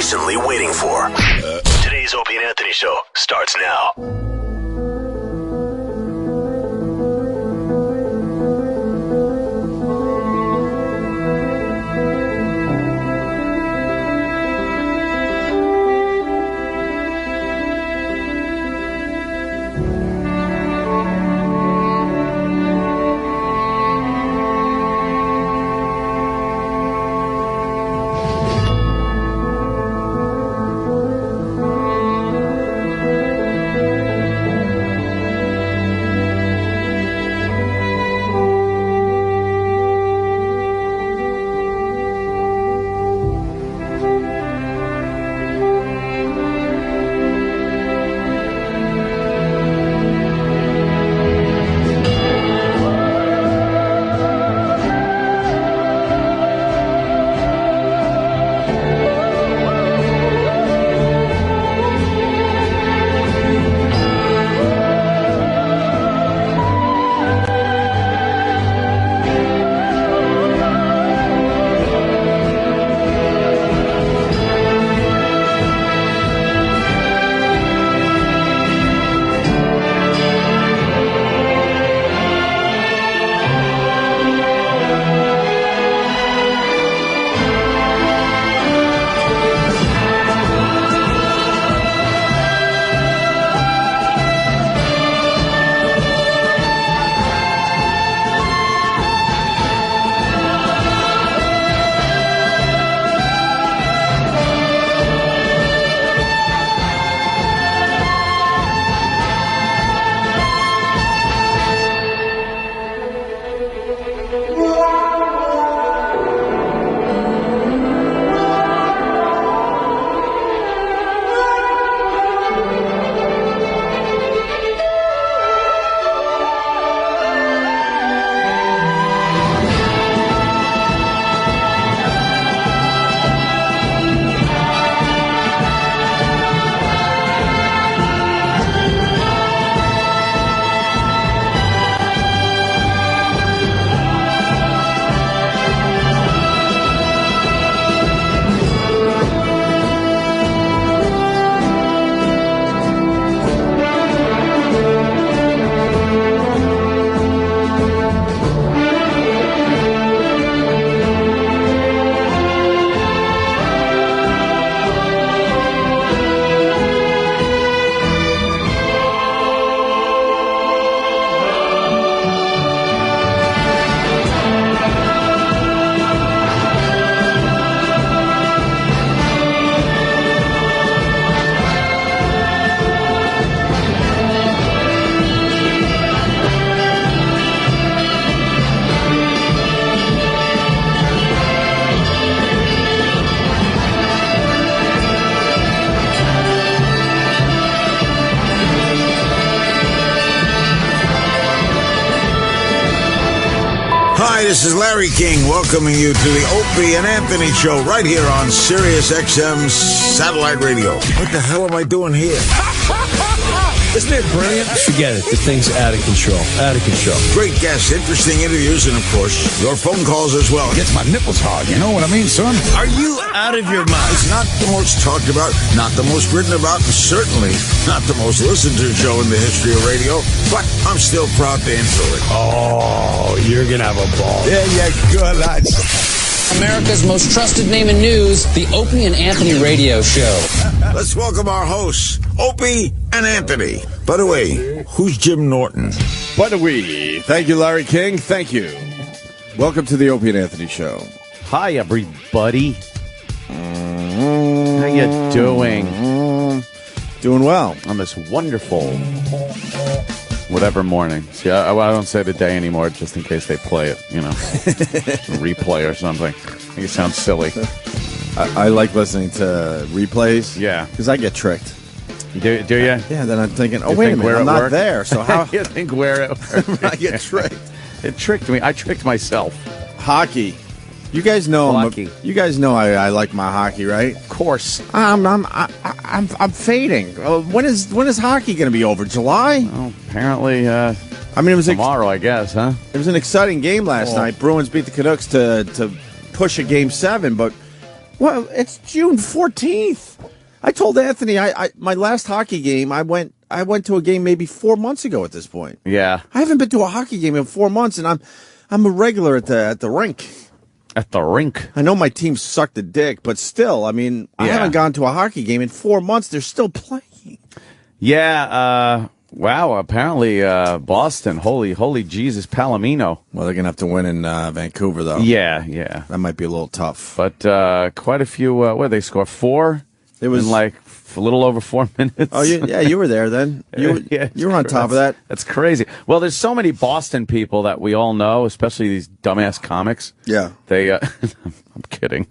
patiently waiting for. Today's Opie and Anthony Show starts now. Hi, this is Larry King welcoming you to the Opie and Anthony Show right here on Sirius XM Satellite Radio. What the hell am I doing here? Isn't it brilliant? Forget it. The thing's out of control. Out of control. Great guests, interesting interviews, and of course, your phone calls as well. Gets my nipples hard, you know what I mean, son? Are you out of your mind? It's not the most talked about, not the most written about, and certainly not the most listened to show in the history of radio, but I'm still proud to intro it. Oh, you're going to have a ball. Yeah, good, lads. America's most trusted name in news, the Opie and Anthony Radio Show. Let's welcome our hosts, Opie and Anthony. By the way, who's Jim Norton? By the way, thank you, Larry King. Thank you. Welcome to the Opie and Anthony Show. Hi, everybody. How you doing? Doing well. On this wonderful whatever morning. See, I don't say the day anymore just in case they play it, you know, replay or something. I think it sounds silly. I like listening to replays. Yeah. Because I get tricked. Do you? Yeah, then I'm thinking, oh, You wait think a minute, we're I'm at not work? there. So how You think we're at work? I get tricked? It tricked me. I tricked myself. Hockey. You guys know Hockey. You guys know I like my hockey, right? Of course. I'm fading. When is hockey going to be over? July? Well, apparently, I mean, it was tomorrow, I guess, huh? It was an exciting game last night. Bruins beat the Canucks to push a Game 7, but Well, it's June 14th. I told Anthony my last hockey game, I went to a game maybe 4 months ago at this point. Yeah. I haven't been to a hockey game in 4 months, and I'm a regular at the rink. At the rink. I know my team sucked a dick, but still, I mean, I haven't gone to a hockey game in 4 months. They're still playing. Yeah, wow, apparently Boston, holy Jesus, Palomino. Well, they're going to have to win in Vancouver, though. Yeah. That might be a little tough. But quite a few, what did they score? 4? It was in like a little over 4 minutes. Oh, you were there then. You were on top of that. That's crazy. Well, there's so many Boston people that we all know, especially these dumbass comics. Yeah. They, I'm kidding.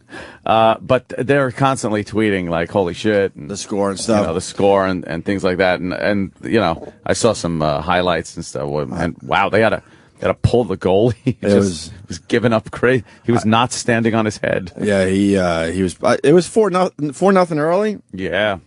But they're constantly tweeting like, holy shit. And, the score and stuff. The score and things like that. And I saw some highlights and stuff. And wow, they had to pull the goalie. He was giving up crazy. He was not standing on his head. Yeah, he was. It was 4-0 early. Yeah.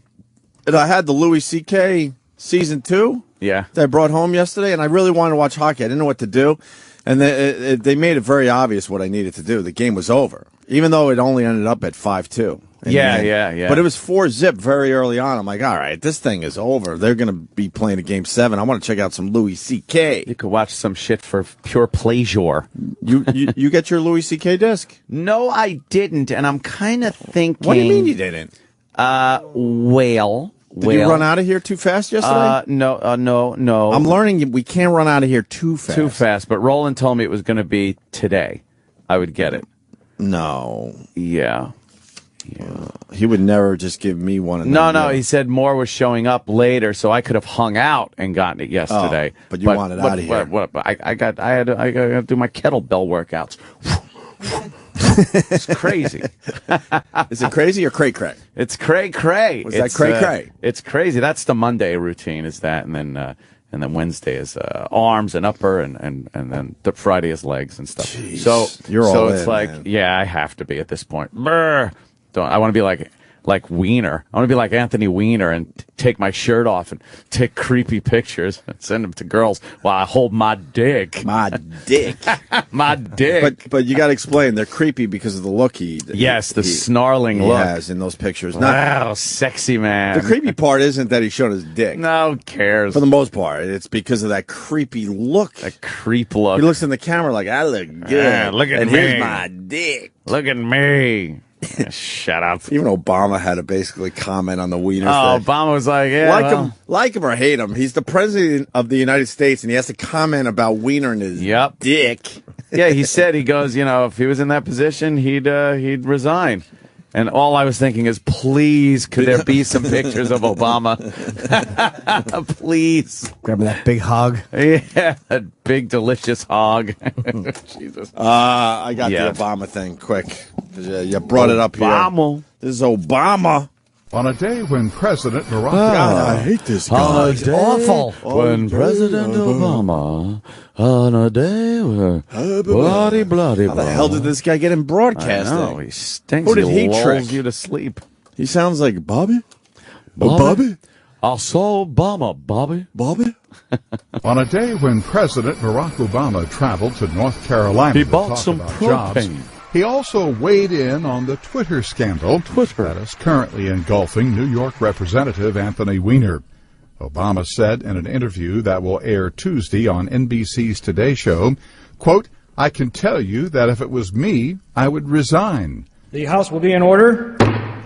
And I had the Louis C.K. season 2. Yeah. That I brought home yesterday, and I really wanted to watch hockey. I didn't know what to do, and they made it very obvious what I needed to do. The game was over, even though it only ended up at 5-2. Yeah. But it was 4-0 very early on. I'm like, all right, this thing is over. They're going to be playing a game 7. I want to check out some Louis C.K. You could watch some shit for pure pleasure. You get your Louis C.K. disc? No, I didn't, and I'm kind of thinking. What do you mean you didn't? Did you run out of here too fast yesterday? No. I'm learning we can't run out of here too fast. But Roland told me it was going to be today. I would get it. No. Yeah. He would never just give me one. No. He said more was showing up later, so I could have hung out and gotten it yesterday. But you wanted out of here. I got to do my kettlebell workouts. It's crazy. Is it crazy or cray-cray? It's cray-cray. Was that cray-cray? It's crazy. That's the Monday routine, is that, and then Wednesday is arms and upper, and then the Friday is legs and stuff. Jeez, so it's like, man. yeah, I have to be at this point. Brr. I want to be like Wiener. I want to be like Anthony Weiner and take my shirt off and take creepy pictures and send them to girls while I hold my dick. My dick. My dick. But you got to explain. They're creepy because of the look snarling look. He has in those pictures. Wow, sexy man. The creepy part isn't that he's showing his dick. No, who cares? For the most part, it's because of that creepy look. That creep look. He looks in the camera like, I look good. Look at and me. Here's my dick. Look at me. Shut up. Even Obama had to basically comment on the Wiener thing. Obama was like, like him or hate him, he's the president of the United States, and he has to comment about Wiener and his dick. Yeah, he goes, if he was in that position, he'd resign. And all I was thinking is, please, could there be some pictures of Obama? Please. Grabbing that big hog. Yeah, that big, delicious hog. Jesus. I got the Obama thing quick. You brought it up here. Obama. This is Obama. On a day when President Barack God, I hate this guy. It's awful. When President Obama, on a day where bloody. How the hell did this guy get in broadcasting? I know, he stinks. Who did he lulls trick? you to sleep. He sounds like Bobby. Bobby? I saw Obama, Bobby. Bobby? On a day when President Barack Obama traveled to North Carolina He to bought talk some about jobs, propane. he also weighed in on the Twitter scandal that is currently engulfing New York Representative Anthony Weiner. Obama said in an interview that will air Tuesday on NBC's Today Show, quote, I can tell you that if it was me, I would resign. The House will be in order.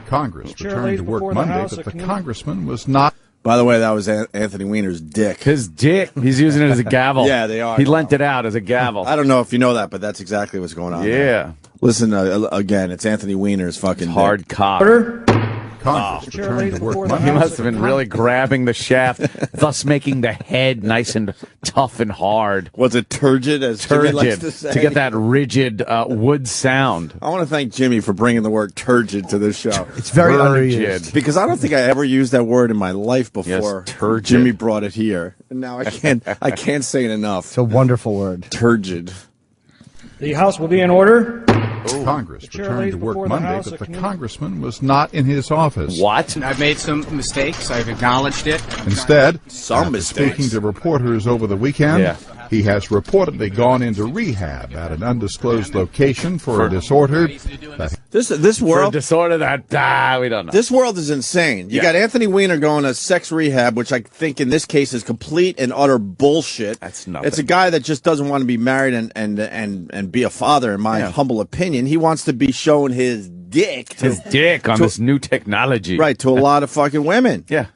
Congress returned to work Monday, but the congressman was not. By the way, that was Anthony Weiner's dick. His dick. He's using it as a gavel. Yeah, they are. He lent it out as a gavel. I don't know if you know that, but that's exactly what's going on. Yeah. There. Listen, again, it's Anthony Weiner's fucking hard dick. cock. Congress returned to work Monday. He must have been really grabbing the shaft, thus making the head nice and tough and hard. Was it turgid, as Jimmy likes to say? To get that rigid wood sound. I want to thank Jimmy for bringing the word turgid to this show. It's very Turgid. underused. Because I don't think I ever used that word in my life before. Yes, turgid. Jimmy brought it here, and now I can't say it enough. It's a wonderful word. Turgid. The House will be in order. Congress returned to work Monday, but the congressman was not in his office. What? I've made some mistakes. I've acknowledged it. Instead, Some after mistakes. speaking to reporters over the weekend, He has reportedly gone into rehab at an undisclosed location for a disorder that This For a world, disorder that we don't know. this world is insane. You Yeah. got Anthony Weiner going to sex rehab, which I think in this case is complete and utter bullshit. That's nothing. It's a guy that just doesn't want to be married and be a father, in my humble opinion. He wants to be showing his dick to, His dick on this new technology. right, to a lot of fucking women. Yeah.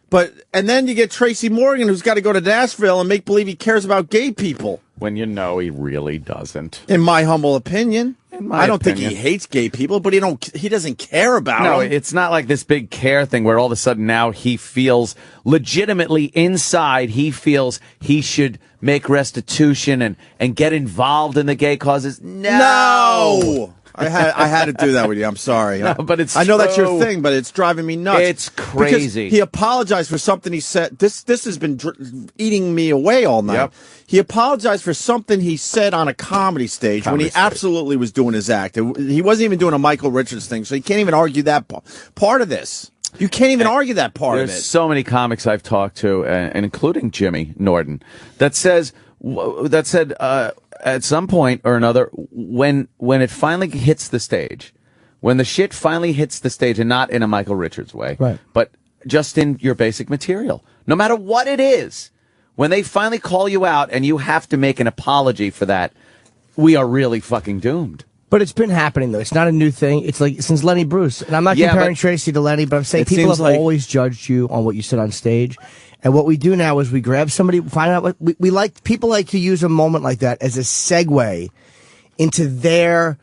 And then you get Tracy Morgan, who's got to go to Nashville and make believe he cares about gay people. When you know he really doesn't. In my humble opinion. my I don't think opinion. he hates gay people, but he doesn't care about No, them. it's not like this big care thing where all of a sudden now he feels legitimately inside, he feels he should make restitution and get involved in the gay causes. No! I had to do that with you. I'm sorry. No, but it's I know that's your true. thing, but it's driving me nuts. It's crazy. Because he apologized for something he said. This has been eating me away all night. Yep. He apologized for something he said on a comedy stage when he absolutely was doing his act. He wasn't even doing a Michael Richards thing, so he can't even argue that part of this. You can't even argue that part of it. There's so many comics I've talked to, and including Jimmy Norton, that said at some point or another, when it finally hits the stage, when the shit finally hits the stage, and not in a Michael Richards way, right, but just in your basic material, no matter what it is, when they finally call you out and you have to make an apology for that, we are really fucking doomed. But it's been happening, though. It's not a new thing. It's like since Lenny Bruce. And I'm not comparing Tracy to Lenny, but I'm saying people have always judged you on what you said on stage. And what we do now is we grab somebody, find out what we like. People like to use a moment like that as a segue into their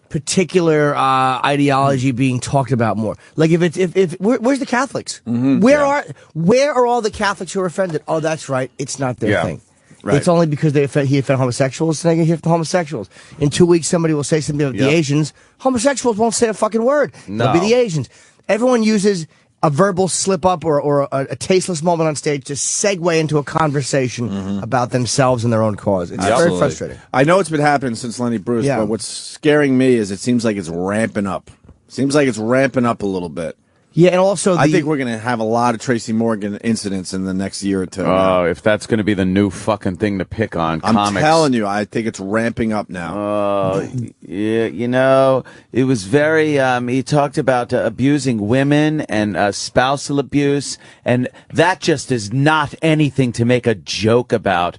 particular ideology being talked about more. Like where's the Catholics? Mm-hmm. Where are all the Catholics who are offended? Oh, that's right. It's not their thing. Right. It's only because he offended homosexuals, and they get the homosexuals. In 2 weeks, somebody will say something about the Asians. Homosexuals won't say a fucking word. No. They'll be the Asians. Everyone uses a verbal slip up or a tasteless moment on stage to segue into a conversation about themselves and their own cause. It's very frustrating. I know it's been happening since Lenny Bruce, but what's scaring me is it seems like it's ramping up. Seems like it's ramping up a little bit. Yeah, and also I think we're going to have a lot of Tracy Morgan incidents in the next year or two. Oh, if that's going to be the new fucking thing to pick on, I'm comics. telling you, I think it's ramping up now. Oh, yeah, you know, it was very, he talked about abusing women and spousal abuse, and that just is not anything to make a joke about.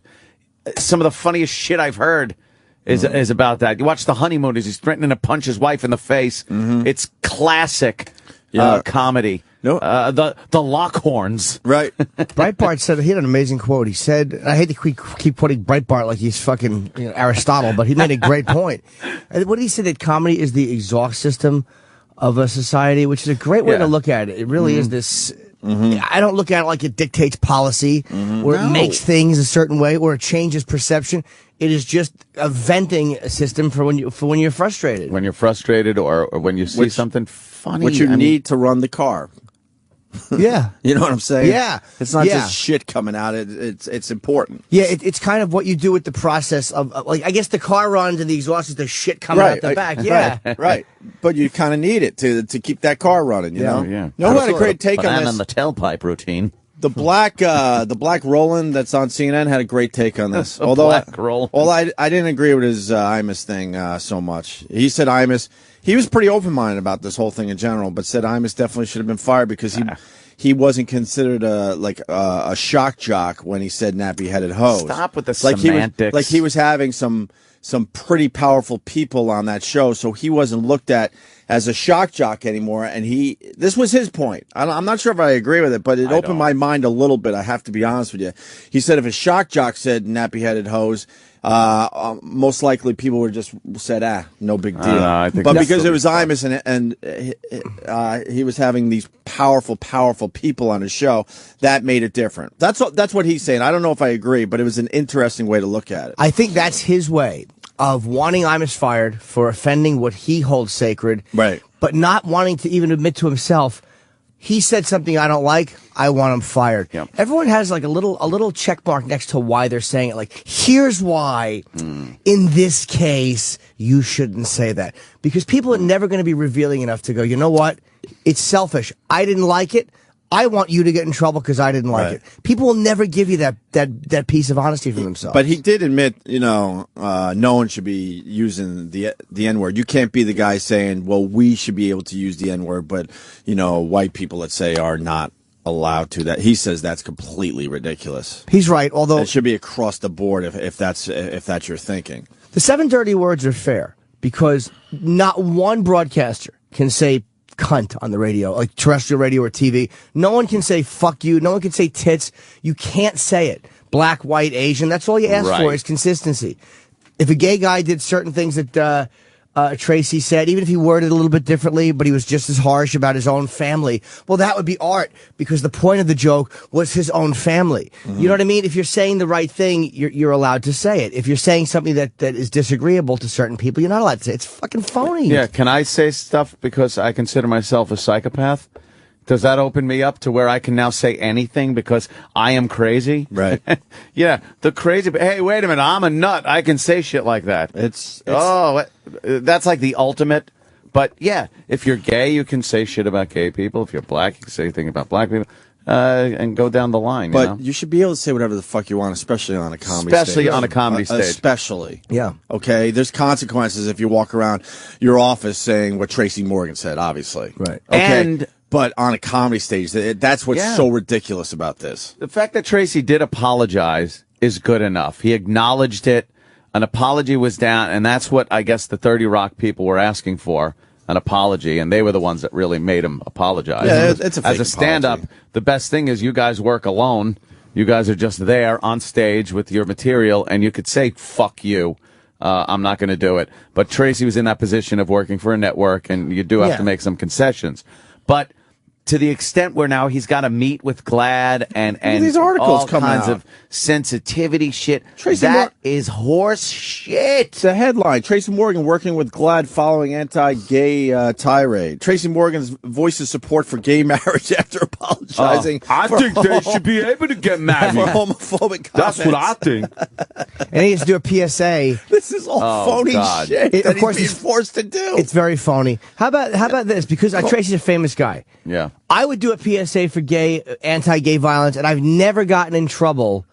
Some of the funniest shit I've heard is about that. You watch The Honeymooners, he's threatening to punch his wife in the face. It's classic. Comedy. No. The Lockhorns. Right. Breitbart said, he had an amazing quote. He said, I hate to keep putting Breitbart like he's fucking Aristotle, but he made a great point. What did he say? That comedy is the exhaust system of a society, which is a great way to look at it. It really is this. I don't look at it like it dictates policy, or it makes things a certain way, or it changes perception. It is just a venting system for when you're frustrated. When you're frustrated, or when you see something funny, What you need to run the car. Yeah. You know what I'm saying? Yeah. It's not just shit coming out. It's important. Yeah, it's kind of what you do with the process of like, I guess the car runs and the exhaust is the shit coming out the back. Yeah. Right. But you kind of need it to keep that car running, you know? Yeah. No, who had a great take on Banana this? in the tailpipe routine. The black Roland that's on CNN had a great take on this. Although Black Roland. I didn't agree with his Imus thing so much. He said Imus. He was pretty open-minded about this whole thing in general, but said Imus definitely should have been fired because he wasn't considered a shock jock when he said nappy-headed hose. Stop with the semantics. He was having some pretty powerful people on that show, so he wasn't looked at as a shock jock anymore. And this was his point. I'm not sure if I agree with it, but it opened my mind a little bit. I have to be honest with you. He said if a shock jock said nappy-headed hose, most likely people would just said, no big deal. I think but because it was Imus and he was having these powerful people on his show, that made it different. That's what he's saying. I don't know if I agree, but it was an interesting way to look at it. I think that's his way of wanting Imus fired for offending what he holds sacred, right? But not wanting to even admit to himself, he said something I don't like, I want him fired. Yep. Everyone has like a little check mark next to why they're saying it. Like, here's why, in this case, you shouldn't say that. Because people are never going to be revealing enough to go, you know what? It's selfish. I didn't like it. I want you to get in trouble because I didn't like it. People will never give you that piece of honesty from themselves. But he did admit, no one should be using the N-word. You can't be the guy saying, well, we should be able to use the N-word, but, white people, let's say, are not allowed to. That he says that's completely ridiculous. He's right, although it should be across the board if that's your thinking. The 7 dirty words are fair because not one broadcaster can say cunt on the radio, like terrestrial radio or TV. No one can say fuck you. No one can say tits. You can't say it. Black, white, Asian. That's all you ask for is consistency. If a gay guy did certain things that Tracy said, even if he worded it a little bit differently, but he was just as harsh about his own family, well, that would be art because the point of the joke was his own family. You know what I mean? If you're saying the right thing, you're allowed to say it. If you're saying something that is disagreeable to certain people, you're not allowed to say it. It's fucking phony. Yeah, can I say stuff because I consider myself a psychopath? Does that open me up to where I can now say anything because I am crazy? Right. Yeah, the crazy. Hey, wait a minute, I'm a nut. I can say shit like that. That's like the ultimate. But yeah, if you're gay, you can say shit about gay people. If you're black, you can say things about black people. And go down the line. But you should be able to say whatever the fuck you want, especially on a comedy stage. Especially on a comedy stage. Especially. Yeah. Okay? There's consequences if you walk around your office saying what Tracy Morgan said, obviously. Right. Okay? But on a comedy stage, that's what's so ridiculous about this. The fact that Tracy did apologize is good enough. He acknowledged it. An apology was down, and that's what I guess the 30 Rock people were asking for. An apology, and they were the ones that really made him apologize. Yeah, it's a fake as a stand-up, apology. The best thing is you guys work alone. You guys are just there on stage with your material, and you could say, fuck you. I'm not going to do it. But Tracy was in that position of working for a network, and you do have to make some concessions. But to the extent where now he's got to meet with GLAAD and these articles all come kinds out. of sensitivity shit. Tracy that is horse shit. It's a headline. Tracy Morgan working with GLAAD following anti-gay tirade. Tracy Morgan's voices support for gay marriage after apologizing. I think they should be able to get married. For homophobic comments. That's what I think. And he has to do a PSA. This is all phony shit that he's being forced to do. It's very phony. How about this? Because Tracy's a famous guy. Yeah. I would do a PSA for anti-gay violence, and I've never gotten in trouble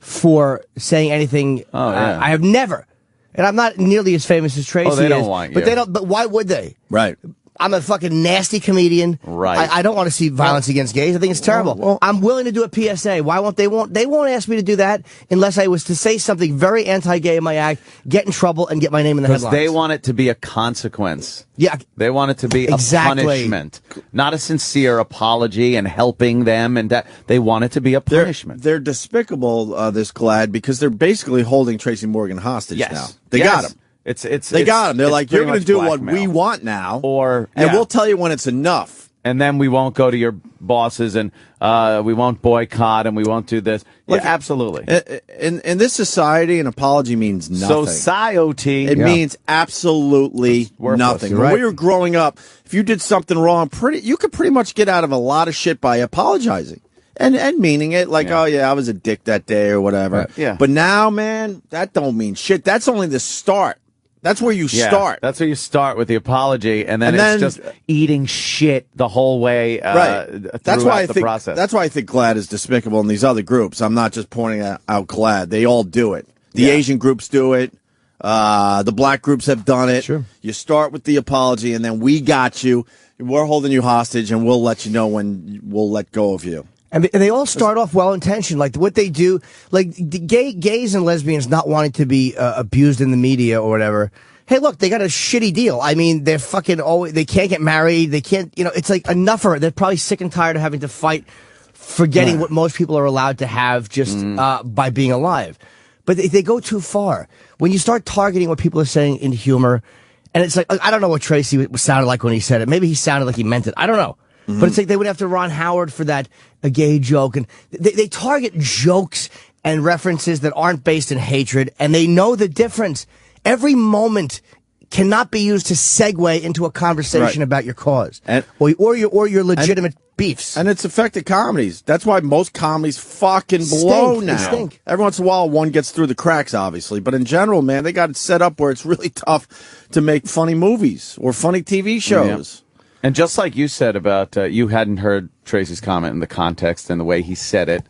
for saying anything. I have never. And I'm not nearly as famous as Tracy they don't is, want you. But they don't. But why would they? Right. I'm a fucking nasty comedian. Right. I don't want to see violence against gays. I think it's terrible. Well, I'm willing to do a PSA. Why won't they? They won't ask me to do that unless I was to say something very anti-gay in my act, get in trouble, and get my name in the headlines. Because they want it to be a consequence. Yeah. They want it to be a punishment, not a sincere apology and helping them, and that they want it to be a punishment. They're despicable, this GLAAD, because they're basically holding Tracy Morgan hostage now. They got him. They got him. They're like, you're going to do what we want now, and we'll tell you when it's enough. And then we won't go to your bosses, and we won't boycott, and we won't do this. Yeah, absolutely. In this society, an apology means nothing. Society. It means absolutely nothing. When we were growing up, if you did something wrong, you could pretty much get out of a lot of shit by apologizing. And meaning it, like, oh, yeah, I was a dick that day or whatever. Right. Yeah. But now, man, that don't mean shit. That's only the start. That's where you start. That's where you start with the apology, and then it's just eating shit the whole way That's why the process. That's why I think GLAAD is despicable in these other groups. I'm not just pointing out GLAAD. They all do it. The Asian groups do it. The black groups have done it. Sure. You start with the apology, and then we got you. We're holding you hostage, and we'll let you know when we'll let go of you. And they all start off well-intentioned. Like, what they do, like, the gays and lesbians not wanting to be abused in the media or whatever. Hey, look, they got a shitty deal. I mean, they're fucking always, they can't get married. They can't, it's like enough. They're probably sick and tired of having to fight for getting what most people are allowed to have just by being alive. But they go too far. When you start targeting what people are saying in humor, and it's like, I don't know what Tracy sounded like when he said it. Maybe he sounded like he meant it. I don't know. But it's like they would have to Ron Howard for a gay joke. And they target jokes and references that aren't based in hatred, and they know the difference. Every moment cannot be used to segue into a conversation about your cause or your legitimate beefs. And it's affected comedies. That's why most comedies fucking blow now. They stink. Every once in a while, one gets through the cracks, obviously. But in general, man, they got it set up where it's really tough to make funny movies or funny TV shows. And just like you said about you hadn't heard Tracy's comment in the context and the way he said it,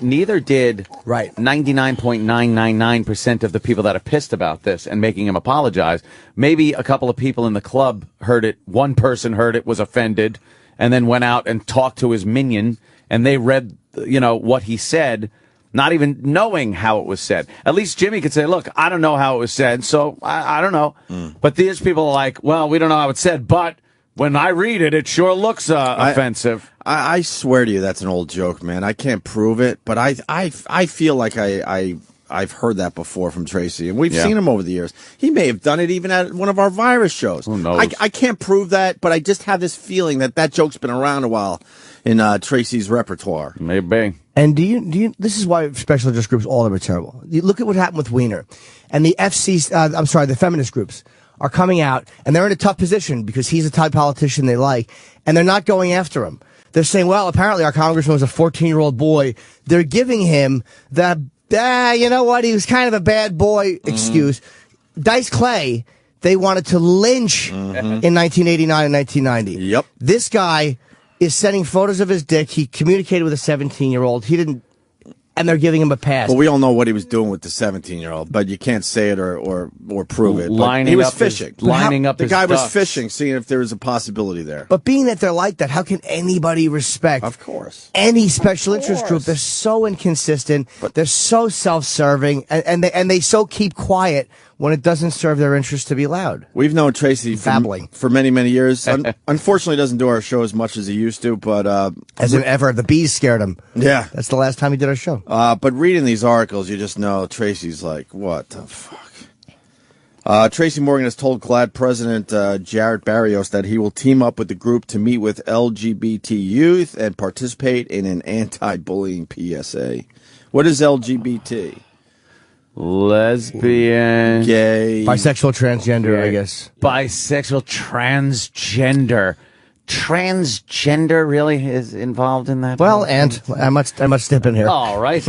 neither did 99.999% of the people that are pissed about this and making him apologize. Maybe a couple of people in the club heard it. One person heard it, was offended, and then went out and talked to his minion, and they read, what he said, not even knowing how it was said. At least Jimmy could say, look, I don't know how it was said, so I don't know. But these people are like, well, we don't know how it's said, but when I read it, it sure looks offensive. I swear to you, that's an old joke, man. I can't prove it, but I feel like I've heard that before from Tracy, and we've seen him over the years. He may have done it even at one of our virus shows. Who knows? I can't prove that, but I just have this feeling that joke's been around a while in Tracy's repertoire. Maybe. And do you? This is why special interest groups, all of them are terrible. You look at what happened with Weiner, and the the feminist groups are coming out, and they're in a tough position because he's a type politician they like, and they're not going after him. They're saying, well, apparently our congressman was a 14-year-old boy. They're giving him the, you know what, he was kind of a bad boy excuse. Dice Clay, they wanted to lynch in 1989 and 1990. Yep. This guy is sending photos of his dick. He communicated with a 17-year-old. He didn't, and they're giving him a pass. Well, we all know what he was doing with the 17-year-old, but you can't say it or prove it. Lining he was up fishing. The guy was ducks. fishing, seeing if there was a possibility there. But being that they're like that, how can anybody respect? Of course. Any special interest group? They're so inconsistent. They're so self-serving, and they so keep quiet when it doesn't serve their interest to be loud. We've known Tracy for many, many years. Unfortunately, doesn't do our show as much as he used to, but as in ever, the bees scared him. Yeah, that's the last time he did our show. But reading these articles, you just know Tracy's like, what the fuck? Tracy Morgan has told GLAAD President Jarrett Barrios that he will team up with the group to meet with LGBT youth and participate in an anti-bullying PSA. What is LGBT? Lesbian, gay, bisexual, transgender, I guess. Bisexual, transgender really is involved in that? Well, and I must step in here. All right.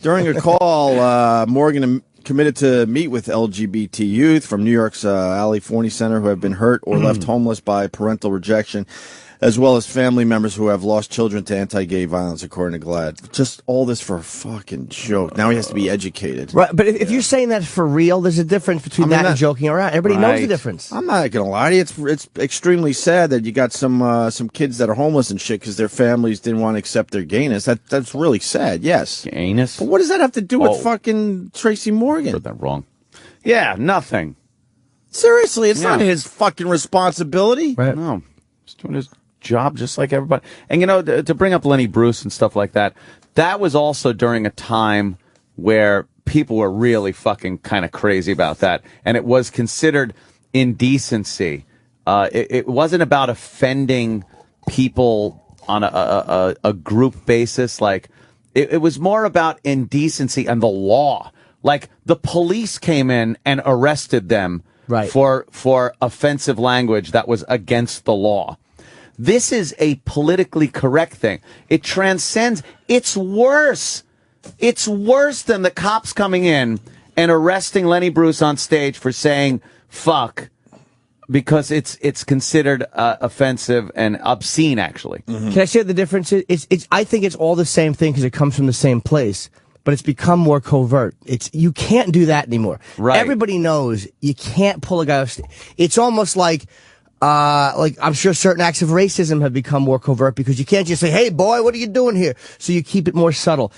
During a call, Morgan committed to meet with LGBT youth from New York's Ali Forney Center who have been hurt or left homeless by parental rejection, as well as family members who have lost children to anti-gay violence, according to GLAAD. Just all this for a fucking joke. Now he has to be educated. Right, but if you're saying that for real, there's a difference between that and joking around. Everybody knows the difference. I'm not going to lie to you. It's extremely sad that you got some kids that are homeless and shit because their families didn't want to accept their gayness. That's really sad, yes. Gayness? But what does that have to do with fucking Tracy Morgan? Heard that wrong. Yeah, nothing. Seriously, it's not his fucking responsibility. Right. No. He's doing his job just like everybody. And to bring up Lenny Bruce and stuff like that, that was also during a time where people were really fucking kind of crazy about that, and it was considered indecency. It wasn't about offending people on a group basis. Like it was more about indecency and the law. Like the police came in and arrested them for offensive language that was against the law. This is a politically correct thing. It transcends. It's worse. It's worse than the cops coming in and arresting Lenny Bruce on stage for saying fuck, because it's considered offensive and obscene, actually. Can I say what the difference is? I think it's all the same thing because it comes from the same place, but it's become more covert. You can't do that anymore. Right. Everybody knows you can't pull a guy off stage. It's almost like I'm sure certain acts of racism have become more covert because you can't just say, hey, boy, what are you doing here? So you keep it more subtle.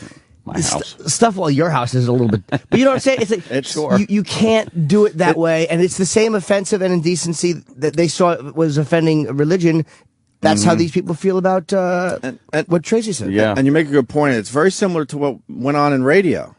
My house. Stuff, well, your house is a little bit, but you know what I'm saying? It's like, sure. You can't do it that way. And it's the same offensive and indecency that they saw was offending religion. That's how these people feel about what Tracy said. Yeah. And you make a good point. It's very similar to what went on in radio.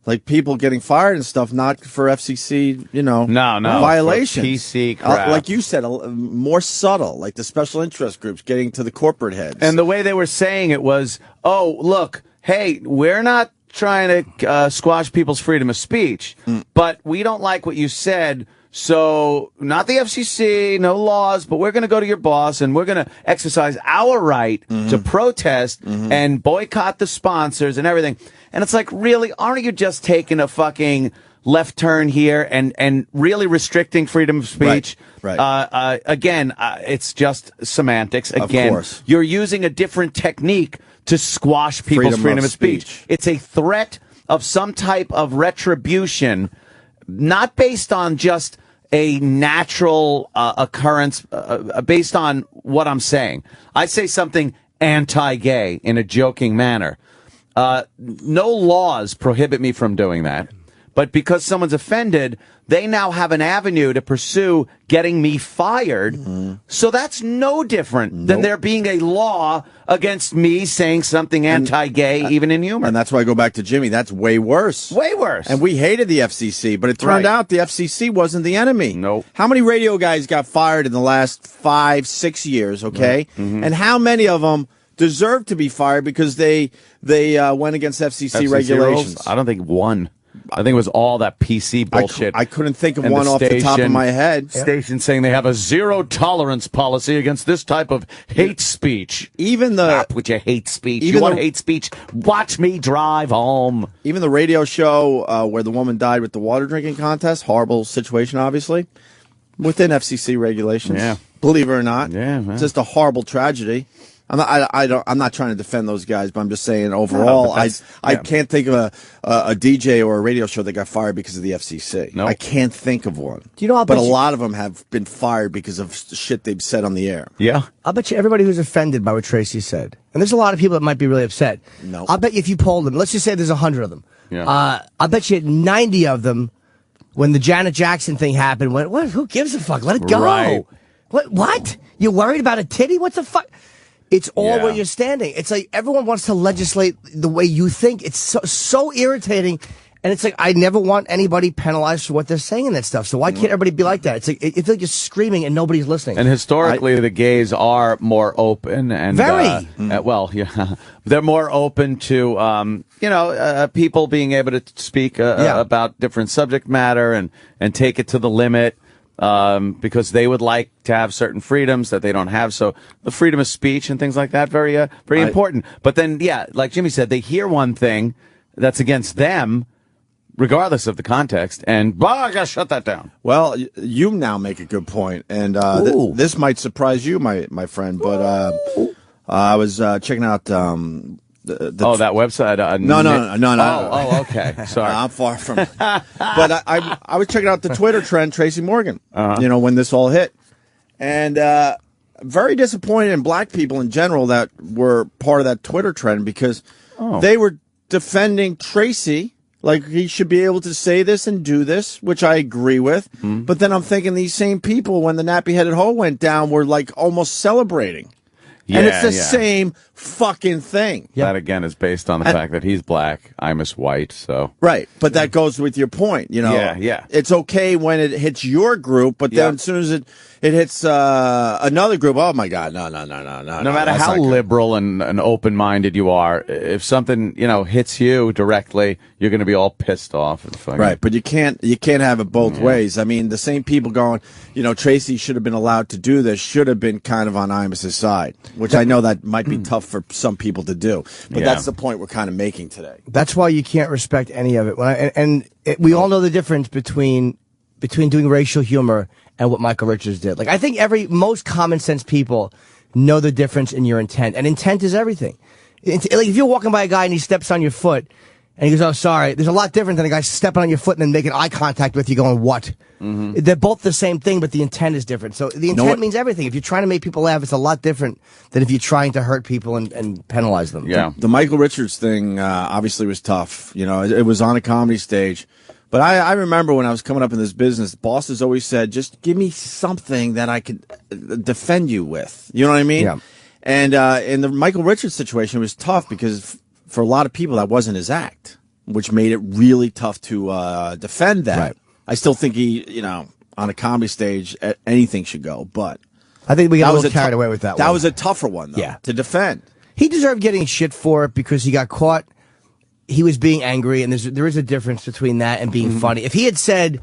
Like people getting fired and stuff, not for FCC, violations. PC crap. Like you said, more subtle, like the special interest groups getting to the corporate heads. And the way they were saying it was, oh, look, hey, we're not trying to squash people's freedom of speech, but we don't like what you said. So not the FCC, no laws, but we're going to go to your boss and we're going to exercise our right to protest and boycott the sponsors and everything. And it's like, really, aren't you just taking a fucking left turn here and really restricting freedom of speech. Right. Again, it's just semantics. Again, Of course. you're using a different technique to squash people's freedom of speech. It's a threat of some type of retribution, not based on just a natural occurrence, based on what I'm saying. I say something anti-gay in a joking manner. No laws prohibit me from doing that. But because someone's offended, they now have an avenue to pursue getting me fired. So that's no different than there being a law against me saying something anti-gay, even in humor. And that's why I go back to Jimmy. That's way worse. Way worse. And we hated the FCC, but it turned out the FCC wasn't the enemy. Nope. How many radio guys got fired in the last 5-6 years, okay? And how many of them deserve to be fired because they went against FCC regulations? Rules? I don't think one. I think it was all that PC bullshit. I couldn't think of one off the top of my head. Station saying they have a zero tolerance policy against this type of hate speech. Even the Stop with your hate speech. You want hate speech? Watch me drive home. Even the radio show where the woman died with the water drinking contest, horrible situation, obviously, within FCC regulations. Yeah. Believe it or not. Yeah, it's just a horrible tragedy. I'm not trying to defend those guys, but I'm just saying overall, I can't think of a DJ or a radio show that got fired because of the FCC. Nope. I can't think of one. Do you know? But a lot of them have been fired because of shit they've said on the air. Yeah. I'll bet you everybody who's offended by what Tracy said, and there's a lot of people that might be really upset. No. I'll bet you if you polled them, let's just say there's 100 of them. Yeah. I'll bet you 90 of them, when the Janet Jackson thing happened, went, "What? Who gives a fuck? Let it go." Right. What? You're worried about a titty? What the fuck? It's all Yeah. where you're standing. It's like everyone wants to legislate the way you think. It's so irritating. And it's like, I never want anybody penalized for what they're saying and that stuff. So why can't everybody be like that? It's like, it feels like you're screaming and nobody's listening. And historically, the gays are more open and Very. well, yeah, they're more open to people being able to speak about different subject matter and take it to the limit. Because they would like to have certain freedoms that they don't have. So the freedom of speech and things like that, very important. But then, like Jimmy said, they hear one thing that's against them, regardless of the context, and I gotta shut that down. Well, you now make a good point, and this might surprise you, my friend. But I was checking out that website. No. Oh, okay. Sorry. I'm far from it. But I was checking out the Twitter trend, Tracy Morgan, when this all hit. And very disappointed in black people in general that were part of that Twitter trend because they were defending Tracy like he should be able to say this and do this, which I agree with. But then I'm thinking these same people, when the nappy-headed hoe went down, were like almost celebrating. And it's the same fucking thing. That, again, is based on the fact that he's black, I'm white, so. Right, but that goes with your point, Yeah. It's okay when it hits your group, but then as soon as it hits another group, oh my God, no. No matter how liberal and open-minded you are, if something, hits you directly, you're going to be all pissed off. Right, but you can't have it both ways. I mean, the same people going, Tracy should have been allowed to do this, should have been kind of on Imus's side, which I know that might be tough for some people to do. But that's the point we're kind of making today. That's why you can't respect any of it. We all know the difference between doing racial humor and what Michael Richards did. Like, I think most common sense people know the difference in your intent, and intent is everything. Like, if you're walking by a guy and he steps on your foot and he goes, "Oh, sorry," there's a lot different than a guy stepping on your foot and then making eye contact with you going, "What?" They're both the same thing, but the intent is different. So the intent means everything. If you're trying to make people laugh, it's a lot different than if you're trying to hurt people and penalize them. Yeah. The Michael Richards thing obviously was tough. It was on a comedy stage. But I remember when I was coming up in this business, bosses always said, just give me something that I could defend you with. You know what I mean? Yeah. And in the Michael Richards situation, it was tough because for a lot of people, that wasn't his act, which made it really tough to defend that. Right. I still think he, on a comedy stage, anything should go. But I think we got a little carried away with that one. That was a tougher one, though, to defend. He deserved getting shit for it because he got caught. He was being angry, and there is a difference between that and being funny. If he had said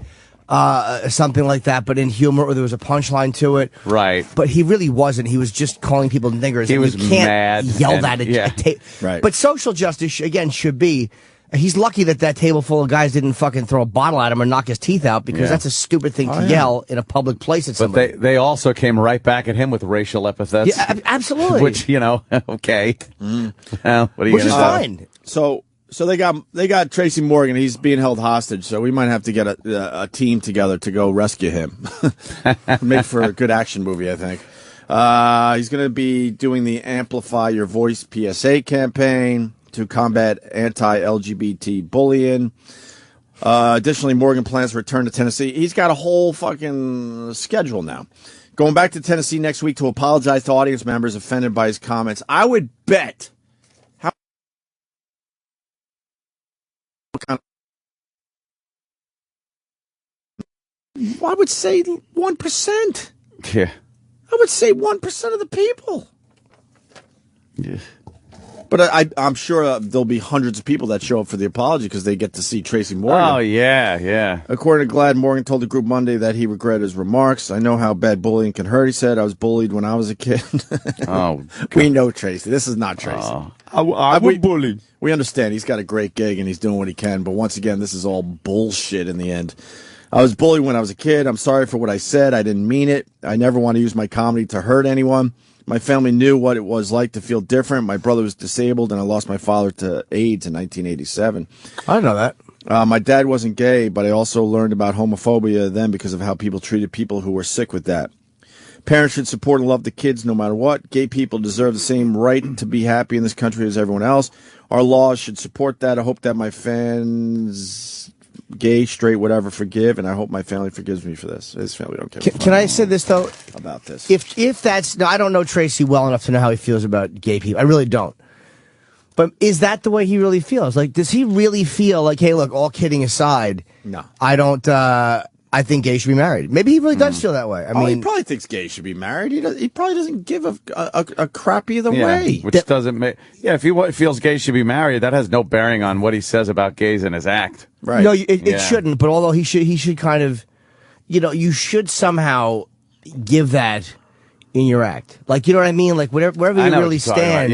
something like that, but in humor, or there was a punchline to it, right? But he really wasn't. He was just calling people niggers. He was you can't mad. Yell that at right. But social justice again should be, He's lucky that table full of guys didn't fucking throw a bottle at him or knock his teeth out, because that's a stupid thing to yell in a public place at somebody. But they also came right back at him with racial epithets. Yeah, absolutely. Which, okay. Well, what are you Which is gonna do? fine. So they got Tracy Morgan. He's being held hostage, so we might have to get a team together to go rescue him. Make for a good action movie, I think. He's going to be doing the Amplify Your Voice PSA campaign to combat anti-LGBT bullying. Additionally, Morgan plans to return to Tennessee. He's got a whole fucking schedule now. Going back to Tennessee next week to apologize to audience members offended by his comments. I would bet I would say 1%. Yeah. I would say 1% of the people. Yeah. But I'm sure there'll be hundreds of people that show up for the apology because they get to see Tracy Morgan. Oh, yeah. According to Glad, Morgan told the group Monday that he regretted his remarks. I know how bad bullying can hurt, he said. I was bullied when I was a kid. Oh, we know Tracy. This is not Tracy. I was bullied. We understand he's got a great gig and he's doing what he can, but once again, this is all bullshit in the end. I was bullied when I was a kid. I'm sorry for what I said. I didn't mean it. I never want to use my comedy to hurt anyone. My family knew what it was like to feel different. My brother was disabled, and I lost my father to AIDS in 1987. I didn't know that. My dad wasn't gay, but I also learned about homophobia then because of how people treated people who were sick with that. Parents should support and love the kids no matter what. Gay people deserve the same right to be happy in this country as everyone else. Our laws should support that. I hope that my fans, gay, straight, whatever, forgive, and I hope my family forgives me for this. His family don't care. Can I say this, though? About this. If that's... No, I don't know Tracy well enough to know how he feels about gay people. I really don't. But is that the way he really feels? Like, does he really feel like, hey, look, all kidding aside, no, I don't... I think gays should be married. Maybe he really does feel that way. I mean, he probably thinks gays should be married. He probably doesn't give a crap either way. Which doesn't make... Yeah, if he feels gays should be married, that has no bearing on what he says about gays in his act. Right. No, it shouldn't. But although he should kind of, you should somehow give that in your act. Like, you know what I mean? Like, wherever you really stand,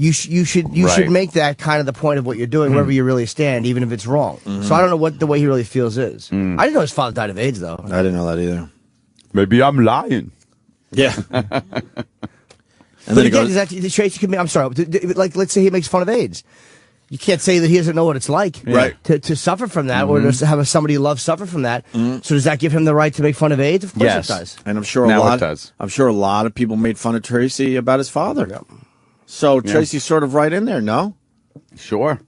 you should make that kind of the point of what you're doing, wherever you really stand, even if it's wrong. So I don't know what the way he really feels is. I didn't know his father died of AIDS, though. I didn't know that either. Maybe I'm lying. Yeah. And but again, Tracy could be, I'm sorry, like, let's say he makes fun of AIDS. You can't say that he doesn't know what it's like to suffer from that, or to have somebody you love suffer from that. So does that give him the right to make fun of AIDS? Of course it does. And I'm sure I'm sure a lot of people made fun of Tracy about his father. Yep. So Tracy's sort of right in there, no? Sure.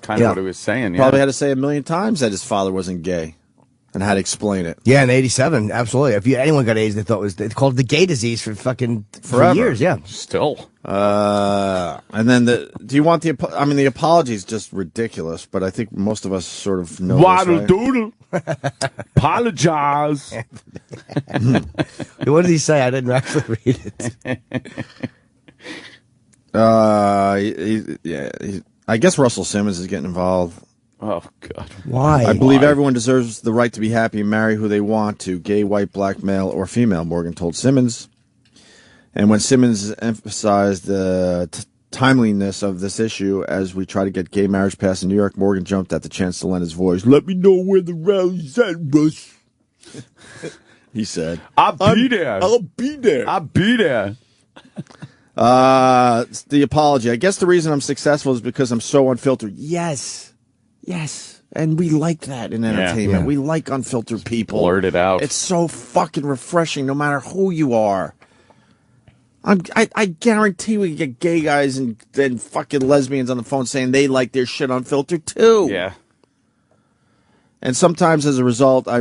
Kind of what he was saying. Probably had to say a million times that his father wasn't gay. And how to explain it. Yeah, in ’87, absolutely. If anyone got AIDS, they called it the gay disease for fucking forever. For years. Yeah, still. And then do you want the? I mean, the apology is just ridiculous, but I think most of us sort of know. Waddle doodle. Apologize. What did he say? I didn't actually read it. I guess Russell Simmons is getting involved. Oh, God. Why? I believe everyone deserves the right to be happy and marry who they want to, gay, white, black, male, or female, Morgan told Simmons. And when Simmons emphasized the timeliness of this issue as we try to get gay marriage passed in New York, Morgan jumped at the chance to lend his voice. Let me know where the rally's at, Russ. He said. I'll be there. I'll be there. I'll be there. The apology. I guess the reason I'm successful is because I'm so unfiltered. Yes. Yes, and we like that in entertainment. Yeah. We like unfiltered people. Blurt it out. It's so fucking refreshing, no matter who you are. I guarantee we get gay guys and fucking lesbians on the phone saying they like their shit unfiltered too. Yeah. And sometimes, as a result, I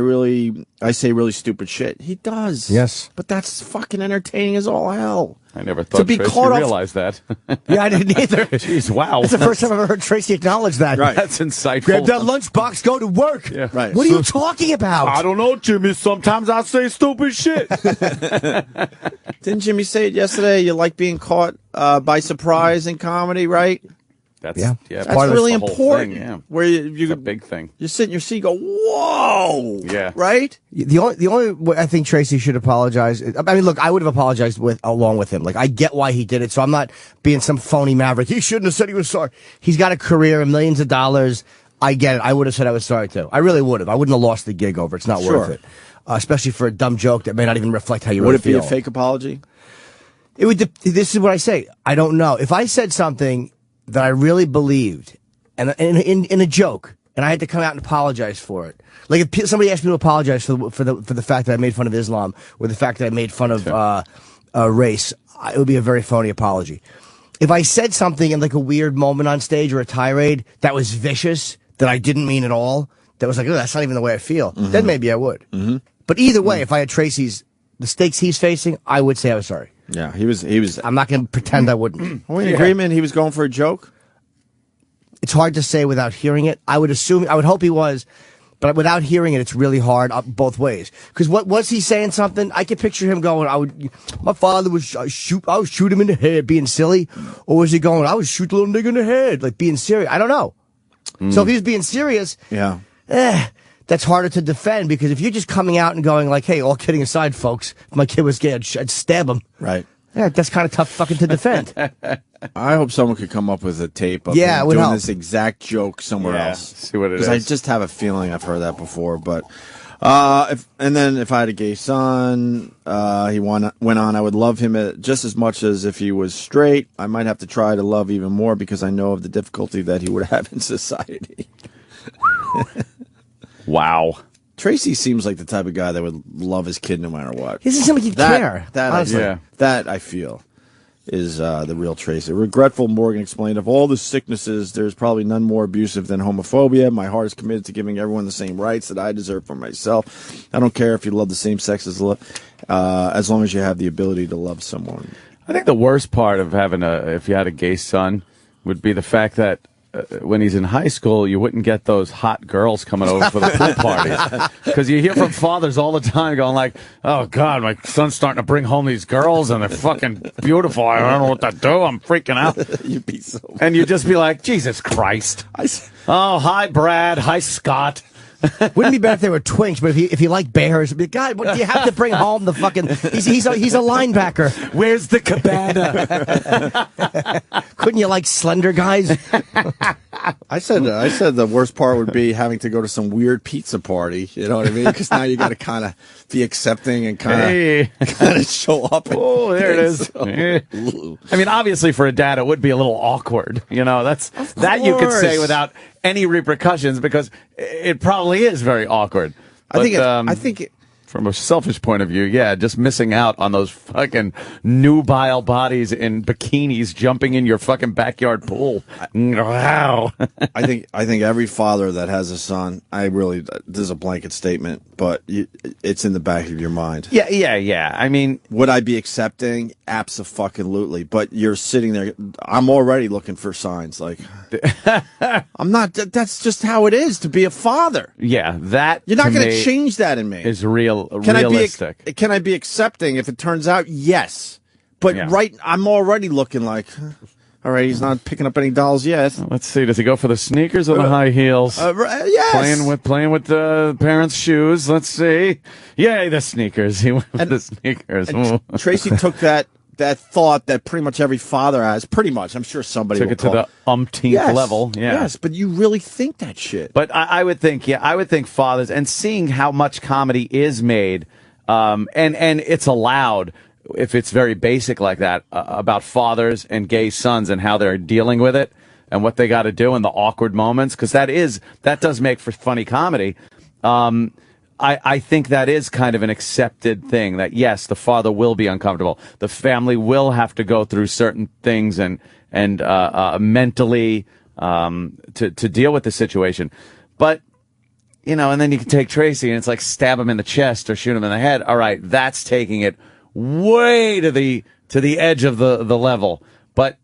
say really stupid shit. He does. Yes. But that's fucking entertaining as all hell. I never thought Tracy realized that. Yeah, I didn't either. Jeez, wow. That's the first time I've ever heard Tracy acknowledge that. Right. That's insightful. Grab that lunchbox, go to work. Yeah. Right. What are you talking about? I don't know, Jimmy. Sometimes I say stupid shit. Didn't Jimmy say it yesterday? You like being caught by surprise in comedy, right? That's That's part of really the whole important. thing, yeah. Where It's a big thing. You sit in your seat, and go, whoa, Yeah. right. The only way I think Tracy should apologize. I mean, look, I would have apologized along with him. Like, I get why he did it, so I'm not being some phony maverick. He shouldn't have said he was sorry. He's got a career and millions of dollars. I get it. I would have said I was sorry too. I really would have. I wouldn't have lost the gig over it. It's not worth it, especially for a dumb joke that may not even reflect how you really feel. Would it be a fake apology? It would. This is what I say. I don't know. If I said something that I really believed, and in a joke, and I had to come out and apologize for it, like if somebody asked me to apologize for the fact that I made fun of Islam or the fact that I made fun of race, it would be a very phony apology. If I said something in like a weird moment on stage or a tirade that was vicious, that I didn't mean at all, that was like, oh, that's not even the way I feel, then maybe I would. But either way, if I had Tracy's the stakes he's facing, I would say I was sorry. Yeah, he was. I'm not going to pretend I wouldn't. Are we in agreement? He was going for a joke. It's hard to say without hearing it. I would hope he was, but without hearing it, it's really hard both ways. Because what was he saying something? I could picture him going, my father was I would shoot him in the head, being silly, or was he going, I would shoot the little nigga in the head, like being serious? I don't know. So if he was being serious, that's harder to defend, because if you're just coming out and going like, hey, all kidding aside, folks, if my kid was gay, I'd stab him. Right. Yeah, that's kind of tough fucking to defend. I hope someone could come up with a tape of him doing this exact joke somewhere else. See what it is. Because I just have a feeling I've heard that before. But if I had a gay son, he went on, I would love him just as much as if he was straight. I might have to try to love even more because I know of the difficulty that he would have in society. Wow. Tracy seems like the type of guy that would love his kid no matter what. He doesn't seem like he'd care. That I feel is the real Tracy. Regretful, Morgan explained, of all the sicknesses, there's probably none more abusive than homophobia. My heart is committed to giving everyone the same rights that I deserve for myself. I don't care if you love the same sex as long as you have the ability to love someone. I think the worst part of having if you had a gay son would be the fact that when he's in high school, you wouldn't get those hot girls coming over for the pool parties. Because you hear from fathers all the time going like, oh, God, my son's starting to bring home these girls, and they're fucking beautiful. I don't know what to do. I'm freaking out. You'd be so... And you'd just be like, Jesus Christ. Oh, hi, Brad. Hi, Scott. Wouldn't be bad if they were twinks, but if you like bears, God, what do you have to bring home the fucking? He's a linebacker. Where's the cabana? Couldn't you like slender guys? I said the worst part would be having to go to some weird pizza party. You know what I mean? Because now you got to kind of be accepting and kind of show up. Oh, there it is. I mean, obviously for a dad, it would be a little awkward. You know, that you could say without any repercussions, because it probably is very awkward. But, I think from a selfish point of view, yeah, just missing out on those fucking nubile bodies in bikinis jumping in your fucking backyard pool. Wow. I think every father that has a son, this is a blanket statement, but it's in the back of your mind. Yeah. I mean, would I be accepting? Abso-fucking-lutely. But you're sitting there. I'm already looking for signs. Like, I'm not. That's just how it is to be a father. Yeah, that you're not going to change that in me. Is realistic. Can I be accepting if it turns out? Yes, but I'm already looking like. All right, he's not picking up any dolls yet. Let's see. Does he go for the sneakers or the high heels? Yes. Playing with the parents' shoes. Let's see. Yay, the sneakers. He went with the sneakers. And Tracy took that thought that pretty much every father has. Pretty much. I'm sure somebody took it to the umpteenth level. Yeah. Yes, but you really think that shit. But I would think, fathers, and seeing how much comedy is made, and it's allowed, if it's very basic like that, about fathers and gay sons and how they're dealing with it and what they got to do in the awkward moments, because that does make for funny comedy. I think that is kind of an accepted thing, that yes, the father will be uncomfortable. The family will have to go through certain things and mentally to deal with the situation. But, you know, and then you can take Tracy and it's like stab him in the chest or shoot him in the head. All right, that's taking it way to the edge of the level. But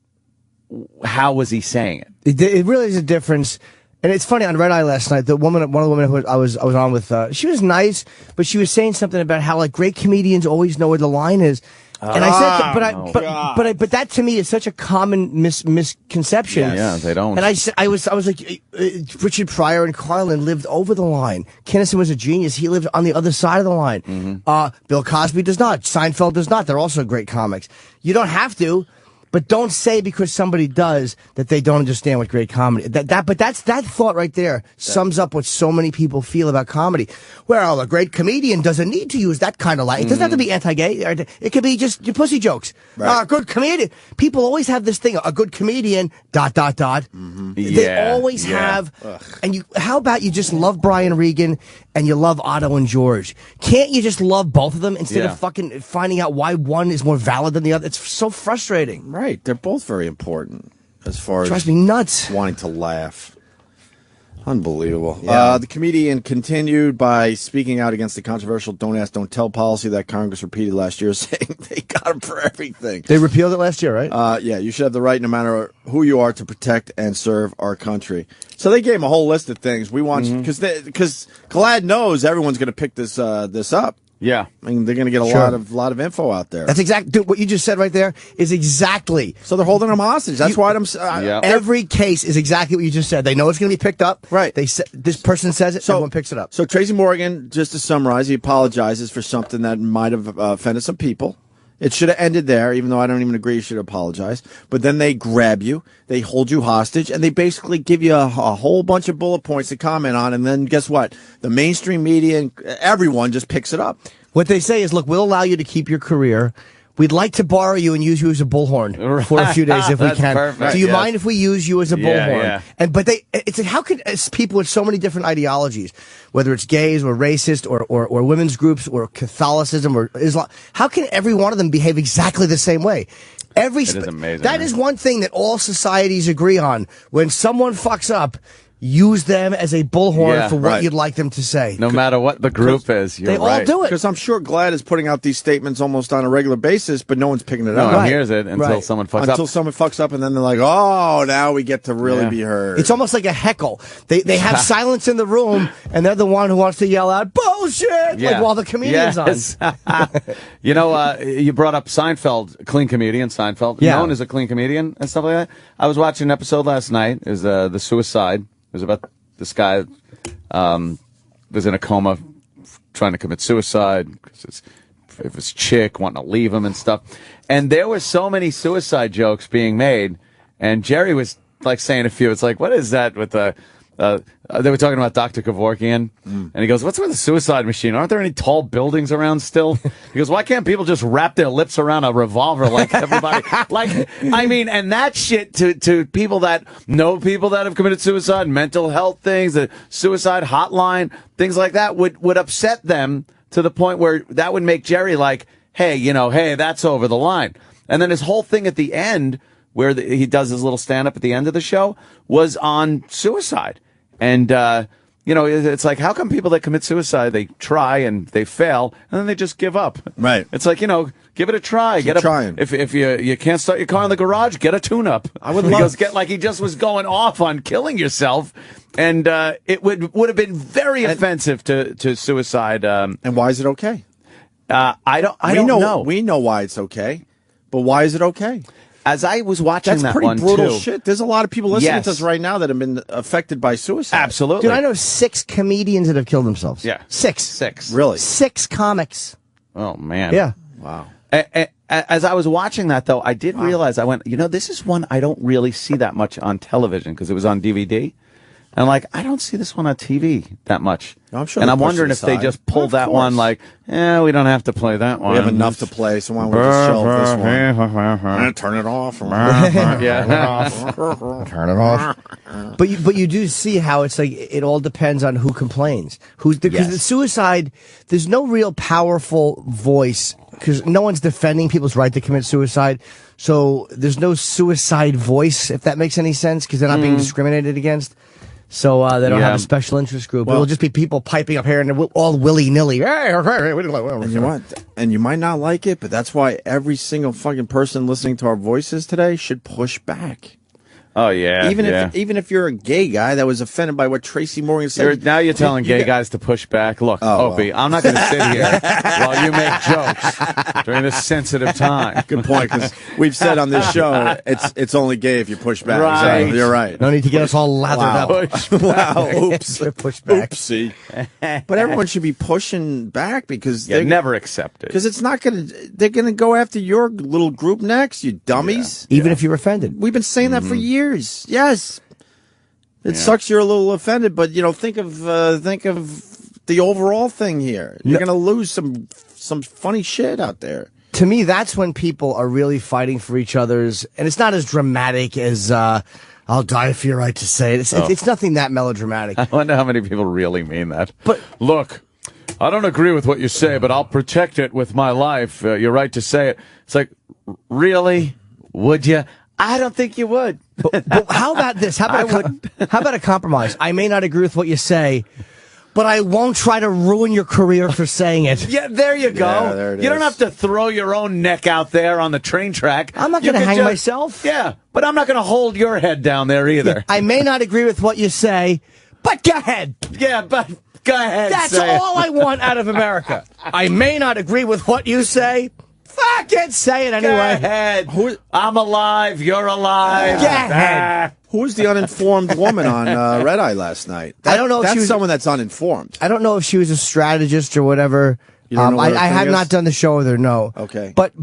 how was he saying it? It really is a difference. And it's funny, on Red Eye last night, one of the women who I was on with, she was nice, but she was saying something about how, like, great comedians always know where the line is. And I said, but that to me is such a common misconception. Yeah, they don't. And I was like, Richard Pryor and Carlin lived over the line. Kinison was a genius. He lived on the other side of the line. Bill Cosby does not. Seinfeld does not. They're also great comics. You don't have to. But don't say because somebody does that they don't understand what great comedy. But that thought right there sums up what so many people feel about comedy. Well, a great comedian doesn't need to use that kind of line. It doesn't have to be anti-gay. It could be just your pussy jokes. Right. A good comedian. People always have this thing. A good comedian. ... They always have. And how about you just love Brian Regan and you love Otto and George? Can't you just love both of them instead of fucking finding out why one is more valid than the other? It's so frustrating. Right. They're both very important as far as drives me nuts. Wanting to laugh. Unbelievable. Yeah. The comedian continued by speaking out against the controversial don't ask, don't tell policy that Congress repeated last year, saying they got him for everything. They repealed it last year, right? Yeah, you should have the right, no matter who you are, to protect and serve our country. So they gave him a whole list of things. We want because GLAAD knows everyone's going to pick this up. Yeah, I mean, they're going to get a lot of info out there. That's exactly, dude, what you just said right there is exactly. So they're holding them hostage. That's why I'm. Every case is exactly what you just said. They know it's going to be picked up. Right. This person says it. So everyone picks it up. So Tracy Morgan, just to summarize, he apologizes for something that might have offended some people. It should have ended there, even though I don't even agree you should apologize. But then they grab you, they hold you hostage, and they basically give you a whole bunch of bullet points to comment on. And then guess what? The mainstream media and everyone just picks it up. What they say is, look, we'll allow you to keep your career. We'd like to borrow you and use you as a bullhorn for a few days if we can. Perfect. Do you mind if we use you as a bullhorn? Yeah. But it's like, how could people with so many different ideologies, whether it's gays or racist or women's groups or Catholicism or Islam, how can every one of them behave exactly the same way? It is amazing. That is one thing that all societies agree on. When someone fucks up, use them as a bullhorn for what you'd like them to say. No matter what the group is, they all do it. Because I'm sure GLAAD is putting out these statements almost on a regular basis, but no one's picking it up. No one hears it until someone fucks up. Until someone fucks up, and then they're like, oh, now we get to really be heard. It's almost like a heckle. They have silence in the room, and they're the one who wants to yell out, bullshit, like while the comedian's on. You know, you brought up Seinfeld, clean comedian, Seinfeld, known as a clean comedian and stuff like that. I was watching an episode last night, is The Suicide. It was about this guy was in a coma trying to commit suicide because his chick wanting to leave him and stuff. And there were so many suicide jokes being made. And Jerry was like saying a few. It's like, what is that with the... they were talking about Dr. Kevorkian, and he goes, what's with the suicide machine? Aren't there any tall buildings around still? He goes, why can't people just wrap their lips around a revolver like everybody? Like, I mean, and that shit to people that know people that have committed suicide, mental health things, the suicide hotline, things like that would upset them to the point where that would make Jerry like, hey, that's over the line. And then his whole thing at the end, where he does his little stand-up at the end of the show, was on suicide. And, it's like, how come people that commit suicide, they try and they fail, and then they just give up? Right. It's like, give it a try. Keep trying. If you can't start your car in the garage, get a tune-up. I would he just was going off on killing yourself, and it would have been very offensive to suicide. And why is it okay? I don't know. We know why it's okay, but why is it okay? As I was watching That's that one, pretty brutal too, shit. There's a lot of people listening to us right now that have been affected by suicide. Absolutely. Dude, I know 6 comedians that have killed themselves. Yeah. 6. Really? 6 comics. Oh, man. Yeah. Wow. As I was watching that, though, I did realize, I went, this is one I don't really see that much on television because it was on DVD. And I don't see this one on TV that much. I'm sure. And I'm wondering if they just pulled that one we don't have to play that one. We have enough to play, so why don't we just shelve this one? Turn it off. Turn it off. But you do see how it's like it all depends on who complains. Because the suicide, there's no real powerful voice because no one's defending people's right to commit suicide. So there's no suicide voice, if that makes any sense, because they're not being discriminated against. So they don't have a special interest group. It'll just be people piping up here and all willy-nilly. And you might not like it, but that's why every single fucking person listening to our voices today should push back. Oh yeah. Even if you're a gay guy that was offended by what Tracy Morgan said. Now you're telling gay guys to push back. Look, Opie, I'm not going to sit here while you make jokes during this sensitive time. Good point, because we've said on this show it's only gay if you push back. Right. So you're right. No need to get us all lathered up. Wow. Oops. Push back. Oopsie. But everyone should be pushing back because Yeah, never accept it. Because it's not going to. They're going to go after your little group next. You dummies. Even if you're offended. We've been saying that for years. Yes. It sucks you're a little offended, but think of the overall thing here. You're going to lose some funny shit out there. To me, that's when people are really fighting for each other's, and it's not as dramatic as I'll die for your right to say it. It's nothing that melodramatic. I wonder how many people really mean that. But look, I don't agree with what you say, but I'll protect it with my life. Your right to say it. It's like, really? Would you? I don't think you would. But how about this? How about a compromise? I may not agree with what you say, but I won't try to ruin your career for saying it. Yeah, there you go. Yeah, there it you don't is. have to throw your own neck out there on the train track. I'm not going to hang myself. Yeah, but I'm not going to hold your head down there either. I may not agree with what you say, but go ahead. Yeah, but go ahead. That's say all I want out of America. I may not agree with what you say. Fucking say it Go anyway. ahead. I'm alive. You're alive. Go ahead. Who was the uninformed woman on Red Eye last night? I don't know if That's she was someone that's uninformed. I don't know if she was a strategist or whatever. You don't know what her I thing have is? not done the show with her, no. Okay. But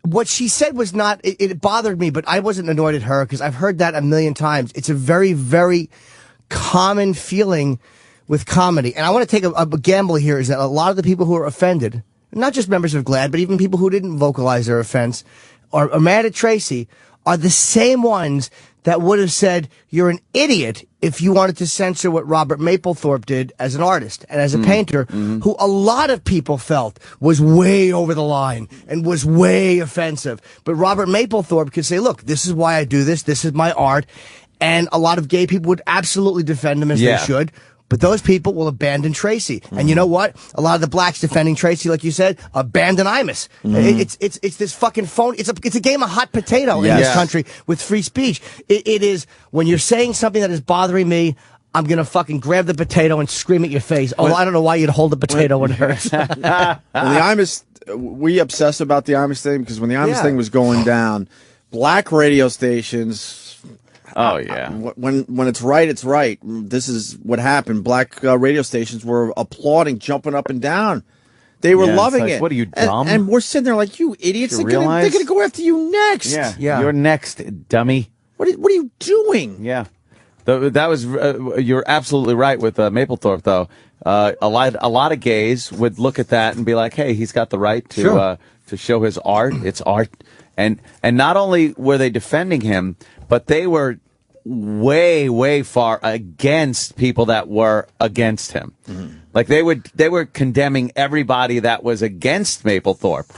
what she said was not, it bothered me, but I wasn't annoyed at her because I've heard that a million times. It's a very, very common feeling with comedy. And I want to take a gamble here is that a lot of the people who are offended, not just members of GLAAD, but even people who didn't vocalize their offense or are mad at Tracy, are the same ones that would have said you're an idiot if you wanted to censor what Robert Mapplethorpe did as an artist and as a painter, who a lot of people felt was way over the line and was way offensive. But Robert Mapplethorpe could say, look, this is why I do this. This is my art. And a lot of gay people would absolutely defend him as they should. But those people will abandon Tracy. And you know what? A lot of the blacks defending Tracy, like you said, abandon Imus. It's this fucking phone. It's a game of hot potato in this country with free speech. It is when you're saying something that is bothering me, I'm going to fucking grab the potato and scream at your face. Oh, I don't know why you'd hold the potato when it hurts. When the Imus, we obsess about the Imus thing because when the Imus thing was going down, black radio stations. Oh yeah. When it's right, it's right. This is what happened. Black radio stations were applauding, jumping up and down. They were loving like, it. What are you, dumb? And we're sitting there like, you idiots. They're going to go after you next. Yeah. You're next, dummy. What are you doing? Yeah. That was you're absolutely right with Mapplethorpe though. A lot of gays would look at that and be like, "Hey, he's got the right to show his art. It's art." And not only were they defending him, but they were way far against people that were against him. Like they were condemning everybody that was against Mapplethorpe,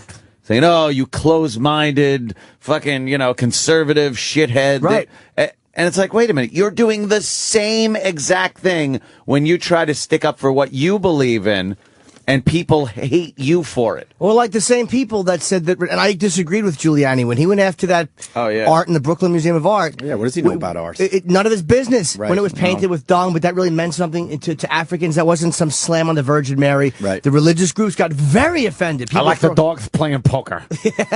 saying, "Oh, you closed-minded, fucking, conservative shithead." Right. And it's like, wait a minute, you're doing the same exact thing when you try to stick up for what you believe in, and people hate you for it. Or like the same people that said that, and I disagreed with Giuliani when he went after that art in the Brooklyn Museum of Art. Yeah, what does he know about art? None of his business. Right. When it was painted with dung, but that really meant something to Africans. That wasn't some slam on the Virgin Mary. Right. The religious groups got very offended. People the dogs playing poker.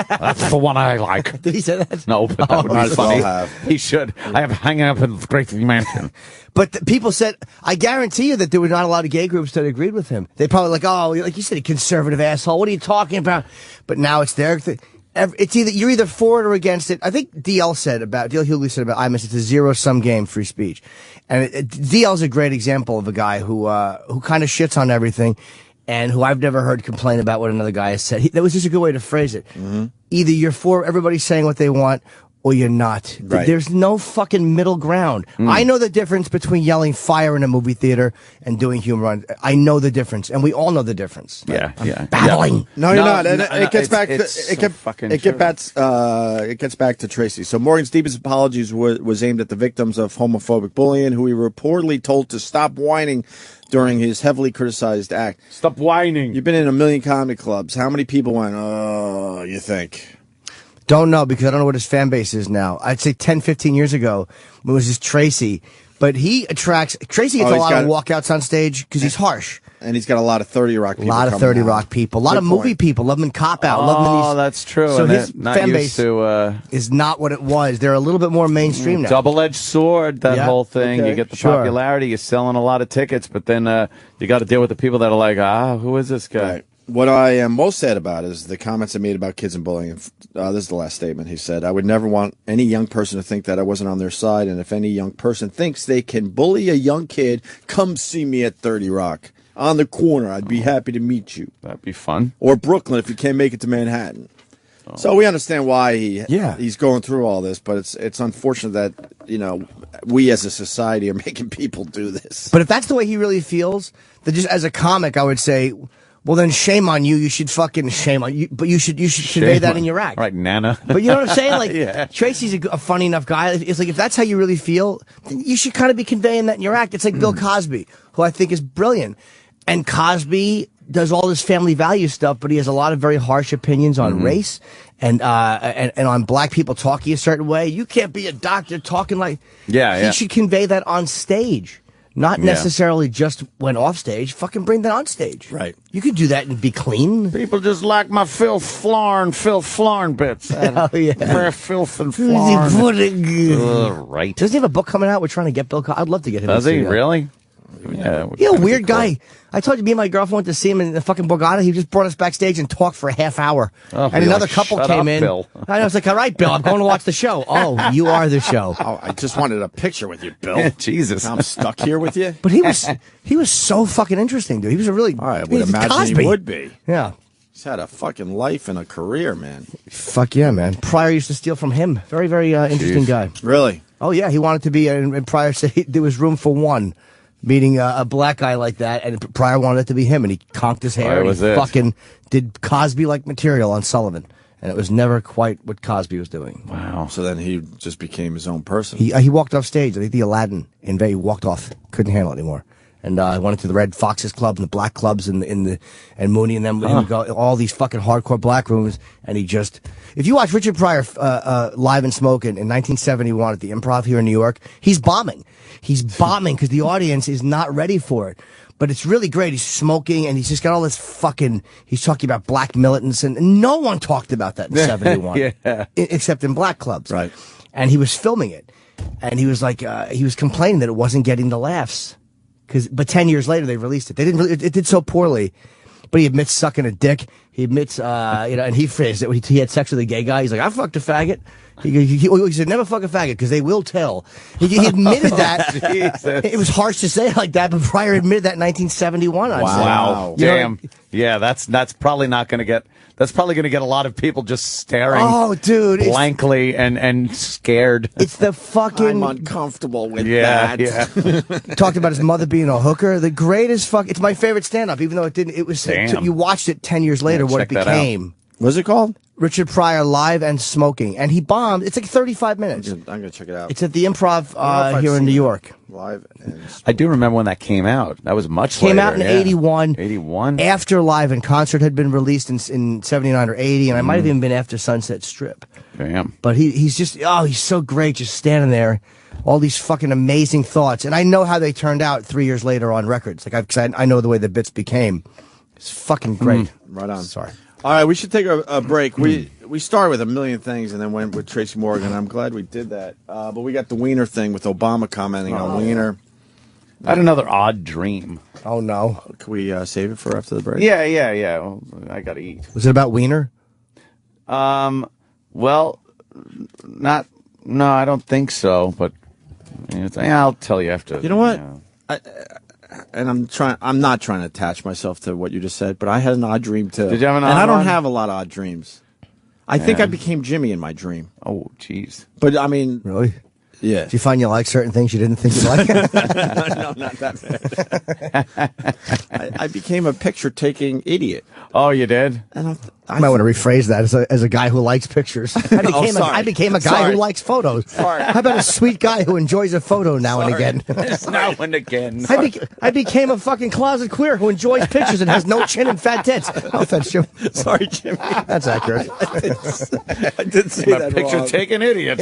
That's the one I like. Did he say that? No, but that would might be as well funny. have. He should. I have hanging up in the Great Mansion. But people said, I guarantee you that there were not a lot of gay groups that agreed with him. They probably like, oh, like you said, a conservative asshole. What are you talking about? But now it's their thing. It's you're either for it or against it. I think DL Hughley said about Imus, it's a zero-sum game, free speech. And DL's a great example of a guy who kind of shits on everything and who I've never heard complain about what another guy has said. That was just a good way to phrase it. Either you're for everybody saying what they want, or you're not. Right. There's no fucking middle ground. I know the difference between yelling fire in a movie theater and doing humor. I know the difference, and we all know the difference. Yeah. Battling. No, you're not. And no, it gets back. it's It gets back to Tracy. So Morgan's deepest apologies was aimed at the victims of homophobic bullying, who he reportedly told to stop whining during his heavily criticized act. Stop whining. You've been in a million comedy clubs. How many people went, "Oh, you think"? Don't know because I don't know what his fan base is now. I'd say 10, 15 years ago, it was just Tracy. But he attracts... Tracy gets a lot of walkouts on stage because he's harsh. And he's got a lot of 30 Rock people. A lot of 30 Rock people. A lot of movie people. Love him in Cop Out. Love him in these... Oh, that's true. So and his fan base to, is not what it was. They're a little bit more mainstream now. Double-edged sword, that whole thing. Okay. You get the popularity, you're selling a lot of tickets, but then you got to deal with the people that are like, who is this guy? Right. What I am most sad about is the comments I made about kids and bullying. This is the last statement. He said, I would never want any young person to think that I wasn't on their side, and if any young person thinks they can bully a young kid, come see me at 30 Rock. On the corner, I'd be happy to meet you. That'd be fun. Or Brooklyn if you can't make it to Manhattan. So we understand why he's going through all this, but it's unfortunate that, we as a society are making people do this. But if that's the way he really feels, then just as a comic, I would say, well, then shame on you. You should fucking shame on you. But you should convey that in your act. Right, Nana. But you know what I'm saying? Like, Tracy's a funny enough guy. It's like, if that's how you really feel, then you should kind of be conveying that in your act. It's like Bill Cosby, who I think is brilliant. And Cosby does all this family value stuff, but he has a lot of very harsh opinions on race and on black people talking a certain way. You can't be a doctor talking like... He should convey that on stage. Not necessarily just when off stage. Fucking bring that on stage. Right. You could do that and be clean. People just like my Phil Flarn bits. Oh, yeah. Very filth and flarn. Right. Doesn't he have a book coming out? We're trying to get Bill Cosby. I'd love to get him. Does he? Really? Yeah. Weird guy. I told you, me and my girlfriend went to see him in the fucking Borgata. He just brought us backstage and talked for a half hour. Oh, and another couple came in. Bill. I was like, all right, Bill, I'm going to watch the show. Oh, you are the show. Oh, I just wanted a picture with you, Bill. Jesus. I'm stuck here with you. But he was so fucking interesting, dude. He was a really... I would imagine Cosby. he would be. Yeah. He's had a fucking life and a career, man. Fuck yeah, man. Pryor used to steal from him. Very, very interesting guy. Really? Oh, yeah. He wanted to be... And Pryor said there was room for one. Meeting a black guy like that, and Pryor wanted it to be him, and he conked his hair, and he fucking did Cosby-like material on Sullivan, and it was never quite what Cosby was doing. Wow. So then he just became his own person. He walked off stage. I think the Aladdin in Vegas walked off. Couldn't handle it anymore. And I went into the Red Foxes Club and the Black Clubs and Mooney and them would go all these fucking hardcore black rooms, and he just... If you watch Richard Pryor live and smoking in 1971 at the Improv here in New York, he's bombing. He's bombing because the audience is not ready for it. But it's really great. He's smoking, and he's just got all this fucking... He's talking about black militants, and no one talked about that in 71. Except in black clubs. Right. And he was filming it. And he was like... he was complaining that it wasn't getting the laughs. But 10 years later, they released it. They didn't. It did so poorly. But he admits sucking a dick. He admits, and he phrased it. He had sex with a gay guy. He's like, I fucked a faggot. He said, never fuck a faggot, because they will tell. He admitted that. It was harsh to say it like that, but Pryor admitted that in 1971. Wow. Damn. Yeah, that's probably not going to get... That's probably going to get a lot of people just staring blankly and scared. It's the fucking... I'm uncomfortable with that. Yeah. Talked about his mother being a hooker. The greatest fuck... It's my favorite stand-up, even though it didn't... It was... You watched it 10 years later, what it became. What's it called? Richard Pryor Live and Smoking. And he bombed. It's like 35 minutes. I'm going to check it out. It's at the Improv here in New York. Live and Smoking. I do remember when that came out. That was much later. Came out in 81. 81? After Live and Concert had been released in 79 or 80, and I might have even been after Sunset Strip. Damn. But he's just, he's so great just standing there. All these fucking amazing thoughts. And I know how they turned out 3 years later on records. Like I know the way the bits became. It's fucking great. Right on. Sorry. All right, we should take a break. We started with a million things and then went with Tracy Morgan. I'm glad we did that. But we got the Wiener thing with Obama commenting on Wiener. I had another odd dream. Oh, no. Can we save it for after the break? Yeah. Well, I got to eat. Was it about Wiener? Well, not... No, I don't think so, but I'll tell you after. You know what? I'm not trying to attach myself to what you just said, but I had an odd dream too. Did you have an odd And I don't one? have a lot of odd dreams. I think I became Jimmy in my dream. Oh, jeez. But I mean, Really? yeah. Did you find you like certain things you didn't think you liked? No, not that bad. I became a picture-taking idiot. Oh, you did? And I might want to rephrase that as a guy who likes pictures. I became a guy who likes photos. Sorry. How about a sweet guy who enjoys a photo now and again? Now and again. I became a fucking closet queer who enjoys pictures and has no chin and fat tits. No offense, Jim. Sorry, Jimmy. That's accurate. I did say that picture wrong. taking idiot.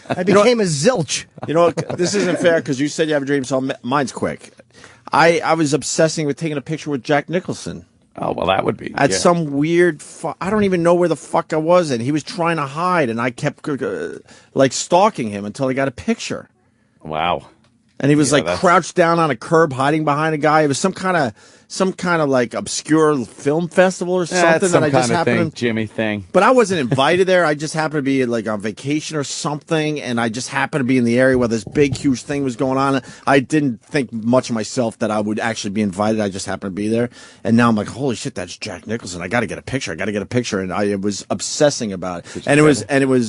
I became a zilch. You know what? This isn't fair because you said you have a dream, so mine's quick. I was obsessing with taking a picture with Jack Nicholson. Oh, well, that would be. At some weird, I don't even know where the fuck I was, and he was trying to hide, and I kept like stalking him until I got a picture. Wow. And he was like crouched down on a curb, hiding behind a guy. It was some kind of like obscure film festival or something That's some that I just kind of happened thing, Jimmy thing. But I wasn't invited there. I just happened to be like on vacation or something, and I just happened to be in the area where this big, huge thing was going on. I didn't think much of myself that I would actually be invited. I just happened to be there, and now I'm like, holy shit, that's Jack Nicholson. I got to get a picture. And I was obsessing about it. And it was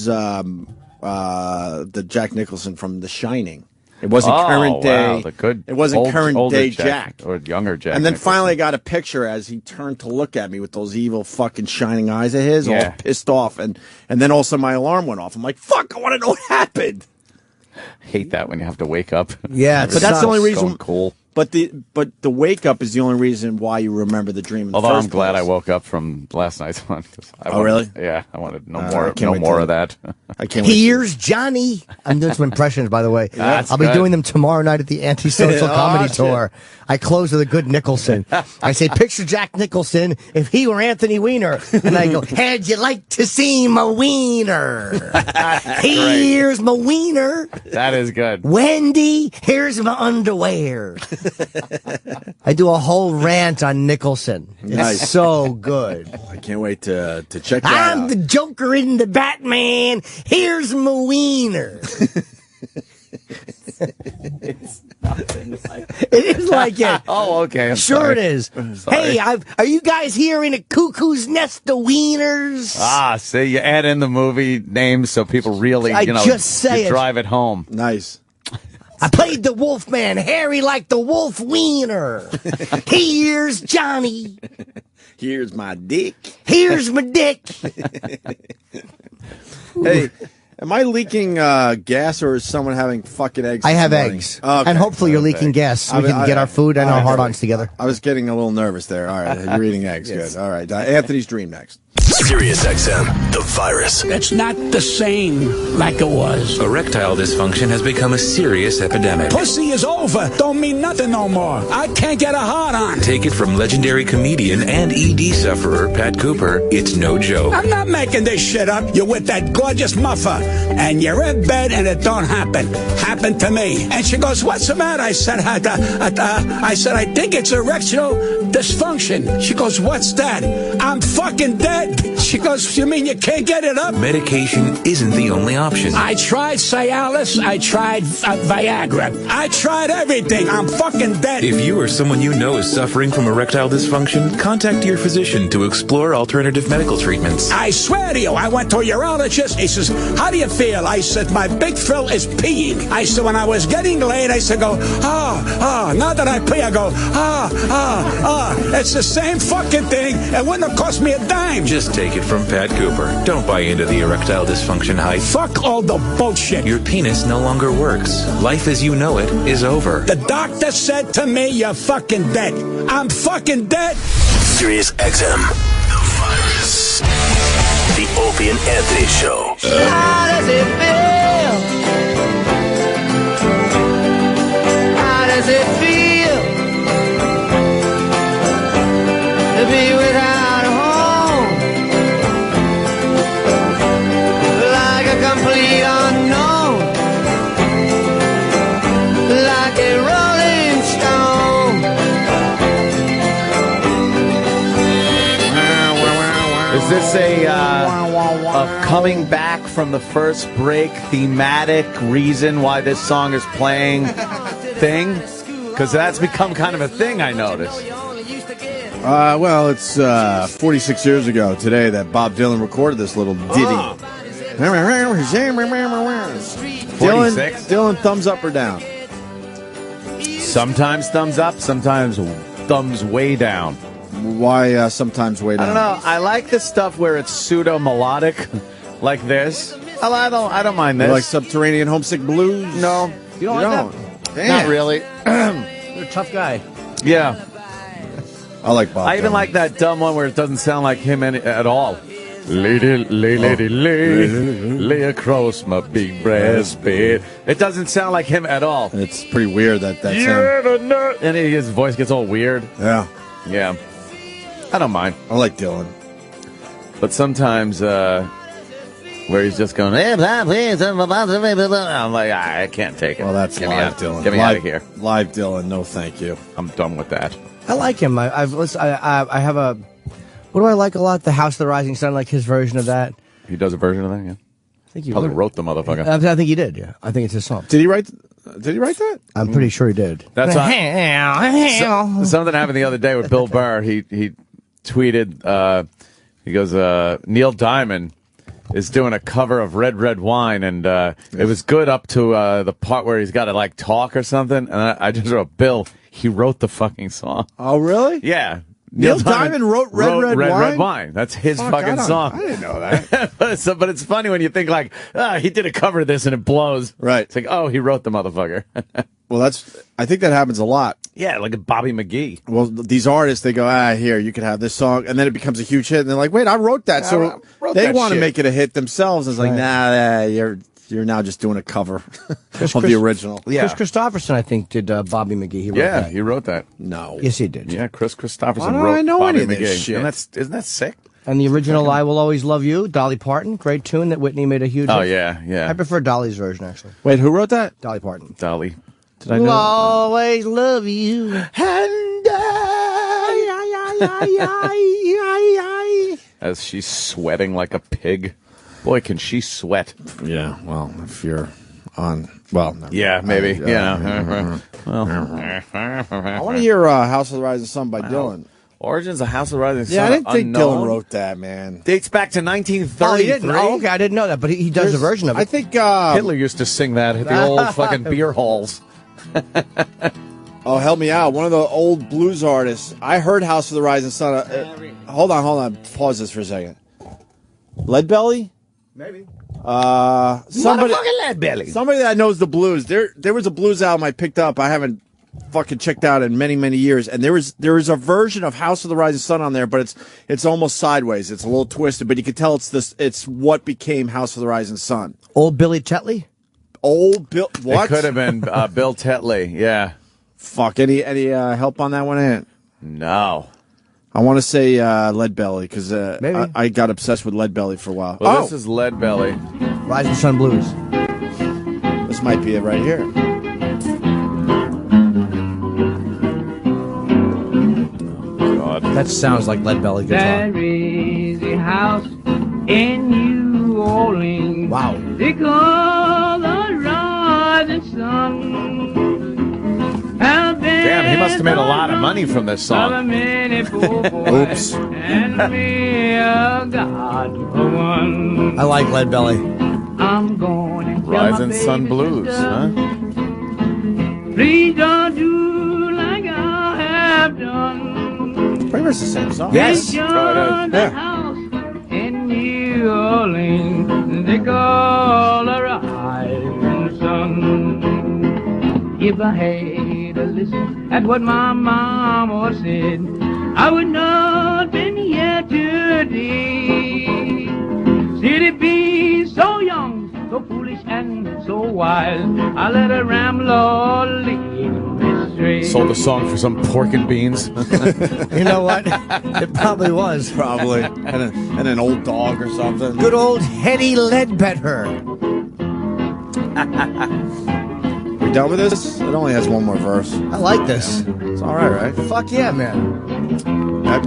the Jack Nicholson from The Shining. It wasn't current day. Wow, it wasn't current day Jack. Or younger Jack. And then Nicholson. finally I got a picture as he turned to look at me with those evil fucking shining eyes of his, all pissed off. And then also my alarm went off. I'm like, fuck, I want to know what happened. Hate that when you have to wake up. Yeah, but that's the only reason. Cool. But the wake up is the only reason why you remember the dream. In Although the I'm first glad place. I woke up from last night's one. Really? Yeah, I wanted no wait more till- of that. I can't wait. Here's Johnny. I'm doing some impressions, by the way. That's I'll be good. doing them tomorrow night at the Antisocial Comedy shit. Tour. I close with a good Nicholson. I say, picture Jack Nicholson if he were Anthony Weiner. And I go, how'd you like to see my wiener? Here's my wiener. That is good. Wendy, here's my underwear. I do a whole rant on Nicholson. It's Nice. so good. I can't wait to check that I'm out. the Joker in the Batman. Here's my wiener. It is like it. Oh, okay. I'm Sure sorry. it is. Sorry. Hey, are you guys here in a cuckoo's nest of wieners? Ah, see, you add in the movie names so people really, I just say you it. drive it home. Nice. I played the Wolfman, Harry like the Wolf Wiener. Here's Johnny. Here's my dick. Here's my dick. Hey, am I leaking gas or is someone having fucking eggs? I this have morning? eggs. Okay. And hopefully you're leaking gas so we can get our food and our hard-ons together. I was getting a little nervous there. All right, you're eating eggs. Yes. Good. All right, Anthony's dream next. Sirius XM, the virus. It's not the same like it was. Erectile dysfunction has become a serious epidemic. Pussy is over. Don't mean nothing no more. I can't get a hard on. Take it from legendary comedian and ED sufferer Pat Cooper, it's no joke. I'm not making this shit up. You're with that gorgeous muffer, and you're in bed, and it don't happen. Happened to me. And she goes, "What's the matter?" I said, I think it's erectile dysfunction. She goes, "What's that?" "I'm fucking dead." She goes, "You mean you can't get it up?" Medication isn't the only option. I tried Cialis. I tried Viagra. I tried everything. I'm fucking dead. If you or someone you know is suffering from erectile dysfunction, contact your physician to explore alternative medical treatments. I swear to you, I went to a urologist. He says, "How do you feel?" I said, "My big thrill is peeing." I said, when I was getting laid, I said, now that I pee, I go, It's the same fucking thing. It wouldn't have cost me a dime. Just take it from Pat Cooper. Don't buy into the erectile dysfunction hype. Fuck all the bullshit. Your penis no longer works. Life as you know it is over. The doctor said to me, "You're fucking dead." I'm fucking dead. Sirius XM, the virus. The Opie and Anthony Show. How does it feel? How does it feel to be without a home? Like a complete unknown, like a rolling stone. Is this a coming back from the first break thematic reason why this song is playing thing? Because that's become kind of a thing, I noticed. Well, it's 46 years ago today that Bob Dylan recorded this little ditty. 46? Dylan, thumbs up or down? Sometimes thumbs up, sometimes thumbs way down. Why sometimes way down? I don't know. I like the stuff where it's pseudo melodic, like this. I don't mind this. You like Subterranean Homesick Blues? No, You don't like that? Damn. not really. You're a tough guy. Yeah, I like Bob. I even Dylan. like that dumb one where it doesn't sound like him at all. Lady, lay across my big brass bed. It doesn't sound like him at all. It's pretty weird that sound. And his voice gets all weird. Yeah, Yeah, I don't mind. I like Dylan. But sometimes where he's just going, I'm like, I can't take it. Well, that's Get me live out. Dylan. Get me out of here. Live Dylan. No, thank you. I'm done with that. I like him. I have a. What do I like a lot? The House of the Rising Sun, like his version of that. He does a version of that, yeah. I think he Probably wrote the motherfucker. I think he did. Yeah, I think it's his song. Did he write that? I'm pretty sure he did. That's something happened the other day with Bill Burr. He tweeted. He goes, Neil Diamond is doing a cover of Red Red Wine, and it was good up to the part where he's got to like talk or something. And I just wrote, Bill, he wrote the fucking song. Oh, really? Yeah. Neil Diamond wrote Red Wine? That's his Fuck, fucking song. I didn't know that. But it's funny when you think like, he did a cover of this and it blows. Right. It's like, oh, he wrote the motherfucker. Well, I think that happens a lot. Yeah, like a Bobby McGee. Well, these artists, they go, here, you can have this song, and then it becomes a huge hit, and they're like, wait, I wrote that. So I wrote they that want to shit. make it a hit themselves. It's like, nah, you're now just doing a cover of the original. Yeah. Chris Christopherson, I think, did Bobby McGee. He wrote that. He wrote that. No. Yes, he did. Yeah, Chris Christopherson Why don't wrote I know Bobby any of McGee. this shit? And isn't that sick? And the original "I Will Always Love You," Dolly Parton, great tune that Whitney made a huge. Oh, hit. yeah. I prefer Dolly's version actually. Wait, who wrote that? Dolly Parton. Dolly. Did I Will know? always love you. And As she's sweating like a pig. Boy, can she sweat. Yeah, well, if you're on, well, never Yeah, mind. maybe. I want to hear House of the Rising Sun by Dylan. Origins of House of Rising Sun. Yeah, I didn't think unknown. Dylan wrote that, man. Dates back to Oh, 1933. he didn't. Oh, okay, I didn't know that, but he does a version of it. I think Hitler used to sing that at the old fucking beer halls. Oh, help me out. One of the old blues artists. I heard House of the Rising Sun. Hold on. Pause this for a second. Leadbelly? Maybe. Somebody Leadbelly. Somebody that knows the blues. There was a blues album I picked up. I haven't fucking checked out in many, many years. And there is a version of House of the Rising Sun on there, but it's almost sideways. It's a little twisted, but you can tell it's what became House of the Rising Sun. Old Billy Tetley? Old Bill, what? It could have been Bill Tetley. Yeah. Fuck, any help on that one, Ant? No. I want to say Leadbelly, because Maybe. I got obsessed with Leadbelly for a while. Well, this is Leadbelly. Rising Sun Blues. This might be it right here. God. That sounds like Leadbelly guitar. There is a house in New Orleans. Wow. They call the rising sun. Damn, he must have made a lot of money from this song. Oops. And me a God for one. I like Leadbelly. I'm going and tell my Rising Sun baby Blues, sister, huh? please don't do like I have done. Pretty much the same song. Yes. They Oh, joined it is. the house in New Orleans. They call a rising sun. If I had to listen at what my mama said, I would not been here today. City be so young, so foolish and so wild, I let her ramble lead me astray. Sold a song for some pork and beans. You know what? It probably was. Probably. And an old dog or something. Good old Hetty Ledbetter. We done with this? It only has one more verse. I like this. It's all right? Fuck yeah, man. I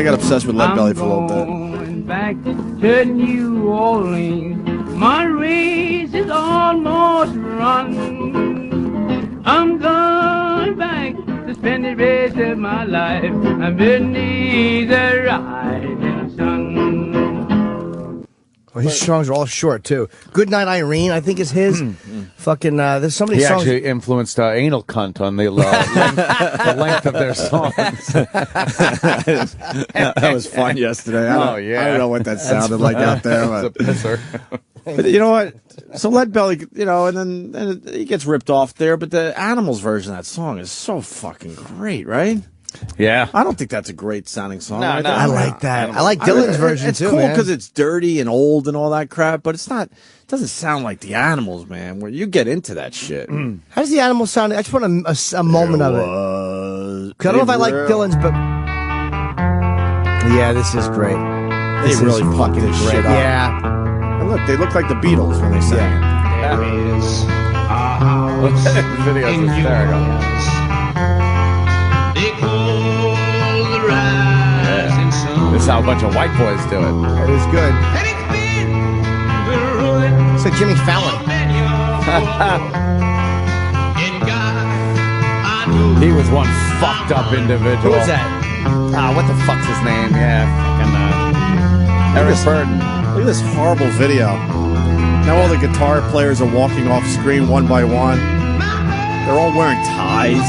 got obsessed with Leadbelly for a little bit. Going back to New Orleans. My race is almost run. I'm going back to spend the rest of my life beneath the rising sun. Well, his songs are all short too. Good Night Irene, I think is his. Fucking there's so many He songs. actually influenced Anal Cunt on the length of their songs. That was fun yesterday. I don't know what that sounded like out there. It's a pisser. But you know what? So Leadbelly, and then he gets ripped off there, but the Animals version of that song is so fucking great, right? Yeah. I don't think that's a great sounding song. No, no. I like that. I like Dylan's version it's too, cool man. because it's dirty and old and all that crap, but it doesn't sound like the Animals, man, where you get into that shit. How does the Animals sound? I just want a moment of it. 'Cause I don't know if I like Dylan's, but yeah, this is great. They This really is fucked fucking this great. shit up. Yeah. And look, they look like the Beatles when they sang. There is a house The video's in New hysterical. Orleans. They call the rising sun. This is how a bunch of white boys do it. It was good. And it's been the ruin It's like Jimmy Fallon. of many a poor. In God, I know He was one fucked up individual. Who was that? What the fuck's his name? Yeah, fucking Eric Burden. Look at this horrible video. Now all the guitar players are walking off screen one by one. They're all wearing ties.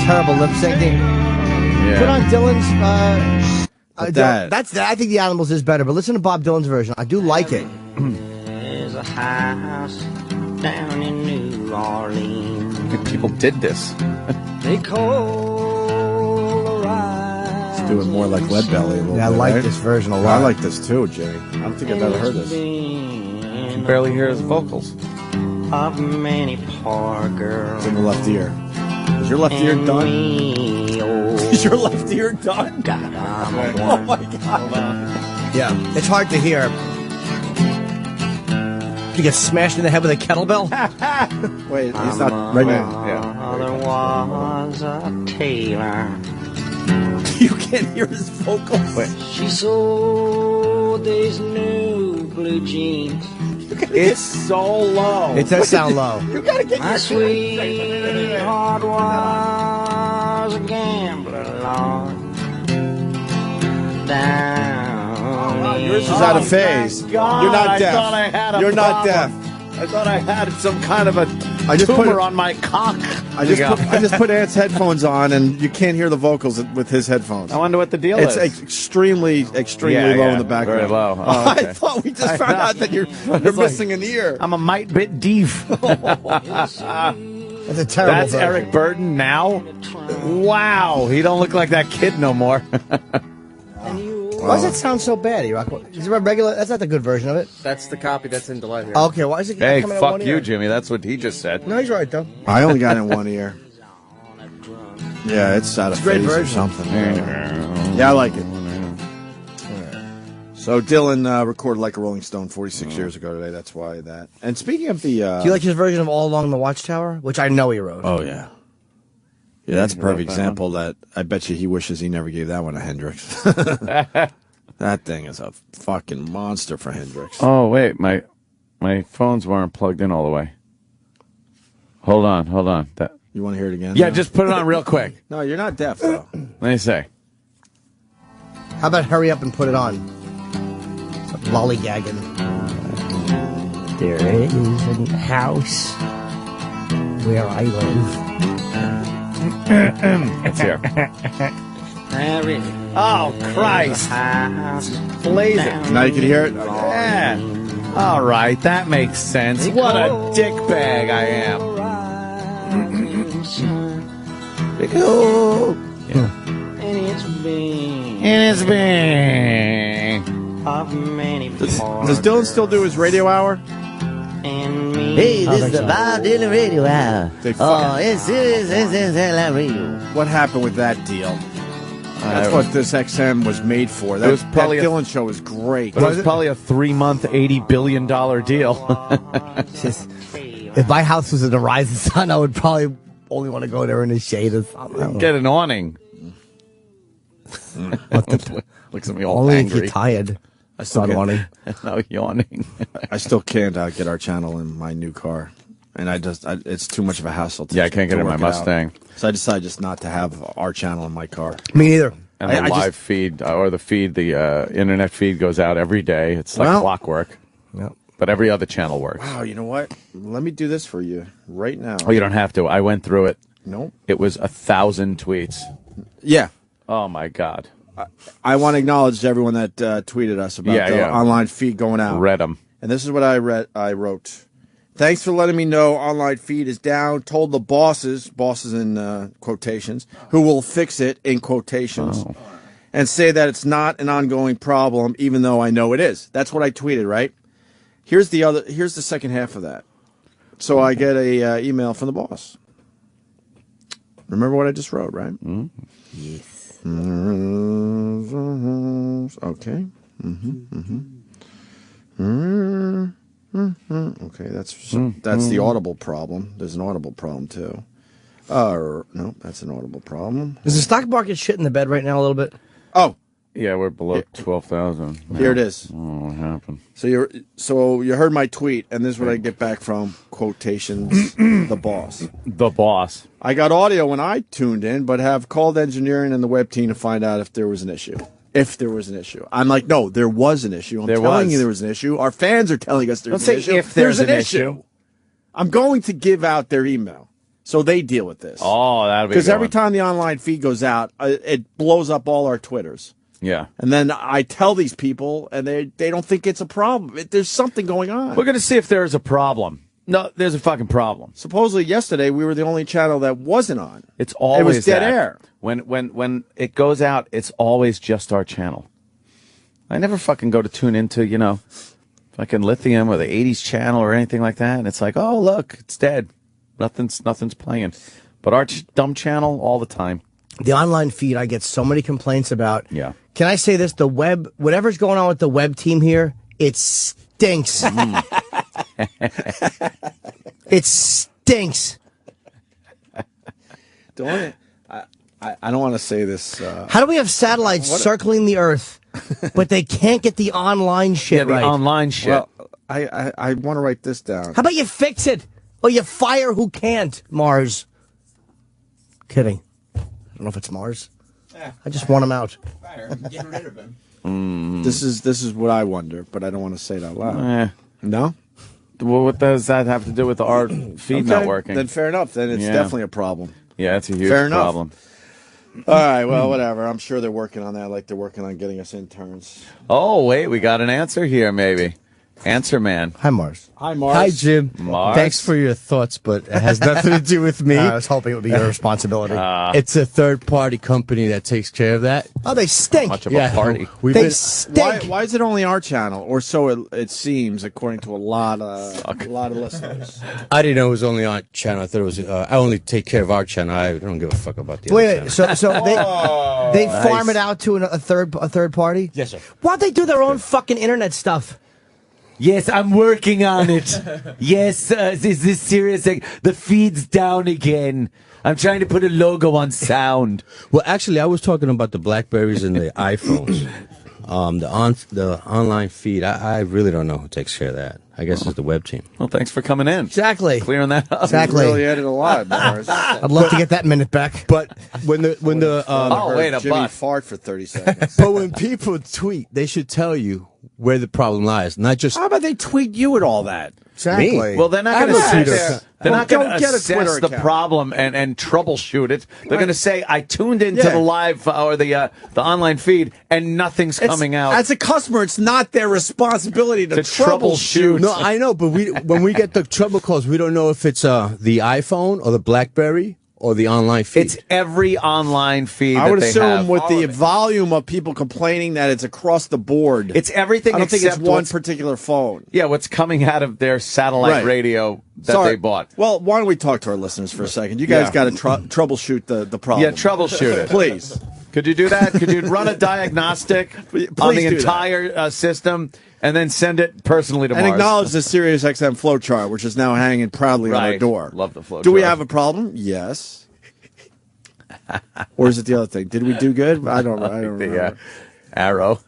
Terrible lip syncing. Yeah. Put on Dylan's. that. That's I think the Animals is better, but listen to Bob Dylan's version. I do like it. There's a house down in New Orleans. People did this. They call the rise. It's doing more like Leadbelly a little Yeah, I bit, like right? this version a I lot. like this too, Jimmy. I don't think I've ever heard this. You can barely hear his vocals. Of many poor girls. It's in the left ear. Is your left ear done? Is your left ear done? Oh my god. Yeah, it's hard to hear. You get smashed in the head with a kettlebell? Wait, he's not right now. Yeah. There was a tailor. You can't hear his vocals. Wait. She sold these new blue jeans. It's so low. It does sound low. You gotta get My your sweetheart was a gambler, Lord. Down Yours is out of phase. You're not deaf. I thought I had a You're not problem. deaf. I thought I had some kind of a I just put tumor it- on my cock. I just put Ant's headphones on, and you can't hear the vocals with his headphones. I wonder what the deal It's is. extremely low in the background. Very low. Oh, okay. I thought we just found out that you're like- missing an ear. I'm a mite bit deaf. That's a terrible That's version. Eric Burden now? Wow, he don't look like that kid no more. Why does it sound so bad, E-Rock? Is it a regular? That's not the good version of it. That's the copy that's in Delight here. Okay, why is it Hey, coming out fuck one you, ear? Jimmy. That's what he just said. No, he's right, though. I only got it in one ear. Yeah, it's out of a great phase or version. something. Yeah, I like it. So Dylan recorded Like a Rolling Stone 46 years ago today. That's why that. And speaking of the... Do you like his version of All Along the Watchtower? Which I know he wrote. Oh, yeah. Yeah, that's a perfect example that I bet you he wishes he never gave that one to Hendrix. That thing is a fucking monster for Hendrix. Oh, wait. My phones weren't plugged in all the way. Hold on. That. You want to hear it again? Yeah, just put it on real quick. No, you're not deaf, though. Let me say. How about hurry up and put it on? Stop lollygagging. There is a house where I live. It's here. There is Oh, Christ. Blaze it. Now you can hear it? Yeah. All right, that makes sense. What a dickbag I am. and it's been And it's been. of many Does poor Dylan still do his radio hour? and me. Hey, this is the Bob Dylan Radio Hour. They Oh, fucking- it's serious SSL Radio. What happened with that deal? That's what this XM was made for. That, was probably that a- Dylan show was great. But it was probably a 3-month, $80 billion deal. If my house was in the rising sun, I would probably only want to go there in the shade or something. Get an awning. Looks at me all Only if angry. you're tired. I still Not can't, awning. No yawning. I still can't get our channel in my new car. And it's too much of a hassle. Yeah, I can't get to in my work it out. Mustang. So I decided just not to have our channel in my car. Me neither. And the I live feed, or the internet feed goes out every day. It's like Well, clockwork. Yep. But every other channel works. Wow, you know what? Let me do this for you right now. Oh, you don't have to. I went through it. Nope. It was 1,000 tweets. Yeah. Oh, my God. I want to acknowledge everyone that tweeted us about the online feed going out. Read them. And this is what I wrote. Thanks for letting me know online feed is down. Told the bosses in quotations, who will fix it in quotations, and say that it's not an ongoing problem, even though I know it is. That's what I tweeted, right? Here's the second half of that. So I get a email from the boss. Remember what I just wrote, right? Mm-hmm. Yes. Okay. Okay, that's the audible problem. There's an audible problem too. No, that's an audible problem. Is the stock market shit in the bed right now a little bit? Oh, yeah, we're below 12,000. Here it is. Oh, what happened? So you heard my tweet, and this is what I get back from quotations. The boss. The boss. I got audio when I tuned in, but have called engineering and the web team to find out if there was an issue. If there was an issue. I'm like, no, there was an issue. I'm telling you there was an issue. Our fans are telling us there's an issue. Don't say if there's an issue. I'm going to give out their email so they deal with this. Oh, that'll be because every time the online feed goes out, it blows up all our Twitters. Yeah. And then I tell these people, and they don't think it's a problem. There's something going on. We're going to see if there's a problem. No, there's a fucking problem. Supposedly yesterday we were the only channel that wasn't on. It's always it was dead that. air. When it goes out, it's always just our channel. I never fucking go to tune into, fucking Lithium or the 80s channel or anything like that. And it's like, oh, look, it's dead. Nothing's playing. But our dumb channel, all the time. The online feed, I get so many complaints about. Yeah. Can I say this? The web, whatever's going on with the web team here, it stinks. It stinks. I don't want to say this. How do we have satellites circling the Earth, but they can't get the online shit right? The online shit. Well, I want to write this down. How about you fix it? Or you fire who can't, Mars. Kidding. I don't know if it's Mars. I just want him out. Get rid of him. This is what I wonder, but I don't want to say it out loud. No? Well, what does that have to do with our feed not working? Then fair enough. Then it's definitely a problem. Yeah, it's a huge fair enough. problem. All right, well, whatever. I'm sure they're working on that like they're working on getting us interns. Oh, wait, we got an answer here, maybe. Answer man. Hi, Mars. Hi, Mars. Hi, Jim. Mars. Thanks for your thoughts, but it has nothing to do with me. I was hoping it would be your responsibility. It's a third-party company that takes care of that. Oh, they stink. Much of a party. They stink. Why is it only our channel, or so it seems, according to a lot of listeners? I didn't know it was only our channel. I thought it was. I only take care of our channel. I don't give a fuck about the other Wait, channel. so they farm it out to a third party? Yes, sir. Why'd they do their own fucking internet stuff? Yes, I'm working on it. Yes, is this serious? The feed's down again. I'm trying to put a logo on sound. Well, actually, I was talking about the Blackberries and the iPhones. The online feed, I really don't know who takes care of that. I guess it's the web team. Well, thanks for coming in. Exactly. Clearing that up. Exactly. You really added a lot, Mars. I'd love to get that minute back. But when the wait a Jimmy butt. fart for 30 seconds. but when people tweet, they should tell you where the problem lies, not just. How about they tweet you at all that? Exactly. Well, they're not I going to have a sit Twitter there. account. They're not going to get a assess Twitter the account. problem and troubleshoot it. They're going to say, I tuned into the live or the online feed and nothing's coming out. As a customer, it's not their responsibility to troubleshoot. No, I know, but when we get the trouble calls, we don't know if it's the iPhone or the BlackBerry or the online feed. It's every online feed I that would they assume have. with the volume of people complaining that it's across the board. It's everything I don't think it's except one what's- particular phone. Yeah, what's coming out of their satellite Right. radio that Sorry. they bought. Well, why don't we talk to our listeners for a second? You guys got to troubleshoot the problem. Yeah, troubleshoot it. Please. Could you do that? Could you run a diagnostic on the do that. entire system and then send it personally to And Mars? acknowledge the Sirius XM flowchart, which is now hanging proudly on our Right. door. Love the flowchart. Do we have a problem? Yes. Or is it the other thing? Did we do good? I don't remember. The arrow.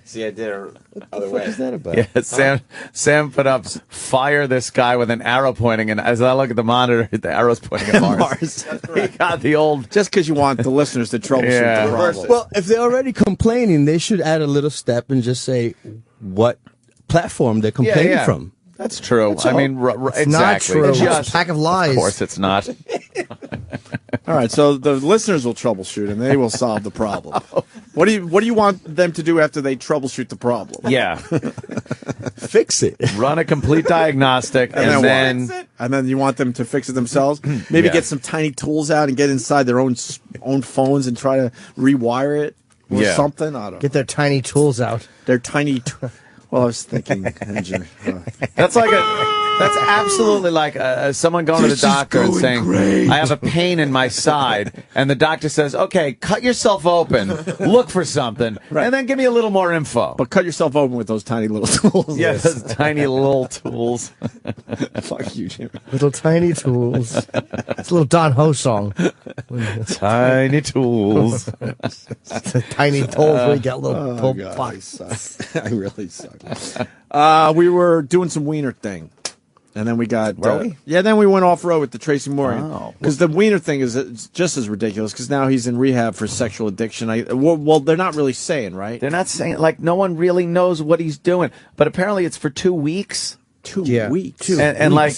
See, I did it other What way. is that about? Yeah, Sam put up, fire this guy with an arrow pointing, and as I look at the monitor, the arrow's pointing at Mars. He got the old... Just because you want the listeners to troubleshoot Yeah. the problem. Well, if they're already complaining, they should add a little step and just say what platform they're complaining from. That's true. That's I all. mean, It's not exactly. true. It's It's a pack of lies. Of course, it's not. All right, so the listeners will troubleshoot and they will solve the problem. What do you want them to do after they troubleshoot the problem? Yeah. Fix it. Run a complete diagnostic, and then you want them to fix it themselves. Maybe Yeah. get some tiny tools out and get inside their own phones and try to rewire it or Yeah. something. I don't know. Get their tiny tools out. Their tiny. Well, I was thinking. That's like that's absolutely like someone going to the doctor and saying, I have a pain in my side. And the doctor says, okay, cut yourself open, look for something, and then give me a little more info. But cut yourself open with those tiny little tools. Yeah, those tiny little tools. Fuck you, Jimmy. Little tiny tools. It's a little Don Ho song. Tiny tools. Tiny tools where you get little pull God, box. I really suck. We were doing some wiener thing. And then we got, then we went off-road with the Tracy Morgan. Because the wiener thing is just as ridiculous, because now he's in rehab for sexual addiction. Well, they're not really saying, right? They're not saying, like, no one really knows what he's doing. But apparently it's for 2 weeks. 2 weeks. And like,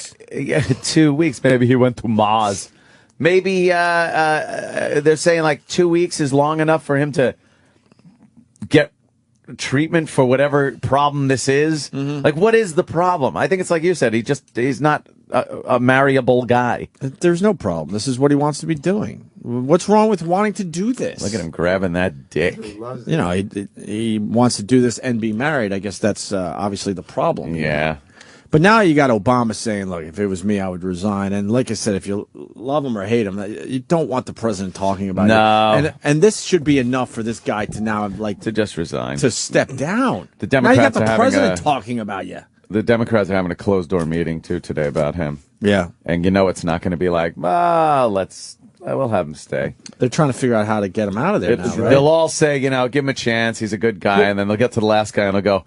2 weeks. Maybe he went to Mars. Maybe they're saying, like, 2 weeks is long enough for him to get treatment for whatever problem this is. Like, what is the problem? I think it's like you said. He's not a marryable guy. There's no problem. This is what he wants to be doing. What's wrong with wanting to do this? Look at him grabbing that dick. You know, he wants to do this and be married. I guess that's obviously the problem. Yeah. But now you got Obama saying, look, if it was me, I would resign. And like I said, if you love him or hate him, you don't want the president talking about it. And this should be enough for this guy to now, like, to just resign. To step down. The Democrats now you got the are president talking about you. The Democrats are having a closed-door meeting, too, today about him. Yeah. And you know it's not going to be like, we'll have him stay. They're trying to figure out how to get him out of there now, right? They'll all say, give him a chance. He's a good guy. And then they'll get to the last guy and they'll go,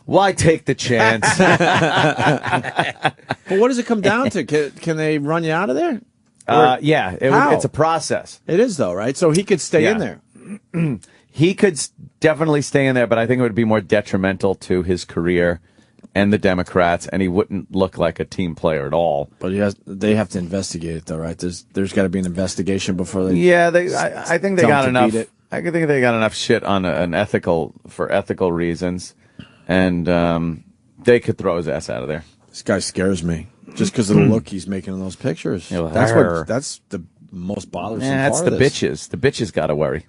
why take the chance? But what does it come down to? Can they run you out of there? Yeah, it's a process. It is, though, right? So he could stay in there. He could definitely stay in there, but I think it would be more detrimental to his career and the Democrats, and he wouldn't look like a team player at all. But they have to investigate it, though, right? There's got to be an investigation before they. Yeah, I think they got enough. I think they got enough shit on for ethical reasons, and they could throw his ass out of there. This guy scares me just because of the look he's making in those pictures. Yeah, well, that's the most bothersome that's part the of this. bitches. The bitches got to worry.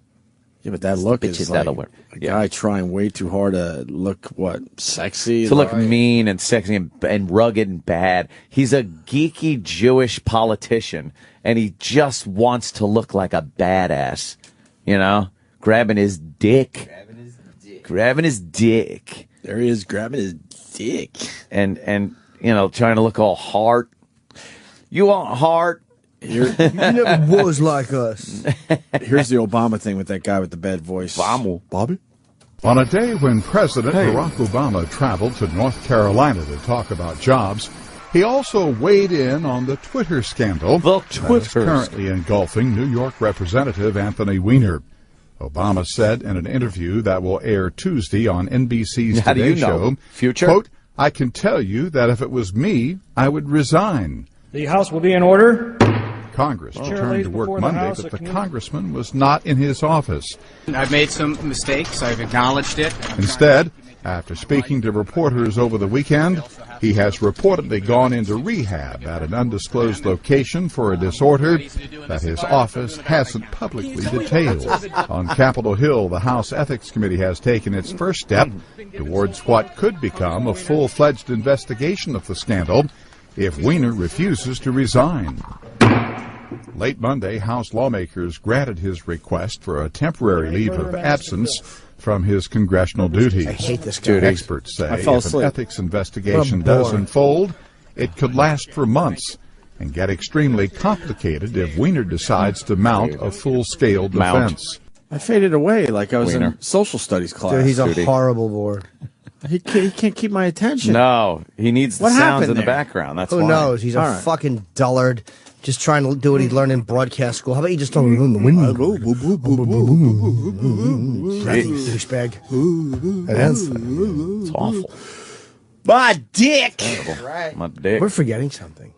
Yeah, but that look is like a guy trying way too hard to look, sexy? To look mean and sexy and rugged and bad. He's a geeky Jewish politician, and he just wants to look like a badass, grabbing his dick. Grabbing his dick. There he is, grabbing his dick. And trying to look all hard. You want hard? You never was like us. Here's the Obama thing with that guy with the bad voice. Bobby? On a day when President Barack Obama traveled to North Carolina to talk about jobs, he also weighed in on the Twitter scandal that is currently engulfing New York Representative Anthony Weiner. Obama said in an interview that will air Tuesday on NBC's Today Show, Future? quote, I can tell you that if it was me, I would resign. The House will be in order. Congress returned to work Monday, but the congressman was not in his office. I've made some mistakes. I've acknowledged it. Instead, after speaking to reporters over the weekend, he has reportedly gone into rehab at an undisclosed location for a disorder that his office hasn't publicly detailed. On Capitol Hill, the House Ethics Committee has taken its first step towards what could become a full-fledged investigation of the scandal if Weiner refuses to resign. Late Monday, House lawmakers granted his request for a temporary leave of absence from his congressional duties. I hate this guy. Experts say if an ethics investigation does unfold, it could last for months and get extremely complicated if Weiner decides to mount a full-scale defense. I faded away like I was in social studies class. Dude, he's a horrible bore. He can't keep my attention. No, he needs the sounds in the background. That's Who why. knows? He's a fucking dullard. Just trying to do what he learned in broadcast school. How about you just don't run the window? Douchebag. It's awful. My dick. Right. My dick. We're forgetting something.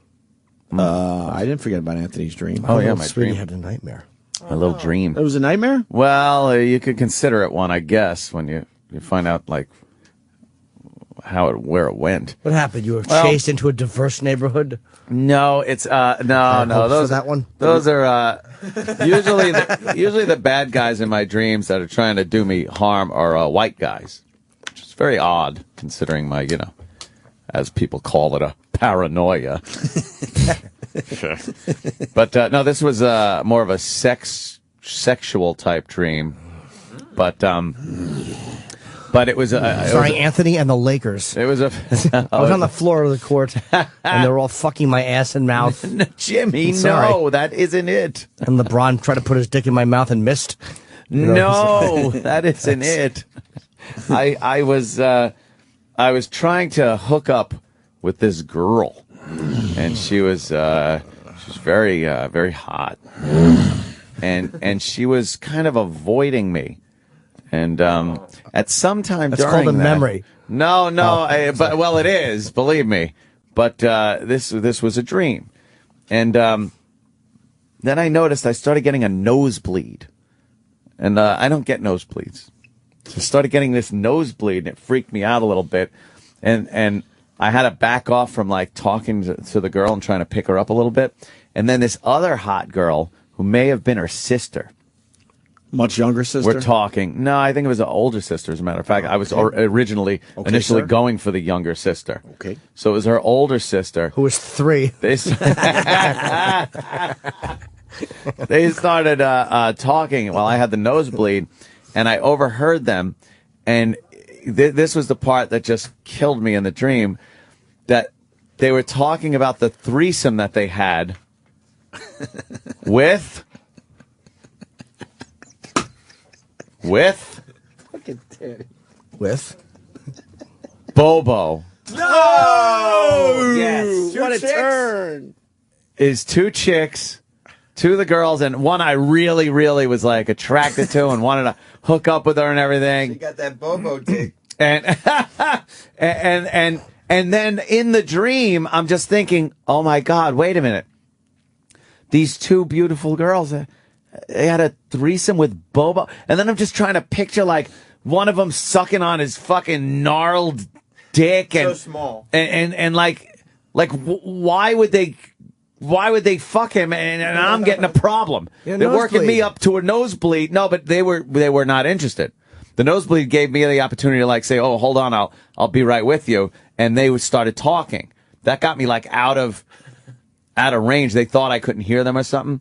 I didn't forget about Anthony's dream. Oh, yeah, my Sweetie dream. had a nightmare. My little dream. It was a nightmare? Well, you could consider it one, I guess, when you find out, like, where it went. What happened? You were Well- chased into a diverse neighborhood? No, it's no. hope Those for that one? Those are usually the bad guys in my dreams that are trying to do me harm are white guys, which is very odd considering my, as people call it, a paranoia. But no, this was more of a sexual type dream, but it was Starring Anthony and the Lakers. It was a. I was on the floor of the court, and they were all fucking my ass and mouth. Jimmy, I'm sorry. no, that isn't it. And LeBron tried to put his dick in my mouth and missed. No, that isn't it. I was trying to hook up with this girl, and she was very very hot, and she was kind of avoiding me, and at some time That's during called a that- memory. No, but well, it is, believe me. But this was a dream, and then I noticed I started getting a nosebleed. And I don't get nosebleeds. So I started getting this nosebleed, and it freaked me out a little bit. And I had to back off from, like, talking to the girl and trying to pick her up a little bit. And then this other hot girl, who may have been her sister. Much younger sister? We're talking. No, I think it was an older sister, as a matter of fact. I was initially sir. going for the younger sister. Okay. So it was her older sister. Who was 3. They started talking while I had the nosebleed, and I overheard them. And this was the part that just killed me in the dream, that they were talking about the threesome that they had with Bobo. No! Yes. What a turn. Is 2 chicks, 2 of the girls, and one I really, really was, like, attracted to and wanted to hook up with her and everything. You got that Bobo dick. And then in the dream, I'm just thinking, oh my God, wait a minute. These 2 beautiful girls, they had a threesome with Bobo. And then I'm just trying to picture, like, one of them sucking on his fucking gnarled dick. And, So small. And why would they fuck him? And I'm getting a problem. Yeah, They're working nosebleed. me up to a nosebleed. No, but they were not interested. The nosebleed gave me the opportunity to, like, say, oh, hold on, I'll be right with you. And they started talking. That got me, like, out of range. They thought I couldn't hear them or something.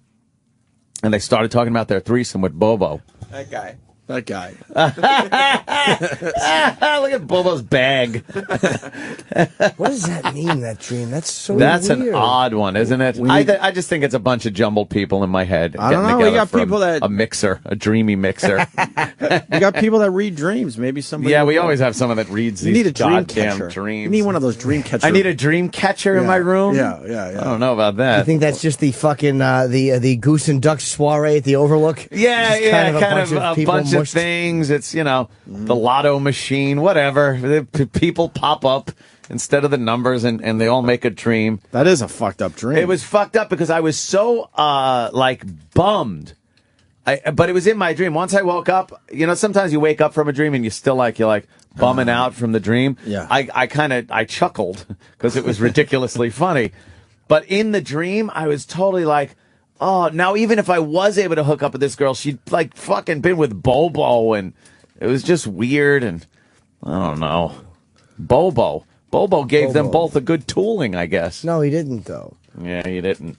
And they started talking about their threesome with Bobo. That guy. That guy. Look at Bobo's bag. What does that mean, that dream? That's so That's weird. an odd one, isn't it? I just think it's a bunch of jumbled people in my head. I don't getting know. We together got for people that- a mixer, a dreamy mixer. We got people that read dreams. Maybe somebody. Yeah, we always have someone that reads You these need a dream goddamn catcher. dreams. You need one of those dream catchers. I need a dream catcher in my room. Yeah. I don't know about that. You think that's just the fucking the goose and duck soiree at the Overlook? Yeah, Just kind bunch of a people bunch of mushed? things. It's, the lotto machine, whatever. People pop up instead of the numbers, and they all make a dream. That is a fucked up dream. It was fucked up because I was so, bummed. But it was in my dream. Once I woke up, sometimes you wake up from a dream and you're like bumming out from the dream. Yeah. I chuckled because it was ridiculously funny. But in the dream, I was totally like, oh, now even if I was able to hook up with this girl, she'd like fucking been with Bobo, and it was just weird, and I don't know. Bobo gave them both a good tooling, I guess. No, he didn't, though. Yeah, he didn't.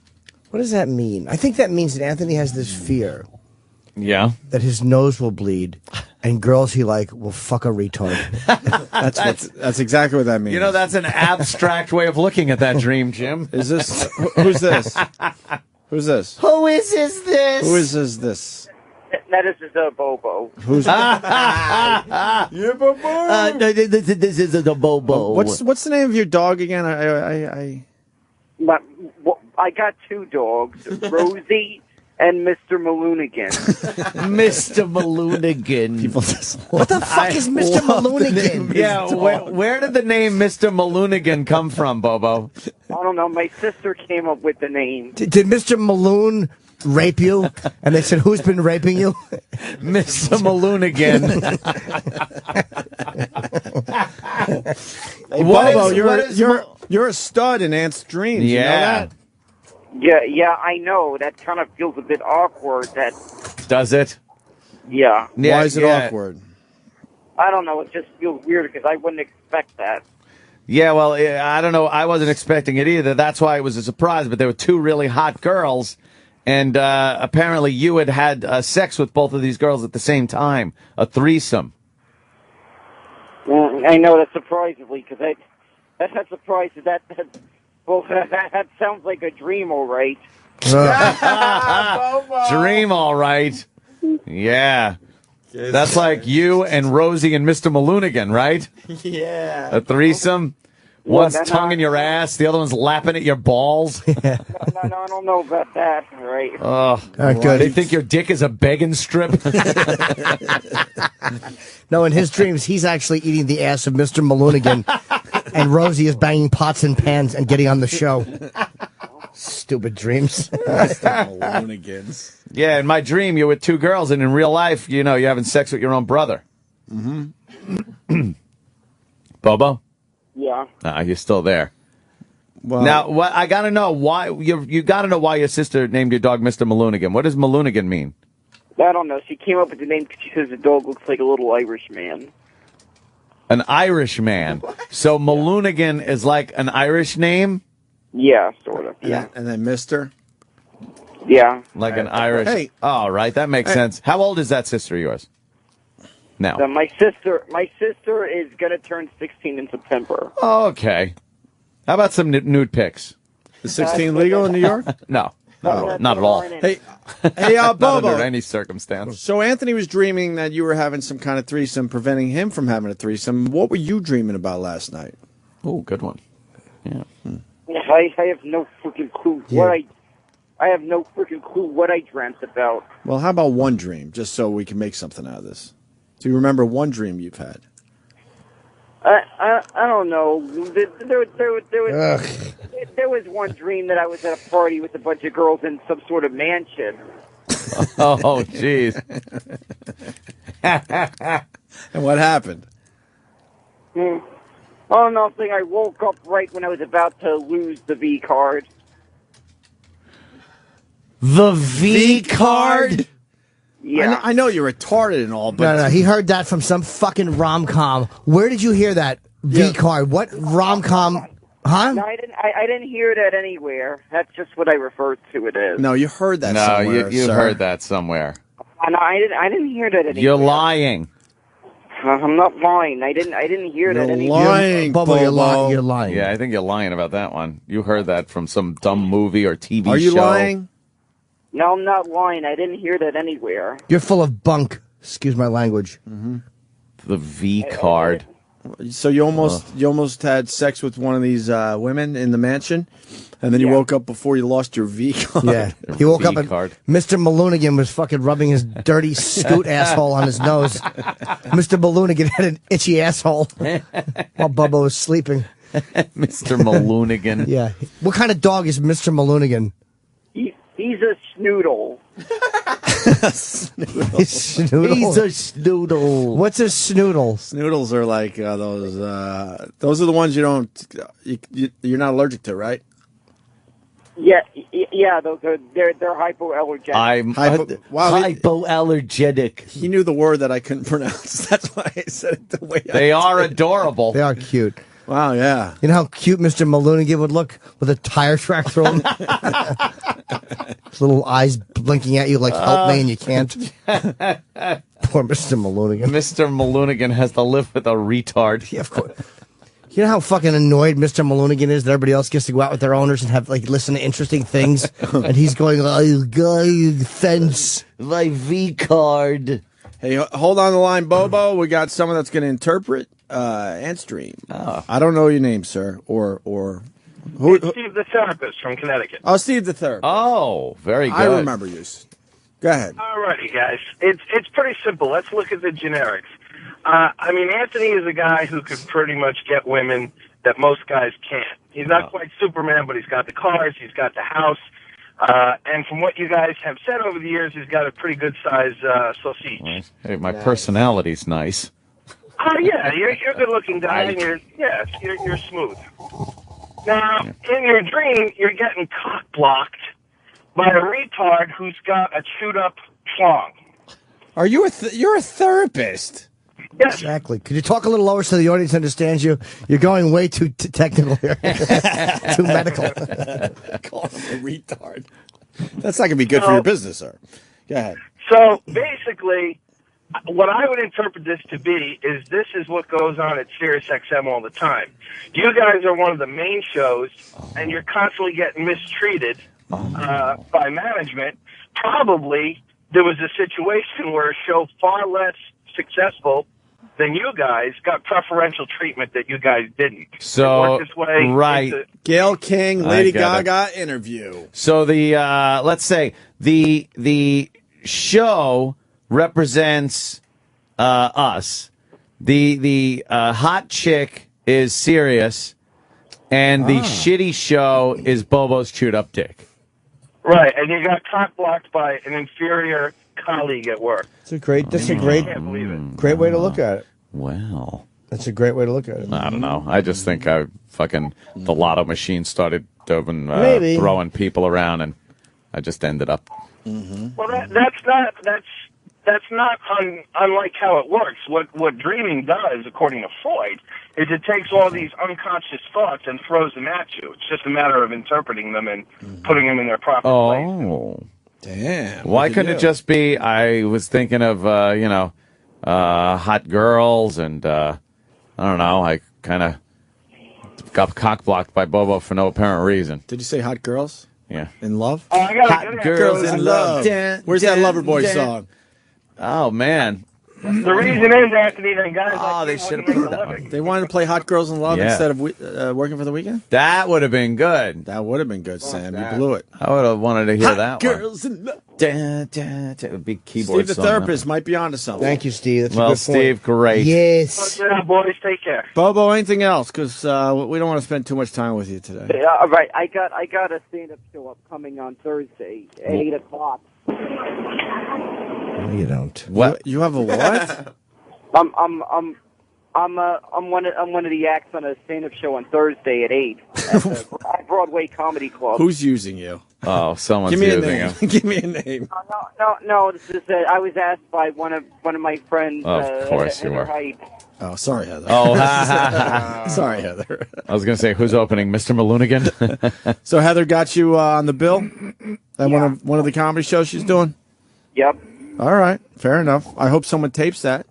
What does that mean? I think that means that Anthony has this fear Yeah. that his nose will bleed, and girls he will fuck a retard. That's exactly what that means. That's an abstract way of looking at that dream, Jim. Is this who's this? Who's this? Who is this? Who is this? That is the Bobo. Who's Yeah, Bobo. This is the Bobo. What's the name of your dog again? I got 2 dogs, Rosie and Mr. Maloonigan. Mr. Maloonigan. People just What the fuck is Mr. Maloonigan? Yeah, where did the name Mr. Maloonigan come from, Bobo? I don't know. My sister came up with the name. Did Mr. Maloon rape you? And they said, who's been raping you? Mr. Maloonigan. Hey, Bobo, you're a stud in Ant's dreams. You know that? Yeah, I know. That kind of feels a bit awkward. Does it? Yeah. Why is it awkward? I don't know. It just feels weird because I wouldn't expect that. Yeah, well, I don't know. I wasn't expecting it either. That's why it was a surprise. But there were two really hot girls, and apparently you had sex with both of these girls at the same time, a threesome. I know that surprisingly because that surprised that sounds like a dream, all right. Dream, all right. Yeah. That's like you and Rosie and Mr. Maloonigan, right? Yeah. A threesome? One's tongue in your ass, the other one's lapping at your balls. No, I don't know about that, all right? Oh, good. They think your dick is a begging strip? No, in his dreams, he's actually eating the ass of Mr. Maloonigan, and Rosie is banging pots and pans and getting on the show. Stupid dreams. Maloonigans. Yeah, in my dream, you're with two girls, and in real life, you know, you're having sex with your own brother. Mm-hmm. Bobo? Yeah. You're still there. Well, now, what I gotta know why you gotta know why your sister named your dog Mr. Maloonigan. What does Maloonigan mean? I don't know. She came up with the name because she says the dog looks like a little Irish man. An Irish man. So Maloonigan is like an Irish name? Yeah, sort of. Yeah. And then Mr. Yeah. Like an Irish. Hey. Oh, right. That makes sense. How old is that sister of yours? Now. So my sister is gonna turn 16 in September. Oh, okay. How about some nude pics? Is 16 legal in New York? No. Not at all. Hey, Not Bobo. under any circumstance. So Anthony was dreaming that you were having some kind of threesome, preventing him from having a threesome. What were you dreaming about last night? Oh, good one. Yeah. I have no freaking clue I have no freaking clue what I dreamt about. Well, how about one dream, just so we can make something out of this? Do you remember one dream you've had? I don't know. There was one dream that I was at a party with a bunch of girls in some sort of mansion. Oh, jeez. And what happened? Oh, nothing. I woke up right when I was about to lose the V card. The V card? Yeah. I know you're retarded and all, but... No, he heard that from some fucking rom-com. Where did you hear that? V-card. What rom-com? Huh? No, I didn't hear that anywhere. That's just what I referred to it as. No, you heard that No, somewhere, you sir. heard that somewhere. No, I didn't hear that anywhere. You're lying. I'm not lying. I didn't hear that anywhere. Lying, Bobo, you're lying. You're lying. Yeah, I think you're lying about that one. You heard that from some dumb movie or TV show. Are you lying? No, I'm not lying. I didn't hear that anywhere. You're full of bunk. Excuse my language. Mm-hmm. The V card. So you almost had sex with one of these women in the mansion, and then you woke up before you lost your V card. Yeah, he woke up and V-card. Mr. Maloonigan was fucking rubbing his dirty scoot asshole on his nose. Mr. Maloonigan had an itchy asshole while Bubba was sleeping. Mr. Maloonigan. Yeah. What kind of dog is Mr. Maloonigan? He's a snoodle. Snoodle. Snoodle. He's a snoodle. What's a snoodle? Snoodles are like those. Those are the ones you're not allergic to, right? Yeah. Those are they're hypoallergenic. Hypoallergenic. He knew the word that I couldn't pronounce. That's why I said it the way. They are adorable. They are cute. Wow, yeah. You know how cute Mr. Maloonigan would look with a tire track through him? His little eyes blinking at you like, help me, and you can't. Poor Mr. Maloonigan. Mr. Maloonigan has to live with a retard. Yeah, of course. You know how fucking annoyed Mr. Maloonigan is that everybody else gets to go out with their owners and have listen to interesting things, and he's going, fence my V card. Hey, hold on the line, Bobo. We got someone that's going to interpret Ant's dream. I don't know your name, sir, or Who? Steve the therapist from Connecticut. Oh, Steve the Third. Oh, very good. I remember you. Go ahead. Alrighty, guys. It's pretty simple. Let's look at the generics. I mean, Anthony is a guy who could pretty much get women that most guys can't. He's not quite Superman, but he's got the cars, he's got the house, and from what you guys have said over the years, he's got a pretty good size sausage. Hey, my personality's nice. Oh yeah, you're a good looking guy, and you're smooth. Now, in your dream, you're getting cock blocked by a retard who's got a chewed up schlong. Are you you're a therapist? Yes. Exactly. Could you talk a little lower so the audience understands you? You're going way too technical here. Too medical. Call him a retard. That's not going to be good for your business, sir. Go ahead. So basically, what I would interpret this to be is this is what goes on at SiriusXM all the time. You guys are one of the main shows, and you're constantly getting mistreated by management. Probably there was a situation where a show far less successful than you guys got preferential treatment that you guys didn't. So, it worked its way right. into- Gail King, Lady I get Gaga interview. So the let's say the show represents us. The hot chick is Sirius, and the shitty show is Bobo's chewed up dick. Right, and you got cock blocked by an inferior colleague at work. That's a great great way to look at it. Well, that's a great way to look at it. I don't know. I just think the lotto machine started Maybe. throwing people around, and I just ended up. Well, that's not unlike how it works. What dreaming does, according to Freud, is it takes all these unconscious thoughts and throws them at you. It's just a matter of interpreting them and putting them in their proper place. Oh, damn! Why couldn't it just be? I was thinking of hot girls, and I don't know. I kind of got cock blocked by Bobo for no apparent reason. Did you say hot girls? Yeah. In love? Oh, I got Hot girls in love. Where's that Loverboy song? Oh man. The reason is, Anthony, that guys they should have put that one. They wanted to play Hot Girls in Love Yeah. instead of working for the weekend? That would have been good. That would have been good, Sam. You blew it. I would have wanted to hear Hot that Girls in Love. one. Big keyboard Steve the song, therapist might be onto something. Thank you, Steve. That's a Well, good Steve, point. great. Yes. Yeah, boys, take care. Bobo, anything else? Because we don't want to spend too much time with you today. Yeah, all right. I got a stand-up show upcoming on Thursday at 8 o'clock. No, you don't. What? You have a what? I'm one of the acts on a stand-up show on Thursday at 8 at the Broadway Comedy Club. Who's using you? Oh, someone's Give me a using name. him. Give me a name. No. This is I was asked by one of my friends. Of course you Heather were. Height. Oh, sorry, Heather. Oh, sorry, Heather. I was going to say, who's opening? Mr. Malunigan? So Heather got you on the bill at one of the comedy shows she's doing? Yep. All right, fair enough. I hope someone tapes that.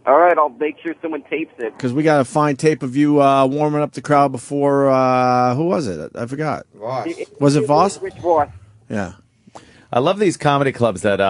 All right, I'll make sure someone tapes it. Because we got a fine tape of you warming up the crowd before, who was it? I forgot. Voss. Was it Voss? Rich Voss. Yeah. I love these comedy clubs that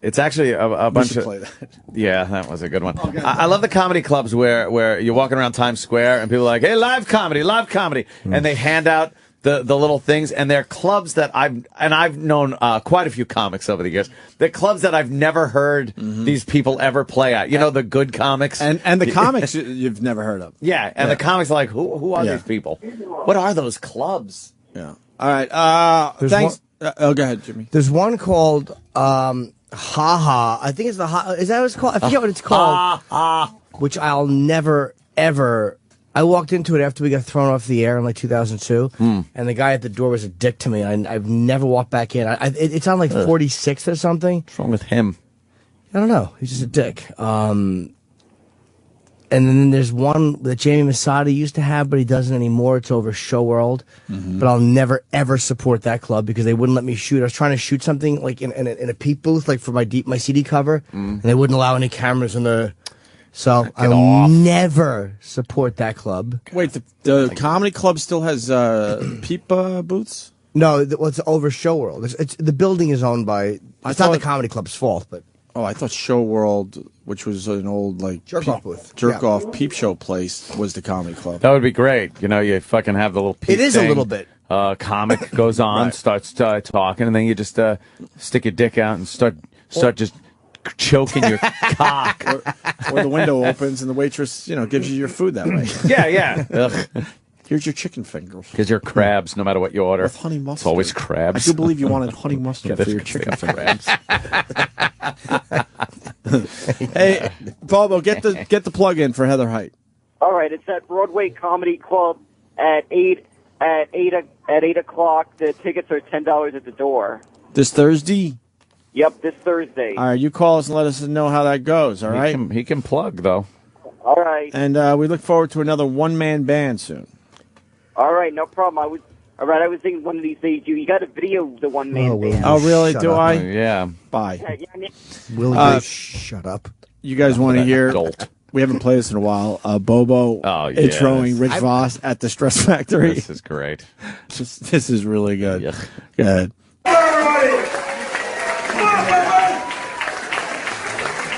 it's actually a bunch should of play that. Yeah, that was a good one. I love the comedy clubs where you're walking around Times Square and people are like, "Hey, live comedy," and they hand out the little things, and they're clubs that I've known quite a few comics over the years. They're clubs that I've never heard these people ever play at. You know, the good comics and the comics you've never heard of. Yeah, and the comics are like, who are these people? What are those clubs? Yeah. All right. Thanks. Go ahead, Jimmy. There's one called Ha Ha. I think it's the Ha. Is that what it's called? I forget what it's called. Ha Ha. Which I'll never ever. I walked into it after we got thrown off the air in like 2002, and the guy at the door was a dick to me. I've never walked back in. It's on like 46th or something. What's wrong with him? I don't know. He's just a dick. And then there's one that Jamie Masada used to have, but he doesn't anymore. It's over Show World. But I'll never, ever support that club because they wouldn't let me shoot. I was trying to shoot something like in a peep booth, like for my CD cover, and they wouldn't allow any cameras in the... So I'll never support that club. Wait, the comedy club still has peep booths? No, it's over Show World. It's the building is owned by... It's not the comedy club's fault, but... Oh, I thought Show World, which was an old like Jerk-off booth. jerk-off peep show place, was the comedy club. That would be great. You know, you fucking have the little peep It is a thing. little bit. Comic goes on, Right. starts talking, and then you just stick your dick out and start just choking your cock. Or the window opens and the waitress, gives you your food that way. Yeah. Ugh. Here's your chicken fingers. Because you're crabs, no matter what you order. With honey mustard. It's always crabs. I do believe you wanted honey mustard Yeah, for your that's chicken crabs. fingers. Hey, Bobo, get the plug in for Heather Height. All right, it's at Broadway Comedy Club at 8 o'clock. The tickets are $10 at the door. This Thursday? Yep, this Thursday. All right, you call us and let us know how that goes, all right? He can plug, though. All right. And we look forward to another one-man band soon. All right, no problem. I was thinking one of these days you got to video the one man band. Oh, really? Shut Do up. I? Yeah. Bye. Willie, shut up. You guys want to hear? Dolt. We haven't played this in a while. Bobo introing Rich Voss at the Stress Factory. This is great. This is really good. Yuck. Go ahead.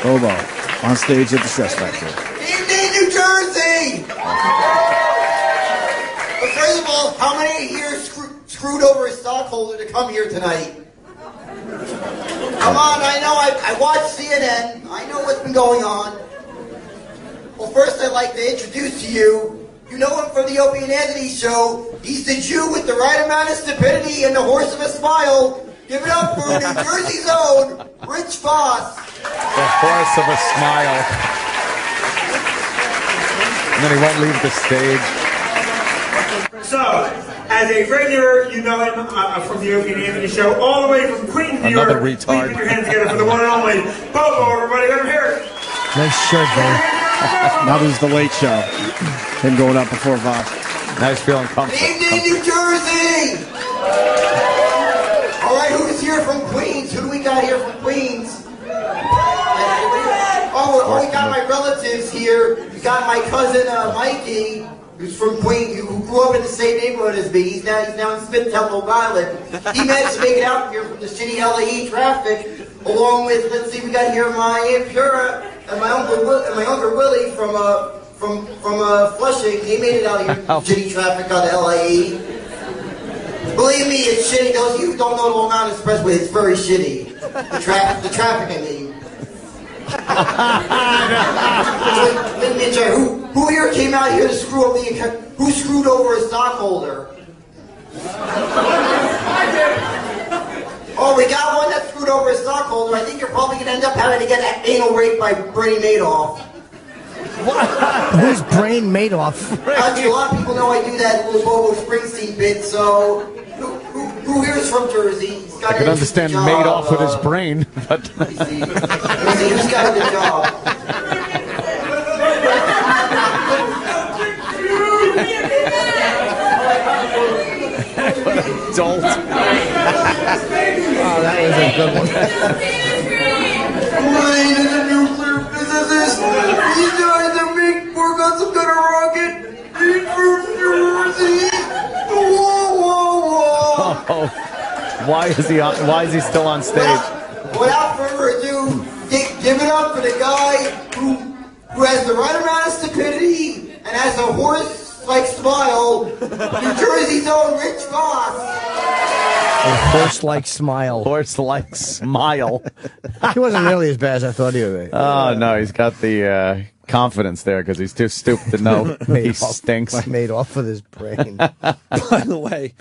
Bobo on stage at the Stress Factory. Evening, New Jersey! But first of all, how many here screwed over a stockholder to come here tonight? Come on, I know, I watch CNN. I know what's been going on. Well, first I'd like to introduce to you, you know him from the Opie and Anthony show. He's the Jew with the right amount of stupidity and the horse of a smile. Give it up for New Jersey's own Rich Voss. The horse of a smile. And then he won't leave the stage. So, as a regular, you know him from the Opie and Anthony show, all the way from Queens, New York. Another retard. Please put your hands together for the one and only Bobo, everybody. Let him hear it. Nice shirt, man. Now this is the Late Show. Him going up before Voss. Now he's feeling comfortable. Evening, New Jersey! All right, who's here from Queens? Who do we got here from Queens? Oh, we got my relatives here. We got my cousin Mikey, who's from Queens, who grew up in the same neighborhood as me. He's now in Smithtown, Long Island. He managed to make it out here from the shitty LAE traffic, along with, let's see, we got here my Aunt Pura and my uncle Willie from Flushing. They made it out here from shitty traffic on the LAE. Believe me, it's shitty. Those of you who don't know the Long Island Expressway, it's very shitty. The traffic, I mean. Let me tell you, who here came out here to screw up who screwed over a stockholder? Oh, we got one that screwed over a stockholder. I think you're probably going to end up having to get that anal raped by Bernie Madoff. Who's Brain Madoff? Actually, a lot of people know I do that little Bobo Springsteen bit, so who here is from Jersey? I can understand Madoff with his brain, but... Let me see who's got a good job. Dolt. Oh, that was a good one. Mine is a nuclear physicist. He's trying to work on some kind of rocket. He's from Jersey. Whoa, whoa, whoa. Oh, why is he still on stage? Without further ado, give it up for the guy who has the right amount of stupidity and has a horse-like smile. New Jersey's own Rich Voss. A horse-like smile. Horse-like smile. He wasn't nearly as bad as I thought he would be. Oh, no, he's got the confidence there because he's too stupid to know he stinks. Made off with his brain. By the way,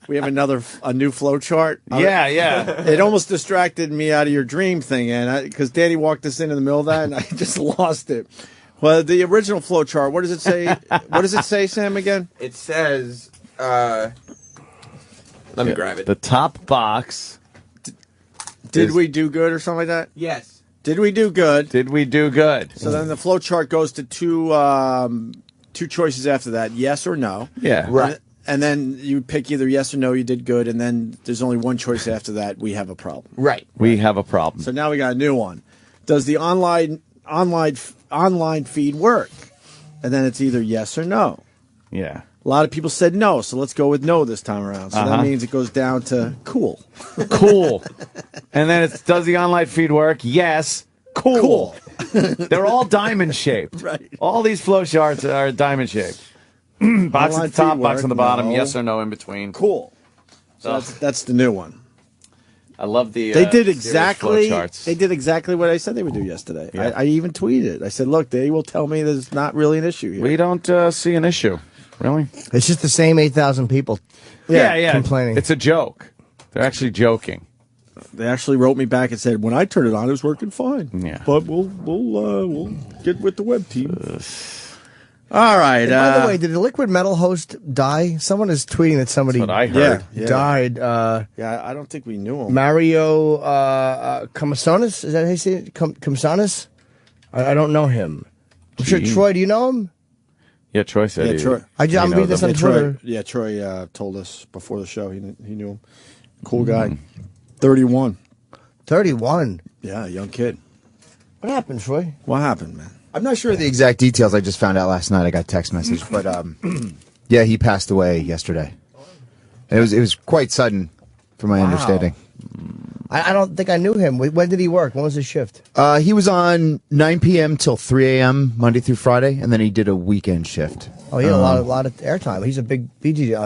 we have a new flow chart. Yeah. It almost distracted me out of your dream thing, and because Danny walked us in the middle of that, and I just lost it. Well, the original flow chart. What does it say? What does it say, Sam? Again? It says. Let me grab it. The top box. Did we do good or something like that? Yes. Did we do good? Did we do good? So then the flow chart goes to two choices after that: yes or no. Yeah. Right. And then you pick either yes or no, you did good, and then there's only one choice after that, we have a problem. Right. We have a problem. So now we got a new one. Does the online feed work? And then it's either yes or no. Yeah. A lot of people said no, so let's go with no this time around. So that means it goes down to cool. Cool. And then it's, does the online feed work? Yes. Cool. They're all diamond shaped. Right. All these flow charts are diamond shaped. Box Online at the top, feed box work, on the bottom, no. yes or no in between. Cool. So that's the new one. I love the. They did Sirius exactly. flow charts. They did exactly what I said they would do yesterday. Yeah. I even tweeted. I said, "Look, they will tell me there's not really an issue here." We don't see an issue, really. It's just the same 8,000 people. Yeah. Complaining. It's a joke. They're actually joking. They actually wrote me back and said, "When I turned it on, it was working fine." Yeah. But we'll get with the web team. All right. And by the way, did the Liquid Metal host die? Someone is tweeting that somebody That's what I heard. died. Yeah, I don't think we knew him. Mario Comisonis? Is that how you say it? Comisonis? I don't know him. I'm sure. Troy, do you know him? Yeah, Troy said. Yeah, he- Troy. I'm reading this on Twitter. Troy told us before the show he knew him. Cool guy. 31. 31. Yeah, young kid. What happened, Troy? What happened, man? I'm not sure of the exact details. I just found out last night. I got a text message, but yeah, he passed away yesterday. It was quite sudden, from my understanding. I don't think I knew him. When did he work? When was his shift? He was on 9 p.m. till 3 a.m. Monday through Friday, and then he did a weekend shift. Oh, he had a lot of airtime. He's a big DJ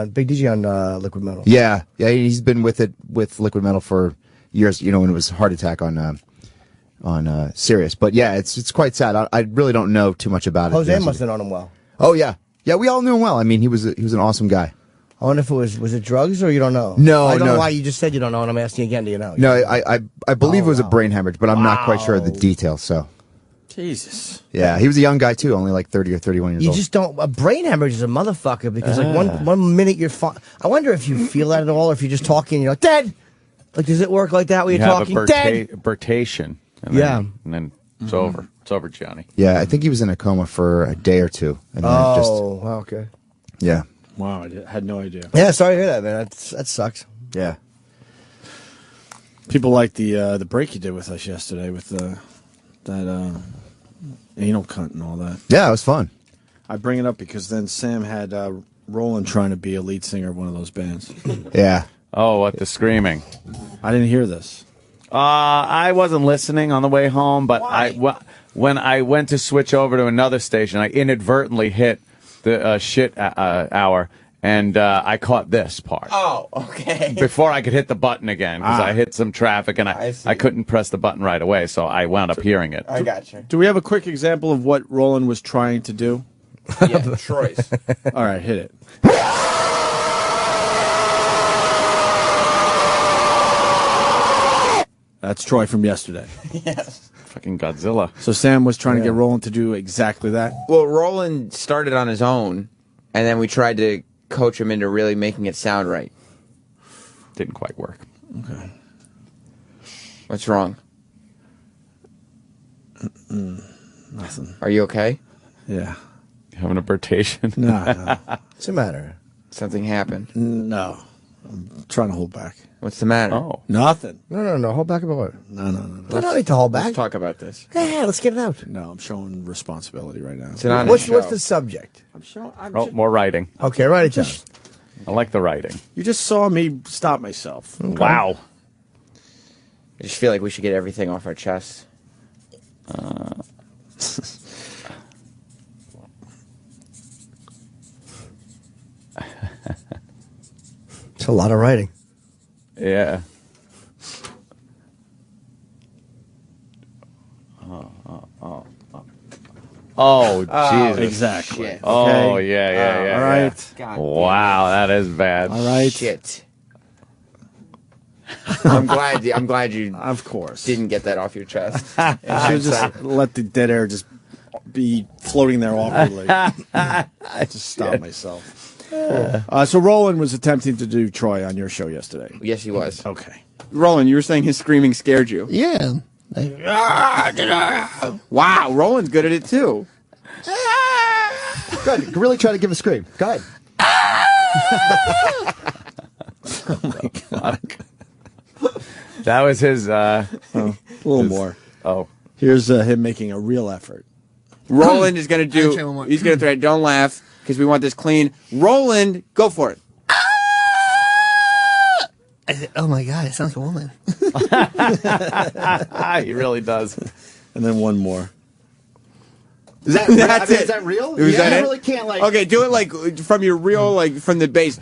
on Liquid Metal. Yeah, he's been with Liquid Metal for years. You know, when it was Heart Attack on Sirius. But yeah, it's quite sad. I really don't know too much about it. Jose must have known him well. Oh yeah, we all knew him well. I mean, he was an awesome guy. I wonder if it was it drugs or you don't know? No, I don't no. know why you just said you don't know, and I'm asking again. Do you know? No, I believe it was a brain hemorrhage, but I'm not quite sure of the details. So Jesus. yeah, he was a young guy too, only like 30 or 31 years You old. just don't. A brain hemorrhage is a motherfucker because like one minute you're fine. I wonder if you feel that at all, or if you're just talking and you're like dead. Like, does it work like that when You you're have talking a dead? birtation. And Yeah. then it's over. It's over, Johnny. Yeah, I think he was in a coma for a day or two, and then it just Wow, okay. yeah. Wow, I had no idea. Yeah, sorry to hear that, man. That sucks. Yeah. People like the break you did with us yesterday with that anal cunt and all that. Yeah, it was fun. I bring it up because then Sam had Roland trying to be a lead singer of one of those bands. Yeah. Oh, what the screaming! I didn't hear this. I wasn't listening on the way home, but when I went to switch over to another station, I inadvertently hit the shit hour, and I caught this part. Oh, okay. Before I could hit the button again, because I hit some traffic, and I couldn't press the button right away, so I wound up hearing it. I got you. Do we have a quick example of what Roland was trying to do? Yeah, Troy's. All right, hit it. That's Troy from yesterday. Yes. Fucking Godzilla. So Sam was trying to get Roland to do exactly that? Well, Roland started on his own, and then we tried to coach him into really making it sound right. Didn't quite work. Okay. What's wrong? Nothing. Are you okay? Yeah. You having a birtation? No. What's the matter? Something happened. No. I'm trying to hold back. What's the matter? Oh. Nothing. No. Hold back about what? No. I don't need to hold back. Let's talk about this. Yeah, let's get it out. No, I'm showing responsibility right now. It's an honest What's show. the subject? Oh, more writing. Okay, write it down. I like the writing. You just saw me stop myself. Wow. I just feel like we should get everything off our chest. It's a lot of writing. Yeah. Oh, Jesus. Exactly. Shit. Oh, yeah. All right. God Wow, that is bad. All right. Shit. I'm glad you Of course. didn't get that off your chest. I should just let the dead air just be floating there awkwardly. Just stop myself. So Roland was attempting to do Troy on your show yesterday. Yes, he was. Okay. Roland, you were saying his screaming scared you. Yeah. Wow, Roland's good at it too. Good. Really try to give a scream. Go ahead. Oh my God. That was his. A little more. Oh. Here's him making a real effort. Roland is going to I'll try one do. more. He's going to thread. Don't laugh because we want this clean. Roland, go for it. Oh my God, it sounds like a woman. He really does. And then one more. Is that, That's it. Is that real? Was that I it? really can't like. Okay, do it like from your real, like from the bass.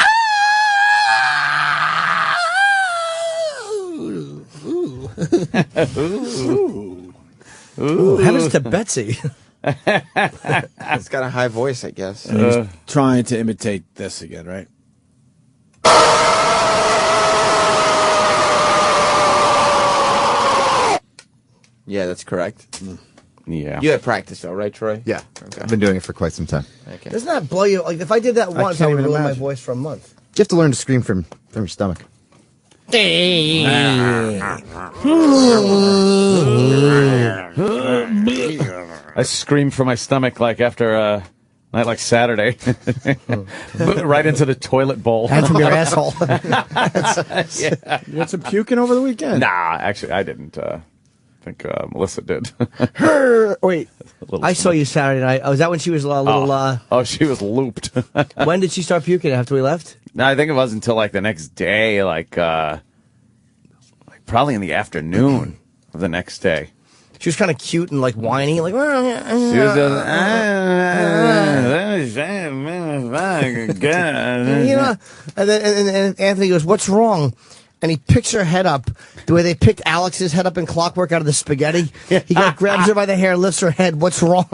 Ooh, heavens to Betsy. It's got a high voice, I guess. And he's trying to imitate this again, right? Yeah, that's correct. Yeah. You had practice though, right, Troy? Yeah, I've been doing it for quite some time. Okay. Doesn't that blow you? Like, if I did that once, I can't would even ruin my imagine. voice for a month. You have to learn to scream from your stomach. I scream from my stomach like after a night like Saturday. Right into the toilet bowl. And from your asshole. Yeah. You had some puking over the weekend? Nah, actually, I didn't. I think Melissa did. Wait, I saw you Saturday night. Oh, was that when she was a little? Oh, she was looped. When did she start puking? After we left? No, I think it was until like the next day, like probably in the afternoon of the next day. She was kind of cute and like whiny, like. She was just, You know, and then and Anthony goes, "What's wrong?" And he picks her head up the way they picked Alex's head up in Clockwork out of the spaghetti. He grabs her by the hair, lifts her head. What's wrong?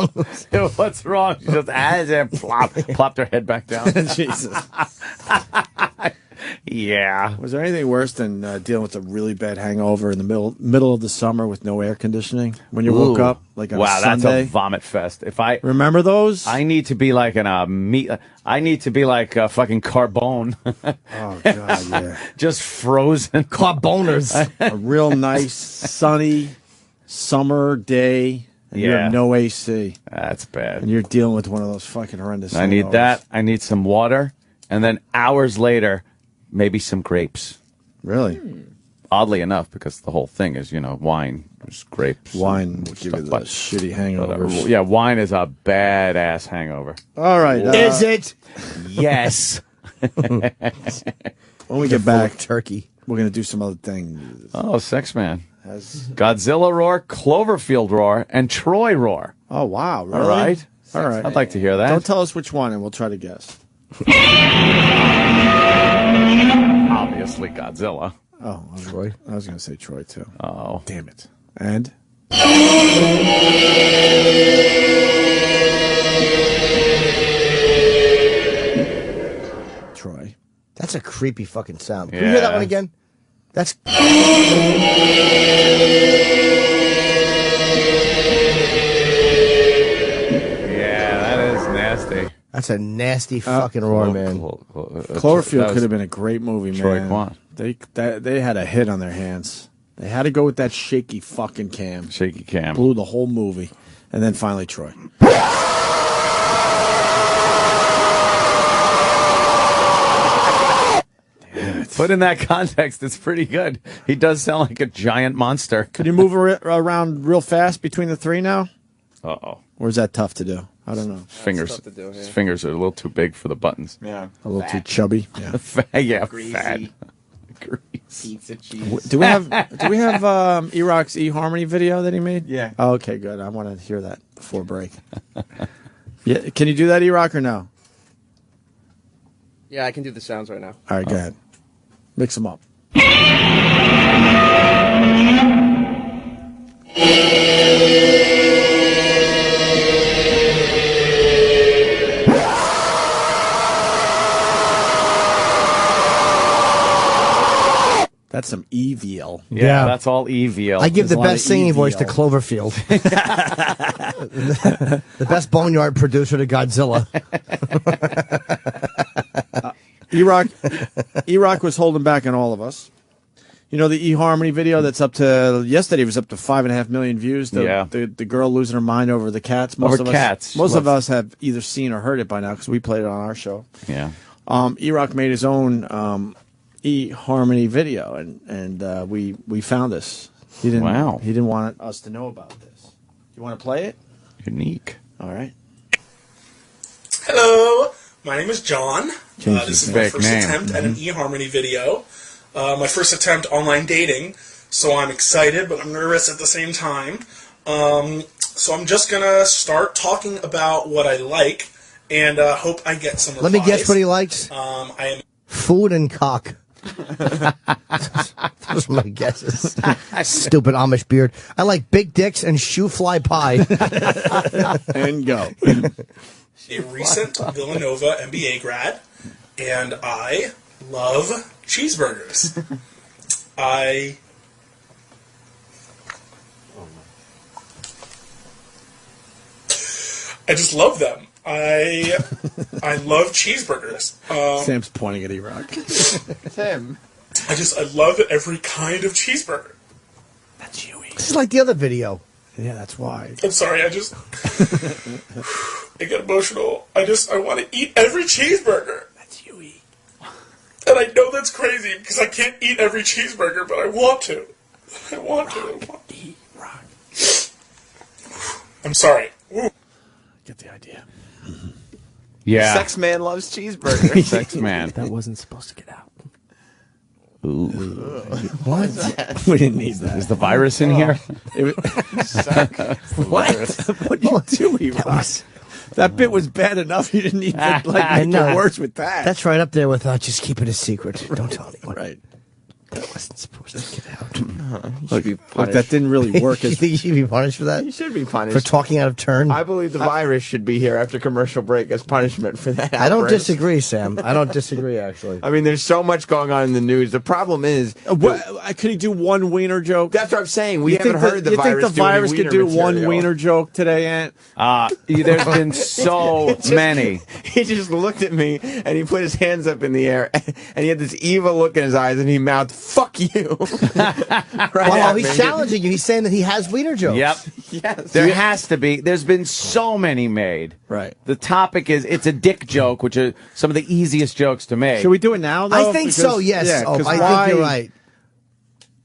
What's wrong? She just plopped her head back down. Jesus. Yeah. Was there anything worse than dealing with a really bad hangover in the middle of the summer with no air conditioning when you woke Ooh. up like on Wow, a that's Sunday? a vomit fest. If I remember those, I need to be like I need to be like a fucking Carbone. Oh God, yeah, just frozen Carboners. A real nice sunny summer day, and you have no AC. That's bad. And you're dealing with one of those fucking horrendous. I need hangovers. that. I need some water, and then hours later, maybe some grapes. Really? Oddly enough, because the whole thing is, wine. There's grapes. Wine will give you the shitty hangovers. Yeah, wine is a badass hangover. All right. Is it? Yes. When we get back, turkey, we're gonna do some other things. Oh, Sex Man. Godzilla roar, Cloverfield roar, and Troy roar. Oh wow! Really? All right. All right. I'd like to hear that. Don't tell us which one, and we'll try to guess. Obviously, Godzilla. Oh, Troy. I was gonna say Troy too. Oh, damn it! And Troy. That's a creepy fucking sound. Can you hear that one again? That's. Yeah, that is nasty. That's a nasty fucking roar, man. Cloverfield could have been a great movie, man. Troy Kwan. They had a hit on their hands. They had to go with that shaky fucking cam. Shaky cam. Blew the whole movie. And then finally Troy. Put in that context, it's pretty good. He does sound like a giant monster. Could you move around real fast between the three now? Uh-oh. Or is that tough to do? I don't know. His fingers are a little too big for the buttons. Yeah. A little too chubby. Yeah. Fat. Greasy. Grease. Pizza cheese. Do we have E-Rock's eHarmony video that he made? Yeah. Oh, okay, good. I want to hear that before break. Yeah, can you do that, E-Rock, or no? Yeah, I can do the sounds right now. All right, go ahead. Mix them up. That's some EVL. Yeah, that's all EVL. I give There's the a lot best of singing EVL. voice to Cloverfield. The best boneyard producer to Godzilla. E-Rock was holding back on all of us. You know the eHarmony video that's up to yesterday was up to 5.5 million views. The girl losing her mind over the cats. Most of us have either seen or heard it by now because we played it on our show. Yeah. E-Rock made his own eHarmony video, and we found this. He didn't. Wow. He didn't want us to know about this. You want to play it? Unique. All right. Hello, my name is John. Change This his is my fake first name. attempt at an eHarmony video. My first attempt online dating, so I'm excited, but I'm nervous at the same time. So I'm just gonna start talking about what I like, and hope I get some Let me guess what he likes. I am. Food and cock. Those are my guesses. Stupid Amish beard. I like big dicks and shoe fly pie. And go. A recent Villanova MBA grad, and I love cheeseburgers. I just love them. I love cheeseburgers. Sam's pointing at E-Rock. Tim. I love every kind of cheeseburger. This is like the other video. Yeah, that's why. I'm sorry, I get emotional. I want to eat every cheeseburger. That's you eat. And I know that's crazy because I can't eat every cheeseburger, but I want to. I want to. I'm sorry. Ooh. Get the idea. Yeah. Sex man loves cheeseburgers. Sex man. That wasn't supposed to get out. Ooh. What? We didn't need that. Is the virus in here? What? What did you do, E-Rock? That bit was bad enough. You didn't need to make it worse with that. That's right up there with just keep it a secret. Don't tell anyone. Right. That wasn't supposed to get out. Look, that didn't really work. You think you should be punished for that? You should be punished. For talking out of turn? I believe the virus should be here after commercial break as punishment for that. I don't outbreak. disagree, Sam. I don't disagree, actually. I mean, there's so much going on in the news. The problem is, could he do one wiener joke? That's what I'm saying. We You haven't think heard the virus. You think the virus could do one material. wiener joke today, Ant? There's been so many. He just looked at me and he put his hands up in the air and he had this evil look in his eyes and he mouthed, "Fuck you." Well, he's challenging you. He's saying that he has wiener jokes. Yep. Yes. There has to be. There's been so many made. Right. The topic is it's a dick joke, which are some of the easiest jokes to make. Should we do it now, though? I think so, yes. Yeah, I 'cause think why- you're right.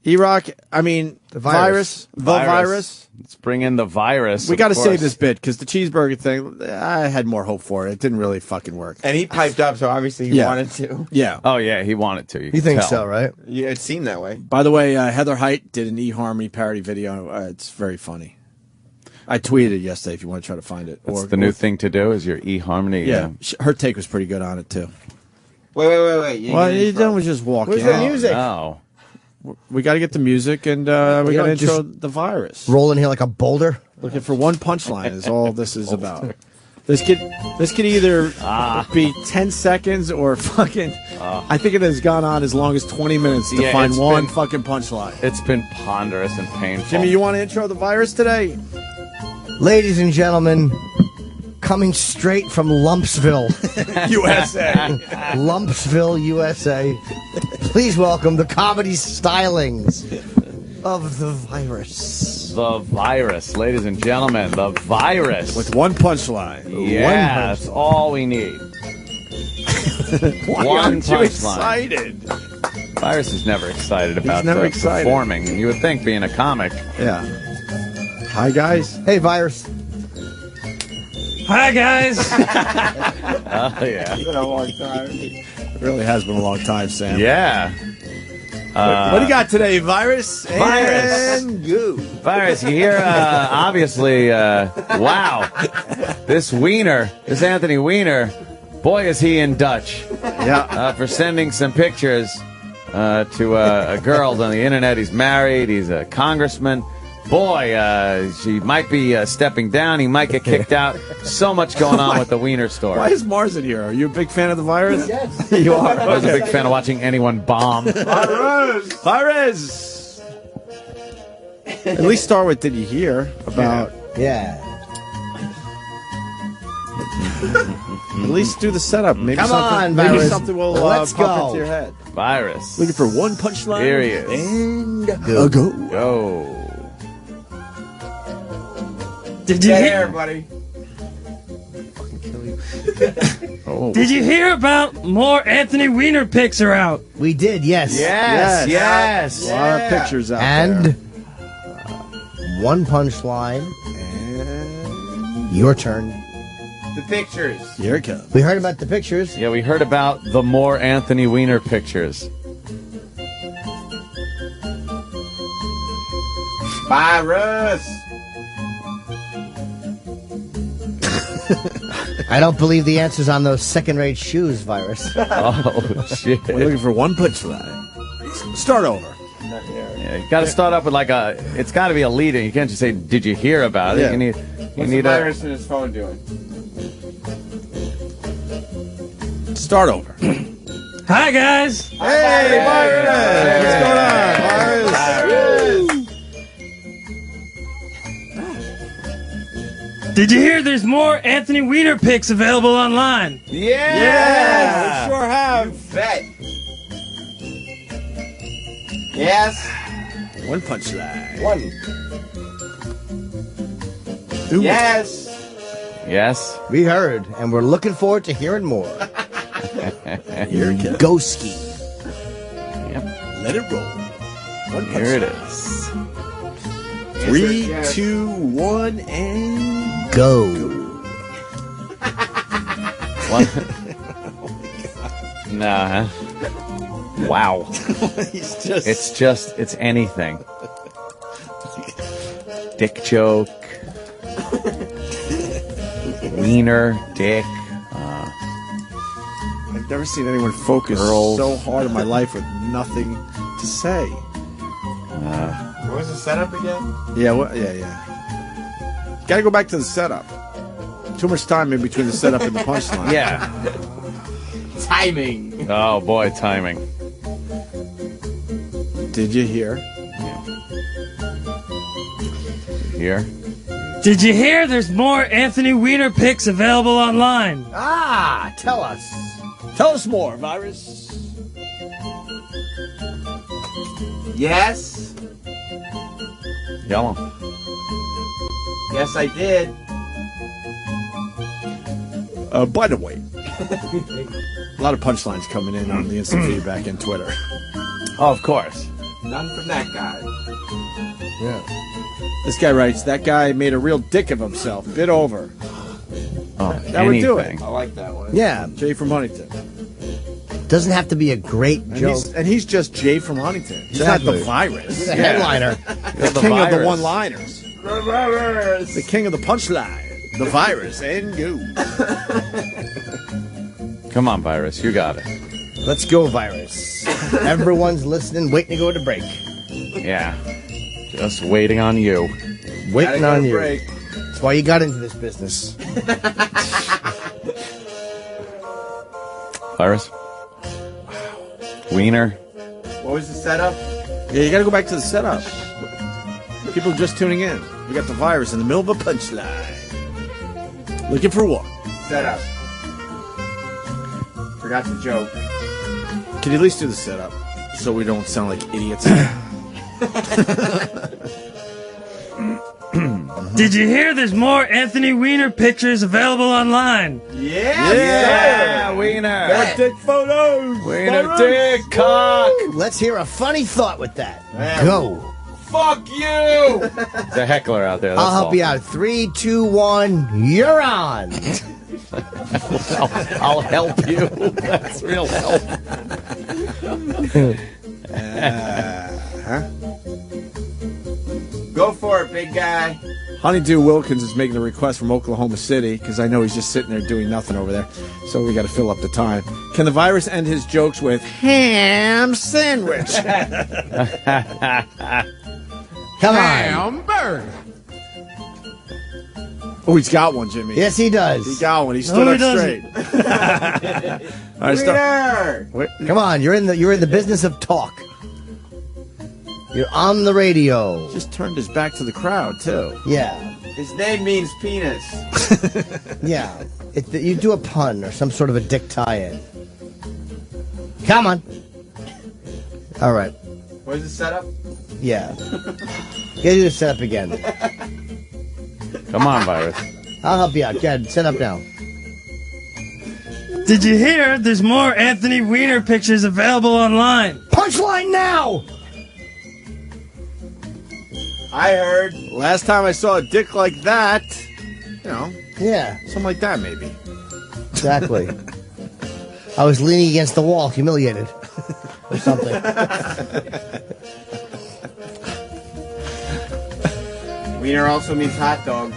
E-Rock, I mean, the virus. Let's bring in the virus. We of got to course. save this bit because the cheeseburger thing, I had more hope for it. It didn't really fucking work. And he piped up, so obviously he wanted to. Yeah. Oh, yeah, he wanted to. You can think tell. so, right? Yeah, it seemed that way. By the way, Heather Height did an eHarmony parody video. It's very funny. I tweeted it yesterday if you want to try to find it. That's the new thing to do is your eHarmony. Yeah, her take was pretty good on it, too. Wait. Well, you done was just walk Where's in. the music? No. We got to get the music, and we got to intro the virus. Roll in here like a boulder. Looking for one punchline is all this is about. This could either be 10 seconds or fucking. I think it has gone on as long as 20 minutes to find it's one been- fucking punchline. It's been ponderous and painful. Jimmy, you want to intro the virus today? Ladies and gentlemen, coming straight from Lumpsville, USA. Lumpsville, USA. Please welcome the comedy stylings of the virus. The virus, ladies and gentlemen, the virus. With one punchline. Yeah, that's all we need. Why One aren't you punchline. excited? Virus is never excited about never excited. performing. You would think, being a comic. Yeah. Hi, guys. Hey, virus. Hi, guys. Oh, yeah. It's been a long time. It really has been a long time, Sam. Yeah. What do you got today, virus? Virus. And you. Virus, you hear, obviously, wow. This Anthony Weiner, boy, is he in Dutch. Yeah. For sending some pictures to a girl on the internet. He's married. He's a congressman. Boy, she might be stepping down. He might get kicked out. So much going on with the Weiner story. Why is Mars in here? Are you a big fan of the virus? Yes. You are. I was a big fan of watching anyone bomb. Virus! At least start with, did you hear about... Yeah. At least do the setup. Maybe Come something, on, maybe virus. something will Let's pop go. into your head. Virus. Looking for one punchline. Here he is. And Go. go. Go. Did you hear? buddy. Oh. Did you hear about more Anthony Weiner pics are out? We did, yes. Yes. A lot of pictures out And there. one punchline. Your turn. The pictures. Here it comes. We heard about the pictures. Yeah, we heard about the more Anthony Weiner pictures. Virus. I don't believe the answer's on those second-rate shoes, Virus. Oh, shit. We're looking for one punchline. Start over. Yeah, you got to start up with like a. It's got to be a lead in. You can't just say, "Did you hear about it?" Yeah. You need. What's the virus in his phone doing? Start over. Hi, guys. Hey, Virus. What's going on, Virus? Did you hear there's more Anthony Weiner pics available online? Yeah. We sure have. You bet. Yes. One punchline. One. Yes. Yes. We heard, and we're looking forward to hearing more. Here it goes. Goski. Yep. Let it roll. One punchline. Here it is. 3, Yes. 2, 1, and Go. One. Nah. Wow. he's just. It's anything. Dick joke. Wiener, dick. I've never seen anyone focus Girls. so hard in my life with nothing to say. What was the setup again? Yeah, yeah. Got to go back to the setup. Too much time in between the setup and the punchline. Yeah. Timing. Oh boy, timing. Did you hear? Here. Did you hear there's more Anthony Weiner pics available online? Ah, tell us. Tell us more, Virus. Yes. Yellow. Yes, I did. By the way, a lot of punchlines coming in on the instant feedback and Twitter. Oh, of course. None from that guy. Yeah. This guy writes, that guy made a real dick of himself. Bit over. Oh, That would do it. anything. I like that one. Yeah. Jay from Huntington. Doesn't have to be a great And joke. he's just Jay from Huntington. He's Exactly. not the Virus. He's a headliner. The king of the one-liners. The king of the punchline. The Virus. And go. Come on, Virus. You got it. Let's go, Virus. Everyone's listening, waiting to go to break. Yeah. Just waiting on you. Waiting Gotta on go you. break. That's why you got into this business. Virus. Wiener. What was the setup? Yeah, you got to go back to the setup. People just tuning in. We got the Virus in the middle of a punchline. Looking for what? Setup. Forgot the joke. Can you at least do the setup so we don't sound like idiots? Did you hear there's more Anthony Weiner pictures available online? Yeah. Wiener. Got dick photos. Wiener dick cock. Let's hear a funny thought with that. Go. Fuck you. There's a heckler out there. That's I'll help all. you out. 3, 2, 1. You're on. I'll help you. That's real help. Go for it, big guy. Honeydew Wilkins is making a request from Oklahoma City because I know he's just sitting there doing nothing over there. So we got to fill up the time. Can the Virus end his jokes with ham sandwich? Come on. Burn. Oh, he's got one, Jimmy. Yes, he does. He got one. He stood No, up he straight. All right, start. Wiener. Come on, you're in the business of talk. You're on the radio. Just turned his back to the crowd, too. Yeah. His name means penis. Yeah. You do a pun or some sort of a dick tie-in. Come on. All right. What was the setup? Yeah. You gotta do the setup again. Come on, Virus. I'll help you out. Go ahead, set up now. Did you hear there's more Anthony Weiner pictures available online? Punchline now! I heard. Last time I saw a dick like that, You know, Yeah, something like that, maybe. exactly. I was leaning against the wall, humiliated, or something. Wiener also means hot dog.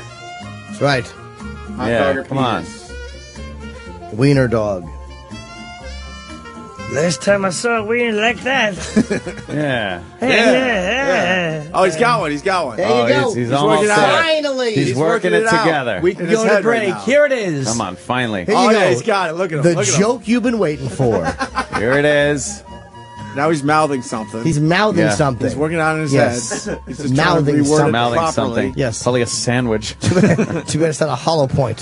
That's right. Hot Yeah, dog or come on. penis. Wiener dog. Last time I saw a wiener like that. Yeah. Yeah. Oh, he's got one. He's got one. There you go. He's almost working it out. there. Finally. He's working it out. together. We can In his go to head right break. now. Here it is. Come on, finally. Here Oh, you yeah, go. he's got it. Look at him. The Look at him. joke you've been waiting for. Here it is. Now he's mouthing something. He's mouthing Yeah. something. He's working out in his Yes. head. He's just Mouthing trying to reword something. it Mouthing properly. something. Yes. Probably a sandwich. Too bad it's not a hollow point.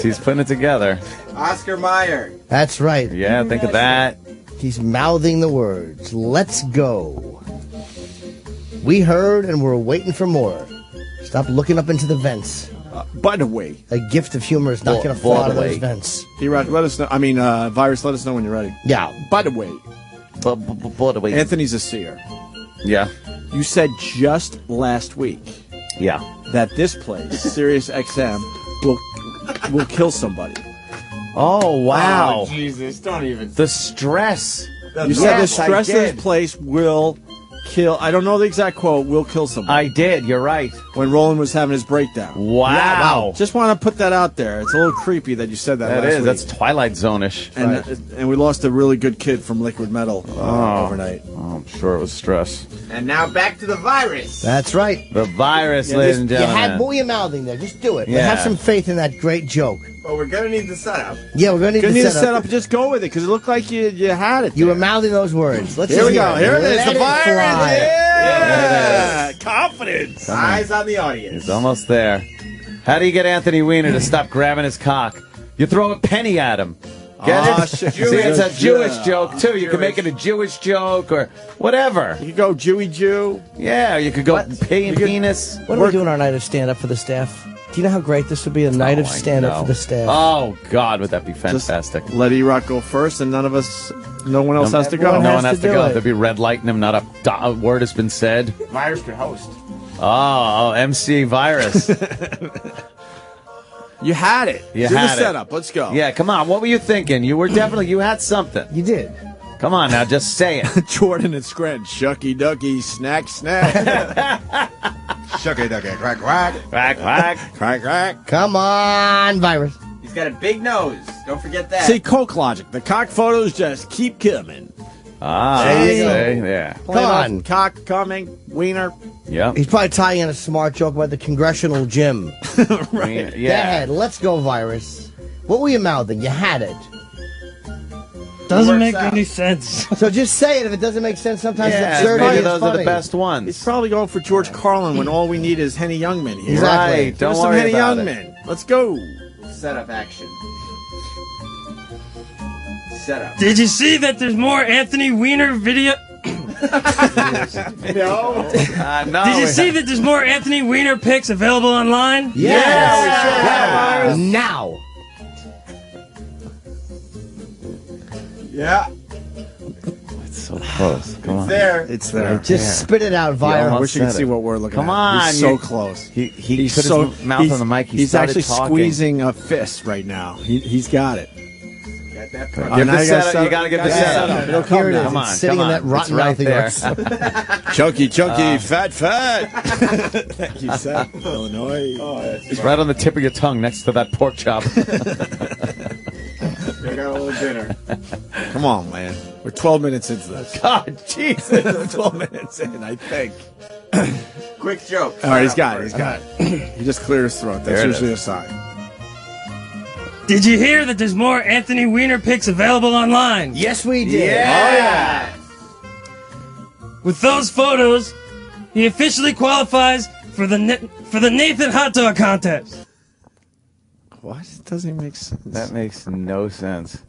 He's putting it together. Oscar Mayer. That's right. Yeah, think of that. He's mouthing the words. Let's go. We heard and we're waiting for more. Stop looking up into the vents. By the way, A gift of humor is not going to fall out of those vents. D-Rod, let us know. I mean, Virus, let us know when you're ready. Yeah. By the way, Anthony's a seer. Yeah. You said just last week Yeah. that this place, Sirius XM, will kill somebody. Oh, wow. Oh, Jesus, don't even. The stress. You said the Yes, I stress of did. this place will kill. I don't know the exact quote. Will kill somebody. I did. You're right. When Roland was having his breakdown. Wow. Just want to put that out there. It's a little creepy that you said that. That last is. week. That's Twilight Zone-ish. And we lost a really good kid from Liquid Metal overnight. Oh, I'm sure it was stress. And now back to the virus. That's right. The virus, Yeah, ladies and you gentlemen. had more you mouthing there. Just do it. Yeah. Have some faith in that great joke. But we're gonna need the setup. Yeah, we're going to Gonna need need the a setup. Just go with it because it looked like you had it. You were mouthing those words. Let's Here just we hear go. Here it is. Let The virus. fly. Yeah. Confidence. Eyes on the audience. He's almost there. How do you get Anthony Weiner to stop grabbing his cock? You throw a penny at him. Get Ah, it? shit. See, it's a Jewish Yeah. joke, too. You can make it a Jewish joke or whatever. You could go Jewy Jew. Yeah, you could go penis. What are we doing our night of stand-up for the staff? Do you know how great this would be, a night of I stand-up know. for the staff? Oh, God, would that be fantastic. Let E-Rock go first, and no one else has to go. No one has to do go. it. There'd be red lighting him, not a word has been said. Virus could host. Oh, MC Virus. You had it. You Do had the it. setup. Let's go. Yeah, come on. What were you thinking? You had something. You did. Come on now, just say it. Jordan and Scred. Shucky ducky, snack, snack. Shucky ducky, crack, crack. Quack, quack. Crack, crack. Come on, virus. He's got a big nose. Don't forget that. See, Coke logic. The cock photos just keep coming. Ah, There you go. see, yeah. Come on. Cock coming, wiener. Yep. He's probably tying in a smart joke about the congressional gym. Right. Go Yeah. ahead. Let's go, virus. What were you mouthing? You had it. Doesn't Works make out. any sense. So just say it. If it doesn't make sense, sometimes Yeah, it's absurd. maybe It's those are funny. the best He's ones. probably going for George Carlin when all we need is Henny Youngman here. Exactly. Right. Give Don't us some worry Henny about Youngman. it. Let's go. Setup action. Setup. Did you see that there's more Anthony Weiner video? No. No. Did you see that there's more Anthony Weiner pics available online? Yes. Now. Yeah. It's so close. Come on. There. It's there. Just spit it out, I virus. wish you could said see it. what we're looking Come at. on, He's so you- close. He He's put so, his mouth he's- on the mic. He's started actually talking. squeezing a fist right now. He's got it. Got that Give now the you gotta setup. set You up- got to give the Yeah. setup. It'll come Here it now. is. Come on, It's sitting come in on. that rotten It's right mouth of there. yours. Chunky, fat. Thank you, Seth. Illinois. It's right on the tip of your tongue next to that pork chop. I got a little dinner. Come on, man. We're 12 minutes into this. God, Jesus. We're 12 minutes in, I think. Quick joke. All right, he's got it. He just cleared his throat. That's There it usually is. a sign. Did you hear that there's more Anthony Weiner pics available online? Yes, we did. Yeah. With those photos, he officially qualifies for the Nathan Hot Dog Contest. What? It doesn't even make sense. That makes no sense.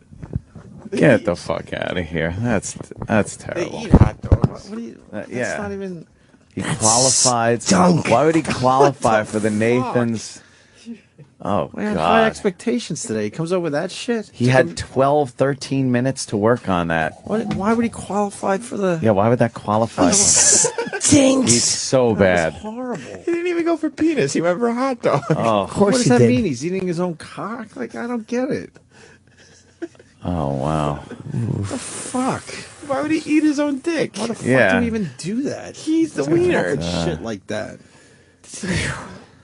Get the fuck out of here. That's They terrible. eat hot dogs. What do you? Yeah. That's not even. He qualified. stunk. Why would he qualify for the Nathans? Oh, I had God. high expectations today. He comes up with that shit. He had 12, 13 minutes to work on that. Why would he qualify for the... Yeah, why would that qualify? Stinks. He's so bad. Horrible. He didn't even go for penis. He went for a hot dog. Oh, Of course what does that mean? He's eating his own cock? Like, I don't get it. Oh, wow. What the fuck? Why would he eat his own dick? Why the fuck Yeah. do we even do that? He's the He's wiener. talking shit like that.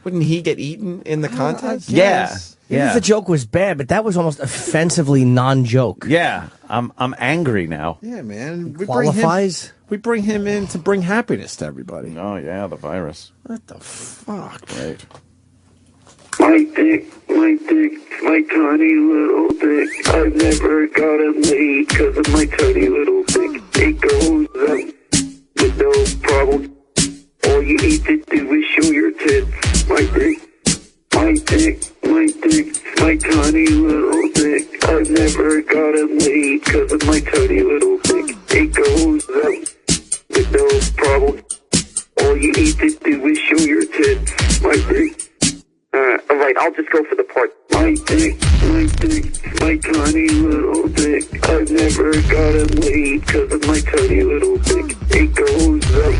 Wouldn't he get eaten in the contest? Yeah. Even if the joke was bad, but that was almost offensively non-joke. Yeah, I'm angry now. Yeah, man. We Qualifies? bring him in to bring happiness to everybody. Oh, yeah, the virus. What the fuck? Great. My dick, my tiny little dick. I've never got it laid because of my tiny little dick. It goes up with no problem. All you need to do is show your tits. My dick, my tiny little dick. I've never got it laid because of my tiny little dick. It goes up with no problem. All you need to do is show your tits. My dick. Alright, I'll just go for the part. My tiny little dick. I've never got it laid because of my tiny little dick. It goes up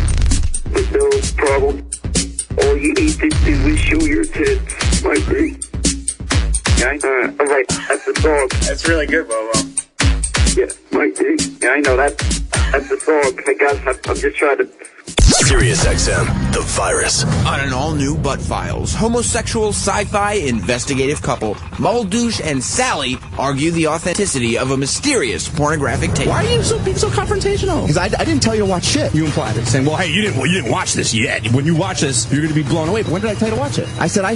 with no problem. All you need to do is show your tits. My dick. Alright, that's the song. That's really good, Bobo. Yeah, my dick. Yeah, I know that's the song. I guess I'm just trying to... Sirius XM, the virus. On an all-new Butt Files, homosexual sci-fi investigative couple Muldouche and Sally argue the authenticity of a mysterious pornographic tape. Why are you being so confrontational? Because I didn't tell you to watch shit. You implied it, saying, "Well, hey, you didn't watch this yet. When you watch this, you're going to be blown away." But when did I tell you to watch it? I said I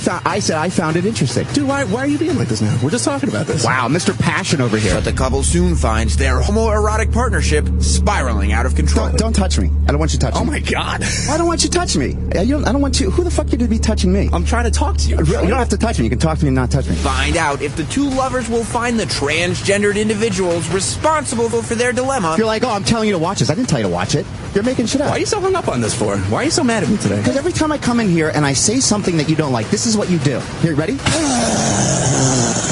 found it interesting. Dude, why are you being like this now? We're just talking about this. Wow, Mr. Passion over here. But the couple soon finds their homoerotic partnership spiraling out of control. Don't touch me. I don't want you touching me. Oh my God. I don't want you touching me. I don't want you. Who the fuck you to be touching me? I'm trying to talk to you. You don't have to touch me. You can talk to me and not touch me. Find out if the two lovers will find the transgendered individuals responsible for their dilemma. You're like, oh, I'm telling you to watch this. I didn't tell you to watch it. You're making shit up. Why are you so hung up on this for? Why are you so mad at me today? Because every time I come in here and I say something that you don't like, this is what you do. Here, ready?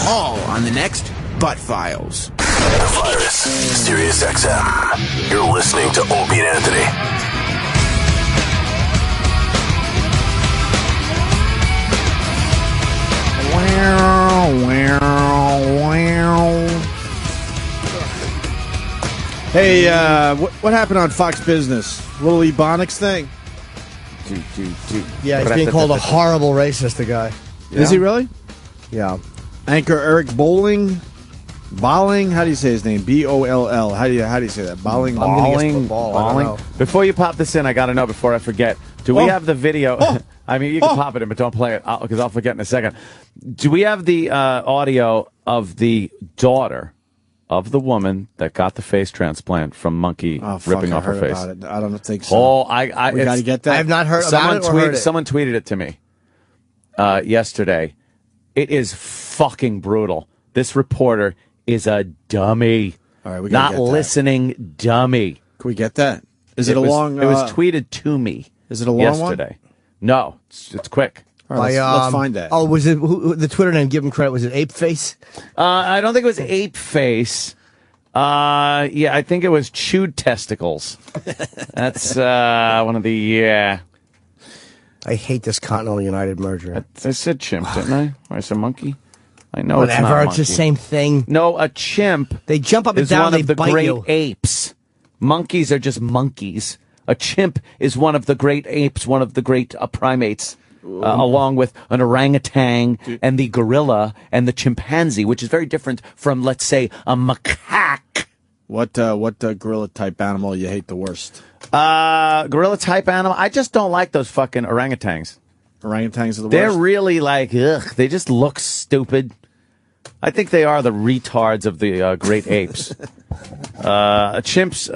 All on the next Butt Files. The virus. Sirius XM. You're listening to Opie and Anthony. Hey, what happened on Fox Business? Little Ebonics thing? Yeah, he's being called a horrible racist, the guy. Is he really? Yeah. Anchor Eric Bolling? How do you say his name? B-O-L-L. How do you say that? Bolling? Balling. Before you pop this in, I got to know before I forget. Do we have the video? I mean, you can pop it in, but don't play it because I'll forget in a second. Do we have the audio of the daughter of the woman that got the face transplant from monkey ripping off her face? I don't think so. Oh, we got to get that. I have not heard about it or heard it. Someone tweeted it to me yesterday. It is fucking brutal. This reporter is a dummy. All right, we gotta not get that. listening dummy. Can we get that? Is it a long? It was tweeted to me. Is it a long yesterday? No, it's quick. All right, let's find that. Oh, was it the Twitter name? Give him credit. Was it Ape Face? I don't think it was Ape Face. Yeah, I think it was Chewed Testicles. That's one of the I hate this Continental United merger. I said chimp, didn't I? Or I said monkey? I know Whatever, it's not it's the same thing. No, a chimp. They jump up and is down. one They of the bite great you. apes. Monkeys are just monkeys. A chimp is one of the great apes, one of the great primates, along with an orangutan and the gorilla and the chimpanzee, which is very different from, let's say, a macaque. What gorilla type animal you hate the worst? Gorilla type animal. I just don't like those fucking orangutans. Orangutans are the They're worst. really like, ugh. They just look stupid. I think they are the retards of the great apes. A chimp's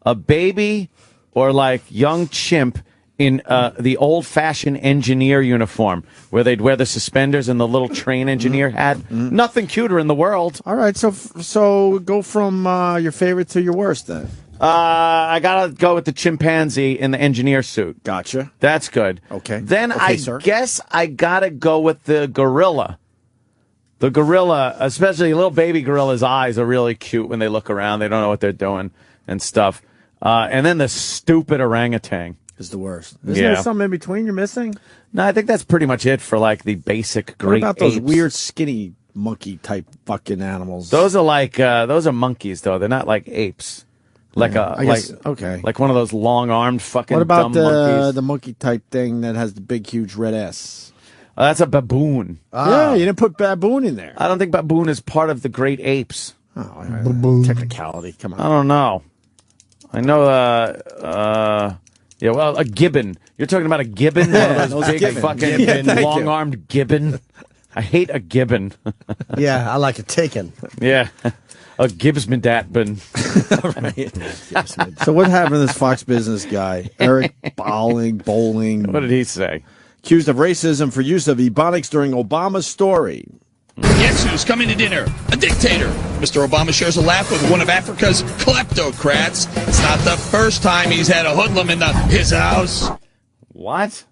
a baby or like young chimp in the old-fashioned engineer uniform where they'd wear the suspenders and the little train engineer hat. Nothing cuter in the world. All right, so go from your favorite to your worst then. I gotta go with the chimpanzee in the engineer suit. Gotcha. That's good. Okay. Then Okay, I sir. guess I gotta go with the gorilla. The gorilla, especially little baby gorilla's eyes are really cute when they look around. They don't know what they're doing and stuff. And then the stupid orangutan is the worst. Isn't yeah. there something in between you're missing? No, I think that's pretty much it for like the basic What great about those apes. weird skinny monkey type fucking animals? Those are like those are monkeys though. They're not like apes. Like Yeah, I guess- okay. Like one of those long-armed fucking What about dumb monkeys. the monkey type thing that has the big huge red S? That's a baboon. Yeah, you didn't put baboon in there. I don't think baboon is part of the great apes. Oh, technicality. Come on. I don't know. I know. Yeah. Well, a gibbon. You're talking about a gibbon. One of those big gibbon. fucking Yeah, thank you. long-armed gibbon. I hate a gibbon. Yeah, I like a taken. Yeah. A Gibbsman. So what happened to this Fox Business guy, Eric Bowling? What did he say? Accused of racism for use of Ebonics during Obama's story. Guess who's coming to dinner? A dictator. Mr. Obama shares a laugh with one of Africa's kleptocrats. It's not the first time he's had a hoodlum in his house. What?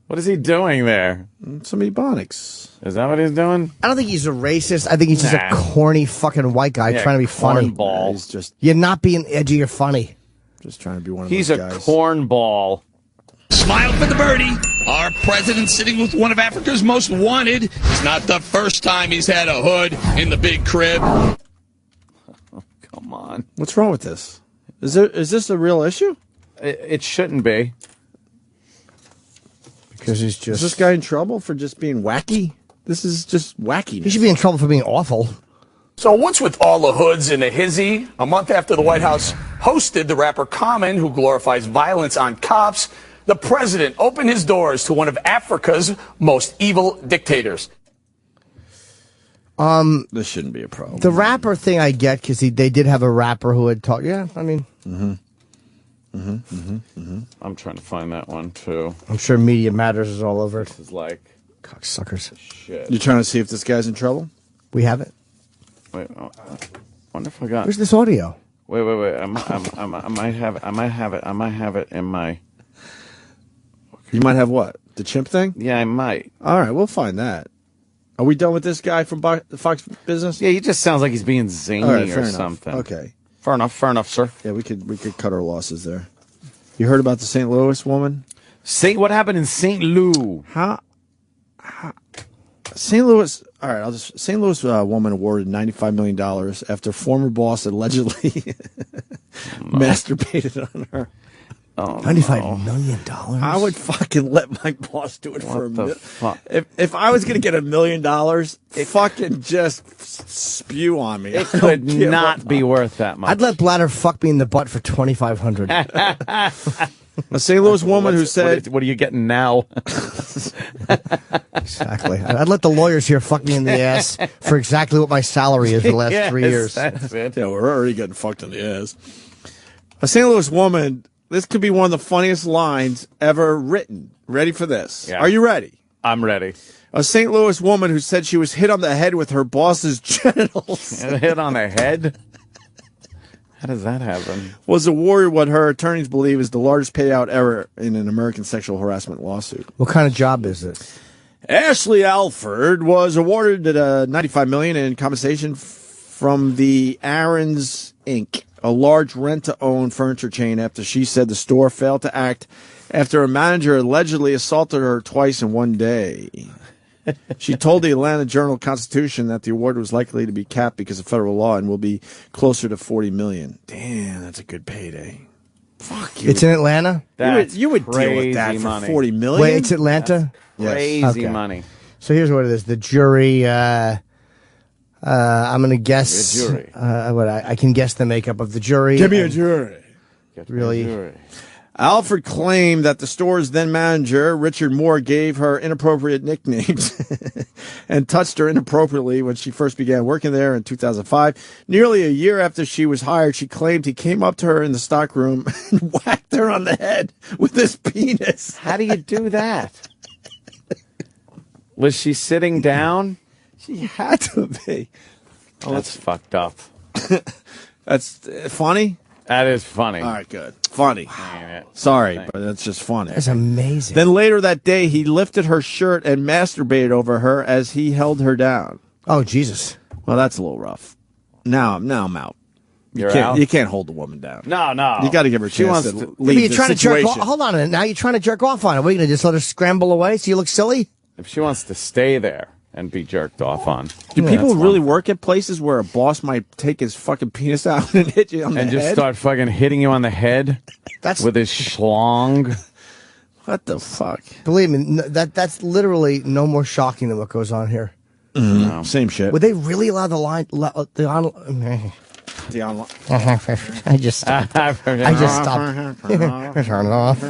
What is he doing there? Some Ebonics. Is that what he's doing? I don't think he's a racist. I think he's just a Nah. corny fucking white guy Yeah, trying to be funny. cornball. He's just You're not being edgy or funny. Just trying to be one of He's those a guys. cornball. Smile for the birdie. Our president sitting with one of Africa's most wanted. It's not the first time he's had a hood in the big crib. Come on. What's wrong with this? Is this a real issue? It shouldn't be. Because he's Is just. this guy in trouble for just being wacky? This is just wacky. He should be in trouble for being awful. So what's with all the hoods in the hizzy? A month after the White House hosted the rapper Common, who glorifies violence on cops, the president opened his doors to one of Africa's most evil dictators. This shouldn't be a problem. The rapper thing I get because they did have a rapper who had talked. Yeah, I mean, I'm trying to find that one too. I'm sure Media Matters is all over it. This is like Cocksuckers. shit. You're trying to see if this guy's in trouble? We have it. Wait, I wonder if I got. Where's this audio? Wait. I might have it in my. You might have what? The chimp thing? Yeah, I might. All right, we'll find that. Are we done with this guy from Fox Business? Yeah, he just sounds like he's being zany All right, fair or enough. something. Okay. Fair enough, sir. Yeah, we could cut our losses there. You heard about the St. Louis woman? What happened in St. Louis? How St. Louis. All right, St. Louis woman awarded $95 million after former boss allegedly masturbated on her. Oh, $95 million. I would fucking let my boss do it for What a the million. fuck? If I was gonna get $1 million, fucking just spew on me. It could not be worth that much. I'd let Bladder fuck me in the butt for $2,500. A St. Louis woman who said, "What are you getting now?" Exactly. I'd let the lawyers here fuck me in the ass for exactly what my salary is for the last 3 years. That's it. "Yeah, we're already getting fucked in the ass." A St. Louis woman. This could be one of the funniest lines ever written. Ready for this? Yeah. Are you ready? I'm ready. A St. Louis woman who said she was hit on the head with her boss's genitals Hit on the head. How does that happen? was awarded what her attorneys believe is the largest payout ever in an American sexual harassment lawsuit. What kind of job is it? Ashley Alford was awarded $95 million in compensation from the Aaron's Inc., a large rent-to-own furniture chain, after she said the store failed to act after a manager allegedly assaulted her twice in one day. She told the Atlanta Journal-Constitution that the award was likely to be capped because of federal law and will be closer to $40 million. Damn, that's a good payday. Fuck you. It's in Atlanta? You would deal with that for money. $40 million? Wait, it's Atlanta? Yes. Crazy Okay. money. So here's what it is. The jury, I'm going to guess. The jury. I can guess the makeup of the jury. Give me a and jury. Really? Alfred claimed that the store's then manager, Richard Moore, gave her inappropriate nicknames and touched her inappropriately when she first began working there in 2005. Nearly a year after she was hired, she claimed he came up to her in the stockroom and whacked her on the head with his penis. How do you do that? Was she sitting down? She had to be. Oh, that's fucked up. That's funny. That is funny. All right, good. Funny. Sorry, but that's just funny. That's amazing. Then later that day, he lifted her shirt and masturbated over her as he held her down. Oh, Jesus. Well, that's a little rough. Now I'm out. You're out? You can't hold the woman down. No. You got to give her a She chance wants to to- leave You're the trying to jerk situation. off. Hold on a minute. Now you're trying to jerk off on her. What are you going to just let her scramble away so you look silly? If she wants to stay there and be jerked off on. Do Yeah, people that's really fine. work at places where a boss might take his fucking penis out and hit you on the And just head? start fucking hitting you on the head with his schlong? What the fuck? Believe me, that's literally no more shocking than what goes on here. No. Same shit. Would they really allow the line? The online? I just stopped. Turn it off.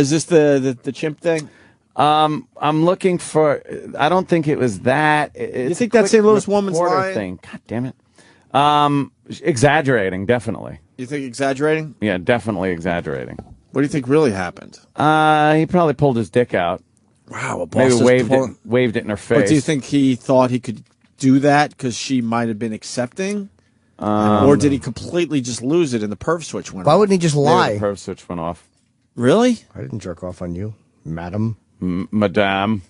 Is this the chimp thing? I'm looking for. I don't think it was that. It's You think a that quick St. Louis woman's reporter lying? thing? God damn it. Exaggerating, definitely. You think exaggerating? Yeah, definitely exaggerating. What do you think really happened? He probably pulled his dick out. Wow, a boss Maybe is waved it in her face. But do you think he thought he could do that because she might have been accepting? Or did he completely just lose it and the perv switch went Why off? wouldn't he just Maybe lie? the perv switch went off. Really? I didn't jerk off on you, madam. Madame.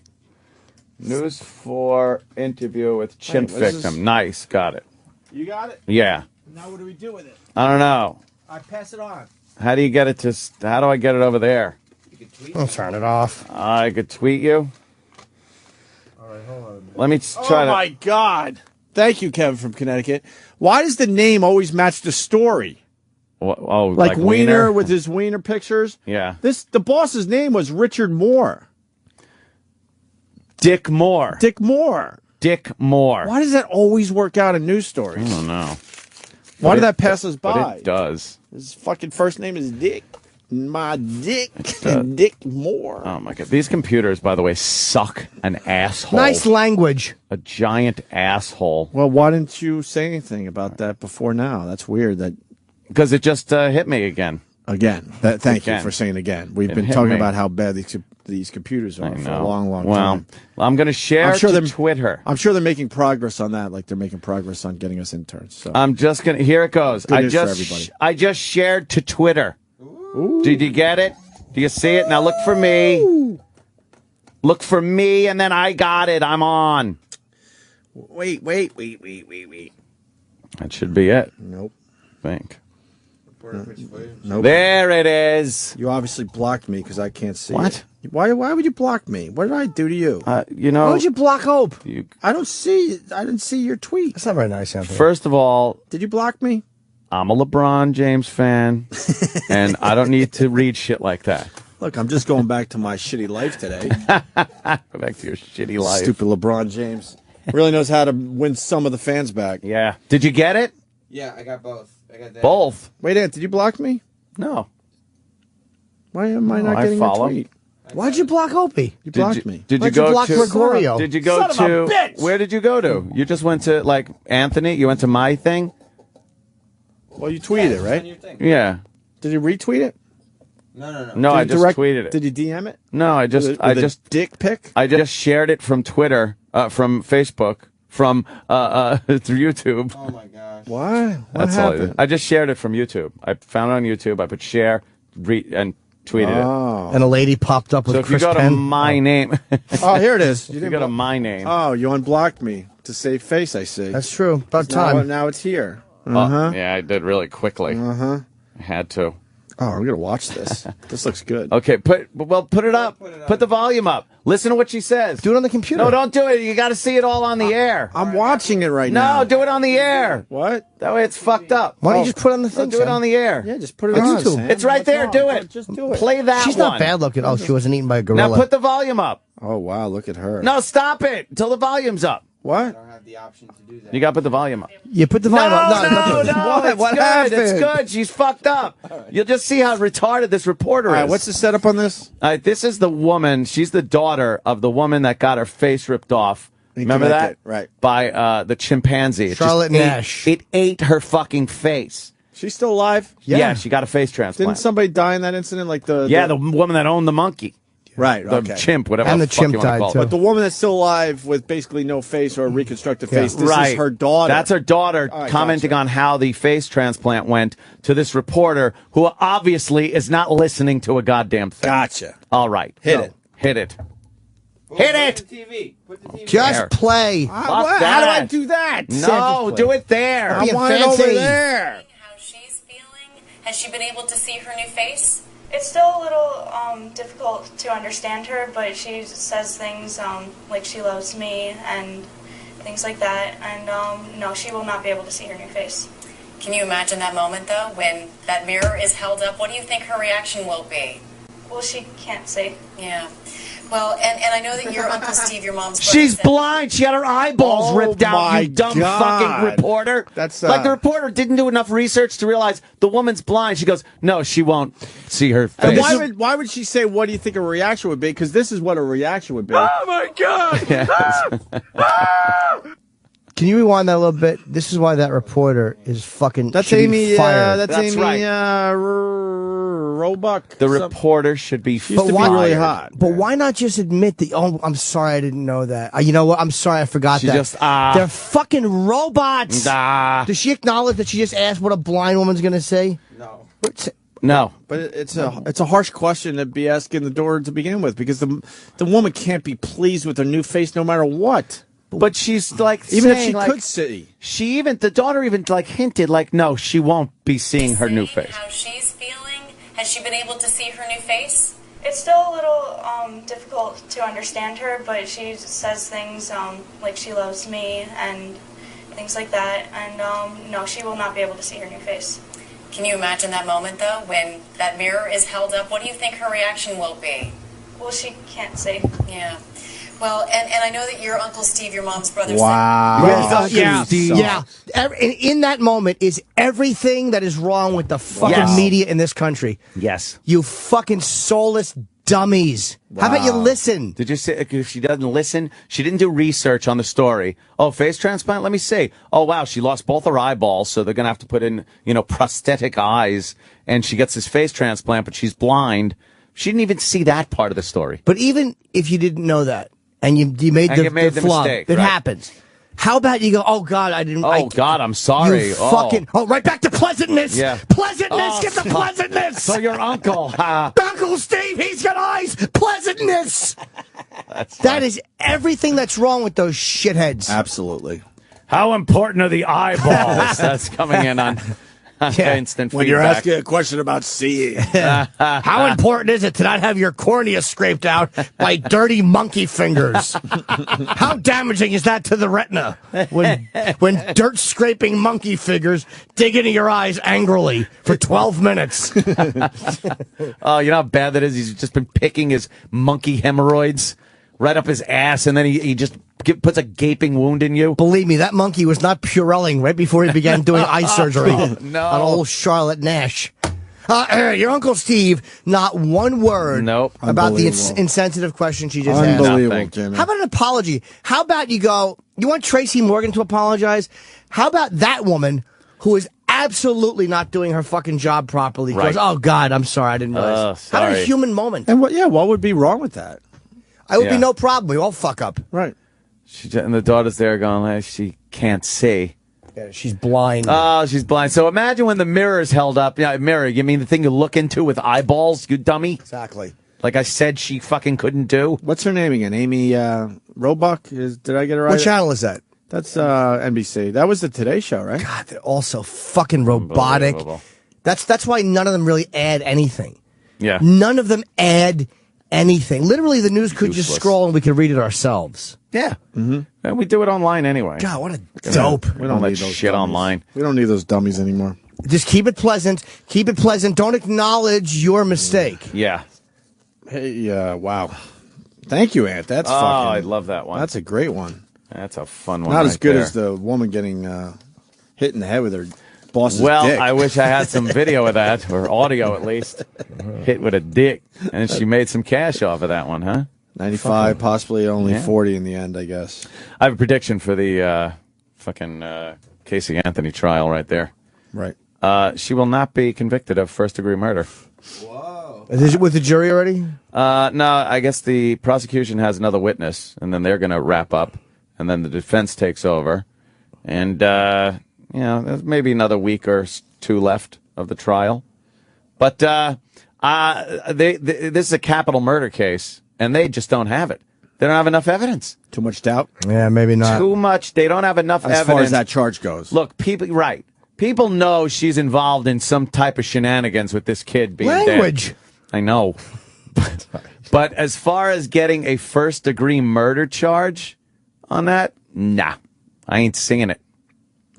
News 4 interview with chimp Wait, what is victim. this? Nice, got it. You got it? Yeah. Now what do we do with it? I don't know. I pass it on. How do you get it to? How do I get it over there? I'll turn it off. I could tweet you. All right, hold on. Let me try Oh to. my God! Thank you, Kevin from Connecticut. Why does the name always match the story? Oh, Like Wiener with his Wiener pictures. Yeah. The boss's name was Richard Moore. Dick Moore. Dick Moore. Dick Moore. Why does that always work out in news I stories? don't know. Why But did it- that pass us by? But it does. His fucking first name is Dick. My Dick. does. Dick Moore. Oh my god. These computers, by the way, suck an asshole. Nice language. A giant asshole. Well, why didn't you say anything about that before now? That's weird. Because it just hit me again. Again. Thank you Again. for saying again. We've It been hit talking me. about how bad these computers are I for know. a long, long well, time. I'm going to share I'm sure to they're- Twitter. I'm sure they're making progress on that, like they're making progress on getting us interns. So I'm just going to. Here it goes. Good news for everybody. I just shared to Twitter. Did you get it? Do you see it? Now look for me. Look for me, and then I got it. I'm on. Wait. That should be it. Nope. I think. Nope. There it is. You obviously blocked me because I can't see What? it. Why would you block me? What did I do to you? You know. Why would you block Hope? I don't see. I didn't see your tweet. That's not very nice, Anthony. First of all, Did you block me? I'm a LeBron James fan, and I don't need to read shit like that. Look, I'm just going back to my shitty life today. Go back to your shitty life. Stupid LeBron James really knows how to win some of the fans back. Yeah. Did you get it? Yeah, I got both. I got that. Both. Wait, Ant, did you block me? No. Why am I No, not I getting your follow. tweet? Why'd you block Opie? You blocked me. Did you Why'd go block to Gregorio? Did you go Son of a to bitch! Where did you go to? You just went to like Anthony. You went to my thing. Well, you tweeted it, right? Yeah. Did you retweet it? No, I Did you just tweeted it. Did you DM it? No, I just With a dick pic. I just shared it from Twitter, from Facebook, from through YouTube. Oh my gosh. Why? What That's all I happened? did. I just shared it from YouTube. I found it on YouTube. I put share, and tweeted Oh. And a lady popped up with it. So if Chris you go to Penn. my name, Oh, here it is. you go to my name. Oh, you unblocked me to save face. I see. That's true. About now, time. now it's here. Oh, yeah, I did really quickly. Uh-huh. I had to. Oh, I'm gonna watch this. This looks good. Okay, put it up. Put the volume up. Listen to what she says. Do it on the computer. No, don't do it. You got to see it all on the air. I'm watching it right now. No, do it on the air. What? That way it's fucked up. Why don't you just put it on the No, thing? do it on the air. Yeah, just put it On on YouTube. Sam. It's right there. Do it. Just do it. Play that She's one. not bad looking. Oh, she wasn't eaten by a Now gorilla. put the volume up. Oh wow, look at her. No, stop it until the volume's up. What? I don't have the option to do that. You got to put the volume up. You put the volume up. No, nothing. it's good. It's good. She's fucked up. You'll just see how retarded this reporter All is. right, what's the setup on this? This is the woman. She's the daughter of the woman that got her face ripped off. In Remember that? Connecticut, right. By the chimpanzee. It just Charlotte ate- Nash. It ate her fucking face. She's still alive? Yeah, she got a face transplant. Didn't somebody die in that incident? Like the the woman that owned the monkey. Right, the okay. chimp, whatever And the the fuck chimp you wanna died, call it. too. But the woman that's still alive with basically no face or a reconstructed face, this right. is her daughter. That's her daughter All right, commenting gotcha. on how the face transplant went to this reporter who obviously is not listening to a goddamn thing. Gotcha. All right. Hit it. Hit it. Hit it. Just There. play. Fuck How do that. I do that? No, do it there. I want it over there. Has she been able to see her new face? It's still a little difficult to understand her, but she says things like she loves me and things like that. And no, she will not be able to see her new face. Can you imagine that moment, though, when that mirror is held up? What do you think her reaction will be? Well, she can't see. Yeah. Well, and I know that your Uncle Steve, your mom's brother, She's said- blind. She had her eyeballs Oh ripped out, my you dumb God. fucking reporter. That's, like the reporter didn't do enough research to realize the woman's blind. She goes, no, she won't see her And face. why would she say, what do you think a reaction would be? Because this is what a reaction would be. Oh my God! Can you rewind that a little bit? This is why that reporter is fucking. That's should be Amy. fired. That's Amy Roebuck. The reporter should be She used to be really hot. But why not just admit that? Oh, I'm sorry, I didn't know that. You know what? I'm sorry, I forgot She that. just, They're fucking robots. Does she acknowledge that she just asked what a blind woman's gonna say? No. No. But it's a harsh question to be asking the door to begin with, because the woman can't be pleased with her new face no matter what. But she's like, even if saying, she like, could see. the daughter even like hinted, like, no, she won't be seeing her new face. how she's feeling. Has she been able to see her new face? It's still a little difficult to understand her, but she says things like she loves me and things like that. And no, she will not be able to see her new face. Can you imagine that moment, though, when that mirror is held up? What do you think her reaction will be? Well, she can't see. Yeah. Well, and I know that your Uncle Steve, your mom's brother, Wow. Yeah. In that moment is everything that is wrong with the fucking Yes. media in this country. Yes. You fucking soulless dummies. How about you listen? Did you say if she doesn't listen? She didn't do research on the story. Oh, face transplant? Let me see. Oh, wow, she lost both her eyeballs, so they're going to have to put in, prosthetic eyes, and she gets this face transplant, but she's blind. She didn't even see that part of the story. But even if you didn't know that, and you made And the, you made the flub, mistake, it right. happens. How about you go, oh, God, I didn't... Oh, God, I'm sorry. You fucking... Oh. right back to pleasantness. Yeah. Pleasantness, Oh, get the fuck. pleasantness. So your uncle. Uncle Steve, he's got eyes. Pleasantness. That is everything that's wrong with those shitheads. Absolutely. How important are the eyeballs? That's coming in on instant When feedback. you're asking a question about seeing. How important is it to not have your cornea scraped out by dirty monkey fingers? How damaging is that to the retina when dirt scraping monkey fingers dig into your eyes angrily for 12 minutes? Oh, you know how bad that is? He's just been picking his monkey hemorrhoids right up his ass, and then he just puts a gaping wound in you. Believe me, that monkey was not Purelling right before he began doing eye surgery no. on old Charlotte Nash. Your Uncle Steve, not one word about the insensitive question she just asked. Unbelievable, Jimmy. How about an apology? How about you go, you want Tracy Morgan to apologize? How about that woman who is absolutely not doing her fucking job properly? Right. Goes, oh, God, I'm sorry, I didn't realize. How about a sorry. human moment? And what would be wrong with that? I would be Yeah. no problem. We all fuck up. Right. And the daughter's there going, like, she can't see. Yeah, she's blind. Oh, she's blind. So imagine when the mirror is held up. Yeah, mirror, you mean the thing you look into with eyeballs, you dummy? Exactly. Like I said she fucking couldn't do. What's her name again? Amy Roebuck? Did I get it right? What channel is that? That's NBC. That was the Today Show, right? God, they're all so fucking robotic. Unbelievable. That's why none of them really add anything. Yeah. None of them add anything. Literally, the news could just Useless. scroll and we could read it ourselves. Yeah. Mm-hmm. And we do it online anyway. God, what a dope. We don't All need that those shit dummies. online. We don't need those dummies anymore. Just keep it pleasant. Keep it pleasant. Don't acknowledge your mistake. Yeah. Hey, wow. Thank you, Ant. That's Oh, fucking. I love that one. That's a great one. That's a fun one. Not as right good there. as the woman getting hit in the head with her boss's Well, dick. I wish I had some video of that, or audio at least. Hit with a dick. And she made some cash off of that one, huh? 95, possibly only Yeah. 40 in the end, I guess. I have a prediction for the fucking Casey Anthony trial right there. Right. She will not be convicted of first-degree murder. Whoa. Is it with the jury already? No, I guess the prosecution has another witness, and then they're going to wrap up, and then the defense takes over. And, there's maybe another week or two left of the trial. But this is a capital murder case, and they just don't have it. They don't have enough evidence. Too much doubt? Yeah, maybe not. Too much. They don't have enough evidence. As far as that charge goes. Look, people know she's involved in some type of shenanigans with this kid being Language. dead. I know. But as far as getting a first-degree murder charge on that, nah. I ain't seeing it.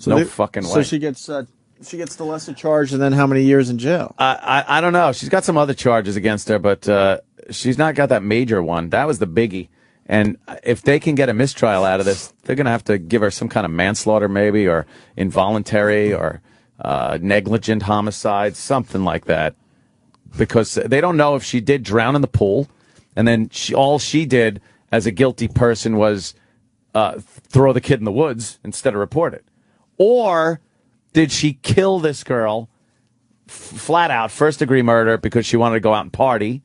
No fucking way. So she gets the lesser charge, and then how many years in jail? I don't know. She's got some other charges against her, but she's not got that major one. That was the biggie. And if they can get a mistrial out of this, they're going to have to give her some kind of manslaughter maybe, or involuntary, or negligent homicide, something like that. Because they don't know if she did drown in the pool, and then all she did as a guilty person was throw the kid in the woods instead of report it. Or did she kill this girl flat out, first-degree murder, because she wanted to go out and party?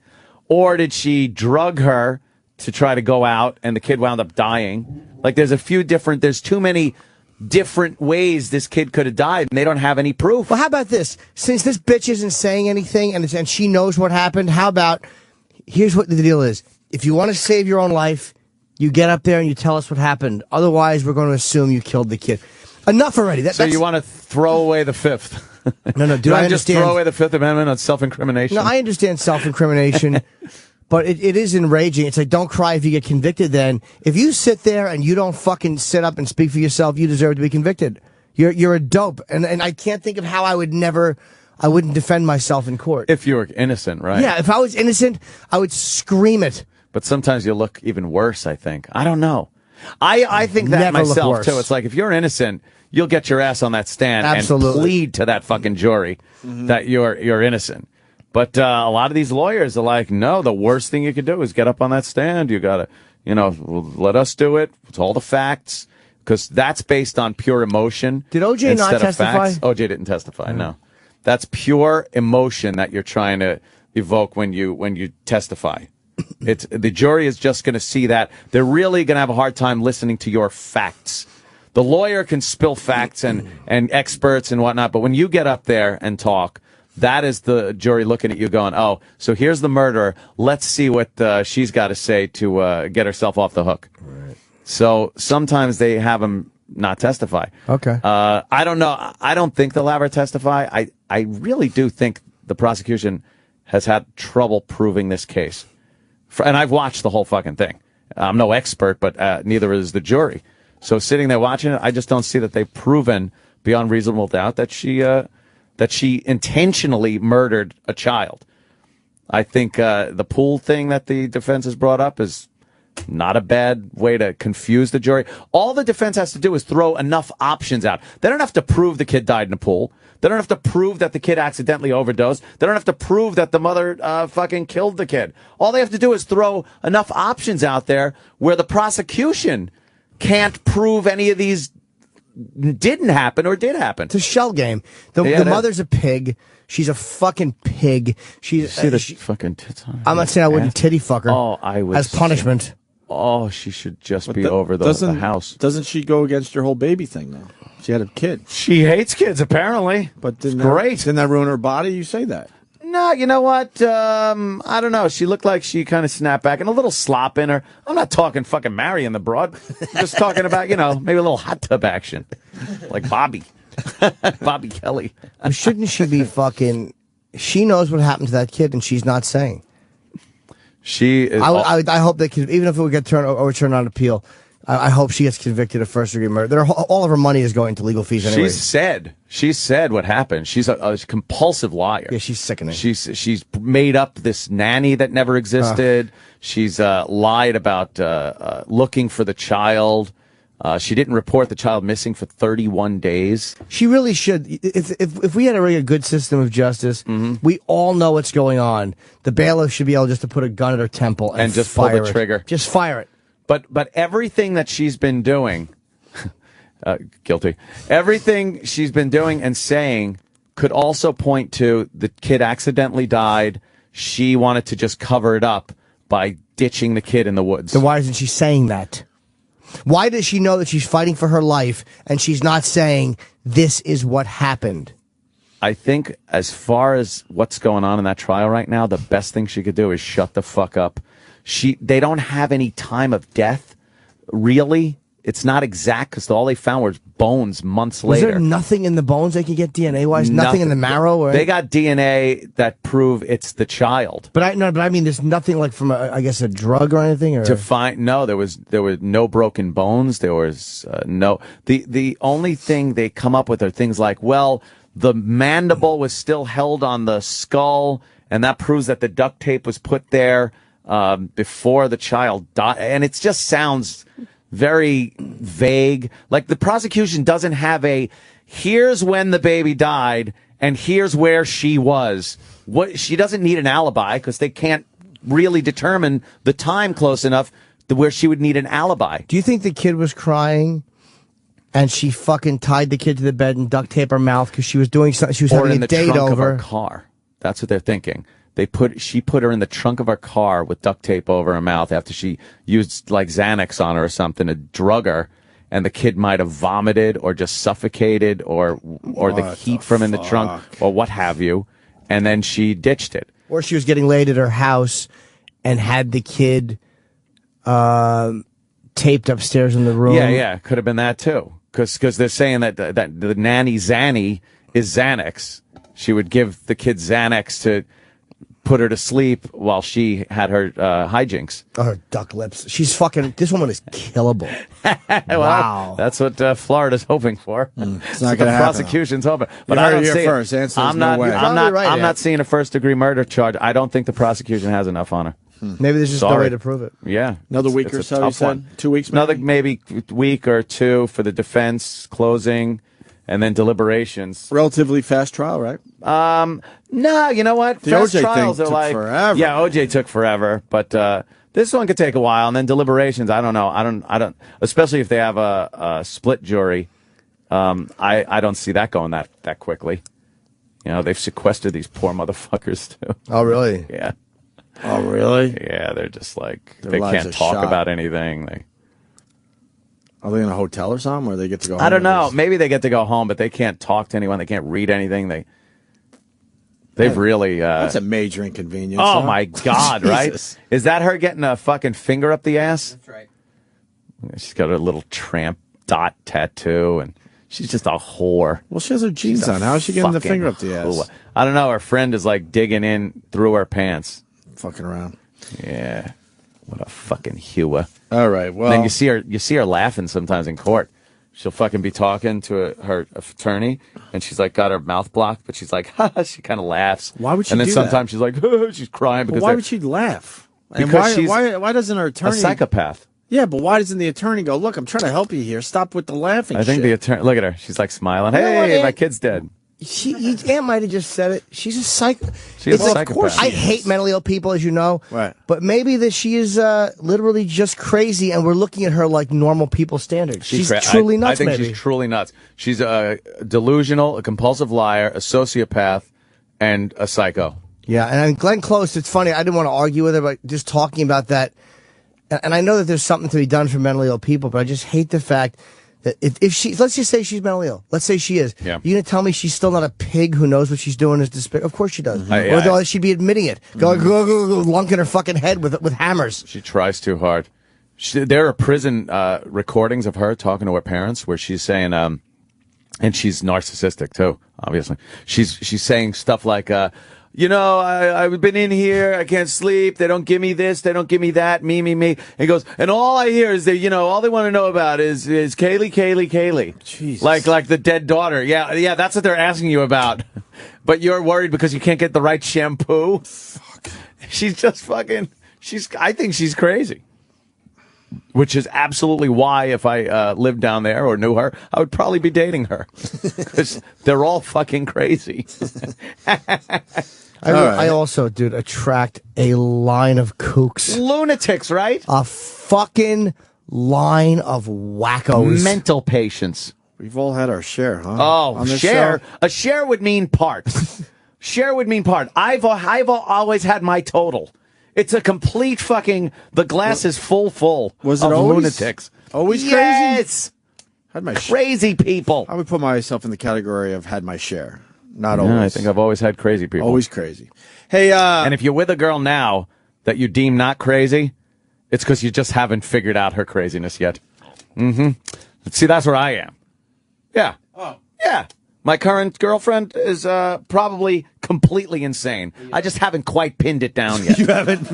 Or did she drug her to try to go out, and the kid wound up dying? Like, there's too many different ways this kid could have died, and they don't have any proof. Well, how about this? Since this bitch isn't saying anything, and she knows what happened, how about, here's what the deal is. If you want to save your own life, you get up there and you tell us what happened. Otherwise, we're going to assume you killed the kid. Enough already. So you want to throw away the Fifth? No, dude, I just understand. throw away the Fifth Amendment on self-incrimination? No, I understand self-incrimination, but it is enraging. It's like, don't cry if you get convicted then. If you sit there and you don't fucking sit up and speak for yourself, you deserve to be convicted. You're a dope. And I can't think of how I wouldn't defend myself in court. If you were innocent, right? Yeah, if I was innocent, I would scream it. But sometimes you look even worse, I think. I don't know. I think that Never look myself, worse. too. It's like, if you're innocent, you'll get your ass on that stand Absolutely. and plead to that fucking jury that you're innocent. But a lot of these lawyers are like, no, the worst thing you could do is get up on that stand. You got to, let us do it. It's all the facts. Because that's based on pure emotion. Did OJ not testify? OJ didn't testify, no. That's pure emotion that you're trying to evoke when you testify. The jury is just going to see that. They're really going to have a hard time listening to your facts. The lawyer can spill facts and experts and whatnot, but when you get up there and talk, that is the jury looking at you going, oh, so here's the murderer. Let's see what she's got to say to get herself off the hook. Right. So sometimes they have them not testify. Okay. I don't know. I don't think they'll have her testify. I really do think the prosecution has had trouble proving this case. And I've watched the whole fucking thing. I'm no expert, but neither is the jury. So sitting there watching it, I just don't see that they've proven beyond reasonable doubt that she intentionally murdered a child. I think the pool thing that the defense has brought up is not a bad way to confuse the jury. All the defense has to do is throw enough options out. They don't have to prove the kid died in a pool. They don't have to prove that the kid accidentally overdosed. They don't have to prove that the mother fucking killed the kid. All they have to do is throw enough options out there where the prosecution can't prove any of these didn't happen or did happen. It's a shell game. The mother's a pig. She's a fucking pig. She's see the fucking tits on her. I'm not saying I wouldn't titty fuck her. Oh, I would. As punishment. Oh, she should just be over the house. Doesn't she go against her whole baby thing, though? She had a kid. She hates kids, apparently. But didn't that ruin her body? You say that. No, you know what? I don't know. She looked like she kind of snapped back and a little slop in her. I'm not talking fucking marrying the broad. I'm just talking about, maybe a little hot tub action. Like Bobby. Bobby Kelly. Shouldn't she be fucking... She knows what happened to that kid and she's not saying. She is... I hope they can, even if it would get overturned on appeal, I hope she gets convicted of first-degree murder. All of her money is going to legal fees anyway. She said what happened. She's a compulsive liar. Yeah, she's sickening. She's made up this nanny that never existed. She's lied about looking for the child. She didn't report the child missing for 31 days. She really should. If we had a really good system of justice, we all know what's going on. The bailiff should be able just to put a gun at her temple and just pull the it. trigger. Just fire it. But everything that she's been doing, guilty. Everything she's been doing and saying could also point to the kid accidentally died. she wanted to just cover it up by ditching the kid in the woods. Then why isn't she saying that? Why does she know that she's fighting for her life and she's not saying this is what happened? I think as far as what's going on in that trial right now, the best thing she could do is shut the fuck up. They don't have any time of death, really. It's not exact because all they found was bones months later. Was there nothing in the bones they could get DNA-wise? Nothing in the marrow? Or they got DNA that prove it's the child. But I mean, there's nothing like from a drug or anything. Or? To find there was no broken bones. There was no. The only thing they come up with are things like, well, the mandible was still held on the skull, and that proves that the duct tape was put there before the child died. And it just sounds very vague. Like the prosecution doesn't have here's when the baby died and here's where she was. She doesn't need an alibi because they can't really determine the time close enough to where she would need an alibi. Do you think the kid was crying and she fucking tied the kid to the bed and duct taped her mouth because she was doing something? She was having a date over. Or in the trunk of her car. That's what they're thinking. She put her in the trunk of her car with duct tape over her mouth after she used like Xanax on her or something to drug her, and the kid might have vomited or just suffocated or the heat from in the trunk or what have you, and then she ditched it. Or she was getting laid at her house and had the kid taped upstairs in the room. Yeah, could have been that too. Because they're saying that the nanny Zanny is Xanax. She would give the kid Xanax to put her to sleep while she had her hijinks. Oh, her duck lips. She's fucking. This woman is killable. Well, wow. That's what Florida's hoping for. It's not going to happen. Prosecution's hoping, but You I heard don't it here see first. it. Answer is I'm no not. way. I'm not. Right, I'm Ed. not seeing a first-degree murder charge. I don't think the prosecution has enough on her. Maybe there's just no Sorry. way to prove it. Yeah, Another week it's or a so, you tough said? one. 2 weeks, Another maybe week or two for the defense closing, and then deliberations. Relatively fast trial, right? No, you know what? The Fast OJ trials thing are took like forever. Yeah, OJ took forever, but this one could take a while, and then deliberations. I don't know. I don't. Especially if they have a split jury. I don't see that going that quickly. You know, they've sequestered these poor motherfuckers too. Oh, really? Yeah. Oh, really? Yeah, they're just like Their they lives can't are talk shot. about anything. Are they in a hotel or something, or they get to go home? I don't with know. this? Maybe they get to go home, but they can't talk to anyone. They can't read anything. They've really. That's a major inconvenience. Oh huh? my God! Right? Jesus. Is that her getting a fucking finger up the ass? That's right. She's got a little tramp dot tattoo, and she's just a whore. Well, she has her jeans on. How is she getting the Fucking finger up the ass? whore. I don't know. Her friend is like digging in through her pants. Fucking around. Yeah. What a fucking hewer. All right. Well, then you see her laughing sometimes in court. She'll fucking be talking to her attorney, and she's like got her mouth blocked, but she's like, ha, she kind of laughs. Why would she And then do sometimes she's like, she's crying but because why would she laugh? And Because she's why doesn't her a attorney? psychopath. Yeah, but why doesn't the attorney go? Look, I'm trying to help you here. Stop with the laughing. I think shit. the attorney. Look at her. She's like smiling. You know what, Hey, Aunt? my kid's dead. Aunt might have just said it. She's a psycho. She's a It's psychopath. Of course, I hate mentally ill people, as you know. Right. But maybe that she is literally just crazy, and we're looking at her like normal people standards. She's truly nuts. I think maybe. she's truly nuts. She's a delusional, a compulsive liar, a sociopath, and a psycho. Yeah, and Glenn Close, it's funny, I didn't want to argue with her, but just talking about that, and I know that there's something to be done for mentally ill people, but I just hate the fact that if she, let's just say she's mentally ill. Let's say she is. Yeah. You're going to tell me she's still not a pig who knows what she's doing is despicable? Of course she does. Mm-hmm. Or though she'd be admitting it. Go lunking her fucking head with hammers. She tries too hard. There are prison recordings of her talking to her parents where she's saying, and she's narcissistic too, obviously. She's saying stuff like, you know, I've been in here, I can't sleep, they don't give me this, they don't give me that, me. And he goes, and all I hear is that, you know, all they want to know about is Kaylee. Jesus. Like the dead daughter. Yeah, that's what they're asking you about. But you're worried because you can't get the right shampoo. Fuck. She's just fucking, I think she's crazy. Which is absolutely why, if I lived down there or knew her, I would probably be dating her. Because they're all fucking crazy. I also, dude, attract a line of kooks. Lunatics, right? A fucking line of wackos. Mental patients. We've all had our share, huh? Oh, On this share. show? A share would mean parts. Share would mean part. I've always had my total. It's a complete fucking. The glass is full. Was it of always lunatics? Always crazy. Yes. Had my crazy people. I would put myself in the category of had my share. Not No, always. I think I've always had crazy people. Always crazy. Hey, and if you're with a girl now that you deem not crazy, it's because you just haven't figured out her craziness yet. Mm-hmm. See, that's where I am. Yeah. Oh. Yeah. My current girlfriend is probably completely insane. I just haven't quite pinned it down yet. You haven't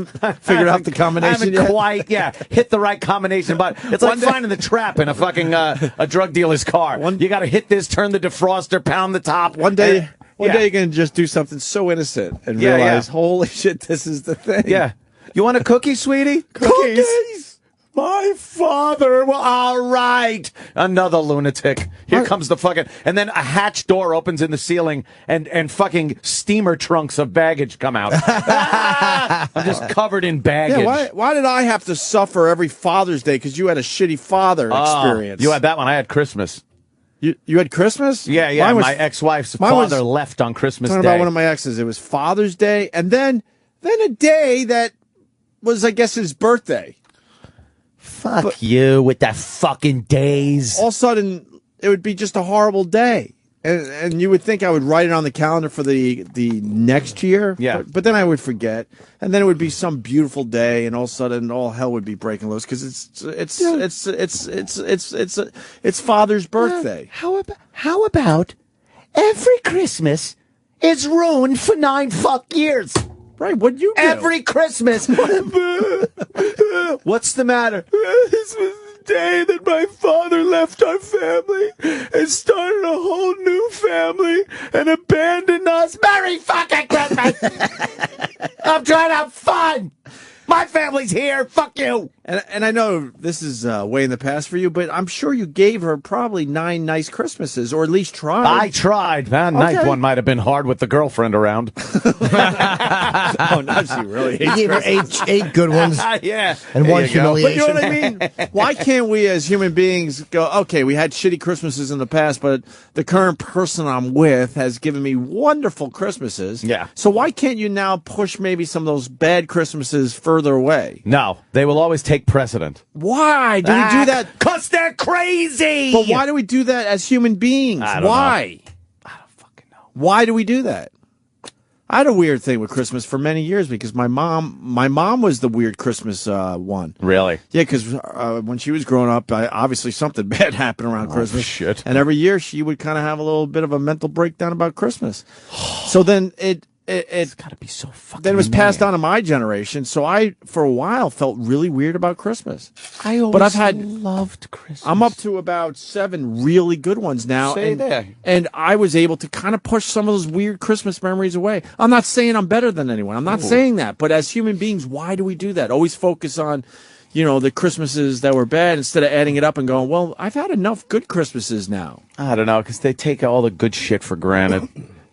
figured out the combination I haven't yet? quite, hit the right combination. But it's like finding the trap in a fucking a drug dealer's car. You got to hit this, turn the defroster, pound the top. One day you're going to just do something so innocent and realize, holy shit, this is the thing. Yeah. You want a cookie, sweetie? Cookies! My father. Well, all right. Another lunatic. Here comes the fucking... And then a hatch door opens in the ceiling and fucking steamer trunks of baggage come out. I'm just covered in baggage. Yeah, why did I have to suffer every Father's Day because you had a shitty father experience? You had that one. I had Christmas. You had Christmas? Yeah. Mine was, my ex-wife's father left on Christmas talking Day. about one of my exes. It was Father's Day, and then a day that was, I guess, his birthday. Fuck you with that fucking days. All of a sudden, it would be just a horrible day. And you would think I would write it on the calendar for the next year. Yeah. But then I would forget. And then it would be some beautiful day, and all of a sudden all hell would be breaking loose because it's Father's birthday. How about every Christmas is ruined for 9 fuck years? Right, what'd you do? Every Christmas. What's the matter? This was the day that my father left our family and started a whole new family and abandoned us. Merry fucking Christmas! I'm trying to have fun! My family's here. Fuck you. And I know this is way in the past for you, but I'm sure you gave her probably 9 nice Christmases, or at least tried. I tried. That ninth one might have been hard with the girlfriend around. Oh, no, she really hates You gave her eight good ones. Yeah. And There one you go. But humiliation. you know what I mean? Why can't we as human beings go, okay, we had shitty Christmases in the past, but the current person I'm with has given me wonderful Christmases. Yeah. So why can't you now push maybe some of those bad Christmases further away? No, they will always take precedent. Why do we do that? Because they're crazy. But why do we do that as human beings? I don't know. Why? I don't fucking know. Why do we do that? I had a weird thing with Christmas for many years because my mom was the weird Christmas one. Really? Yeah, because when she was growing up, obviously something bad happened around Christmas. Shit. And every year she would kind of have a little bit of a mental breakdown about Christmas. So then it's got to be so fucking. Then it was passed on to my generation. So I, for a while, felt really weird about Christmas. I always But I've had loved Christmas. I'm up to about 7 really good ones now. Say and, there. and I was able to kind of push some of those weird Christmas memories away. I'm not saying I'm better than anyone. I'm not saying that. But as human beings, why do we do that? Always focus on, the Christmases that were bad instead of adding it up and going, well, I've had enough good Christmases now. I don't know, because they take all the good shit for granted.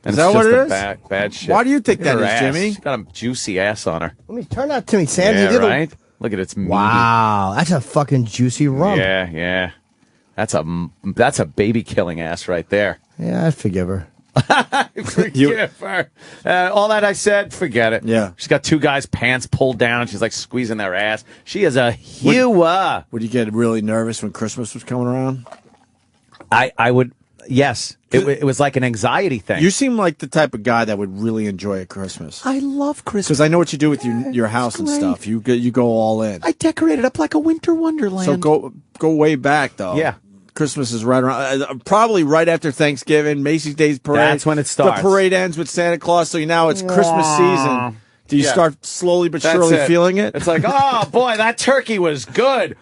And Is that it's what just it the is? Bad shit. Why do you think Look at that her is, ass. Jimmy? She's got a juicy ass on her. Let me turn that to me, Sandy. Yeah, Little- right? Look at its meaty. Wow, that's a fucking juicy rump. Yeah. That's a baby killing ass right there. Yeah, I'd forgive her. Forgive her. All that I said, forget it. Yeah. She's got 2 guys' pants pulled down. She's like squeezing their ass. She is a hewer. Would you get really nervous when Christmas was coming around? I would. Yes. It was like an anxiety thing. You seem like the type of guy that would really enjoy a Christmas. I love Christmas. Because I know what you do with your house and great. stuff. You go all in. I decorate it up like a winter wonderland. So go way back though. Yeah. Christmas is right around, probably right after Thanksgiving, Macy's Day's Parade. That's when it starts. The parade ends with Santa Claus, so now it's Christmas season. Do you Yeah. start slowly but That's surely it. feeling it? It's like, oh boy, that turkey was good.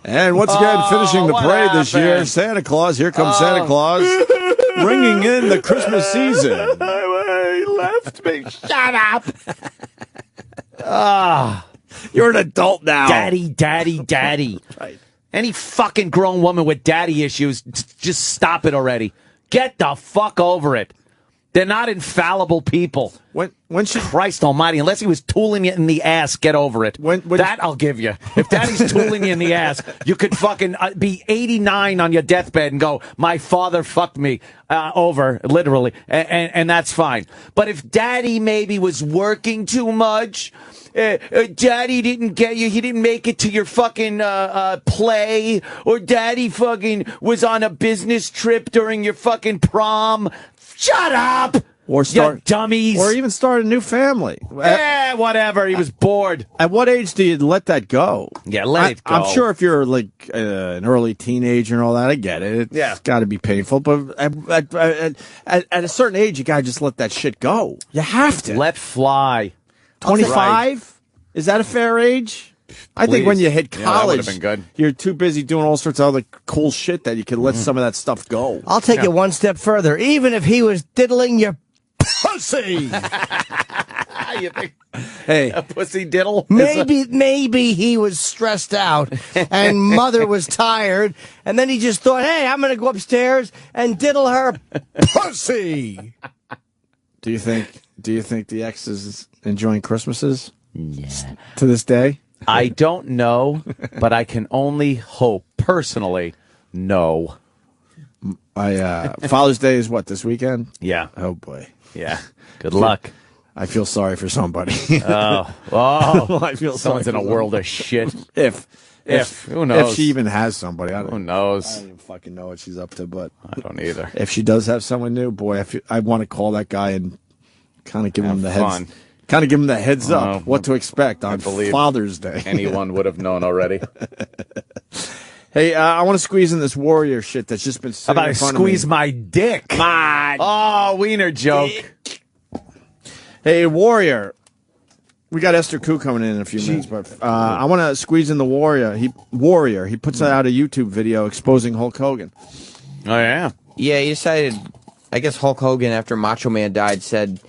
And once again, finishing the what parade this year, happened? Santa Claus. Here comes Santa Claus, ringing in the Christmas season. He left me. Shut up. You're an adult now. Daddy. Right. Any fucking grown woman with daddy issues, just stop it already. Get the fuck over it. They're not infallible people. Christ almighty, unless he was tooling you in the ass, get over it. That I'll give you. If daddy's tooling you in the ass, you could fucking be 89 on your deathbed and go, my father fucked me over, literally, and that's fine. But if daddy maybe was working too much, daddy didn't get you, he didn't make it to your fucking play, or daddy fucking was on a business trip during your fucking prom, shut up! Or you dummies. Or even start a new family. Whatever. He was bored. At what age do you let that go? Yeah, let it go. I'm sure if you're like an early teenager and all that, I get it. It's got to be painful. But at a certain age, you got to just let that shit go. You have to. Let fly. 25? Right. Is that a fair age? I think when you hit Yeah, that college, would've been good. you're too busy doing all sorts of other cool shit that you can let some of that stuff go. I'll take it one step further. Even if he was diddling your pussy. You think? Hey, a pussy diddle? Maybe he was stressed out and mother was tired, and then he just thought, hey, I'm going to go upstairs and diddle her pussy. Do you think the ex is enjoying Christmases? Yeah. To this day? I don't know, but I can only hope, personally, no. Father's Day is what, this weekend? Yeah. Oh, boy. Yeah. Good luck. I feel sorry for somebody. Oh. I feel someone's sorry in a for world of shit. If Who knows? If she even has somebody. Who knows? I don't even fucking know what she's up to, but I don't either. If she does have someone new, boy, I want to call that guy and kind of give him the heads. Kind of give him the heads up what to expect on Father's Day. Anyone would have known already. Hey, I want to squeeze in this Warrior shit that's just been sitting How about in front squeeze of me. my dick? Oh, wiener joke. Hey, Warrior. We got Esther Koo coming in a few minutes, but I want to squeeze in the Warrior. He puts out a YouTube video exposing Hulk Hogan. Oh, yeah? Yeah, he decided, I guess Hulk Hogan, after Macho Man died, said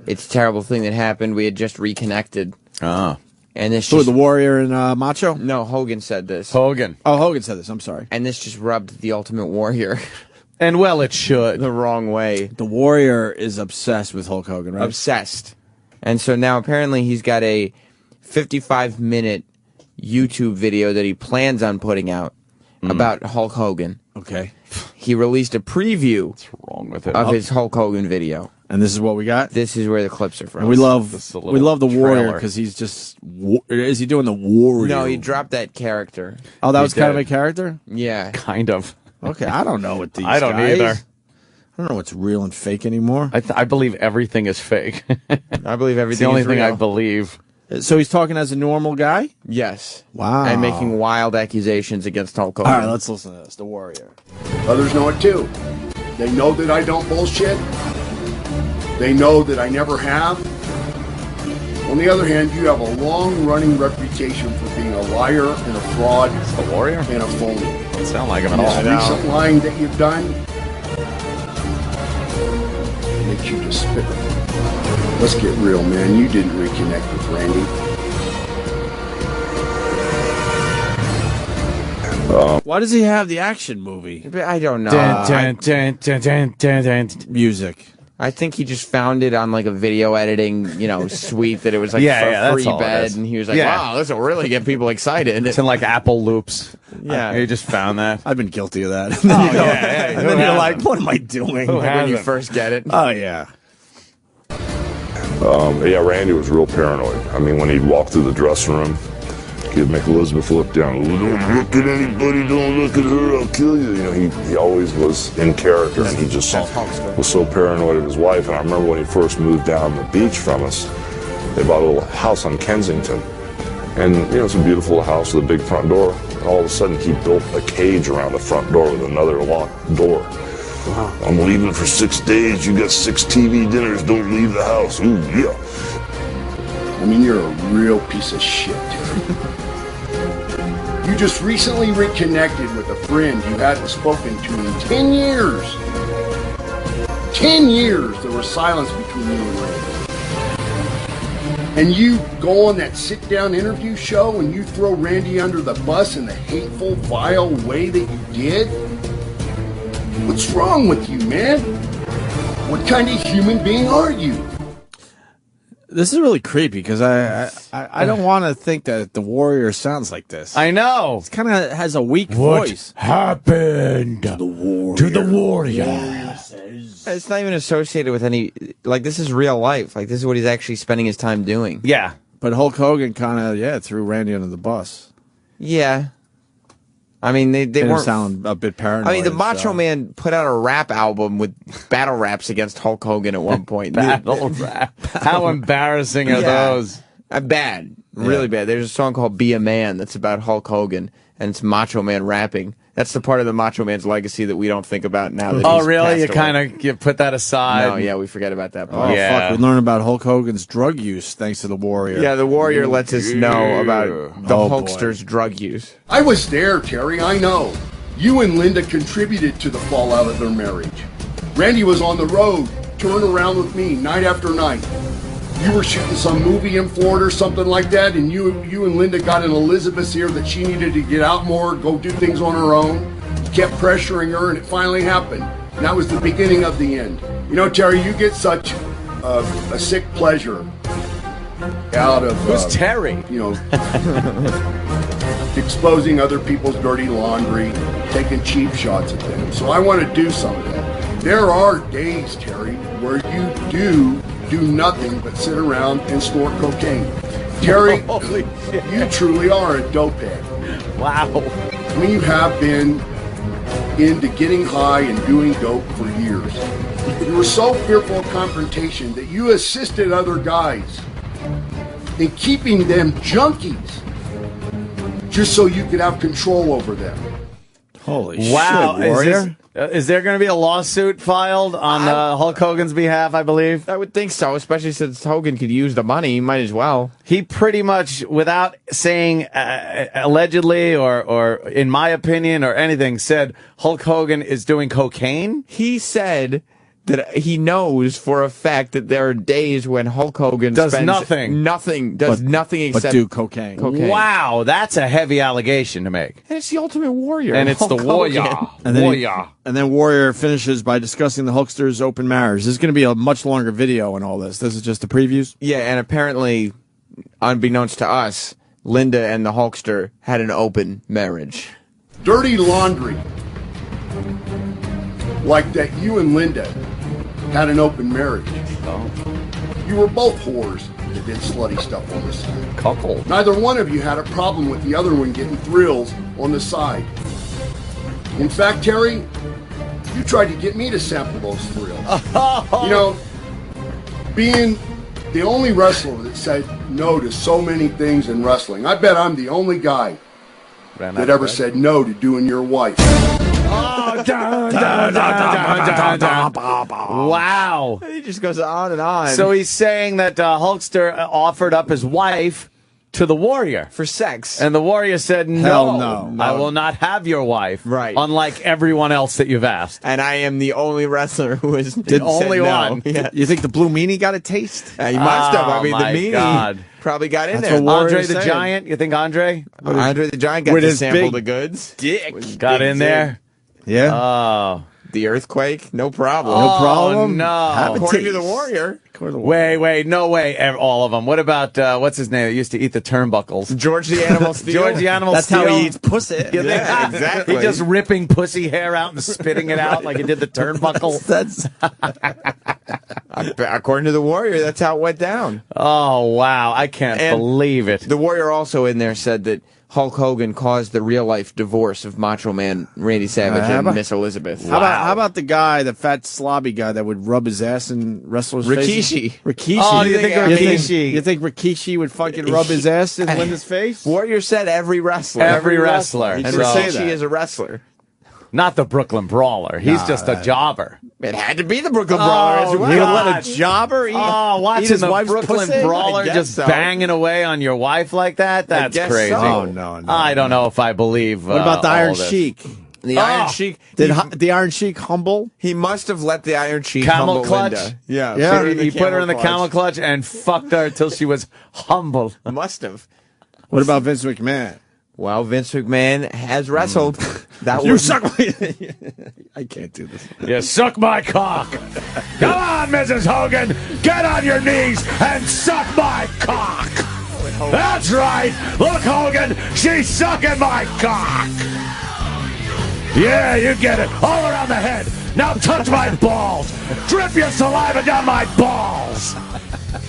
it's a terrible thing that happened. We had just reconnected. Oh. And this Who, the Warrior and Macho? No, Hogan said this. Hogan. Oh, Hogan said this. I'm sorry. And this just rubbed the Ultimate Warrior. And well, it should. The wrong way. The Warrior is obsessed with Hulk Hogan, right? Obsessed. And so now apparently he's got a 55-minute YouTube video that he plans on putting out about Hulk Hogan. Okay. He released a preview What's wrong with it? of his Hulk Hogan video. And this is what we got? This is where the clips are from. And we love the trailer. Warrior because he's just... Is he doing the Warrior? No, he dropped that character. Oh, that He was kind of did. a character? Yeah. Kind of. Okay, I don't know what these I don't guys. either. I don't know what's real and fake anymore. I believe everything is fake. I believe It's everything the only is thing real. I believe. So he's talking as a normal guy? Yes. Wow. And making wild accusations against Hulk Hogan. All right, let's listen to this. The Warrior. Others know it too. They know that I don't bullshit. They know that I never have. On the other hand, you have a long-running reputation for being a liar and a fraud. The Warrior? And a phony. Doesn't sound like him at This all. recent lying that you've done makes you despicable. Let's get real, man. You didn't reconnect with Randy. Why does he have the action movie? I don't know. Music. I think he just found it on like a video editing, suite that it was like Yeah, for yeah, free that's all it bed, is. and he was like, Yeah. "Wow, this will really get people excited." It's in like Apple loops. Yeah. You just found that. I've been guilty of that. Oh, yeah. And then you're like, what am I doing? Who Like when you hasn't? first get it. Oh, yeah. Yeah, Randy was real paranoid. I mean, when he'd walk through the dressing room, he'd make Elizabeth look down. Don't look at anybody, don't look at her, I'll kill you. He always was in character, and he just was so paranoid of his wife. And I remember when he first moved down the beach from us, they bought a little house on Kensington. And, it's a beautiful house with a big front door. And all of a sudden, he built a cage around the front door with another locked door. Wow. I'm leaving for 6 days. You got 6 TV dinners. Don't leave the house. Ooh, yeah. I mean, you're a real piece of shit, Terry. You just recently reconnected with a friend you hadn't spoken to in 10 years. 10 years there was silence between you and Randy. And you go on that sit-down interview show and you throw Randy under the bus in the hateful, vile way that you did? What's wrong with you, man? What kind of human being are you? This is really creepy because I don't want to think that the Warrior sounds like this. I know. It kind of has a weak voice. Happened to the Warrior? It's not even associated with any, like, this is real life. Like, this is what he's actually spending his time doing. Yeah. But Hulk Hogan kind of, threw Randy under the bus. Yeah. I mean, they Made him weren't sound a bit paranoid. I mean, the Macho Man put out a rap album with battle raps against Hulk Hogan at one point. Battle rap. How embarrassing are those? Bad. Really bad. There's a song called Be a Man that's about Hulk Hogan, and it's Macho Man rapping. That's the part of the Macho Man's legacy that we don't think about now. That Oh, he's really? You passed away. kind of put that aside? No, yeah, we forget about that Oh, part. fuck. We learn about Hulk Hogan's drug use thanks to the Warrior. Yeah, the Warrior lets us know about the Oh, boy. Hulkster's drug use. I was there, Terry, I know. You and Linda contributed to the fallout of their marriage. Randy was on the road, touring around with me night after night. You were shooting some movie in Florida or something like that, and you and Linda got in Elizabeth's ear that she needed to get out more, go do things on her own. You kept pressuring her, and it finally happened. And that was the beginning of the end. You know, Terry, you get such a sick pleasure out of... Who's Terry? You know... exposing other people's dirty laundry, taking cheap shots at them. So I want to do some of that. There are days, Terry, where you do nothing but sit around and snort cocaine. Terry, you truly are a dope head. Wow. I mean, you have been into getting high and doing dope for years. You were so fearful of confrontation that you assisted other guys in keeping them junkies just so you could have control over them. Holy Wow. shit, Warrior. Is there going to be a lawsuit filed on Hulk Hogan's behalf, I believe? I would think so, especially since Hogan could use the money. He might as well. He pretty much, without saying allegedly or in my opinion or anything, said Hulk Hogan is doing cocaine. He said that he knows for a fact that there are days when Hulk Hogan does spends nothing except do cocaine. Wow, that's a heavy allegation to make. And it's the Ultimate Warrior. And it's Hulk the Warrior. Hogan. And then Warrior finishes by discussing the Hulkster's open marriage. There's going to be a much longer video in all this. This is just the previews. Yeah, and apparently, unbeknownst to us, Linda and the Hulkster had an open marriage. Dirty laundry. Like that you and Linda had an open marriage. Oh. You were both whores that did slutty stuff on the side. Couple. Neither one of you had a problem with the other one getting thrills on the side. In fact, Terry, you tried to get me to sample those thrills. You know, being the only wrestler that said no to so many things in wrestling, I bet I'm the only guy that ever said no to doing your wife. Wow. He just goes on and on. So he's saying that Hulkster offered up his wife to the Warrior for sex. And the Warrior said, Hell no, no. I will not have your wife. Right. Unlike everyone else that you've asked. And I am the only wrestler who is The only one. Yeah. You think the Blue Meanie got a taste? He must have. I mean, the my Meanie God. probably got in That's there. what Warrior Andre the said. Giant? You think Andre? Andre the Giant got With to his sample big the goods. Dick. Got in there? Yeah. Oh. The earthquake? No problem. No problem. No. According to the Warrior. Wait, no way, all of them. What about, what's his name that used to eat the turnbuckles? George the Animal Steel. George the Animal That's Steel. how he eats pussy. You think- Yeah, exactly. He just ripping pussy hair out and spitting it out like he did the turnbuckle. That's According to the Warrior, that's how it went down. Oh, wow. I can't And believe it. The Warrior also in there said that Hulk Hogan caused the real-life divorce of Macho Man Randy Savage how and about- Miss Elizabeth. How about the guy, the fat slobby guy that would rub his ass in wrestlers' faces? Rikishi. Rikishi. Oh, you think Rikishi? You think Rikishi would fucking rub his ass in Linda's face? Warrior said every wrestler. Every wrestler. And So- Rikishi is a wrestler. Not the Brooklyn Brawler. He's just a jobber. It had to be the Brooklyn Brawler as well. He would let a jobber eat, Oh, eat watching his the wife's Brooklyn pussy? Brawler I guess just so. banging away on your wife like that? That's guess crazy. so. Oh, no. I don't know if I believe What about the all Iron this. Sheik? The Iron Sheik. Did the Iron Sheik humble? He must have let the Iron Sheik Camel humble clutch? Linda. Yeah. Yeah. He put her in the camel clutch and fucked her until she was humble. Must have. What about Vince McMahon? Well, Vince McMahon has wrestled. That You was suck my... I can't do this. Yeah, suck my cock. Come on, Mrs. Hogan. Get on your knees and suck my cock. That's right. Look, Hogan, she's sucking my cock. Yeah, you get it. All around the head. Now touch my balls. Drip your saliva down my balls.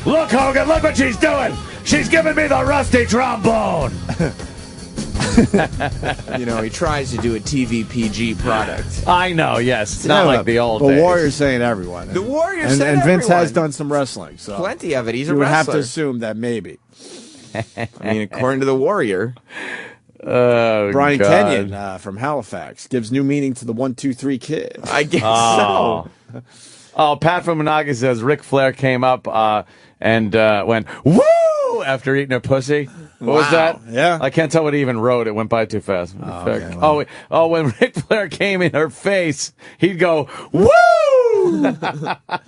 Look, Hogan, look what she's doing. She's giving me the rusty trombone. You know, he tries to do a TV PG product. I know, yes. It's not like the old The days. Warrior's saying everyone. The Warrior's and, saying and Vince everyone. has done some wrestling. So Plenty of it. He's a you would have to wrestler. assume that maybe. I mean, according to the Warrior. Oh, Brian God. Kenyon from Halifax gives new meaning to the 1-2-3 Kid. I guess Oh. Oh, Pat from Monaga says Ric Flair came up and went, woo, after eating a pussy. What was that? Yeah. I can't tell what he even wrote. It went by too fast. okay, well. When Ric Flair came in her face, he'd go, woo!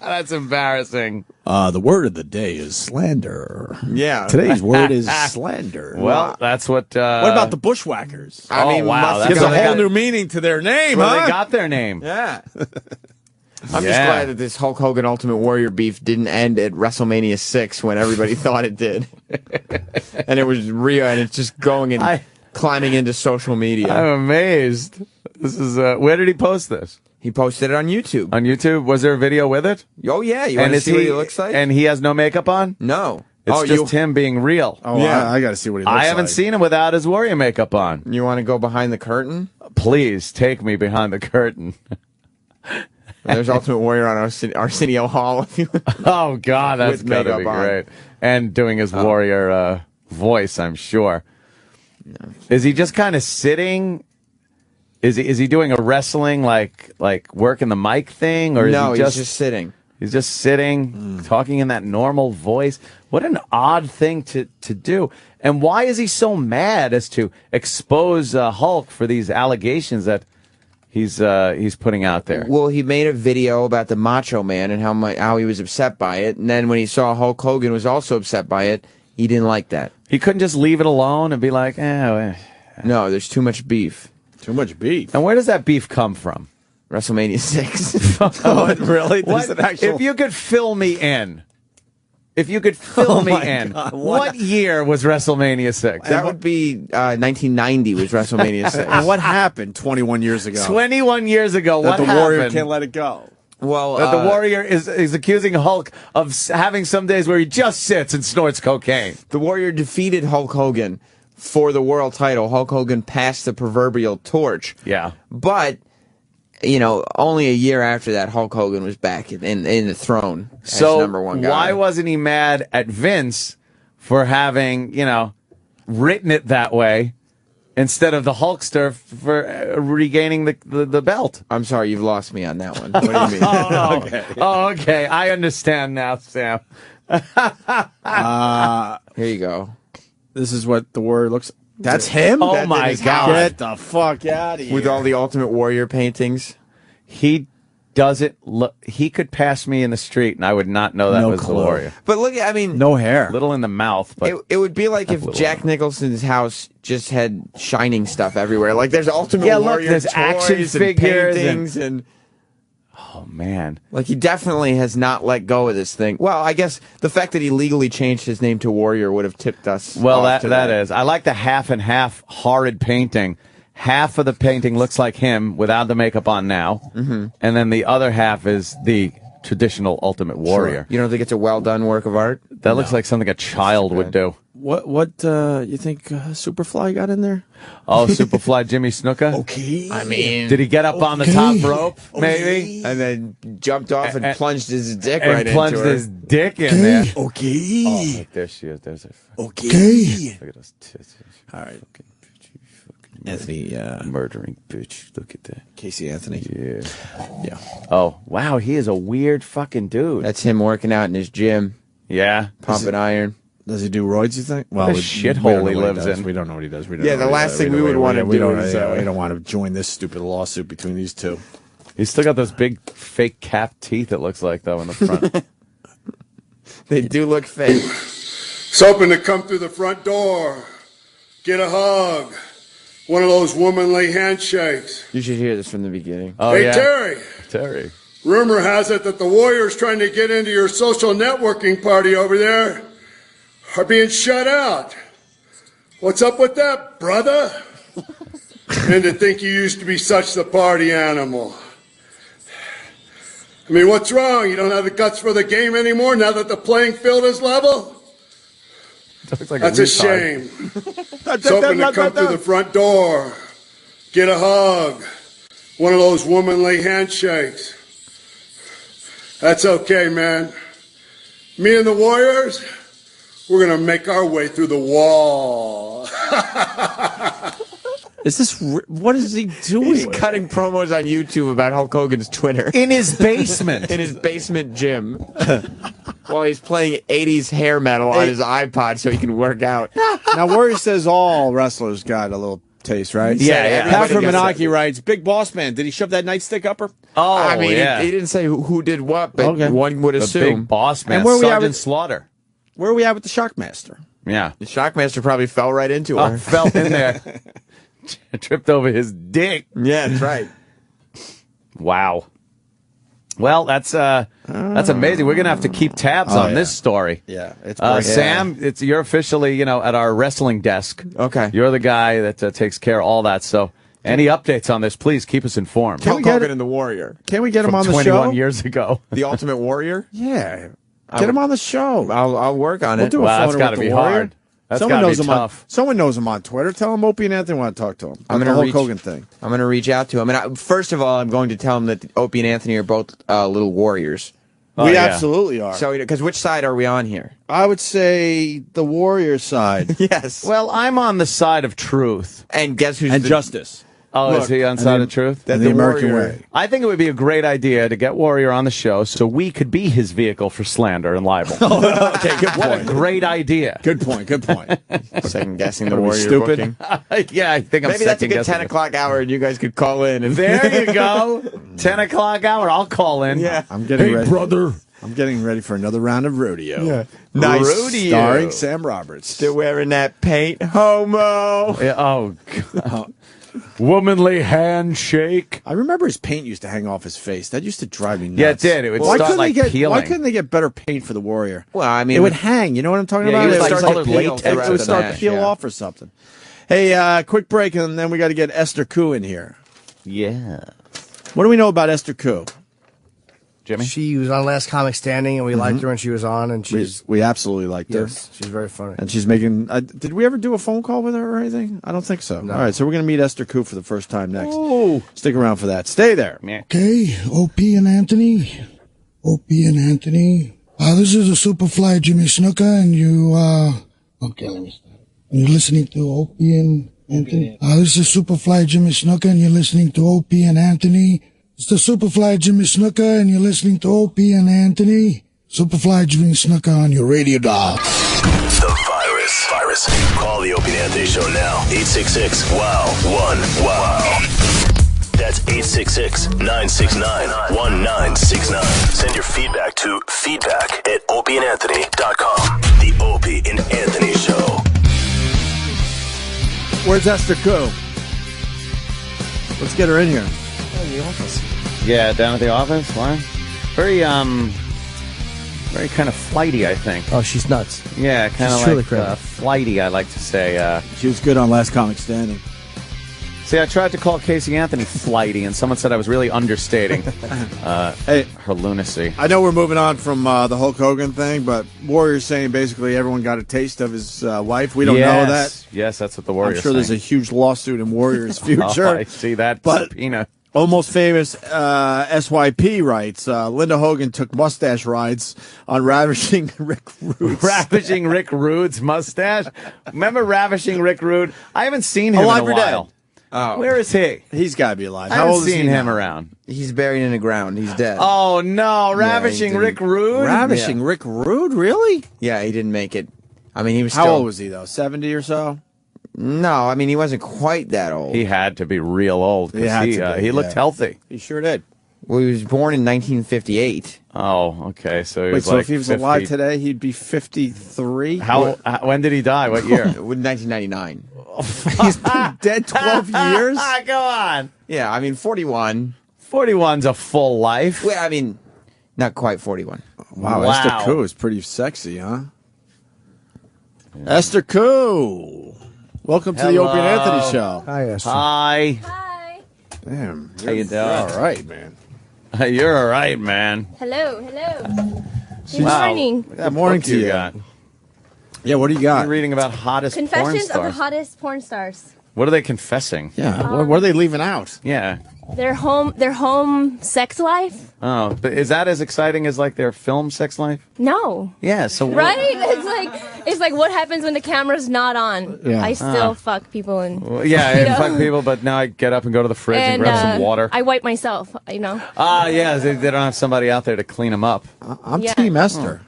That's embarrassing. The word of the day is slander. Yeah. Today's word is slander. Well, that's what... what about the Bushwhackers? I mean, wow. must Gives have a got- whole new meaning to their name, Well, huh? they got their name. Yeah. I'm just glad that this Hulk Hogan Ultimate Warrior beef didn't end at WrestleMania 6 when everybody thought it did. And it was real, and it's just going and climbing into social media. I'm amazed. This is... where did he post this? He posted it on YouTube. On YouTube? Was there a video with it? Oh, yeah. You want to see what he looks like? And he has no makeup on? No. It's just him being real. Oh, yeah. I got to see what he looks like. I haven't seen him without his Warrior makeup on. You want to go behind the curtain? Please take me behind the curtain. There's Ultimate Warrior on Arsenio Hall. Oh, God, that's With got to makeup be on. great. And doing his Warrior voice, I'm sure. No. Is he just kind of sitting? Is he doing a wrestling, like working the mic thing? Or is No, he he's just sitting. He's just sitting, talking in that normal voice. What an odd thing to do. And why is he so mad as to expose Hulk for these allegations that he's putting out there? Well, he made a video about the Macho Man and how he was upset by it. And then when he saw Hulk Hogan was also upset by it, he didn't like that. He couldn't just leave it alone and be like, eh. No, there's too much beef. Too much beef. And where does that beef come from? WrestleMania 6. What, really? If you could fill me in. If you could fill me in. God, what year was WrestleMania 6? That would be 1990 was WrestleMania 6. And what happened 21 years ago? 21 years ago, that what the happened? Warrior can't let it go. Well, That the Warrior is accusing Hulk of having some days where he just sits and snorts cocaine. The Warrior defeated Hulk Hogan for the world title. Hulk Hogan passed the proverbial torch. Yeah. But, you know, only a year after that, Hulk Hogan was back in the throne as number one guy. Why wasn't he mad at Vince for having, written it that way instead of the Hulkster for regaining the belt? I'm sorry, you've lost me on that one. What do you mean? Okay. Oh, okay. I understand now, Sam. Here you go. This is what the Warrior looks. That's him. Oh, That's in my his God. house. Get the fuck out of here. With all the Ultimate Warrior paintings. He doesn't look. He could pass me in the street, and I would not know that No was clue. the Warrior. But look, I mean, no hair. Little in the mouth, but it would be like if Jack Nicholson's house just had shining stuff everywhere. Like there's Ultimate Yeah, look, Warrior there's toys action and figures paintings and oh man, like he definitely has not let go of this thing. Well, I guess the fact that he legally changed his name to Warrior would have tipped us. well off to that is. I like the half and half horrid painting. Half of the painting looks like him without the makeup on now, and then the other half is the traditional Ultimate Warrior. You don't think it's a well done work of art? That looks like something a child would do. What you think Superfly got in there? Oh, Superfly Jimmy Snuka. Okay. I mean, Did he get up on the top rope? Maybe. and then jumped off and plunged his dick And right plunged into her. his dick in there. Okay. Oh, look, there she is. There's her. Okay. Look at those tits. All right. Anthony, Murdering bitch. Look at that. Casey Anthony. Yeah. Oh, wow. He is a weird fucking dude. That's him working out in his gym, Yeah. pumping iron. Does he do roids, you think? What a we shithole don't know he what lives does. in. We don't know what he does. We don't Yeah, know the what he last does. thing we would want to we do don't, is, we don't want to join this stupid lawsuit between these two. He's still got those big fake cap teeth, it looks like, though, in the front. They do look fake. It's open to come through the front door. Get a hug. One of those womanly handshakes. You should hear this from the beginning. Oh, Hey, yeah. Terry. Terry. Rumor has it that the Warriors trying to get into your social networking party over there are being shut out. What's up with that, brother? And to think you used to be such the party animal. I mean, what's wrong? You don't have the guts for the game anymore now that the playing field is level? That's a shame. It's open to come through the front door, get a hug, one of those womanly handshakes. That's okay, man. Me and the Warriors, we're going to make our way through the wall. What is he doing? He's cutting promos on YouTube about Hulk Hogan's Twitter. In his basement. In his basement gym. While he's playing 80s hair metal on his iPod so he can work out. Now, Warrior says all wrestlers got a little taste, right? Yeah. Pat from Menaki writes, Big Boss Man, did he shove that nightstick upper? Oh, I mean, he didn't say who did what, but one would The assume. big boss man, And where we at Sergeant with- Slaughter. Where are we at with the Shockmaster? Yeah. The Shockmaster probably fell right into her. Fell in there. Tripped over his dick. Yeah, that's right. Wow. Well, that's amazing. We're gonna have to keep tabs on this story. Yeah, it's Sam. You're officially at our wrestling desk. Okay, you're the guy that takes care of all that. So, any updates on this? Please keep us informed. Hulk Hogan and the Warrior. Can we get him From on the 21 show? years ago. The Ultimate Warrior. Yeah, get him on the show. I'll work on We'll it. do a Wow, that's photo got with to the be Warrior. hard. That's Someone gotta knows be him tough. someone knows him on Twitter. Tell him Opie and Anthony want to talk to him. I'm About gonna the reach- Hulk Hogan thing. I'm going to reach out to him. And first of all, I'm going to tell him that Opie and Anthony are both little warriors. We absolutely are. So, because which side are we on here? I would say the Warrior side. Yes. Well, I'm on the side of truth. And guess who's And the justice. Oh, Look, is he on and side the- of truth? and the American way. I think it would be a great idea to get Warrior on the show so we could be his vehicle for slander and libel. Okay, good What a point. great idea. Good point. Good point. Second guessing the Are we Warrior stupid? booking. Yeah, I think I'm Maybe that's a good second-guessing 10 it. o'clock hour and you guys could call in. And There you go. 10 o'clock hour. I'll call in. Yeah. I'm getting ready. brother. I'm getting ready for another round of rodeo. Yeah. Nice. Rodeo. Starring Sam Roberts. Still wearing that paint. Homo. Yeah, oh, God. Womanly handshake. I remember his paint used to hang off his face. That used to drive me nuts. Yeah, it did. It would Why start couldn't like they get, peeling. Why couldn't they get better paint for the Warrior? Well, I mean, it would hang. You know what I'm talking Yeah, about? you would It like would colored peel. latex It would to start that, to peel yeah. off or something. Hey, quick break, and then we got to get Esther Koo in here. Yeah. What do we know about Esther Koo? Jimmy? She was on Last Comic Standing, and we liked her when she was on, and she's We absolutely liked her. yes, she's very funny. And she's making. Did we ever do a phone call with her or anything? I don't think so. No. All right, so we're going to meet Esther Koo for the first time next. Oh. Stick around for that. Stay there. Okay, Opie and Anthony. Opie and Anthony. This is a Superfly Jimmy Snuka, and you, okay, let me start. And you're listening to Opie and Anthony. This is Superfly Jimmy Snuka, and you're listening to Opie and Anthony. It's the Superfly Jimmy Snuka, and you're listening to Opie and Anthony. Superfly Jimmy Snuka on your radio dial. The virus. Call the Opie and Anthony Show now. 866-WOW-1-WOW. That's 866-969-1969. Send your feedback to feedback@opieandanthony.com. The Opie and Anthony Show. Where's Esther Koo? Let's get her in here. the office. Yeah, down at the office. Why? Very kind of flighty, I think. Oh, she's nuts. Yeah, kind of She's truly like crazy. flighty, I like to say. She was good on Last Comic Standing. See, I tried to call Casey Anthony flighty, and someone said I was really understating Hey, her lunacy. I know we're moving on from the Hulk Hogan thing, but Warrior's saying basically everyone got a taste of his wife. We don't know that. Yes, that's what the Warrior's I'm sure there's a huge lawsuit in Warrior's future. Oh, I see that But- subpoena. Almost famous SYP writes, Linda Hogan took mustache rides on Ravishing Rick Rude. Ravishing Rick Rude's mustache. Remember Ravishing Rick Rude? I haven't seen him Alive in a or dead? while. Oh. Where is he? He's got to be alive. I How haven't old is seen he him now? around. He's buried in the ground. He's dead. Oh no, Ravishing didn't- Rick Rude. Ravishing Rick Rude? Really? Yeah, he didn't make it. I mean, he was How still. old was he, though? 70 or so? No, I mean, he wasn't quite that old. He had to be real old He because had he, to be, he looked yeah. healthy. He sure did. Well, he was born in 1958. Oh, okay. So he Wait, was so like if he was 50. alive today, he'd be 53? When did he die? What year? 1999. He's been dead 12 years? Go on. Yeah, I mean, 41. 41's a full life. Well, I mean, not quite 41. Wow, Esther Koo is pretty sexy, huh? Yeah. Esther Koo, welcome to the Opie and Anthony Show. Hi, Esther. Hi. Damn, How you doing? You're all right, man. You're all right, man. Hello. Good Wow. morning. Good morning to you. Got? Yeah, what do you got? You're reading about hottest porn Confessions of the stars. hottest porn stars. What are they confessing? Yeah, what are they leaving out? Yeah. Their home sex life? Oh, but is that as exciting as like their film sex life? No. Yeah. So Right? It's like what happens when the camera's not on. Yeah. I still fuck people and Well, yeah, you I know? fuck people, but now I get up and go to the fridge and grab some water. I wipe myself, Yeah, they don't have somebody out there to clean them up. I'm Yeah. Team Esther.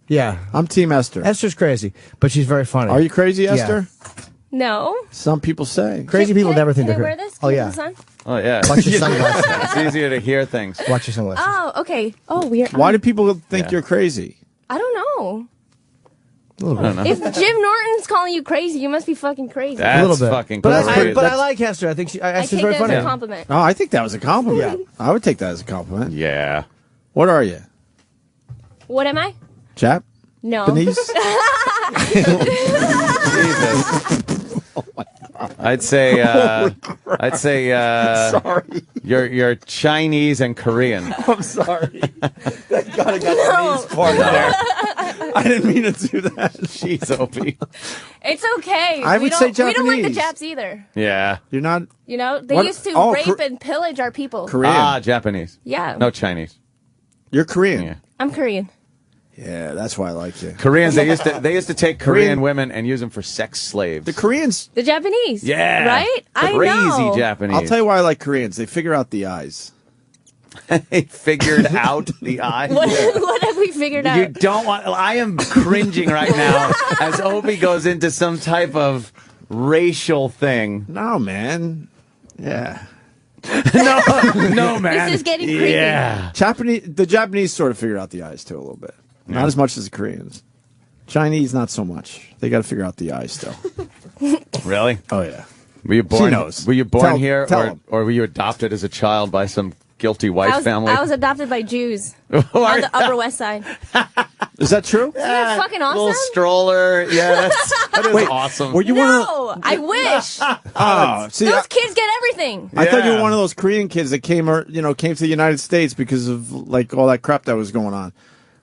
Yeah. I'm Team Esther. Esther's crazy, but she's very funny. Are you crazy, Esther? No. Some people say. Crazy people never think Can I they're wear crazy. this? Oh, Can yeah. I put this on? Oh, yeah. Watch your sunglasses. It's easier to hear things. Watch your sunglasses. Oh, okay. Oh, weird. Why do people think you're crazy? I don't know. A little bit. If Jim Norton's calling you crazy, you must be fucking crazy. That's a little bit. fucking but crazy. I like Esther. I think she's I take very that funny. as a compliment. Oh, I think that was a compliment. I would take that as a compliment. Yeah. What are you? What am I? Chap? No. Denise? I'd say Sorry. You're Chinese and Korean. I'm sorry. Thank God I got the Denise part in there. I didn't mean to do that. Jeez, Opie. It's okay. I We would don't- say We don't like the Japanese. Japs either. Yeah. You're not You know, they What- used to oh, rape and pillage our people. Korean. Ah, Japanese. Yeah. No, Chinese. You're Korean. Yeah. I'm Korean. Yeah, that's why I like you. Koreans, they used to take Korean women and use them for sex slaves. The Koreans. The Japanese. Yeah. Right? I Crazy know. Japanese. I'll tell you why I like Koreans. They figure out the eyes. They figured out the eye. What have we figured out? You don't want. I am cringing right now as Opie goes into some type of racial thing. No, man. Yeah. No, man. This is getting creepy. Yeah. The Japanese sort of figure out the eyes too a little bit. Not as much as the Koreans. Chinese, not so much. They got to figure out the eyes still. Really? Oh yeah. Were you born? She knows. Were you born Tell- here, tell 'em. or were you adopted as a child by some guilty white family? I was adopted by Jews on the Upper West Side. Is that true? Isn't that fucking awesome? Little stroller. Yeah, that is Wait, awesome. Were you one of the, No, I wish. Oh, see, Those kids get everything. I thought you Yeah. were one of those Korean kids that came to the United States because of like all that crap that was going on.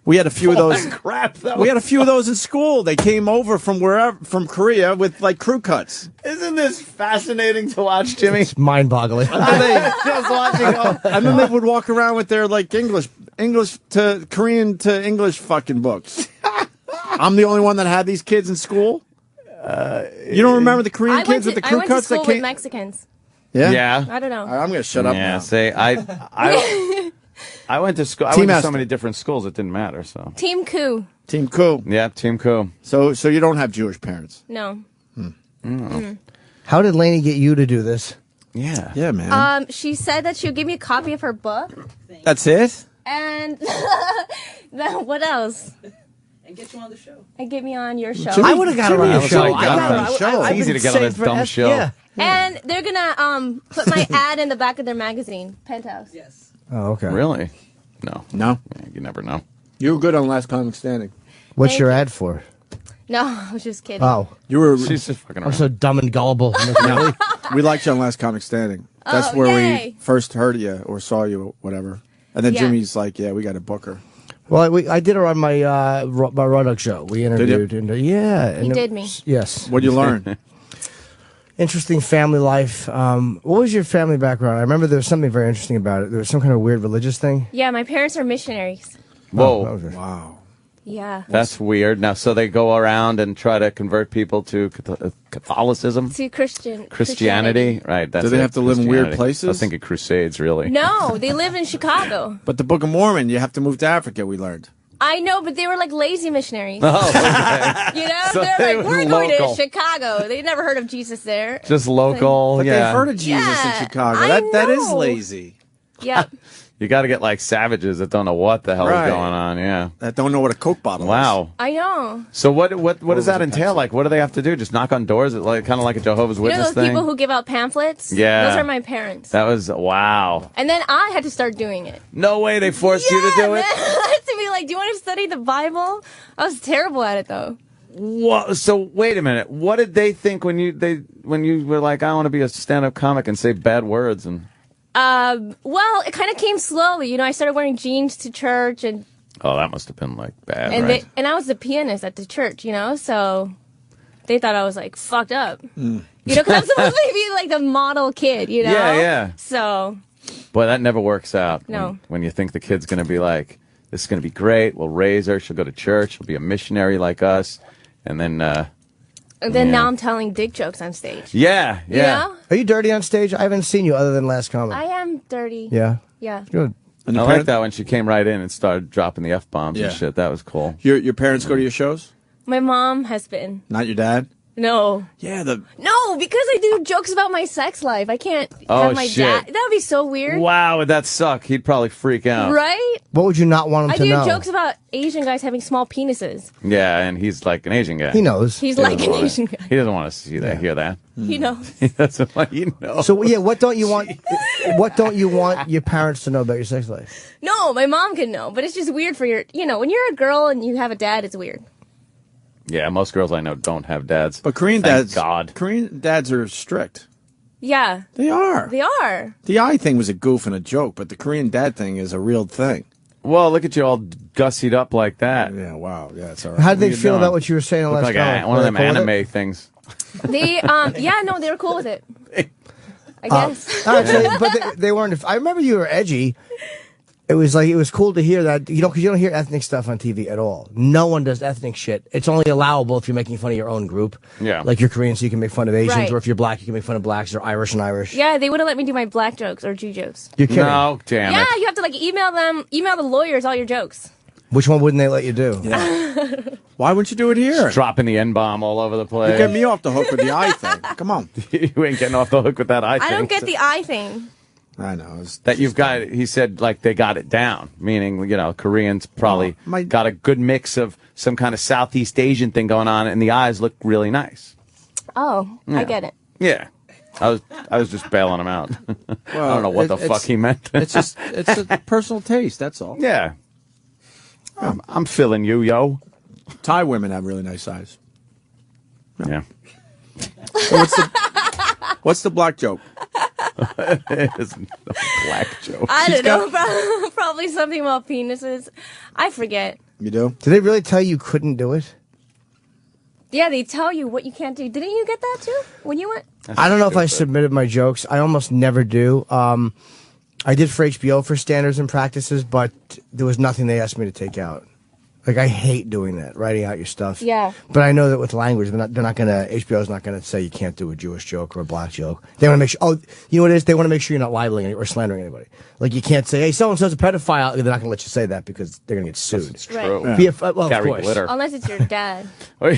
We had a few of those. Crap. We had a few of those in school. They came over from Korea with like crew cuts. Isn't this fascinating to watch, Jimmy? It's mind-boggling. Just watching. And then they would walk around with their like English to Korean to English fucking books. I'm the only one that had these kids in school. You don't remember the Korean kids with the I crew went to cuts school that with came? Mexicans. Yeah. Yeah. I don't know. I'm gonna shut up Yeah. now. Say I went to school. I Team went to Esther. so many different schools. It didn't matter. So Team Coup. Team Cool. yeah, Team Cool. So you don't have Jewish parents? No. How did Lainey get you to do this? Yeah. Yeah, man. She said that she would give me a copy of her book. That's it. And what else? And get you on the show. And get me on your show. I would have got her on the show. It's easy to get on a dumb show. Yeah. And they're gonna put my ad in the back of their magazine, Penthouse. Yes. Oh, okay. Really? No. No. Yeah, you never know. You were good on Last Comic Standing. What's Thank your you. ad for? No, I was just kidding. Oh, You were. She's just fucking I'm around. so dumb and gullible. No, we liked you on Last Comic Standing. That's Oh, where yay. we first heard you or saw you, or whatever. And then Yeah. Jimmy's like, "Yeah, we got to book her." Well, I did her on my my Roanoke show. We interviewed, and yeah, and You it did me. was- Yes. What'd you learn? Interesting family life. What was your family background? I remember there was something very interesting about it. There was some kind of weird religious thing. Yeah, my parents are missionaries. Whoa. Oh, okay. Wow. Yeah. That's weird. Now, so they go around and try to convert people to Catholicism, To Christianity, right? That's Do they it, have to live in weird Christianity. places? I was thinking Crusades, really. No, they live in Chicago. But the Book of Mormon, you have to move to Africa. We learned. I know, but they were like lazy missionaries. Oh, okay. You know, So they're they like, were we're going local. to Chicago. They never heard of Jesus there. Just local, But yeah. they've heard of Jesus Yeah, in Chicago. I That is know. lazy. Yep. You got to get like savages that don't know what the hell Right. is going on. Yeah. That don't know what a Coke bottle is. Wow. I know. So what does that entail? Like, what do they have to do? Just knock on doors? Like kind of like a Jehovah's You know Witness those thing? people who give out pamphlets? Yeah. Those are my parents. That was wow. And then I had to start doing it. No way they forced you to do it. To be like, do you want to study the Bible? I was terrible at it though. What? So wait a minute. What did they think when you were like, I want to be a stand-up comic and say bad words and? Well, it kind of came slowly. You know, I started wearing jeans to church, and Oh, that must have been like bad. and right? and I was the pianist at the church. You know, so they thought I was like fucked up. You know, because I'm supposed to be like the model kid. You know. Yeah. So Boy, that never works out. No. When you think the kid's going to be like, this is going to be great. We'll raise her. She'll go to church. She'll be a missionary like us. And then, and then now I'm telling dick jokes on stage. yeah. You know? Are you dirty on stage? I haven't seen you other than last comment. I am dirty. Yeah. Yeah. Good. I like that when she came right in and started dropping the F-bombs Yeah. and shit. That was cool. Your parents go to your shows? My mom has been. Not your dad? No. Yeah, No, because I do jokes about my sex life. I can't Oh, have my shit. dad. That would be so weird. Wow, would that suck? He'd probably freak out. Right? What would you not want him I to do know? jokes about Asian guys having small penises. Yeah, and he's like an Asian guy. He knows. He's He like doesn't an wanna- Asian guy. He doesn't want to see that, hear that. You know. He doesn't want you know. So yeah, what don't you want? What don't you want your parents to know about your sex life? No, my mom can know, but it's just weird for your. You know, when you're a girl and you have a dad, it's weird. Yeah, most girls I know don't have dads. But Korean Thank dads, God. Korean dads are strict. Yeah. They are. They are. The eye thing was a goof and a joke, but the Korean dad thing is a real thing. Well, look at you all gussied up like that. Yeah, wow. Yeah, it's all right. How did they you feel doing? about what you were saying Look last like comment? one of Were them they cool with it? anime things. They, yeah, no, they were cool with it. I guess. All right, but they weren't. I remember you were edgy. It was like it was cool to hear that, you know, because you don't hear ethnic stuff on TV at all. No one does ethnic shit. It's only allowable if you're making fun of your own group. Yeah. Like you're Korean, so you can make fun of Asians, Right. or if you're black, you can make fun of blacks, or Irish and Irish. Yeah, they wouldn't let me do my black jokes or Jew jokes. You're kidding. No, damn Yeah, it. you have to like email the lawyers all your jokes. Which one wouldn't they let you do? Why wouldn't you do it here? Dropping the N-bomb all over the place. You get me off the hook with the eye thing. Come on. You ain't getting off the hook with that eye thing. I don't get the eye thing. I know. That you've got, he said, like, they got it down. Meaning, you know, Koreans probably got a good mix of some kind of Southeast Asian thing going on, and the eyes look really nice. Oh, Yeah. I get it. Yeah. I was just bailing him out. I don't know what the fuck he meant. It's a personal taste, that's all. Yeah. I'm feeling you, yo. Thai women have really nice eyes. Yeah. So what's the black joke? It's a black joke. I don't know. Probably something about penises. I forget. You do? Did they really tell you couldn't do it? Yeah, they tell you what you can't do. Didn't you get that too when you went? I don't know if I submitted my jokes. I almost never do. I did for HBO for standards and practices, but there was nothing they asked me to take out. Like, I hate doing that, writing out your stuff. Yeah. But I know that with language, they're not gonna, HBO's not gonna say you can't do a Jewish joke or a black joke. They want to make sure, you know what it is? They want to make sure you're not libeling or slandering anybody. Like, you can't say, hey, so-and-so's a pedophile. They're not gonna let you say that because they're gonna get sued. It's true. Right. Well, of Carry course. glitter. Unless it's your dad. By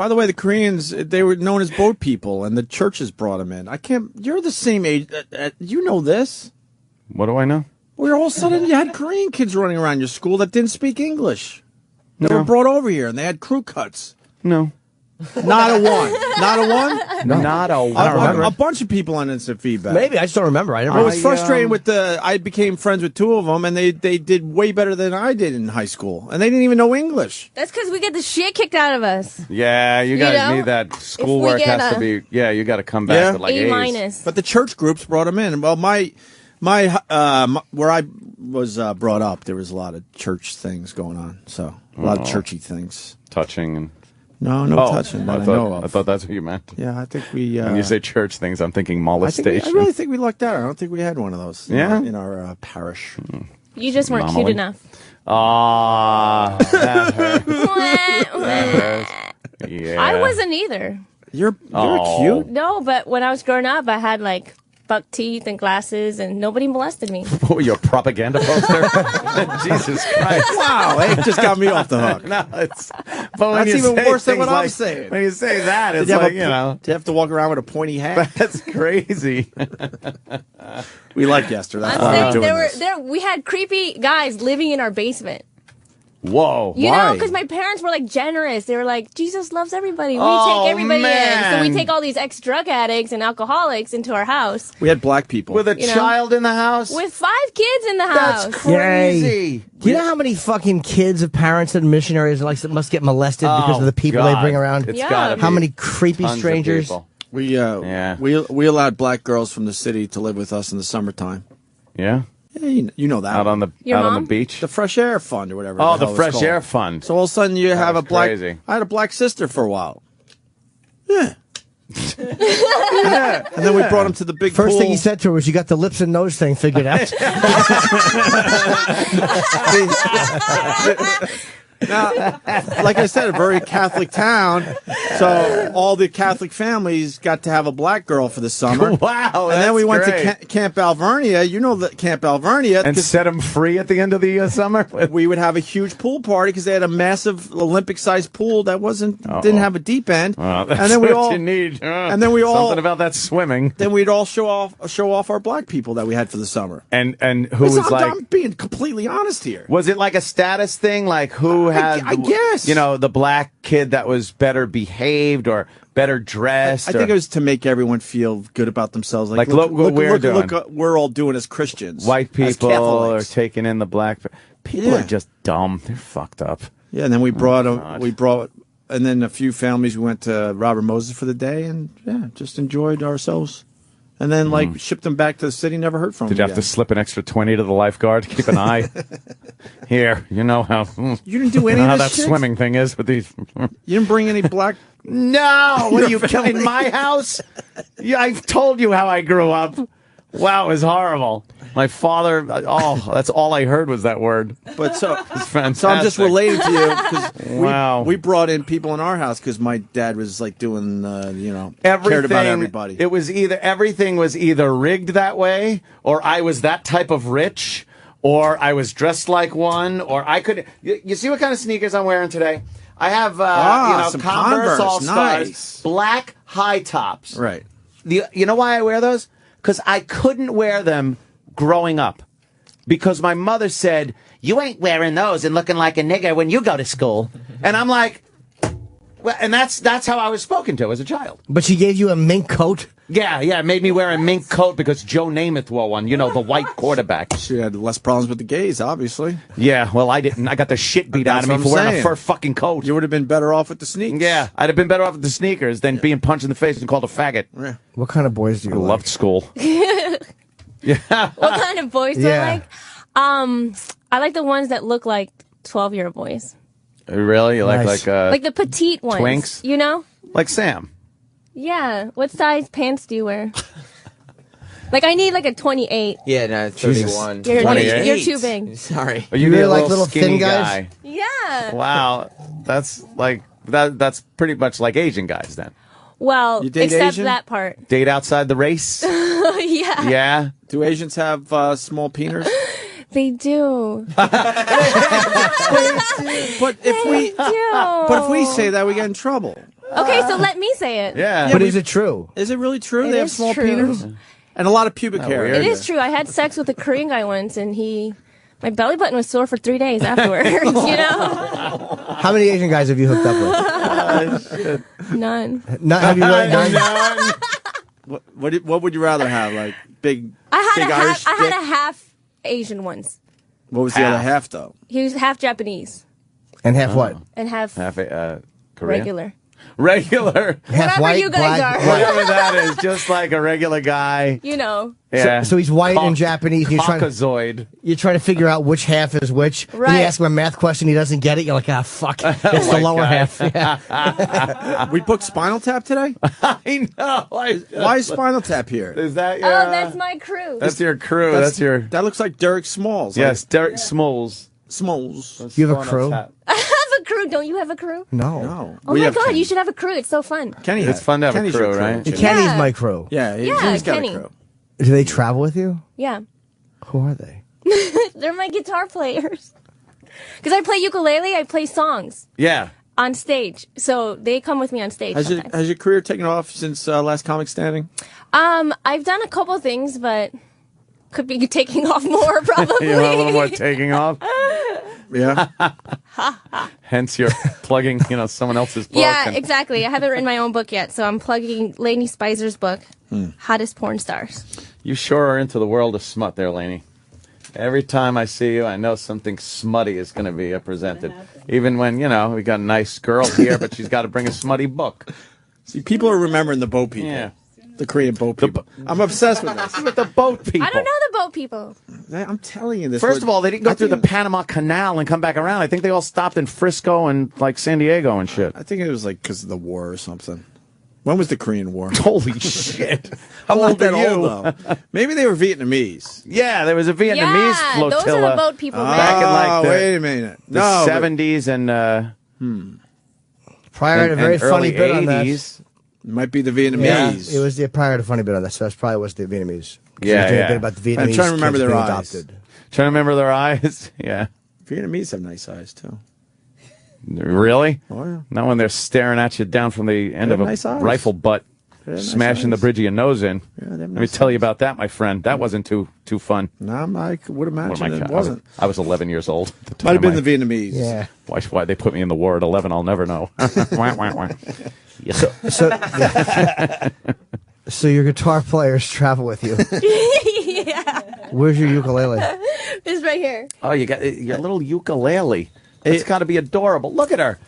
the way, the Koreans, they were known as boat people, and the churches brought them in. You're the same age. You know this. What do I know? Well, all of a sudden, you had Korean kids running around your school that didn't speak English. They were brought over here, and they had crew cuts. No. Not a one. Not a one? No. Not a I don't remember. A bunch of people on instant feedback. Maybe, I just don't remember. I never. I was frustrated with I became friends with two of them, and they did way better than I did in high school, and they didn't even know English. That's because we get the shit kicked out of us. Yeah, you guys know, need that. if we Schoolwork get has to be. Yeah, you got to come back to like A A's. minus. But the church groups brought them in. Well, my where I was brought up, there was a lot of church things going on. So a lot of churchy things. Touching and. No touching that I know of. I thought that's what you meant. Yeah, I think we. When you say church things, I'm thinking molestation. I really think we lucked out. I don't think we had one of those. Yeah? in our parish. You just weren't cute Anomaly. enough. Ah, that hurts. That hurts. Yeah. I wasn't either. You're Oh. cute. No, but when I was growing up, I had like buck teeth and glasses, and nobody molested me. What were you, a propaganda poster? Jesus Christ. Wow, it just got me off the hook. No, it's, but when That's you even say worse than what things I'm like- saying. When you say that, it's Did you have like, a- you know. Do you have to walk around with a pointy hat? That's crazy. We like Yester. That's I'm why we're saying doing this. we had creepy guys living in our basement. Whoa. You know, because my parents were like generous. They were like, Jesus loves everybody. We Oh, take everybody in. So we man. take all these ex-drug addicts and alcoholics into our house. We had black people. With a You know? child in the house? With 5 kids in the house. That's crazy. Yay. Do you know how many fucking kids of parents and missionaries like must get molested because Oh, of the people God. they bring around? It's gotta be How many creepy tons of strangers? people. We allowed black girls from the city to live with us in the summertime. Yeah? Yeah, you know that. Out on the Your out on mom? the beach? The Fresh Air Fund or whatever. Oh, hell the it's Fresh called. Air Fund. So all of a sudden you have a was black. crazy. I had a black sister for a while. Yeah. Yeah. And then we brought him to the big First pool. thing he said to her was, "You got the lips and nose thing figured out." Now, like I said, a very Catholic town, so all the Catholic families got to have a black girl for the summer. Wow, And then we went great. to Camp Alvernia. You know the Camp Alvernia. And 'cause set them free at the end of the summer? we would have a huge pool party because they had a massive Olympic-sized pool that didn't have a deep end. Well, that's and then we what all you need. and then we all Something about that swimming. Then we'd all show off our black people that we had for the summer. And who was I'm, like... I'm being completely honest here. Was it like a status thing? Like who had, I guess. you know, the black kid that was better behaved or better dressed? I think it was to make everyone feel good about themselves. Like, look what we're doing. Look what we're all doing as Christians. White as people are Catholics. taking in the black. People Yeah. are just dumb. They're fucked up. Yeah, and then we brought God. and then a few families. We went to Robert Moses for the day, and yeah, just enjoyed ourselves. And then shipped them back to the city. Never heard from Did them you have to again. slip an extra 20 to the lifeguard to keep an eye? Here, you know how You didn't do any you know of how this that shit? swimming thing is with these. You didn't bring any black. No, what are you Your killing family. my house? Yeah, I've told you how I grew up. Wow, it was horrible. My father. Oh, that's all I heard was that word. But so fantastic. So I'm just relating to you because Wow. we brought in people in our house because my dad was like doing cared Everything, about everybody. It was everything was either rigged that way, or I was that type of rich, or I was dressed like one, or I could. You see what kind of sneakers I'm wearing today? I have some Converse All Stars, nice. black high tops. Right. You know why I wear those? Because I couldn't wear them growing up. Because my mother said, "You ain't wearing those and looking like a nigger when you go to school." And I'm like, well, and that's how I was spoken to as a child. But she gave you a mink coat. Yeah, it made me wear a mink coat because Joe Namath wore one. You know, the white quarterback. She had less problems with the gays, obviously. Yeah, well, I didn't. I got the shit beat out of me That's for what I'm wearing a saying. fur fucking coat. You would have been better off with the sneaks. Yeah, I'd have been better off with the sneakers than being punched in the face and called a faggot. Yeah. What kind of boys do you I like? loved school. What kind of boys do Yeah. I like? I like the ones that look like 12-year-old boys. Really? You Nice. Like the petite ones. twinks? You know? Like Sam. Yeah. What size pants do you wear? Like, I need like a 28. Yeah, no, 31. You're, 28. you're too big. Sorry. Oh, you You're need a like little little skinny thin guys? guy. Yeah. Wow, that's like that's pretty much like Asian guys then. Well, You date except Asian? that part. Date outside the race. Yeah. Yeah. Do Asians have small penises? They do. But if we say that, we get in trouble. Okay, so let me say it. Yeah. But is it true? Is it really true? It they have is small true. penises and a lot of pubic hair. weird. It is true. I had sex with a Korean guy once, and my belly button was sore for 3 days afterwards. You know, How many Asian guys have you hooked up with? none. Not, have you really none? What would you rather have? Like big, I big Irish had dick? a half Asian once. What was the other half though? He was half Japanese And half what? and half Half Korean. regular. Regular. Half Whatever white, you guys black, are. Whatever that is, just like a regular guy. You know. Yeah. So he's white and Japanese. And Caucasoid. you're trying to figure out which half is which. Then Right. you ask him a math question, he doesn't get it. You're like, fuck. It's the White lower guy. half. Yeah. We booked Spinal Tap today. I know. Why is Spinal Tap here? Is that your? Oh, that's my crew. That's your crew. That's your. That looks like Derek Smalls. Yes, Derek Smalls. Smalls. You have a crew? I have a crew. Don't you have a crew? No. No. Oh my god, you should have a crew. It's so fun. Kenny. It's fun to have Kenny's a crew, your right? Kenny's Yeah. my crew. Yeah, Yeah, he's got Kenny. a crew. Do they travel with you? Yeah. Who are they? They're my guitar players. Because I play ukulele, I play songs Yeah. on stage. So they come with me on stage. Has your career taken off since Last Comic Standing? I've done a couple things, but could be taking off more probably. You want a little more taking off? Yeah. Hence you're plugging, someone else's book. Yeah, exactly. I haven't written my own book yet, so I'm plugging Lainey Spizer's book, Hottest Porn Stars. You sure are into the world of smut there, Lainey. Every time I see you, I know something smutty is going to be presented. Even when, we got a nice girl here, but she's got to bring a smutty book. See, people are remembering the boat people. Yeah. The Korean boat people. I'm obsessed with this. With the boat people. I don't know the boat people. I'm telling you this. First of all, they didn't go through the Panama Canal and come back around. I think they all stopped in Frisco and San Diego and shit. I think it was because of the war or something. When was the Korean War? Holy shit. I'm How not old that are you? old, though. Maybe they were Vietnamese. Yeah, there was a Vietnamese flotilla. Those are the boat people, man. Back in like wait a minute. the No, 70s and Prior to a very funny early bit on that. 80s. It might be the Vietnamese. Yeah, it was the prior to funny bit on that, so that's probably was the Vietnamese. Yeah, It was a yeah. bit about the Vietnamese. I'm trying to remember kids their being eyes. adopted. Trying to remember their eyes. Yeah. Vietnamese have nice eyes, too. Really? Oh, yeah. Not when they're staring at you down from the end of have a nice eyes. rifle butt, They have nice smashing the eyes. bridge of your nose in. Yeah, they have Let me nice tell you about that, my friend. That wasn't too fun. No, I would What am imagine I- it wasn't. I was 11 years old. At the time. Might have been the Vietnamese. Yeah. Why they put me in the war at 11, I'll never know. Wah, wah, wah. So your guitar players travel with you. Yeah. Where's your ukulele? It's right here. Oh, you got your little ukulele. It's got to be adorable. Look at her.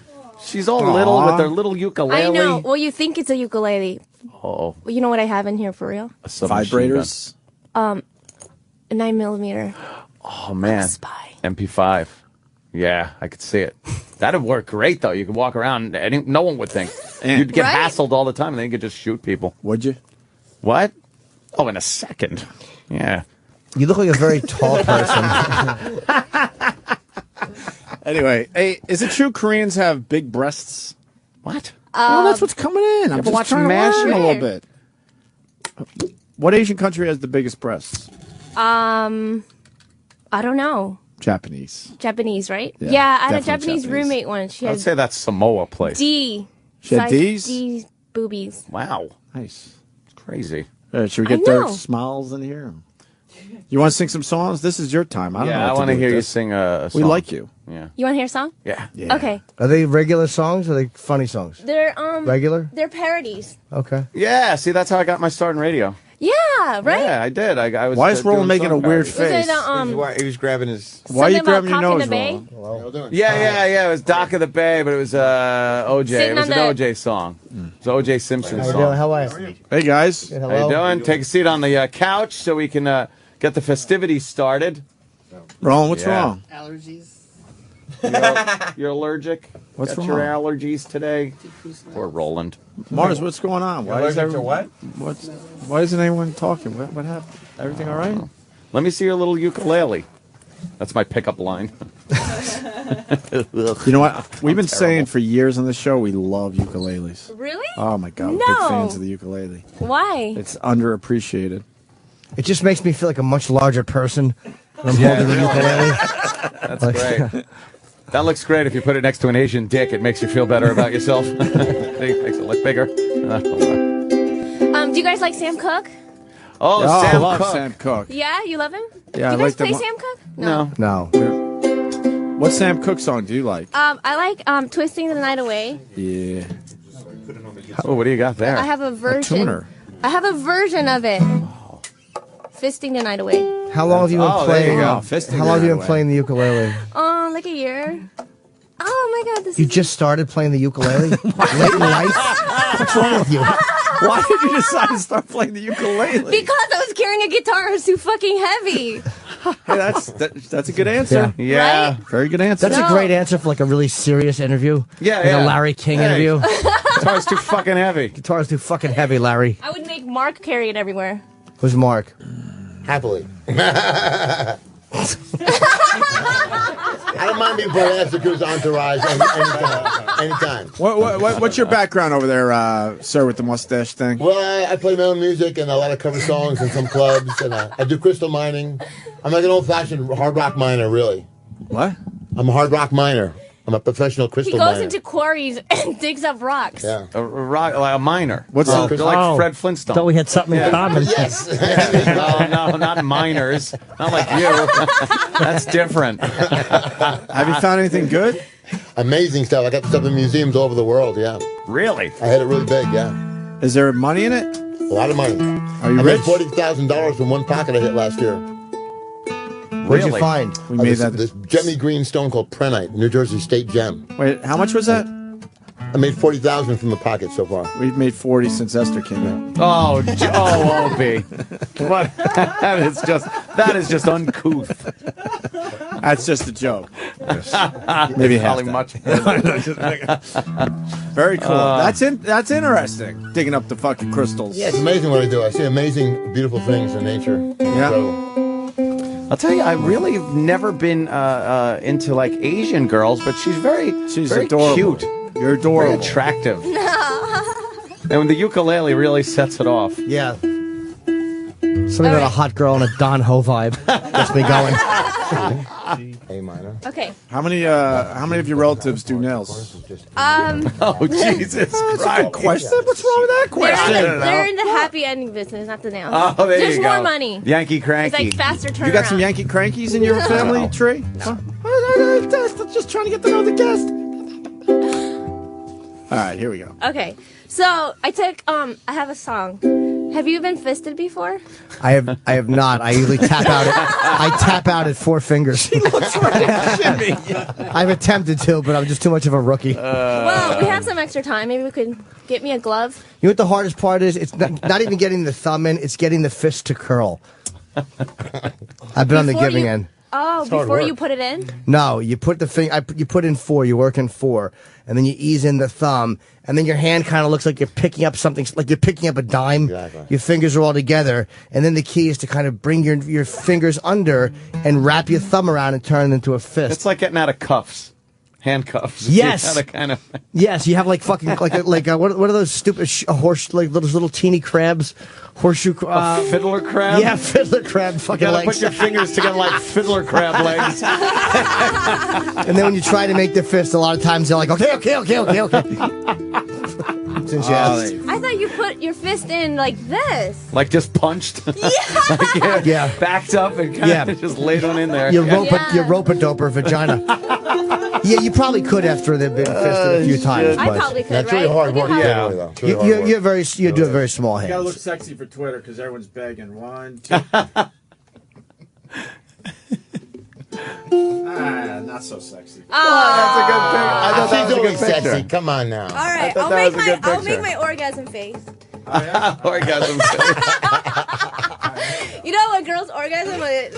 She's all little with her little ukulele. I know. Well, you think it's a ukulele. Oh, Well, you know what I have in here for real? a submachine Vibrators. A 9mm. gun. Oh, man. MP5. Yeah, I could see it. That'd work great, though. You could walk around, and no one would think. You'd get Right? hassled all the time, and then you could just shoot people. Would you? What? Oh, in a second. Yeah. You look like a very tall person. Anyway, hey, is it true Koreans have big breasts? What? Well, that's what's coming in. I'm ever just watch trying to MASH? learn a little bit. What Asian country has the biggest breasts? I don't know. Japanese. Japanese, right? Yeah, Yeah, I had a definitely Japanese Japanese. roommate once. She I'd had say that's Samoa place. D. She had size Ds? D boobies. Wow. Nice. It's crazy. Should we I get their know. smiles in here? You want to sing some songs? This is your time. I don't know. Yeah, I want to hear do you with this. sing a We song. like you. Yeah. You want to hear a song? Yeah. Okay. Are they regular songs or are they funny songs? They're Regular? They're parodies. Okay. Yeah, see, that's how I got my start in radio. Yeah, right? Yeah, I did. I was. Why is Roland doing making a song weird parodies. Was it He was grabbing his. Why are you Something about grabbing your Cock in nose, the Bay? Roland? Yeah. It was Dock of the Bay, but it was OJ. Sitting It was on an the- OJ song. It was OJ Simpson How you song. doing? How are you? Hey, guys. Good, How hello. you doing? Take a seat on the couch so we can get the festivities started. Roland, what's Yeah. wrong? Allergies. You're allergic? What's Got wrong? your allergies today? Poor Roland. Mars, what's going on? Why is Allergic to what? Why isn't anyone talking? What happened? Everything all right? Let me see your little ukulele. That's my pickup line. You know what? We've been saying for years on this show we love ukuleles. Really? Oh my god, we're No. big fans of the ukulele. Why? It's underappreciated. It just makes me feel like a much larger person when I'm holding the ukulele. That's great. That looks great if you put it next to an Asian dick. It makes you feel better about yourself. It makes it look bigger. Do you guys like Sam Cooke? Oh, I Sam love Cooke. Sam Cooke. Yeah, you love him? Yeah, Do I you like guys play the Sam Cooke? No. No. What Sam Cooke song do you like? I like Twisting the Night Away. Yeah. Oh, what do you got there? I have a version. tuner. I have a version of it. Fisting the Night Away. How long have you been Oh, there playing? you go. Fisting How the long have you Night been Away. playing the ukulele? Like a year. Oh my god, this You is just started playing the ukulele late in life. What's wrong with you? Why did you decide to start playing the ukulele? because I was carrying a guitar. It was too fucking heavy. Hey, that's a good answer. Yeah. Right? Very good answer. That's a great answer for like a really serious interview. Yeah, like yeah. a Larry King Hey. interview. Guitar's too fucking heavy. Guitar's too fucking heavy, Larry. I would make Mark carry it everywhere. Who's Mark? Happily. I don't mind being part of Esther Cruz Entourage anytime. What's your background over there, sir, with the mustache thing? Well, I play my own music and a lot of cover songs in some clubs, and I do crystal mining. I'm like an old-fashioned hard rock miner, really. What? I'm a hard rock miner. I'm a professional crystal He goes miner. into quarries and digs up rocks. Yeah. Like a miner. What's like Fred Flintstone? Thought we had something in common. Yes. No, not miners. Not like you. That's different. Have you found anything good? Amazing stuff. I got stuff in museums all over the world, yeah. Really? I had it really big, yeah. Is there money in it? A lot of money. Are you I rich? made $40,000 from one pocket I hit last year. What'd you find? We made this gemmy green stone called Prenite, New Jersey State Gem. Wait, how much was that? I made $40,000 from the pocket so far. We've made 40 since Esther came in. Oh, Opie. What? That is just uncouth. That's just a joke. Maybe half Probably that. much. Very cool. That's interesting. Digging up the fucking crystals. Yeah, it's amazing what I do. I see amazing, beautiful things in nature. Yeah. Incredible. I'll tell you, I really have never been into like Asian girls, but she's very adorable. cute. You're adorable. Very attractive. And when the ukulele really sets it off. Yeah. Something about a hot girl and a Don Ho vibe gets me going. A minor. Okay. How many of your relatives do nails? Oh, Jesus Christ. Question? What's wrong with that question? They're in the happy ending business, not the nails. Oh, there There's you more go. money. Yankee cranky. It's like faster turnaround. You got some Yankee crankies in your family tree? No. Just trying to get to know the guest. All right, here we go. Okay. So I took I have a song. Have you been fisted before? I have not. I usually tap out at 4 fingers. He looks right at me. I've attempted to, but I'm just too much of a rookie. Well, we have some extra time. Maybe we could get me a glove. You know what the hardest part is? It's not even getting the thumb in, it's getting the fist to curl. I've been on the giving end. Oh, before you put it in? No, you put the you put in 4, you work in 4, and then you ease in the thumb, and then your hand kind of looks like you're picking up something, like you're picking up a dime. Exactly. Your fingers are all together, and then the key is to kind of bring your fingers under and wrap your thumb around and turn it into a fist. It's like getting out of cuffs. Handcuffs. Yes. You gotta kind of. Yes, you have like fucking what are those stupid horse like those little teeny crabs, horseshoe fiddler crab. Yeah, fiddler crab. Fucking You gotta legs. put your fingers together like fiddler crab legs. And then when you try to make the fist, a lot of times they're like, okay. Since you asked. I thought you put your fist in like this. Like just punched. Yeah. Yeah. Backed up and kind of just laid one in there. You rope a doper vagina. Yeah, you probably could after they've been fisted a few times. I but probably could, That's right? really hard work. Look at Yeah. how- Really, though. It's really hard work. You do a very small You gotta hand. look sexy for Twitter because everyone's begging. 1, 2. Not so sexy. Oh. That's a good picture. I thought that She's was a always good picture. sexy. Come on now. All right, thought I'll that make was a good I'll picture. make my orgasm face. Orgasm. You know a girl's orgasm? I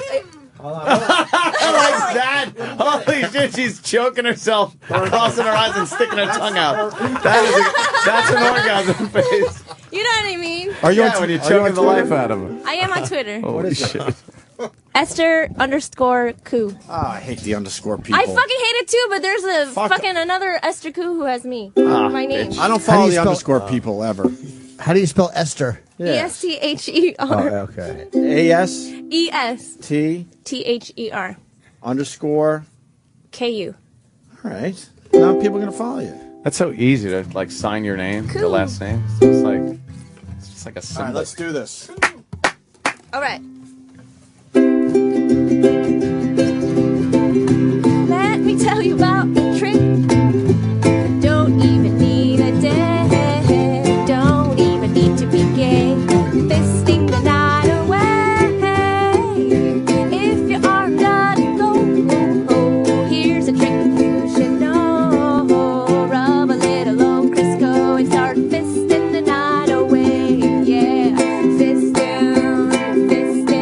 like that. Holy shit, she's choking herself, crossing her eyes and sticking her tongue out. That's an orgasm face. You know what I mean? Are you when you're choking the life out of him? I am on Twitter. Holy shit. Esther_Koo. Oh, I hate the underscore people. I fucking hate it too, but there's a fucking another Esther Koo who has me. My name. I don't follow the underscore people ever. How do you spell Esther? ESTHER. okay. AS ESTHER. T underscore. KU. All right. Now people are gonna follow you. That's so easy to like sign your name, the Cool. last name. It's just like a All symbol. right, let's do this. All right. Let me tell you about a trick. Don't even need a day. Don't even need to be gay. Fisting the night away. If your arm doesn't go, here's a trick you should know. Rub a little on Crisco and start fisting the night away. Yeah, fisting, fisting.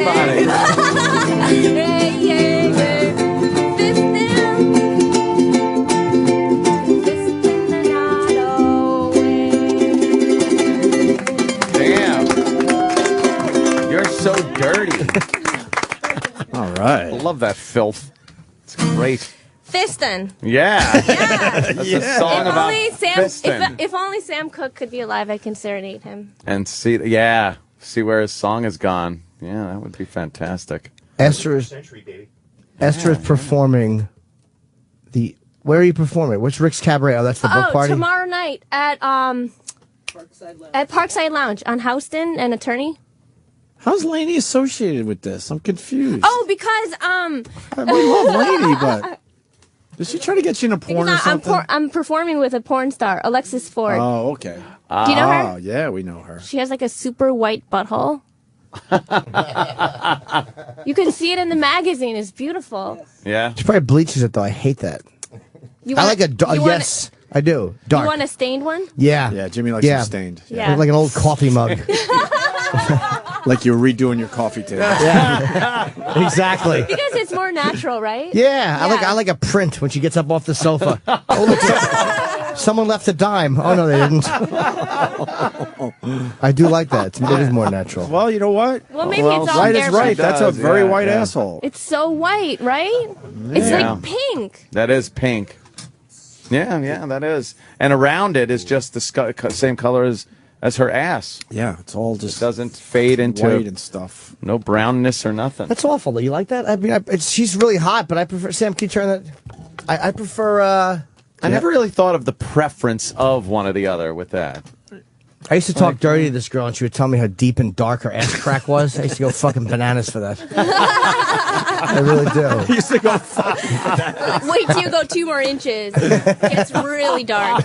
everybody. Damn. You're so dirty. All right. I love that filth. It's great. Fistin'. Yeah. That's a song about fisting. If only Sam Cooke could be alive, I'd serenade him. And see where his song has gone. Yeah, that would be fantastic. Esther is performing the. Where are you performing? Which Rick's Cabaret? Oh, that's the book party. Tomorrow night at Parkside Lounge on Houston and Attorney. How's Lainey associated with this? I'm confused. Oh, because I love Lainey, but does she try to get you in a porn or something? I'm performing with a porn star, Alexis Ford. Oh, okay. Do you know her? Oh, yeah, we know her. She has like a super white butthole. You can see it in the magazine. It's beautiful. Yeah. She probably bleaches it though. I hate that. I like a yes, I do. Dark. You want a stained one? Yeah. Yeah, Jimmy likes them stained. Yeah. Like an old coffee mug. Like you're redoing your coffee table. Yeah. Exactly. Because it's more natural, right? Yeah, I like a print when she gets up off the sofa. Oh, look, someone left a dime. Oh no, they didn't. I do like that. It is more natural. Well, you know what? Well, maybe it's all right is airbrush. right. That's a very white asshole. It's so white, right? It's Yeah. like pink. That is pink. Yeah, that is. And around it is just the same color as her ass. Yeah, it's all just it doesn't fade into white and stuff. No brownness or nothing. That's awful. You like that? I mean, she's really hot, but I prefer. Sam, can you turn that? I prefer. I never really thought of the preference of one or the other with that. I used to talk dirty to this girl, and she would tell me how deep and dark her ass crack was. I used to go fucking bananas for that. I really do. I used to go Wait till you go 2 more inches. It gets really dark.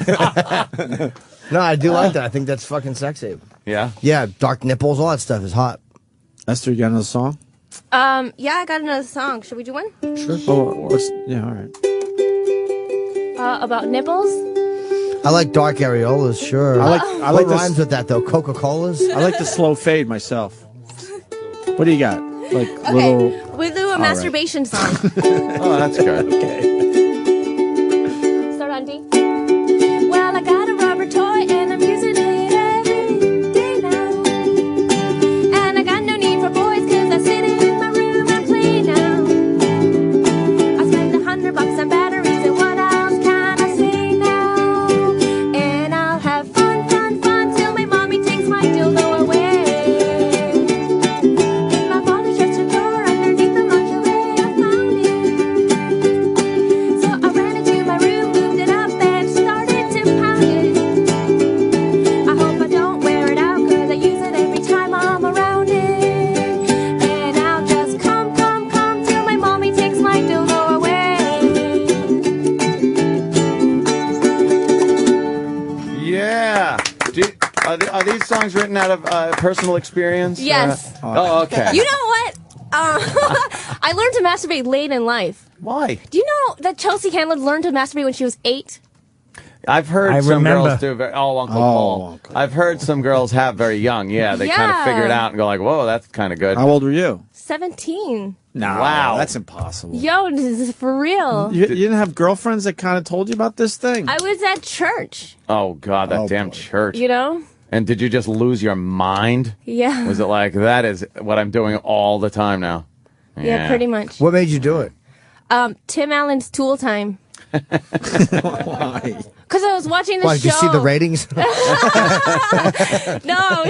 No, I do like that. I think that's fucking sexy. Yeah? Yeah, dark nipples, all that stuff is hot. Esther, you got another song? Yeah, I got another song. Should we do one? Sure. Oh, yeah, all right. About nipples? I like dark areolas, sure. I like what rhymes with that though? Coca-Colas? I like the slow fade myself. What do you got? Like Okay, little. we'll do a masturbation song. Oh, that's good. Okay. Start on D. Well, I got a rubber toy and I'm using it every day now. And I got no need for boys cause I sit in my room and play now. I spend $100 on batteries and what else can I say now? And I'll have fun till my mommy takes my dildo away. In my bottle chest drawer underneath the lingerie I found it. So I ran into my room, moved it up and started to pound it. I hope I don't wear it out cause I use it every time I'm around it. And I'll just come till my mommy takes my dildo away. Yeah. Are these songs written out of personal experience? Yes. Oh, okay. You know what? I learned to masturbate late in life. Why? Do you know that Chelsea Handler learned to masturbate when she was 8? I've heard I some remember. girls do. Uncle Paul. I've heard some girls have very young. Yeah, they kind of Yeah. figure it out and go like, "Whoa, that's kind of good." How old were you? 17. No, Wow. that's impossible. Yo, this is for real. You didn't have girlfriends that kind of told you about this thing? I was at church, Oh God, that Oh, damn boy. church! you know? And did you just lose your mind? Yeah. Was it like that is what I'm doing all the time now? Yeah, pretty much. What made you do it? Tim Allen's Tool Time. Why? Because I was watching the Why, show. did you see the ratings? No,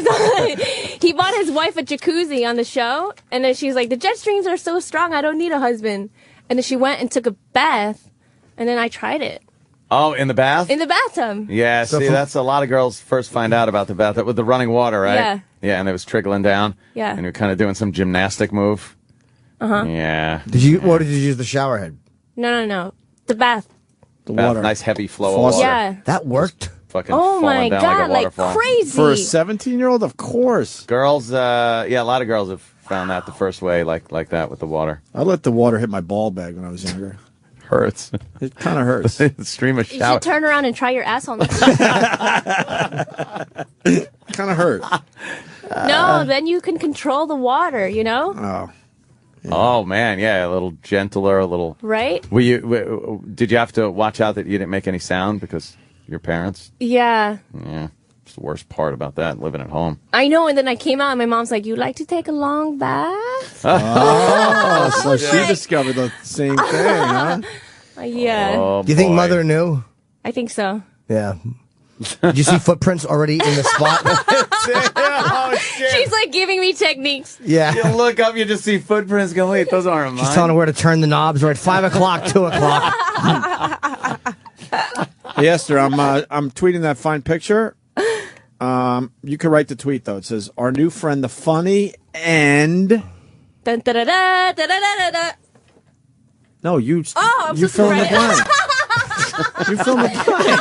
he bought his wife a jacuzzi on the show, and then she's like, "The jet streams are so strong, I don't need a husband." And then she went and took a bath, and then I tried it Oh, in the bath? in the bathtub. Yeah, So see, from- that's a lot of girls first find out about the bath with the running water, right? Yeah. Yeah, and it was trickling down. Yeah. And you're kind of doing some gymnastic move. Uh-huh. Yeah. What did you use the shower head? No, the bath. The Bath, water. nice heavy flow Faucet. of water. Yeah. That worked. Fucking Oh falling my down god, like a like waterfall. crazy. For a 17-year-old, of course. Girls, yeah, a lot of girls have found that the first way, like that with the water. I let the water hit my ball bag when I was younger. Hurts. It kind of hurts. The stream of You shower. should turn around and try your asshole. Kind of hurt. No, then you can control the water, you know? Oh. Oh man, yeah, a little gentler, a little. Right? Did you have to watch out that you didn't make any sound because your parents? Yeah. Yeah, it's the worst part about that, living at home. I know, and then I came out and my mom's like, "You like to take a long bath?" Oh, so she discovered the same thing, huh? Yeah. Oh, Do you think boy. Mother knew? I think so. Yeah. Did you see footprints already in the spot? Oh shit! She's like giving me techniques. Yeah. You look up, you just see footprints. Go, wait, those aren't mine. She's telling her where to turn the knobs. We're at 5 o'clock, 2 o'clock. Hey, Esther, I'm tweeting that fine picture. You can write the tweet though. It says, "Our new friend, the funny and." Dun, da, da, da, da, da, da, da. No, you. Oh, I'm you so fill in the sorry. blank. You fill in the blank.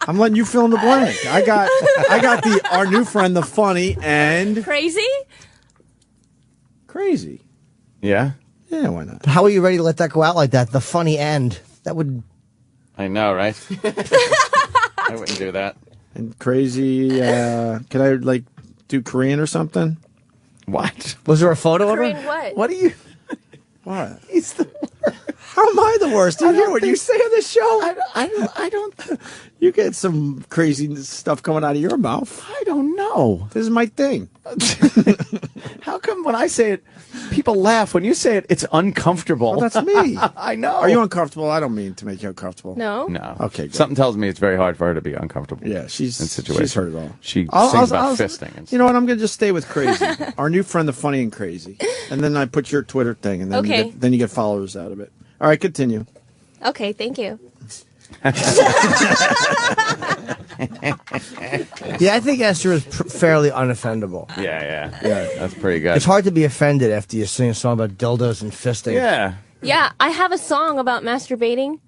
I'm letting you fill in the blank. I got the our new friend, the funny and Crazy? crazy. Yeah. Yeah, why not? How are you ready to let that go out like that? The funny end. That would. I know, right? I wouldn't do that. And crazy. Can I like do Korean or something? What? Was there a photo Korean of her? what? What do you? What? He's the. How am I the worst? Do you hear what you say on this show? I don't. You get some crazy stuff coming out of your mouth. I don't know. This is my thing. How come when I say it, people laugh? When you say it, it's uncomfortable. Well, that's me. I know. Are you uncomfortable? I don't mean to make you uncomfortable. No. No. Okay, good. Something tells me it's very hard for her to be uncomfortable. Yeah, she's in situations. She's heard it all. She sings about fisting. And You know what? I'm gonna just stay with crazy. Our new friend, the funny and crazy, and then I put your Twitter thing, and then Okay. you get followers out of it. All right, continue. Okay, thank you. Yeah, I think Esther is fairly unoffendable. yeah. Yeah. That's pretty good. It's hard to be offended after you sing a song about dildos and fisting. Yeah. Yeah, I have a song about masturbating,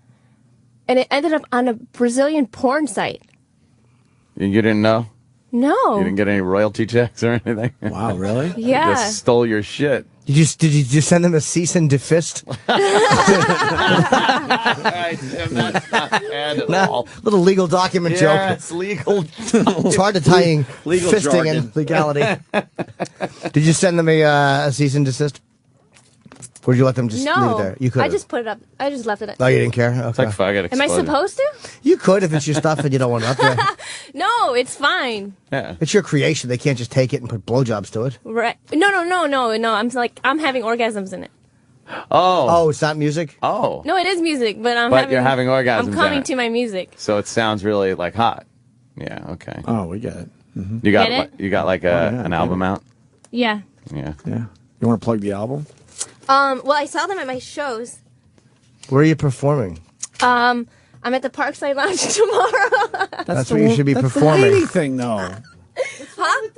and it ended up on a Brazilian porn site. You didn't know? No. You didn't get any royalty checks or anything? Wow, really? Yeah. You just stole your shit. Did you just send them a cease and desist? Nah, little legal document joke. It's legal. It's hard to tie Legal fisting jargon. and legality. Did you send them a cease and desist? Or did you let them just leave No. it there? You could. I just put it up. I just left it. Oh, you didn't care? Okay. It's like faggot Am I exploded. supposed to? You could if it's your stuff and you don't want it up there. No, it's fine. Yeah. It's your creation. They can't just take it and put blowjobs to it. Right? No. I'm having orgasms in it. Oh. Oh, it's not music? Oh. No, it is music, but But you're having orgasms I'm in coming it. to my music. So it sounds really like hot. Yeah. Okay. Oh, we get it. Mm-hmm. You got Get it? you got like an album out. Yeah. Yeah. Yeah. You want to plug the album? Well, I saw them at my shows. Where are you performing? I'm at the Parkside Lounge tomorrow. That's where you should be That's performing. the lady thing, though. Huh?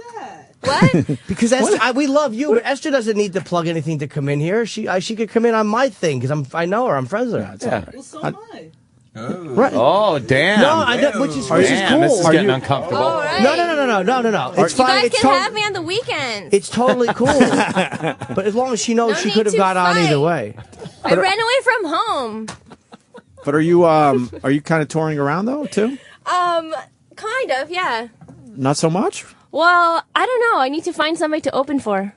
What? Because Esther, we love you, but Esther doesn't need to plug anything to come in here. She could come in on my thing because I know her. I'm friends with her. Yeah. Well, so am I. Right. Oh, damn. No, I don't, which is cool. Damn, this is getting uncomfortable. All right. No. It's You fine. guys It's can have me on the weekends. It's totally cool. But as long as she knows, No she need could have to got on fight. either way. I ran away from home. But are you kind of touring around though too? Kind of, yeah. Not so much. Well, I don't know. I need to find somebody to open for.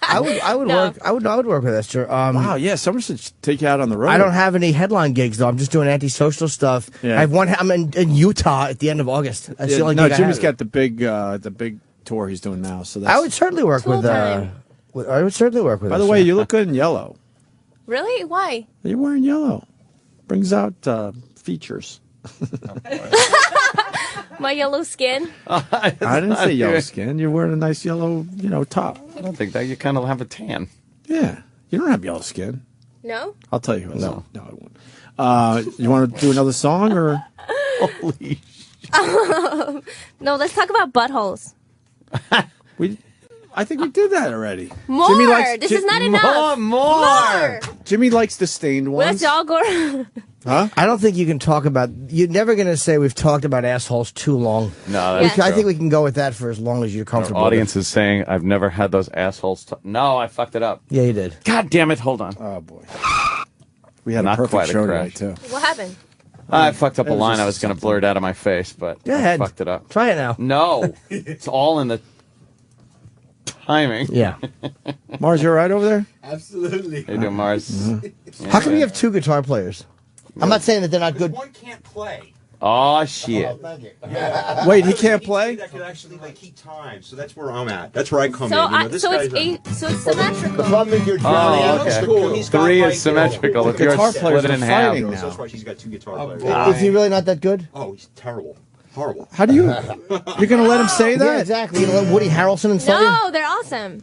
I would No. work. I would work with Esther. Wow, yeah, someone should take you out on the road. I don't have any headline gigs though. I'm just doing antisocial stuff. Yeah. I have one. I'm in Utah at the end of August. That's the only no, gig I Jimmy's have. got the big tour he's doing now. So that's, I would certainly work with. I would certainly work with. By the Esther. way, you look good in yellow. Really? Why? You're wearing yellow. Brings out features. My yellow skin? I didn't say yellow skin. You're wearing a nice yellow, top. I don't think that. You kind of have a tan. Yeah, you don't have yellow skin. No? I'll tell you. No, I won't. You want to do another song or? Holy. No, let's talk about buttholes. I think we did that already. More! This is not enough. More! Jimmy likes the stained ones. Let's all go. Huh? I don't think you can talk about. You're never going to say we've talked about assholes too long. No, that's I think we can go with that for as long as you're Our comfortable. audience is saying, I've never had those assholes. No, I fucked it up. Yeah, you did. God damn it. Hold on. Oh, boy. We had Not a quite perfect a show crash. tonight, too. What happened? I fucked up a line I was going to blurt out of my face, but Go I ahead. fucked it up. Try it now. No. It's all in the timing. Yeah. Mars, you all right over there? Absolutely. How you doing, Mars? Yeah, How come man. you have two guitar players? I'm not saying that they're not good. One can't play. Oh, shit. Wait, he can't play? That could actually like keep time, so that's where I'm at. That's where I come So, in. You know, this so guy's it's a- eight. So it's symmetrical. The problem is you're drowning Oh, out. okay. cool. He's got, 3 like, is symmetrical. If guitar you're players split it are in half. fighting now. So that's why she's got two guitar players. Is he really not that good? Oh, he's terrible. Horrible. How do you? You're gonna let him say that? Yeah, exactly. You know, let Woody Harrelson and stuff. No, they're awesome.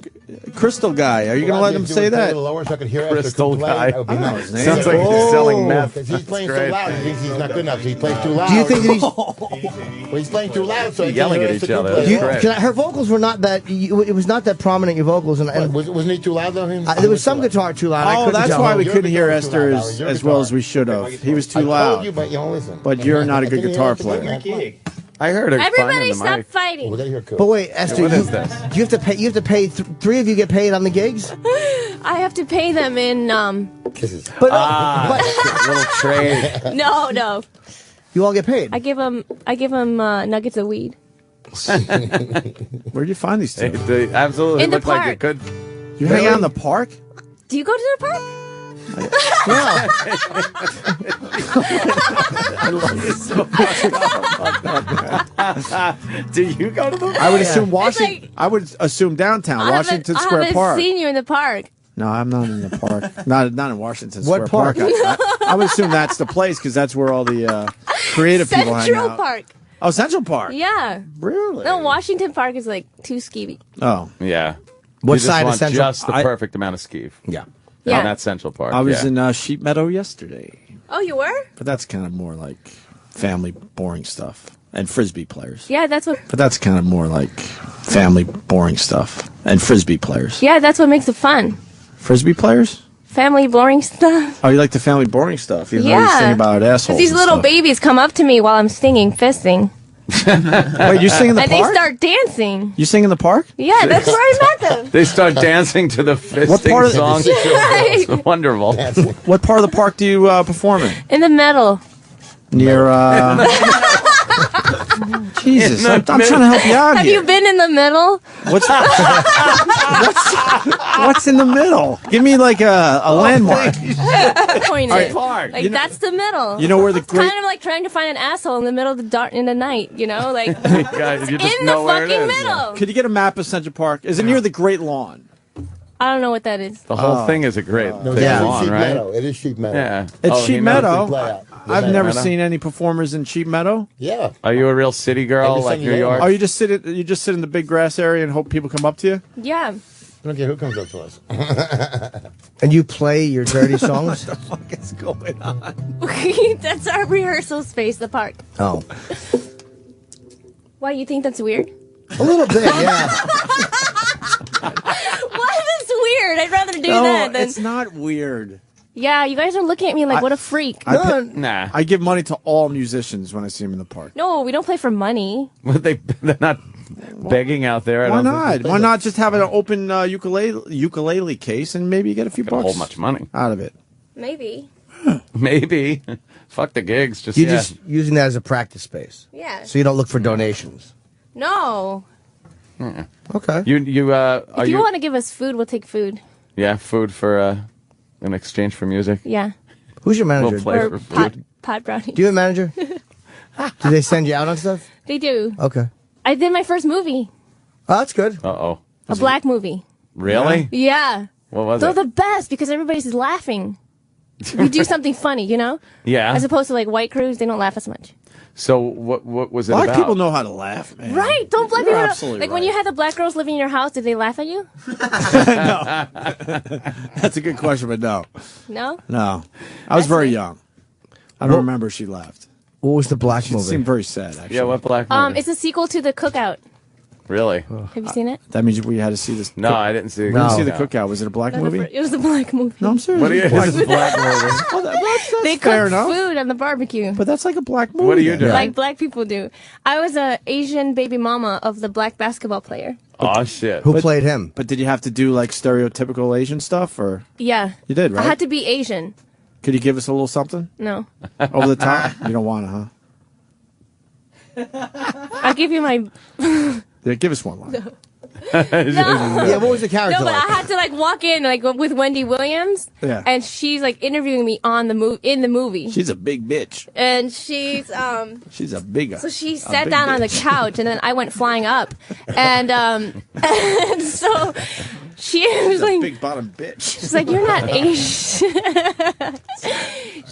Crystal guy, are you gonna let him say A that? little lower so I could hear Crystal Esther guy. play. That would be nice. Sounds like he's selling meth. Because he's playing so That's loud, great. he thinks he's not good enough. So he plays too loud. Do you think that he's? Well, he's playing too loud, so he Yelling can't at hear each Esther other. play. That's great. Can I, her vocals were not that. It was not that prominent. Your vocals and Wasn't he too loud though? there was some guitar too loud. I Oh, couldn't that's tell. why we Your couldn't hear guitar's too Esther loud, as, Your as well guitar. as we should have. He was too I told loud. you, but you don't listen. But you're not a good I think guitar he has to player. get my gig. I heard her. Everybody finding the stop fighting. We gotta hear Coop. But wait, Esther, what you, is this? you have to pay. You have to pay. Three of you get paid on the gigs. I have to pay them in. Kisses. But, Little trade. No. you all get paid. I give them nuggets of weed. Where'd you find these two? They absolutely In the look like it park. could. You hang out in the park? Do you go to the park? Yeah. Do you go to the? I would assume Washington. like- I would assume downtown I Washington haven't, I Square haven't Park. seen you in the park. No, I'm not in the park. not in Washington What Square park? I would assume that's the place because that's where all the creative people hang Central out. Park. Oh, Central Park. Yeah. Really? No, Washington Park is like too skeevy. Oh, Yeah. What You just side of want Central? Just the I- perfect amount of skeeve. Yeah. Yeah. And that's Central Park. I was yeah. in Sheep Meadow yesterday, Oh, you were? but that's kind of more like family boring stuff and frisbee players. Yeah, that's what. But that's kind of more like family boring stuff and frisbee players. Yeah, that's what makes it fun. Frisbee players? Family boring stuff. Oh, you like the family boring stuff? Even though Yeah. you sing about assholes. These and little stuff. babies come up to me while I'm singing, fisting, Wait, you sing in the and park? they start dancing. You sing in the park? Yeah, that's where I met them. They start dancing to the fisting part of- song. Right. It's wonderful. What part of the park do you perform in? In the middle. Near, Jesus, In the I'm trying to help you out Have here. you been in the middle? What's in the middle? Give me like a landmark. Point All it. right. Like You know- that's the middle. You know where the It's great... kind of like trying to find an asshole in the middle of the dark in the night. You know, like Guys, you just in know the where it fucking is. middle. Could you get a map of Central Park? Is it near the Great Lawn? I don't know what that is. The whole thing is a great No, big it's lawn, Sheep right? Meadow. It is Sheep Meadow. Yeah. It's Oh, he Sheep knows. Meadow. Play out. I've Yeah. never Meadow? seen any performers in Sheep Meadow. Yeah. Are you a real city girl, Every like Sunday New night. York? Oh, you just sit in the big grass area and hope people come up to you? Yeah. I don't care who comes up to us. And you play your dirty songs? What the fuck is going on? That's our rehearsal space, the park. Oh. Why, you think that's weird? A little bit, yeah. Why is this weird? I'd rather do No, that than. it's not weird. Yeah, you guys are looking at me like, what a freak. Nah. I give money to all musicians when I see them in the park. No, we don't play for money. They're not begging out there. I Why don't not? think. Why not just have an open ukulele case and maybe you get a few Gonna bucks hold much money. out of it? Maybe. Maybe. Fuck the gigs. Just You're yeah. just using that as a practice space. Yeah. So you don't look for donations. No. Okay. You are If you you? want to give us food, we'll take food. Yeah, food for in exchange for music. Yeah. Who's your manager? We'll play Or for pot, food. pot brownie. Do you have a manager? Do they send you out on stuff? They do. Okay. I did my first movie. Oh, that's good. Uh-oh. A black movie. Really? Yeah. What was They're it? the best because everybody's laughing. We do something funny, you know? Yeah. As opposed to like white crews, they don't laugh as much. So what was it Black about? people know how to laugh, man. Right? Don't black You're people absolutely like when right. you had the black girls living in your house, did they laugh at you? That's a good question, but no. No? No. I was very young. I don't remember she laughed. What was the black She movie? seemed very sad, actually. Yeah, what black movie? It's a sequel to The Cookout. Really? Have you seen it? That means we had to see this. No, I didn't see. We didn't see the cookout. Was it a black movie? It was a black movie. No, I'm serious. What do you? It was It's a black movie. Well, that's They fair cook enough. food on the barbecue. But that's like a black movie. What do you then. do? Like black people do. I was a Asian baby mama of the black basketball player. Oh shit. Who played him? But did you have to do like stereotypical Asian stuff, or Yeah. you did, I right? had to be Asian. Could you give us a little something? No. Over the top? You don't want to, huh? I'll give you my. Yeah, give us one line. No. Yeah, what was the character No, but like? I had to like walk in like with Wendy Williams, Yeah. and she's like interviewing me on the in the movie, She's a big bitch. and she's She's a big. So she sat down on the couch, and then I went flying up, and and so she was She's a like, big bottom bitch. she's like, you're not Asian.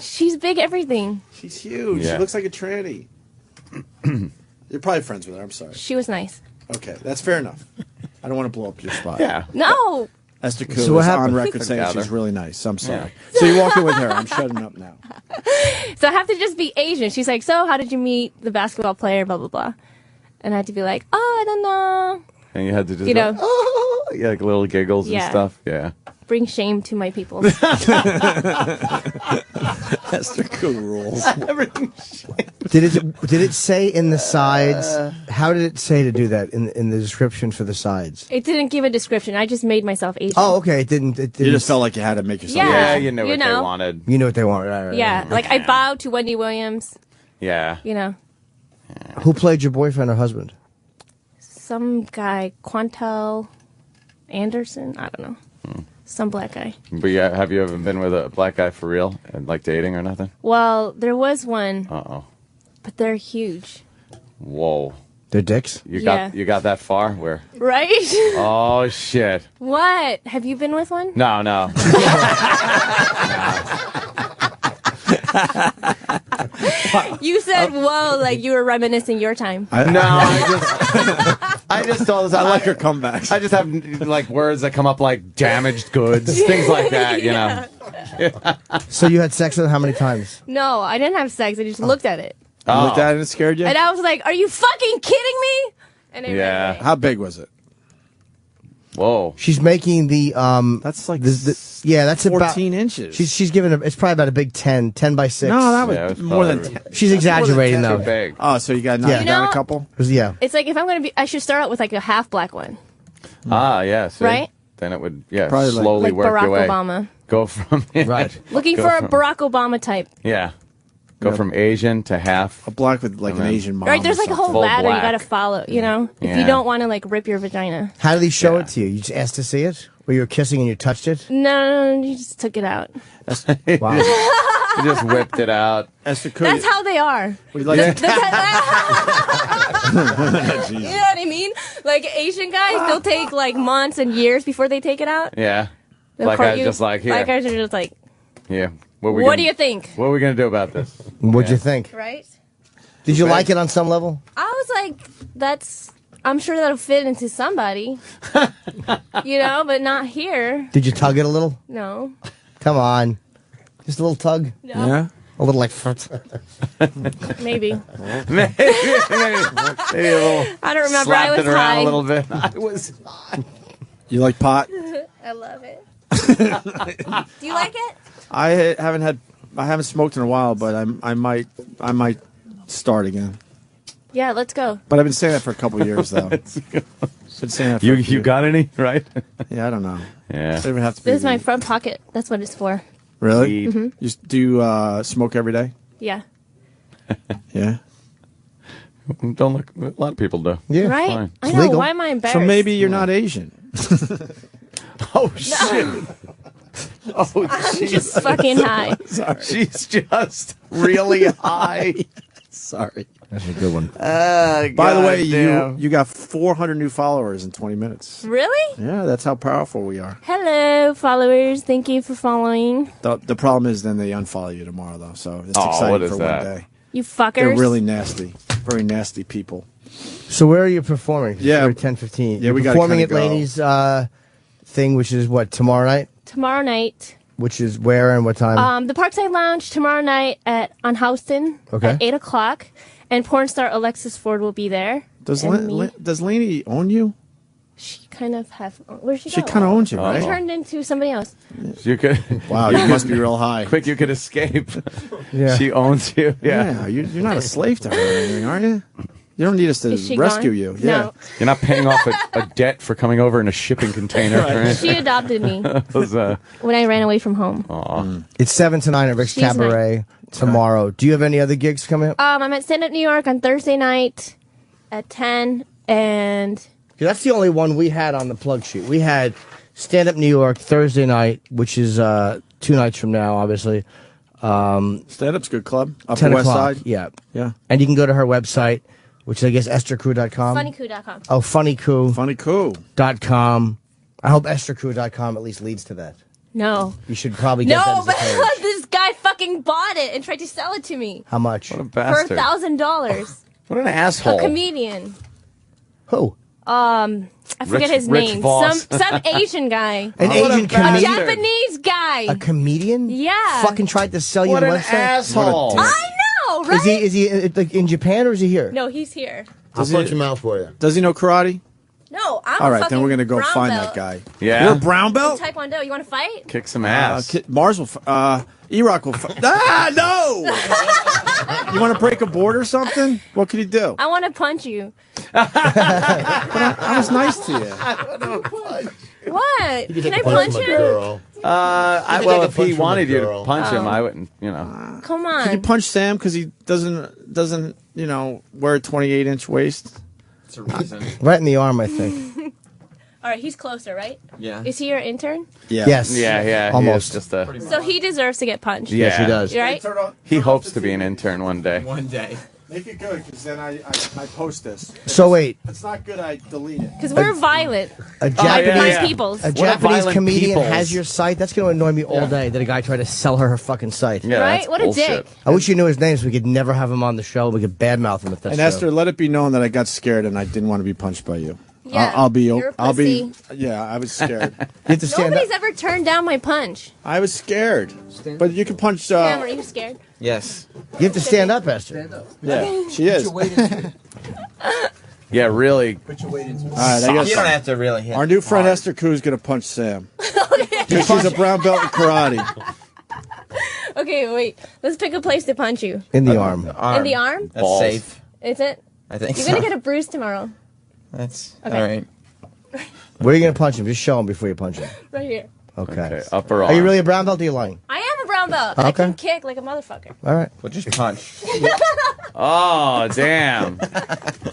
She's big everything. She's huge. Yeah. She looks like a tranny. You're probably friends with her. I'm sorry. She was nice. Okay, that's fair enough. I don't want to blow up your spot. Yeah. No. Esther Koo So what is on happened? record saying Gather. she's really nice. I'm sorry. So you're walking with her. I'm shutting up now. So I have to just be Asian. She's like, so how did you meet the basketball player? Blah blah blah. And I had to be like, oh, I don't know. And you had to just You know. oh, yeah, like little giggles and Yeah. stuff. Yeah. Bring shame to my people. Esther Koo rules. Did it say in the sides? How did it say to do that in the description for the sides? It didn't give a description. I just made myself Asian. Oh, okay. It didn't. It didn't. You just felt like you had to make yourself. Yeah. Yeah, you knew You what they know. wanted. You know what they want, right? Yeah, like I bowed to Wendy Williams. Yeah. You know, Who played your boyfriend or husband? some guy, Quantel Anderson. I don't know. Some black guy. But yeah, have you ever been with a black guy for real and like dating or nothing? Well, there was one, Uh-oh. but they're huge. Whoa. Their dicks? You Yeah. got that far? Where? Right? Oh shit. What? Have you been with one? No, no. You said, whoa, like you were reminiscing your time. I just told us I like her comebacks. I just have like words that come up like damaged goods, things like that, you know. So you had sex with her how many times? No, I didn't have sex. I just looked at it. You looked at it and it scared you? And I was like, are you fucking kidding me? And it ran away. How big was it? Whoa. She's making the That's like yeah, that's 14 about inches. She's given it's probably about a big 10 by 6. No, that was Yeah, it was more than probably- 10. She's exaggerating Too though. big. Oh, so you got knocked Yeah. down You know- a couple? Yeah. It's like if I'm going to be, I should start out with like a half black one. Ah, yeah. See? Right? Then it would, Probably like- slowly Like work Barack your way. Obama. Go from Right. Looking Go for a from- Barack Obama type. Yeah. Go from Asian to half. A black with like an Asian mom. Right? There's like a whole Full ladder you black. got to follow, you know? If Yeah. you don't want to like rip your vagina. How did he show it to you? You just asked to see it? Or you were kissing and you touched it? No, you just took it out. Wow. You just whipped it out. Esther Koo, That's how they are. we like You know what I mean? Like Asian guys, they'll take like months and years before they take it out. Yeah. They'll Like court I you. just like here. Black guys are just like, Yeah. what do you think? What are we gonna do about this? What'd you think? Right? Did you like it on some level? I was like, I'm sure that'll fit into somebody. You know, but not here. Did you tug it a little? No. Come on. Just a little tug? No. Yeah. A little like. Maybe. Maybe a little. I don't remember. Slapped I was it around high. a little bit. I was. You like pot? I love it. Do you like it? I haven't smoked in a while, but I might start again. Yeah, let's go. But I've been saying that for a couple of years though. Been saying that for a few- You got any right? Yeah, I don't know. Yeah. Doesn't even have to be. This is my front pocket. That's what it's for. Really? Mhm. You do you smoke every day? Yeah. Yeah. Don't look. A lot of people do. Yeah. Right? Fine. I know. Why am I embarrassed? So maybe you're not Asian. Oh shit. Oh, I'm just fucking high. Sorry. She's just really high. Sorry. That's a good one. By the way, you got 400 new followers in 20 minutes. Really? Yeah, that's how powerful we are. Hello, followers. Thank you for following. The problem is then they unfollow you tomorrow though, so it's Oh, exciting what is for that? one day. You fuckers. They're really nasty. Very nasty people. So where are you performing? Yeah. 10:15. Yeah, You're we gotta performing at kinda go. Laney's thing, which is what, tomorrow night? Tomorrow night. Which is where and what time? The Parkside Lounge tomorrow night on Houston Okay. at 8 o'clock. And porn star Alexis Ford will be there. Does And me. does Lainey own you? She kind of where'd she She go? kind of owns you, She right? turned into somebody else. You could. Wow, you must be real high. Quick, you could escape. Yeah. She owns you. Yeah. Yeah, you're not a slave to her or anything, are you? You don't need us to Is she rescue gone? you. No. You're not paying off a debt for coming over in a shipping container. Right? She adopted me Those, when I ran away from home. It's 7 to 9 at Rick's She's Cabaret tomorrow. Do you have any other gigs coming up? I'm at Stand Up New York on Thursday night at 10, and That's the only one we had on the plug sheet. We had Stand Up New York Thursday night, which is 2 nights from now, obviously. Stand Up's good club. Upper 10 West o'clock. Side. Yeah. Yeah. And you can go to her website, which is, I guess, esthercoo.com. funnycoo.com. Oh, funnycoo. Funnycoo.com. I hope esthercoo.com at least leads to that. No. You should probably get that No, as a but page. this guy fucking bought it and tried to sell it to me How much? What a for bastard. $1,000. What an A asshole. comedian. Who? I forget Rich- his Rich name. Voss. Some Asian guy. An What a Asian A comedian? Japanese guy. A comedian? Yeah. Fucking tried to sell you What the an website? asshole. I know, right? Is he like in Japan or is he here? No, he's here. I'll punch him out for you. Does he know karate? No, I'm All a right, fucking then we're going to go brown find belt. that guy. Yeah? You're a brown belt? Taekwondo. You want to fight? Kick some ass. Mars will. E-Rock will. No! You want to break a board or something? What could he do? I want to punch you. I was nice to you. What? You Can I take a punch from a him? girl. Well, if he wanted you to girl. punch him, Oh. I wouldn't, you know. Come Can you on. punch Sam because he doesn't wear a 28-inch waist? It's a reason. Right in the arm, I think. All right, he's closer, right? Yeah. Is he your intern? Yeah. Yes. Yeah. Almost. He is just a. So he deserves to get punched. Yeah. Yes, he does. You right? He hopes to be an intern one day. One day. Make it good because then I post this. So wait, If it's not good, I delete it. Because we're violent. a Like Japanese nice peoples. a Japanese violent comedian peoples. has your site. That's going to annoy me all day. That a guy tried to sell her fucking site. Yeah, Right? that's What a bullshit. dick. I wish you knew his name so we could never have him on the show. We could badmouth him if that's And true. Esther, let it be known that I got scared and I didn't want to be punched by you. Yeah, I'll be. you're a I'll be. pussy. Yeah, I was scared. You have to stand Nobody's up. ever turned down my punch. I was scared. But you can punch. Sam, are you scared? Yes. You have to stand up, Esther. Yeah, she is. All right, Yeah, really. I guess You don't have to really hit. our new friend hard. Esther Koo is going to punch Sam. Because she's a brown belt in karate. Okay, wait. Let's pick a place to punch you. In the arm. In the arm? That's Balls. safe. Is it? I think You're so. going to get a bruise tomorrow. That's Okay. all right. Where are you going to punch him? Just show him before you punch him. Right here. Okay. Okay, upper Are you arm. really a brown belt or are you lying? I am a brown belt. I Okay. can kick like a motherfucker. All right. Well, just punch. Oh, damn.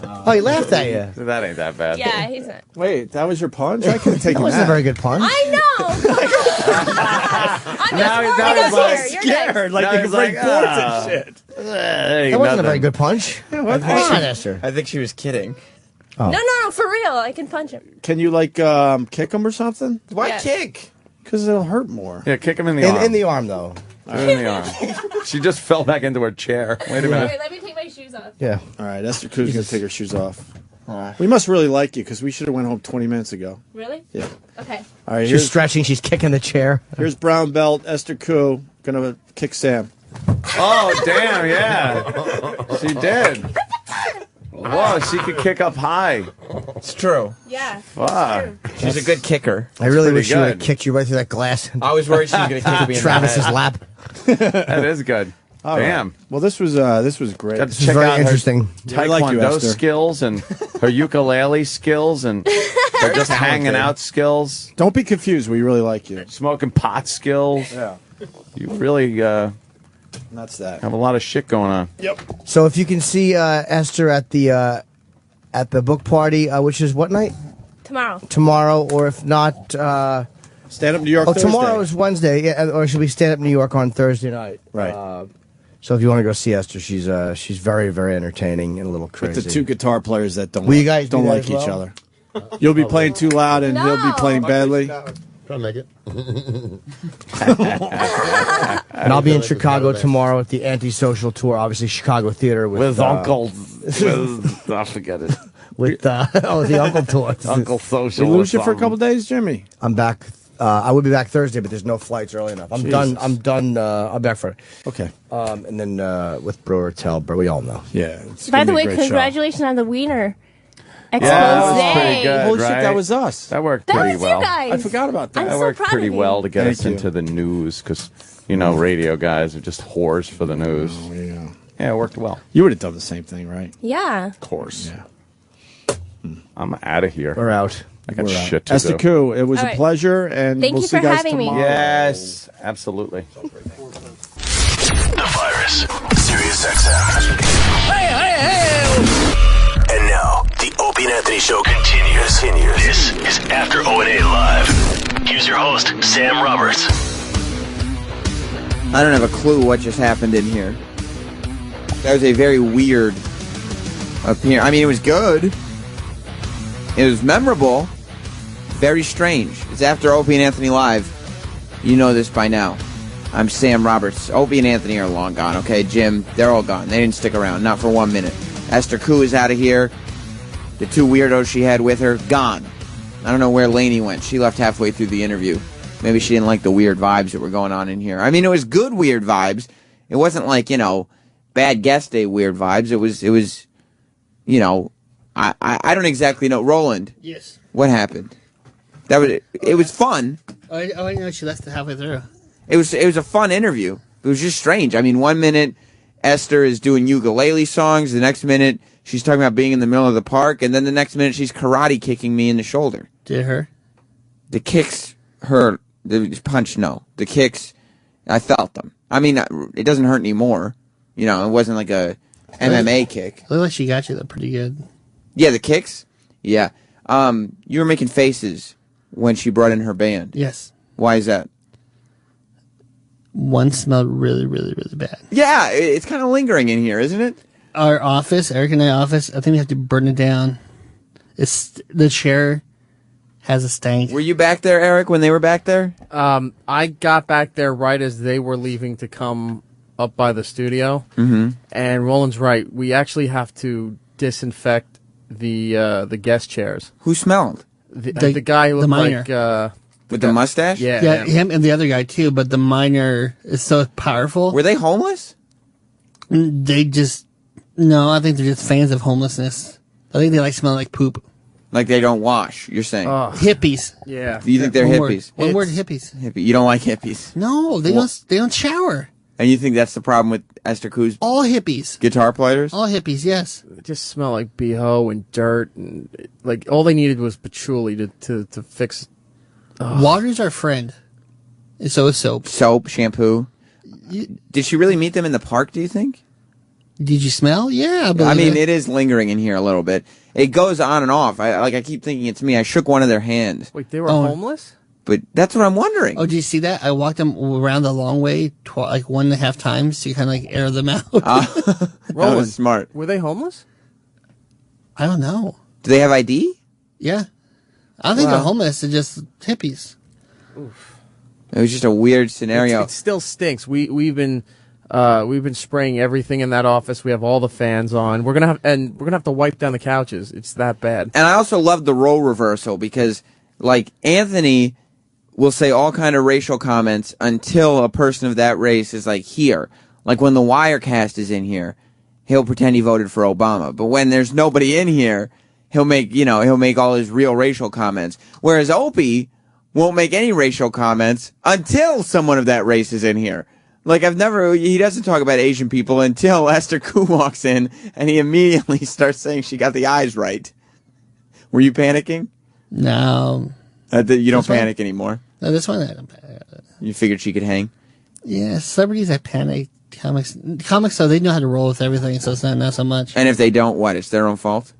Oh, he laughed at you. That ain't that bad. Yeah, he's not. Wait, that was your punch? I could have taken That wasn't a very good punch. I know. I'm just warming up here. You're next. Like Now you he's could break like, boards ah. and shit. That wasn't a very good punch. Come on, Esther. I think she was kidding. Oh. No, for real. I can punch him. Can you like kick him or something? Why Yeah. kick? Because it'll hurt more. Yeah, kick him in the arm. In the arm, though. In the arm. She just fell back into her chair. Wait a minute. Wait, let me take my shoes off. Yeah. All right, Esther Koo's going to take her shoes off. We must really like you because we should have went home 20 minutes ago. Really? Yeah. Okay. All right, She's here's, stretching. She's kicking the chair. here's brown belt Esther Koo going to kick Sam. Oh, damn, yeah. She did. Whoa, she could kick up high. It's true. Yeah. Fuck. She's a good kicker. I really pretty wish she would have good. kicked you right through that glass. I was worried she was going to kick me in the Travis's head. lap. That is good. All right. Damn. Well, this was great. Got to This is check very out interesting. I like you, Taekwondo Esther. skills and her ukulele skills and her just hanging out skills, Don't be confused. We really like you. smoking pot skills. Yeah, You really that's that. have a lot of shit going on. Yep. So if you can see Esther at the book party, which is what night? Tomorrow. Tomorrow, or if not, Stand Up New York. oh, Thursday. tomorrow is Wednesday, yeah, or should we stand up New York on Thursday night? Right. So if you want to go see Esther, she's very, very enentertaining and a little crazy. With the two guitar players that don't Will you guys don't do that like as each well? other. You'll be playing too loud, and he'll be playing badly. Try to make it. And I'll be in Chicago tomorrow at the Antisocial Tour, obviously Chicago Theater with Uncle, with I forget it. with the Uncle Tour. Uncle Social. We lose or you for a something. couple days, Jimmy. I'm back. I will be back Thursday, but there's no flights early enough. I'm Jesus. done. I'm done. I'm back for it. Okay. And then with Brewer Telber, we all know. Yeah. It's By gonna the be a way, great show. congratulations on the wiener expose. Yeah, that was pretty good. Holy shit, right? that was us. That worked That pretty was well. you guys. I forgot about that. I'm That so worked proud pretty of you. well to get Thank us you. into the news because, you know, radio guys are just whores for the news. Yeah. Yeah, it worked well. You would have done the same thing, right? Yeah. Of course. Yeah. I'm out of here. We're out. I got We're out. shit to Esther do. Koo, it was All a right. pleasure, and Thank we'll you see for you guys having me. tomorrow. Yes, absolutely. The Virus. Sirius XM. And now, the Opie and Anthony Show continues. This is After O&A Live. Here's your host, Sam Roberts. I don't have a clue what just happened in here. That was a very weird appearance. I mean, it was good. It was memorable. Very strange. It's After Opie and Anthony Live. You know this by now. I'm Sam Roberts. Opie and Anthony are long gone, okay? Jim, they're all gone. They didn't stick around, not for 1 minute. Esther Koo is out of here. The two weirdos she had with her, gone. I don't know where Lainey went. She left halfway through the interview. Maybe she didn't like the weird vibes that were going on in here. I mean, it was good weird vibes. It wasn't like, bad guest day weird vibes. It was, I don't exactly know. Roland. Yes. What happened? It was fun. I didn't know she left it halfway through. It was a fun interview. It was just strange. I mean, 1 minute Esther is doing ukulele songs. The next minute she's talking about being in the middle of the park, and then the next minute she's karate kicking me in the shoulder. Did it hurt? The kicks hurt. The punch, no. The kicks, I felt them. I mean, it doesn't hurt anymore. It wasn't like a MMA kick. Looked like she got you though pretty good. Yeah, the kicks? Yeah. You were making faces when she brought in her band. Yes. Why is that? One smelled really, really, really bad. Yeah, it's kind of lingering in here, isn't it? Our office, Eric and I office, I think we have to burn it down. It's the chair has a stank. Were you back there, Eric, when they were back there? I got back there right as they were leaving to come up by the studio. Mm-hmm. And Roland's right. We actually have to disinfect the guest chairs. Who smelled? The guy who the looked miner. like... With the mustache? Yeah, him and the other guy too, but the miner is so powerful. Were they homeless? They just... No, I think they're just fans of homelessness. I think they like smelling like poop. Like they don't wash, you're saying? Hippies. Yeah. Do you think they're One hippies? Word. One word, hippies. Hippie. You don't like hippies? No, they don't shower. And you think that's the problem with Esther Koo's All hippies. guitar players? All hippies, yes. They just smell like BO and dirt. And all they needed was patchouli to fix... Water's our friend. And so is soap. Soap, shampoo. Did she really meet them in the park, do you think? Did you smell? Yeah, I mean, it is lingering in here a little bit. It goes on and off. I keep thinking it's me. I shook one of their hands. Wait, they were homeless? But that's what I'm wondering. Oh, did you see that? I walked them around the long way, like 1.5 times to kind of like air them out. That was smart. Were they homeless? I don't know. Do they have ID? Yeah. I don't think they're homeless. They're just hippies. It was just a weird scenario. It still stinks. We've been spraying everything in that office. We have all the fans on. We're gonna have to wipe down the couches. It's that bad. And I also love the role reversal because, like, Anthony will say all kind of racial comments until a person of that race is like here. Like when the Wirecast is in here, he'll pretend he voted for Obama. But when there's nobody in here, he'll make all his real racial comments. Whereas Opie won't make any racial comments until someone of that race is in here. Like he doesn't talk about Asian people until Esther Koo walks in and he immediately starts saying she got the eyes right. Were you panicking? No. You don't panic anymore? No, this one I don't panic. You figured she could hang? Yeah, celebrities I panic. Comics though, they know how to roll with everything, so it's not so much. And if they don't, what? It's their own fault?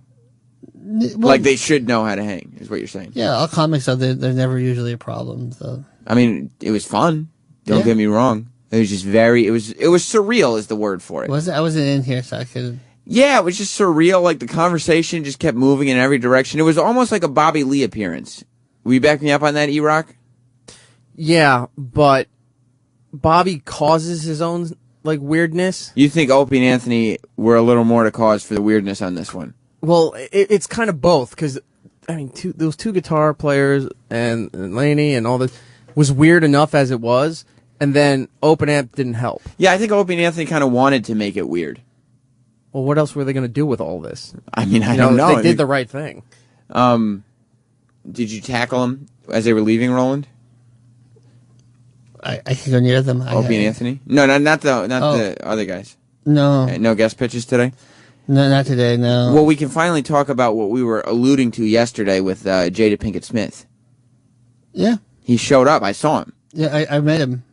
Well, like they should know how to hang, is what you're saying? Yeah, all comics though, they're never usually a problem. So. I mean, it was fun. Don't get me wrong. It was just it was surreal is the word for it. I wasn't in here, so I could. Yeah, it was just surreal. Like the conversation just kept moving in every direction. It was almost like a Bobby Lee appearance. Will you back me up on that, E-Rock? Yeah, but Bobby causes his own weirdness. You think Opie and Anthony were a little more to cause for the weirdness on this one? Well, it's kind of both because I mean, those two guitar players and Lainey and all this was weird enough as it was. And then Open Amp didn't help. Yeah, I think Opie and Anthony kind of wanted to make it weird. Well, what else were they going to do with all this? I mean, I don't know. They did the right thing. Did you tackle them as they were leaving, Roland? I can go near them. Opie and Anthony? No, not the other guys. No. No guest pitches today? No, not today, no. Well, we can finally talk about what we were alluding to yesterday with Jada Pinkett Smith. Yeah. He showed up. I saw him. Yeah, I met him.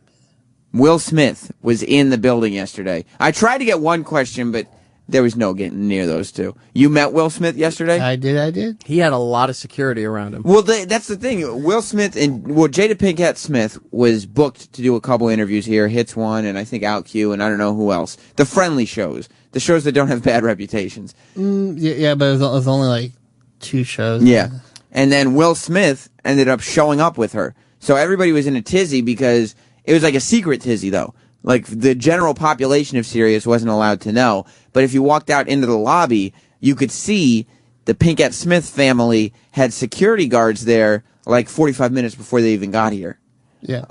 Will Smith was in the building yesterday. I tried to get one question, but there was no getting near those two. You met Will Smith yesterday? I did. He had a lot of security around him. Well, that's the thing. Will Smith Jada Pinkett Smith was booked to do a couple interviews here. Hits one, and I think OutQ, and I don't know who else. The friendly shows. The shows that don't have bad reputations. Yeah, but it was only like 2 shows. Yeah. And then Will Smith ended up showing up with her. So everybody was in a tizzy because it was like a secret tizzy, though. Like, the general population of Sirius wasn't allowed to know. But if you walked out into the lobby, you could see the Pinkett Smith family had security guards there like 45 minutes before they even got here. Yeah.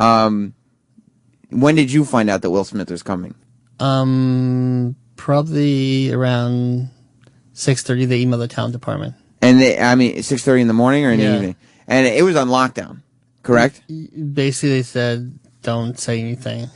When did you find out that Will Smith was coming? Probably around 6:30. They emailed the talent department. And 6:30 in the morning or in the evening? And it was on lockdown, correct? Basically, they said, don't say anything.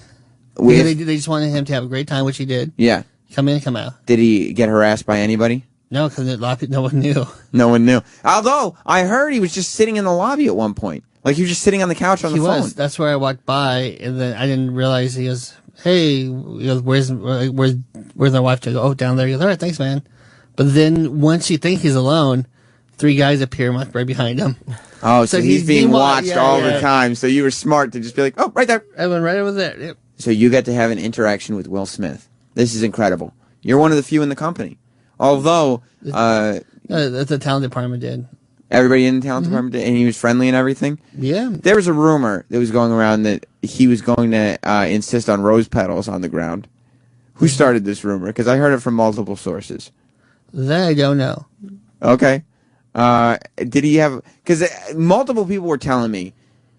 They just wanted him to have a great time, which he did. Yeah. Come in, come out. Did he get harassed by anybody? No, because no one knew. No one knew. Although, I heard he was just sitting in the lobby at one point. Like, he was just sitting on the couch on the phone. That's where I walked by, and then I didn't realize he goes, hey, he goes, where's my wife? To go, oh, down there. He goes, all right, thanks, man. But then once you think he's alone, 3 guys appear right behind him. Oh, so he's being watched all the the time. So you were smart to just be like, oh, right there. I went right over there. Yep. So you got to have an interaction with Will Smith. This is incredible. You're one of the few in the company. Although, the talent department did. Everybody in the talent department did, and he was friendly and everything? Yeah. There was a rumor that was going around that he was going to insist on rose petals on the ground. Who started this rumor? Because I heard it from multiple sources. That I don't know. Okay. Did he have... Because multiple people were telling me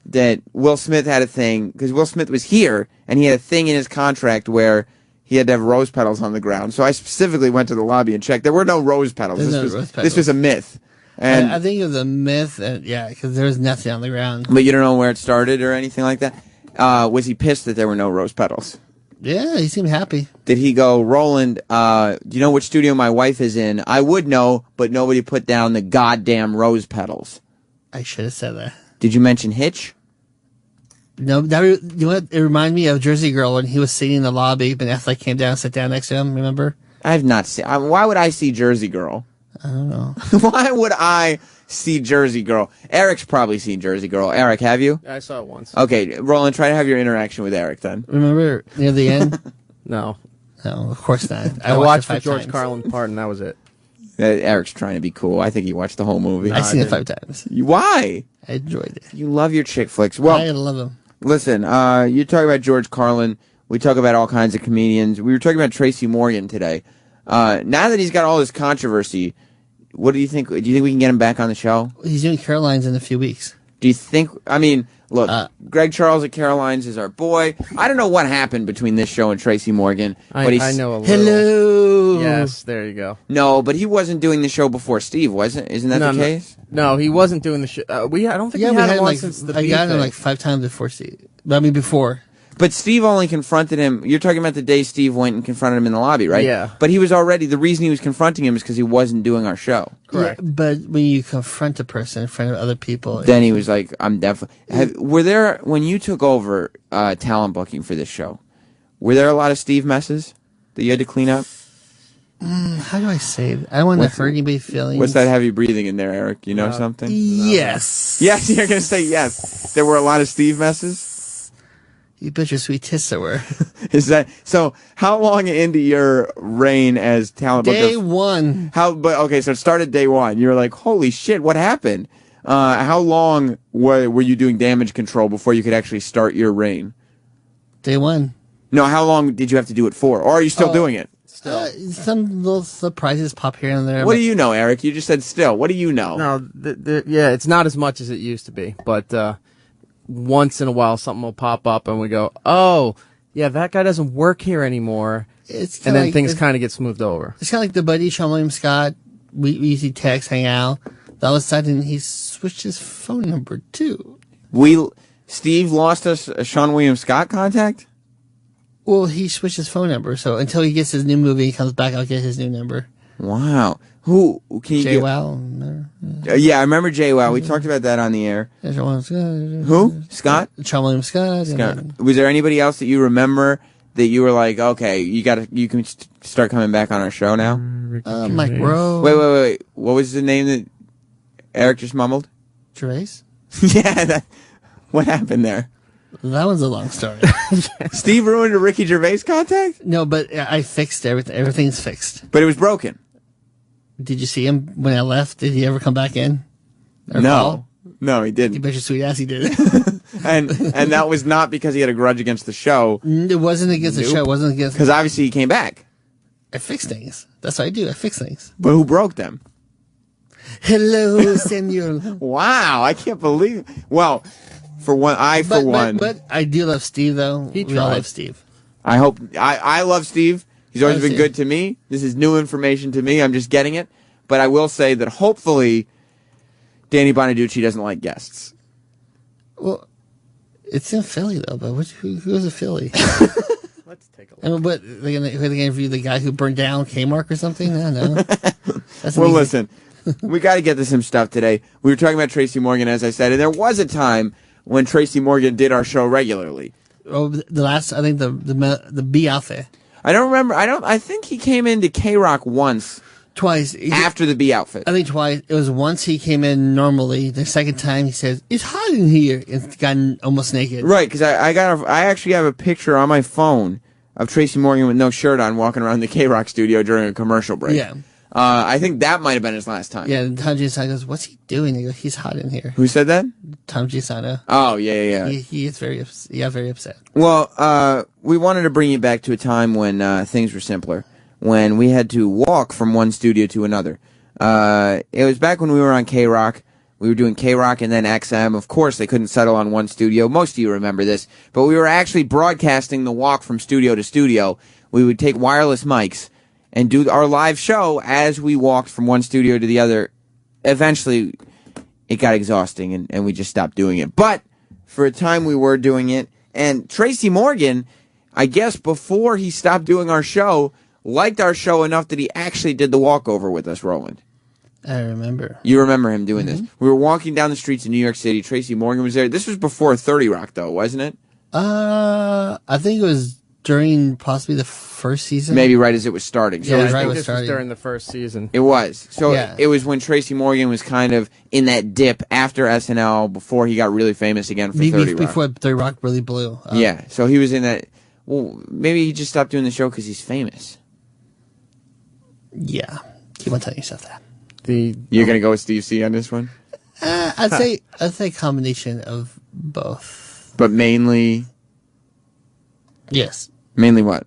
that Will Smith had a thing, because Will Smith was here, and he had a thing in his contract where he had to have rose petals on the ground. So I specifically went to the lobby and checked. There were no rose petals. This was a myth. And I think it was a myth, because there was nothing on the ground. But you don't know where it started or anything like that? Was he pissed that there were no rose petals? Yeah, he seemed happy. Did he go, Roland, do you know which studio my wife is in? I would know, but nobody put down the goddamn rose petals. I should have said that. Did you mention Hitch? No, you know what? It reminded me of Jersey Girl when he was sitting in the lobby, Ben Affleck came down and sat down next to him, remember? I have not seen... why would I see Jersey Girl? I don't know. Why would I see Jersey Girl? Eric's probably seen Jersey Girl. Eric, have you? I saw it once. Okay, Roland, try to have your interaction with Eric then. Remember near the end? No. No, of course not. I watched the George Carlin part, and that was it. Eric's trying to be cool. I think he watched the whole movie. I've seen it 5 times. Why? I enjoyed it. You love your chick flicks. Well, I love them. Listen, you talk about George Carlin. We talk about all kinds of comedians. We were talking about Tracy Morgan today. Now that he's got all this controversy, what do you think? Do you think we can get him back on the show? He's doing Caroline's in a few weeks. Do you think? I mean, look, Greg Charles at Caroline's is our boy. I don't know what happened between this show and Tracy Morgan. I know a little. Hello. Yes, there you go. No, but he wasn't doing the show before Steve, wasn't? Isn't that the case? No, he wasn't doing the show. I don't think we had him on since the I got him like 5 times before Steve. Before. But Steve only confronted him. You're talking about the day Steve went and confronted him in the lobby, right? Yeah. But he was already, the reason he was confronting him is because he wasn't doing our show. Correct. Yeah, but when you confront a person in front of other people. Then he was like, I'm definitely. Were there, when you took over talent booking for this show, were there a lot of Steve messes that you had to clean up? How do I say it? I don't want to hurt anybody's feelings. What's that heavy breathing in there, Eric? You know something? Yes. Yes, you're going to say yes. There were a lot of Steve messes? You bet your sweet tits there were. Is that so? How long into your reign as talent booker? Day 1. Okay, so it started day 1. You were like, holy shit, what happened? How long were you doing damage control before you could actually start your reign? Day 1. No, how long did you have to do it for? Or are you still doing it? Some little surprises pop here and there. What do you know, Eric? You just said still. What do you know? No, yeah, it's not as much as it used to be, but once in a while something will pop up and we go, oh, yeah, that guy doesn't work here anymore. And then things kind of get smoothed over. It's kind of like the buddy Sean William Scott. We usually text, hang out. All of a sudden, he switched his phone number too. Steve lost us a Sean William Scott contact? Well, he switched his phone number, so until he gets his new movie, he comes back, I'll get his new number. Wow. Who can you get? JWoww. Yeah, I remember JWoww. We talked about that on the air. Who? Scott? Sean William Scott. Scott. Was there anybody else that you remember that you were like, okay, you can start coming back on our show now? Mike Rowe. Wait. What was the name that Eric just mumbled? Gervais? Yeah. What happened there? That one's a long story. Steve ruined a Ricky Gervais contact? No, but I fixed everything. Everything's fixed. But it was broken. Did you see him when I left? Did he ever come back in? Or No. call? No, he didn't. You bet your sweet ass he did. and that was not because he had a grudge against the show. It wasn't against the show. It wasn't against... Because obviously he came back. I fix things. That's what I do. I fix things. But who broke them? Hello, senor. Wow, I can't believe... Well, for one, But I do love Steve, though. We all love Steve. I hope... I love Steve. He's always I been see. good to me. This is new information to me. I'm just getting it. But I will say that hopefully Danny Bonaducci doesn't like guests. Well, it's in Philly, though. But who's in Philly? Let's take a look. I mean, but they're going to interview the guy who burned down Kmark or something? I don't know. That's Well, amazing. listen, we got to get to some stuff today. We were talking about Tracy Morgan, as I said, and there was a time when Tracy Morgan did our show regularly. Oh, the last, I think the B outfit. I don't remember. I think he came into K-Rock once. Twice. After the B outfit. I think twice. It was once he came in normally. The second time he says, "It's hot in here," and got almost naked. Right, because I actually have a picture on my phone of Tracy Morgan with no shirt on walking around the K-Rock studio during a commercial break. Yeah. I think that might have been his last time. Yeah, and Tom Giussano goes, "What's he doing?" He goes, "He's hot in here." Who said that? Tom Giussano. Oh, yeah. He is very upset. Well, we wanted to bring you back to a time when things were simpler, when we had to walk from one studio to another. It was back when we were on K-Rock. We were doing K-Rock and then XM. Of course, they couldn't settle on one studio. Most of you remember this. But we were actually broadcasting the walk from studio to studio. We would take wireless mics and do our live show as we walked from one studio to the other. Eventually, it got exhausting, and we just stopped doing it. But for a time, we were doing it. And Tracy Morgan, I guess before he stopped doing our show, liked our show enough that he actually did the walkover with us, Roland. I remember. You remember him doing this. We were walking down the streets in New York City. Tracy Morgan was there. This was before 30 Rock, though, wasn't it? I think it was during possibly the first season. Maybe right as it was starting. Yeah, So right This was during the first season. it was. So Yeah. it was when Tracy Morgan was kind of in that dip after SNL before he got really famous again for 30 Rock. Before 30 Rock really blew. Yeah, so he was in that. Well, maybe he just stopped doing the show because he's famous. Yeah. Keep on telling yourself that. You're going to go with Steve C on this one? I'd say a combination of both. But mainly. Yes. Mainly what?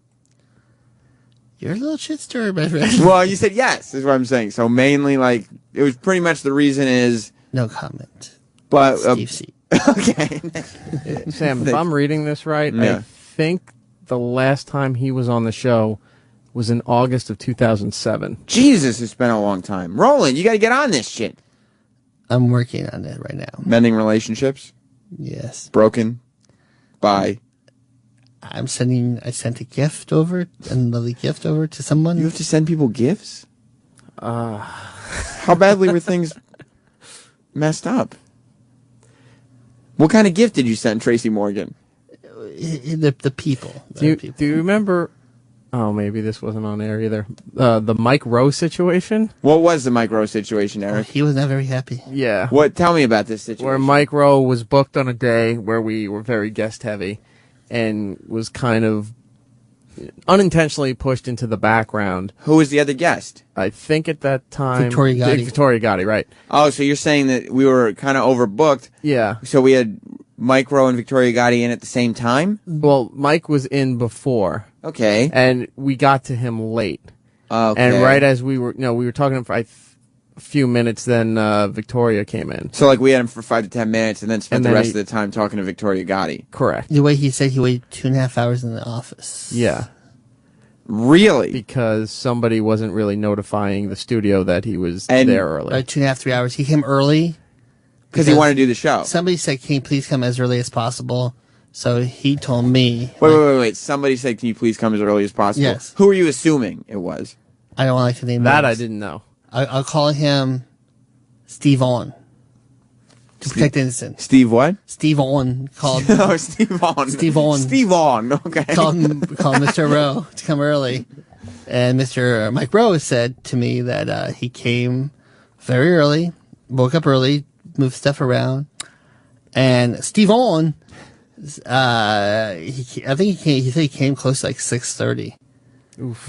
You're a little shit stirrer, my friend. Well, you said yes, is what I'm saying. So mainly, like, it was pretty much the reason is. No comment. But Steve C. Okay. Sam, if I'm reading this right, Yeah. I think the last time he was on the show was in August of 2007. Jesus, it's been a long time. Roland, you got to get on this shit. I'm working on it right now. Mending relationships? Yes. Broken? By? I sent a gift over, another gift over to someone. You have to send people gifts? How badly were things messed up? What kind of gift did you send Tracy Morgan? The people. Do you remember? Oh, maybe this wasn't on air either. The Mike Rowe situation. What was the Mike Rowe situation, Eric? He was not very happy. Yeah. What? Tell me about this situation. Where Mike Rowe was booked on a day where we were very guest heavy, and was kind of unintentionally pushed into the background. Who was the other guest? I think at that time Victoria Gotti. Victoria Gotti, right? Oh, so you're saying that we were kind of overbooked? Yeah. So we had Mike Rowe and Victoria Gotti in at the same time? Well, Mike was in before. Okay. And we got to him late. Okay. And right as we were talking to him for a few minutes, then Victoria came in. So like we had him for 5 to 10 minutes and then spent And the then rest he- of the time talking to Victoria Gotti. Correct. The way he said he waited 2.5 hours in the office. Yeah. Really? Because somebody wasn't really notifying the studio that he was there early. 2.5, 3 hours. He came early. Because he wanted to do the show. Somebody said, "Can you please come as early as possible?" So he told me. Wait. Somebody said, "Can you please come as early as possible?" Yes. Who are you assuming it was? I don't like to name That names. I didn't know. I'll call him Steve On. To protect innocent. Steve what? Steve On called. Oh, Steve On. Steve On. Steve On. Okay. Called Mr. Rowe to come early, and Mr. Mike Rowe said to me that he came very early, woke up early, moved stuff around, and Steve On. I think he said he came close to like 6:30,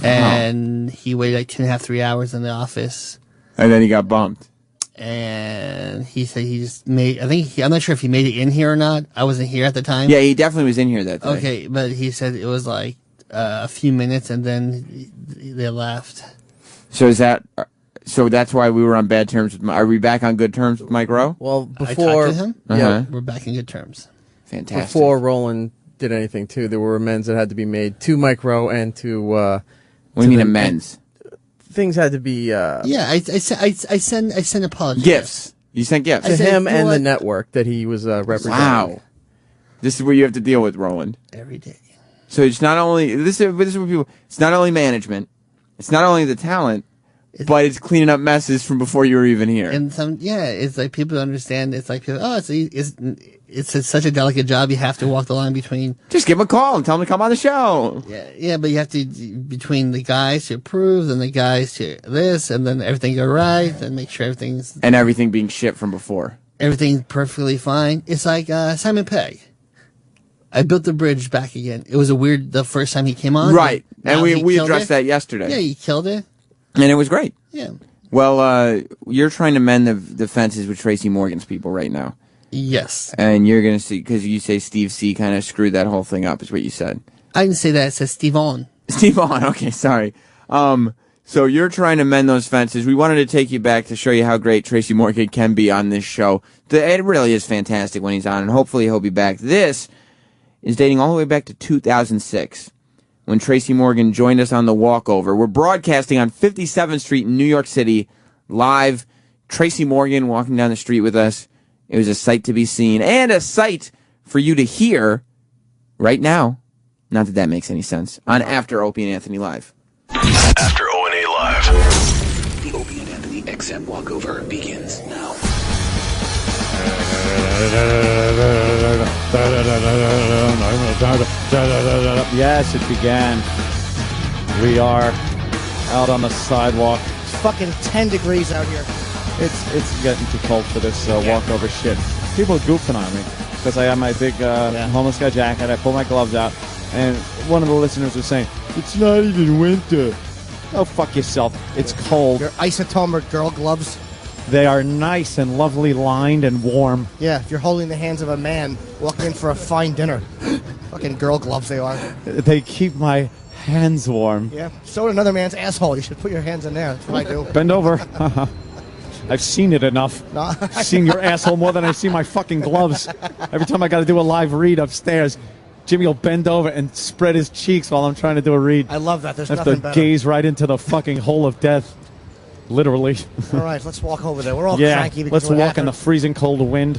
and he waited like 2.5-3 hours in the office, and then he got bumped. And he said he just made. I'm not sure if he made it in here or not. I wasn't here at the time. Yeah, he definitely was in here that day. Okay, but he said it was like a few minutes, and then they left. So that's why we were on bad terms. Are we back on good terms with Mike Rowe? Well, I before talked to him. Uh-huh. We're back in good terms. Fantastic. Before Roland did anything too, there were amends that had to be made to Mike Rowe and to. What do you mean amends? Things had to be. Yeah, I sent apologies. Gifts. You sent gifts to him and the network that he was representing. Wow. This is where you have to deal with Roland every day. So it's not only this is what people. It's not only management. It's not only the talent, but it's cleaning up messes from before you were even here. And it's like people understand. It's like people, it's such a delicate job. You have to walk the line between. Just give him a call and tell him to come on the show. Yeah, but you have to between the guys to approve and the guys to this, and then everything go right, and make sure everything's and everything being shipped from before. Everything's perfectly fine. It's like Simon Pegg. I built the bridge back again. It was the first time he came on. Right, and Now we addressed that yesterday. Yeah, he killed it. And it was great. Yeah. Well, you're trying to mend the fences with Tracy Morgan's people right now. Yes. And you're going to see, because you say Steve C kind of screwed that whole thing up, is what you said. I didn't say that. It says Steve On. Steve On, okay, sorry. So you're trying to mend those fences. We wanted to take you back to show you how great Tracy Morgan can be on this show. It really is fantastic when he's on, and hopefully he'll be back. This is dating all the way back to 2006. When Tracy Morgan joined us on The Walkover. We're broadcasting on 57th Street in New York City, live. Tracy Morgan walking down the street with us. It was a sight to be seen, and a sight for you to hear right now. Not that makes any sense. On After Opie and Anthony Live. After O&A Live. The Opie and Anthony XM Walkover begins now. Yes, it began. We are out on the sidewalk. It's fucking 10 degrees out here. It's getting too cold for this walkover shit. People are goofing on me because I have my big homeless guy jacket. I pull my gloves out, and one of the listeners was saying, "It's not even winter." Oh, fuck yourself. It's cold. Your isotomer girl gloves. They are nice and lovely lined and warm. Yeah, if you're holding the hands of a man walking in for a fine dinner. Fucking girl gloves they are. They keep my hands warm. Yeah, so another man's asshole. You should put your hands in there. That's what I do. Bend over. I've seen it enough. No. I've seen your asshole more than I see my fucking gloves. Every time I got to do a live read upstairs, Jimmy will bend over and spread his cheeks while I'm trying to do a read. I love that. There's I have nothing to better. gaze right into the fucking hole of death. Literally. All right, let's walk over there. We're all yeah, cranky because let's of what walk in the happened. freezing cold wind.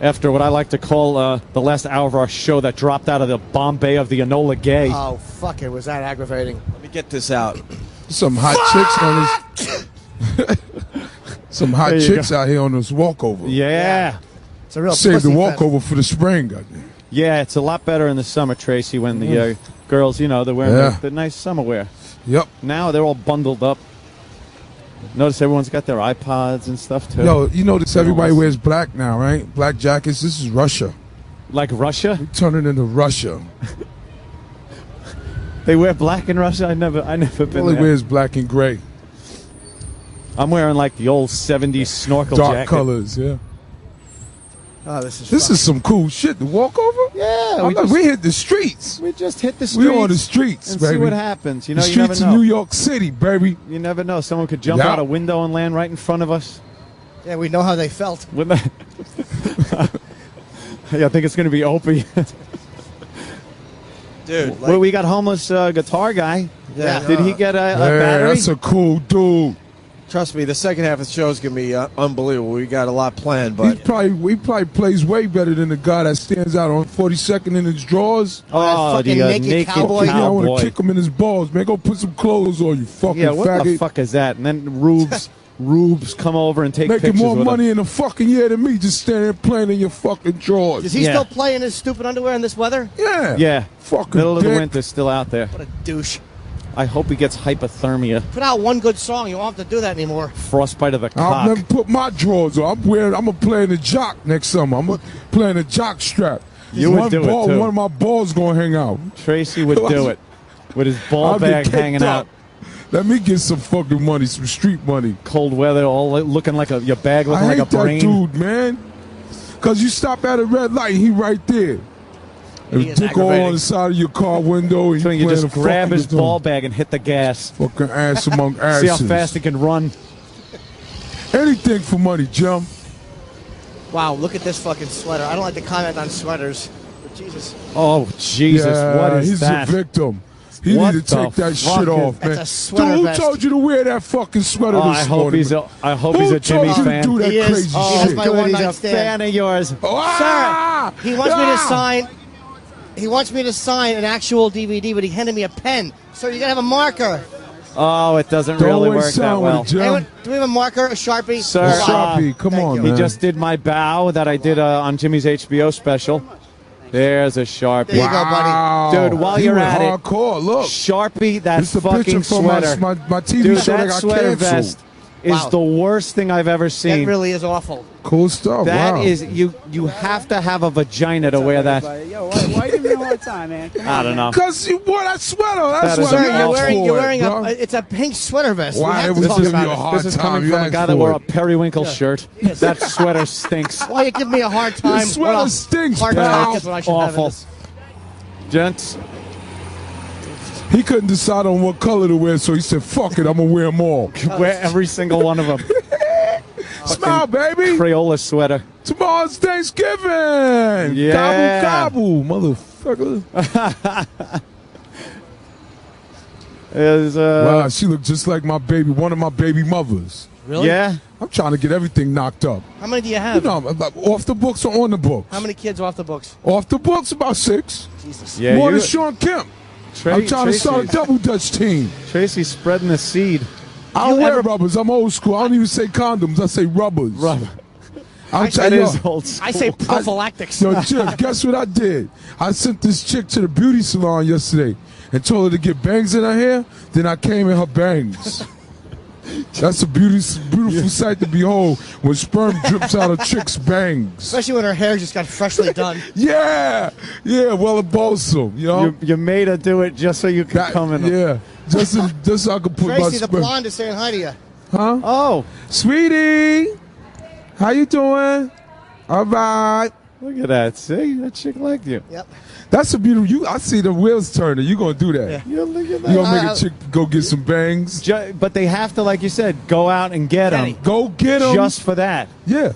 After what I like to call the last hour of our show that dropped out of the Bombay of the Enola Gay. Oh, fuck it. Was that aggravating? Let me get this out. Some hot chicks on this. Some hot There you chicks go. out here on this walkover. Yeah. It's a real Save the pussy walkover for the spring, goddamn. Yeah, it's a lot better in the summer, Tracy, when the girls, they're wearing Yeah. the nice summer wear. Yep. Now they're all bundled up. Notice everyone's got their iPods and stuff, too. Yo, you notice everybody wears black now, right? Black jackets. This is Russia. Like Russia? We turning into Russia. They wear black in Russia? I never been All he there. wears black and gray. I'm wearing like the old 70s snorkel Dark jacket. colors, yeah. Oh, this is This is some cool shit. The walkover? Yeah, we hit the streets. We just hit the streets. We're on the streets, and baby. see what happens. You know, the you never streets know. of New York City, baby. You never know. Someone could jump Yeah. out a window and land right in front of us. Yeah, we know how they felt. Wouldn't that- Yeah, I think it's going to be Opie. Dude. Well, we got homeless guitar guy. Yeah. Did he get a Yeah, battery? that's a cool dude. Trust me, the second half of the show is going to be unbelievable. We got a lot planned, but he probably plays way better than the guy that stands out on 42nd in his drawers. Oh, the naked cowboy. Yeah, I want to kick him in his balls, man. Go put some clothes on, you fucking what faggot. the fuck is that? And then Rubes come over and take Making pictures more with money him. in a fucking year than me just standing there playing in your fucking drawers. Is he still playing his stupid underwear in this weather? Yeah. Yeah. Fucking Middle of the dick. winter, still out there. What a douche. I hope he gets hypothermia. Put out one good song. You won't have to do that anymore. Frostbite of the I'll cock. never put my drawers on. I'm gonna play in the jock next summer. I'm playing a jock strap. You would do it, too. One of my balls gonna hang out. Tracy would do it with his ball I'll get bag kicked hanging up. out. Let me get some fucking money, some street money. Cold weather, all looking like your bag looking I like hate a brain. that dude, man. Cause you stop at a red light, he right there. And He is dick all aggravating. on the side of your car window. And So you playing just a grab fucking his guitar. ball bag and hit the gas. Fucking ass among asses. See how fast he can run. Anything for money, Jim. Wow, look at this fucking sweater. I don't like to comment on sweaters, but Jesus. Oh, Jesus, Yeah, what is he's that? a victim. He What need to take the that fuck shit is- off, man. That's a sweater Dude, who vest. told you to wear that fucking sweater Oh, this I hope morning? he's Who a Jimmy told you fan. to do that He is. crazy Oh, shit? he's my Good, one he's a night stand. fan of yours. Ah! Sir, he wants me to Ah! sign. He wants me to sign an actual DVD, but he handed me a pen. So you gotta have a marker. Oh, it doesn't Don't really waste work that time with well. it, Jim. Anyone, do we have a marker, a Sharpie? Sir, Sharpie, come on, He man. just did my bow that I did on Jimmy's HBO special. There's a Sharpie. There you go, buddy. Wow. Dude, while He you're went at it, hardcore. Look, Sharpie that it's the fucking picture from sweater. my TV Dude, show that that got sweater canceled. vest is Wow. the worst thing I've ever seen. That really is awful. Cool stuff. That wow. is you have to have a vagina to wear that. Yo, why give me a hard time, man? Come I on, don't man. know. Because you wore that sweater. That's That is why Sir, you you're asked wearing for it, bro. it's a pink sweater vest. Why, We have it to was talk giving about you a it. hard This is time. coming You from a asked guy that for wore a it. periwinkle shirt. That sweater stinks. Why you give me a hard time? This sweater What a stinks, hard pal. time is what I should have in Awful. this. Gents, He couldn't decide on what color to wear, so he said, fuck it, I'm going to wear them all. wear every single one of them. Smile, baby. Crayola sweater. Tomorrow's Thanksgiving. Yeah. Gobble, gobble, motherfucker. Wow, she looked just like my baby, one of my baby mothers. Really? Yeah. I'm trying to get everything knocked up. How many do you have? You know, like, off the books or on the books? How many kids off the books? Off the books, about 6. Jesus. Yeah, More you- than Sean Kemp. Tra- I'm trying to start a Tracy's- double Dutch team. Tracy's spreading the seed. I don't wear rubbers. I'm old school. I don't even say condoms. I say rubbers. Rubber. I'm That telling is you. old school. I say prophylactics. Yo, Jeff, guess what I did? I sent this chick to the beauty salon yesterday and told her to get bangs in her hair. Then I came in her bangs. That's a beautiful sight to behold when sperm drips out of chick's bangs. Especially when her hair just got freshly done. Yeah, well, a balsam, you know. You made her do it just so you could come in. Yeah, just so I could put my Tracy, the sperm. blonde, is saying hi to you. Huh? Oh, sweetie, how you doing? All right. Look at that. See, that chick liked you. Yep. That's a beautiful. I see the wheels turning. You gonna do that? Yeah, look at that. You gonna make a chick go get some bangs? But they have to, like you said, go out and get them. Go get them just for that. Yeah.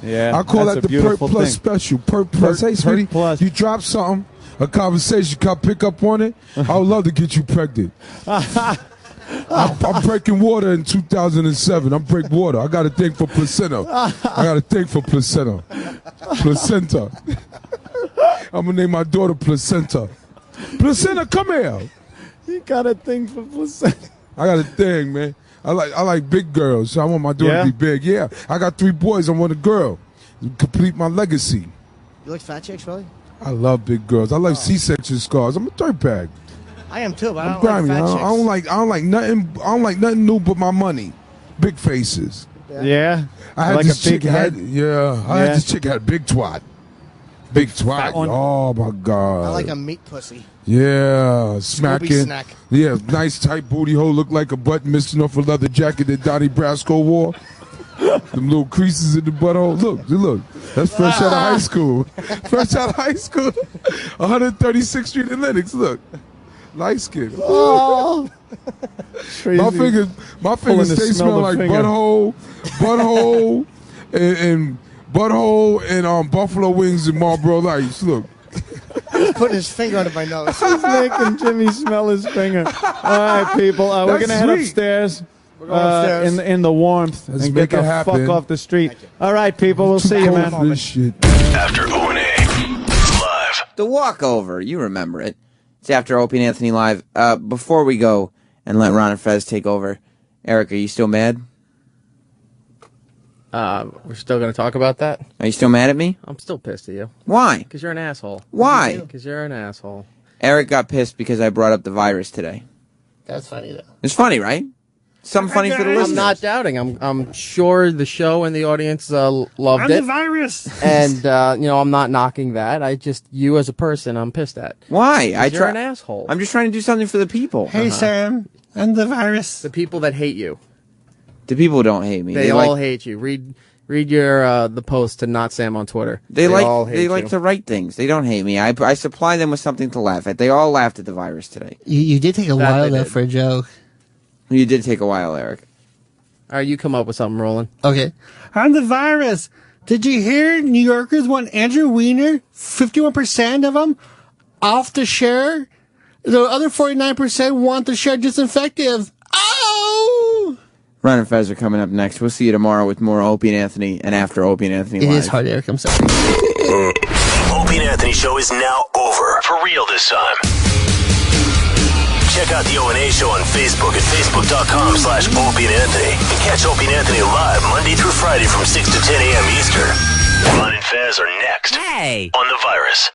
Yeah. I call that's that a the Perk beautiful Plus thing. special. Perk Plus. Hey, sweetie, Plus. you drop something, a conversation, can I pick up on it? I would love to get you pregnant. I'm breaking water in 2007. I'm break water. I got a thing for placenta. I got a thing for placenta. Placenta. I'm gonna name my daughter Placenta. Placenta, come here. You got a thing for placenta. I got a thing, man. I like big girls. So I want my daughter Yeah? to be big. Yeah. I got 3 boys. I want a girl. Complete my legacy. You like fat chicks, really? I love big girls. I like C-section scars. I'm a dirtbag. I am too, but I I'm don't grimy. like fat chicks. I don't like nothing. I don't like nothing new but my money. Big faces. Yeah. I had Like this a big chick head. I had this chick had a big twat. Big twat. one? Oh my god. I like a meat pussy. Yeah, smacking. snack. Yeah, nice tight booty hole, look like a button missing off a leather jacket that Donnie Brasco wore. Them little creases in the butthole. Look. That's fresh out of high school. Fresh out of high school. 136th Street in Lenox. Look, light skin. Oh. My fingers Pulling the stay smell smell of like finger. butthole, and butthole and buffalo wings and Marlboro Lights. Look. He's putting his finger under my nose. He's making Jimmy smell his finger. All right, people. We're That's going to head sweet. upstairs. in the warmth Let's and make get it the happen. fuck off the street. All right, people. We'll see you, man. After O&A Live. The walkover, you remember it. It's after Opie and Anthony Live. Before we go and let Ron and Fez take over, Eric, are you still mad? We're still going to talk about that? Are you still mad at me? I'm still pissed at you. Why? Because you're an asshole. Why? Because you're an asshole. Eric got pissed because I brought up the virus today. That's funny, though. It's funny, right? Something funny for the listeners. I'm not doubting. I'm sure the show and the audience loved I'm it. the virus. And, I'm not knocking that. You as a person, I'm pissed at. Why? You're an asshole. I'm just trying to do something for the people. Hey, Sam. I'm the virus. The people that hate you. The people don't hate me. They all hate you. Read your the post to Not Sam on Twitter. They all hate like you. to write things. They don't hate me. I supply them with something to laugh at. They all laughed at the virus today. You did take a That while, they though, did. for a joke. You did take a while, Eric. All right, you come up with something, Roland. Okay. I'm the virus. Did you hear New Yorkers want Andrew Weiner, 51% of them, off the share? The other 49% want the share disinfective. Oh! Ron and Fez are coming up next. We'll see you tomorrow with more Opie and Anthony and after Opie and Anthony It Live. is hard, Eric. I'm sorry. The Opie and Anthony show is now over. For real this time. Check out the O&A show on Facebook at facebook.com/Opie and Anthony. And catch Opie and Anthony live Monday through Friday from 6 to 10 a.m. Eastern. Ron and Fez are next. On The Virus.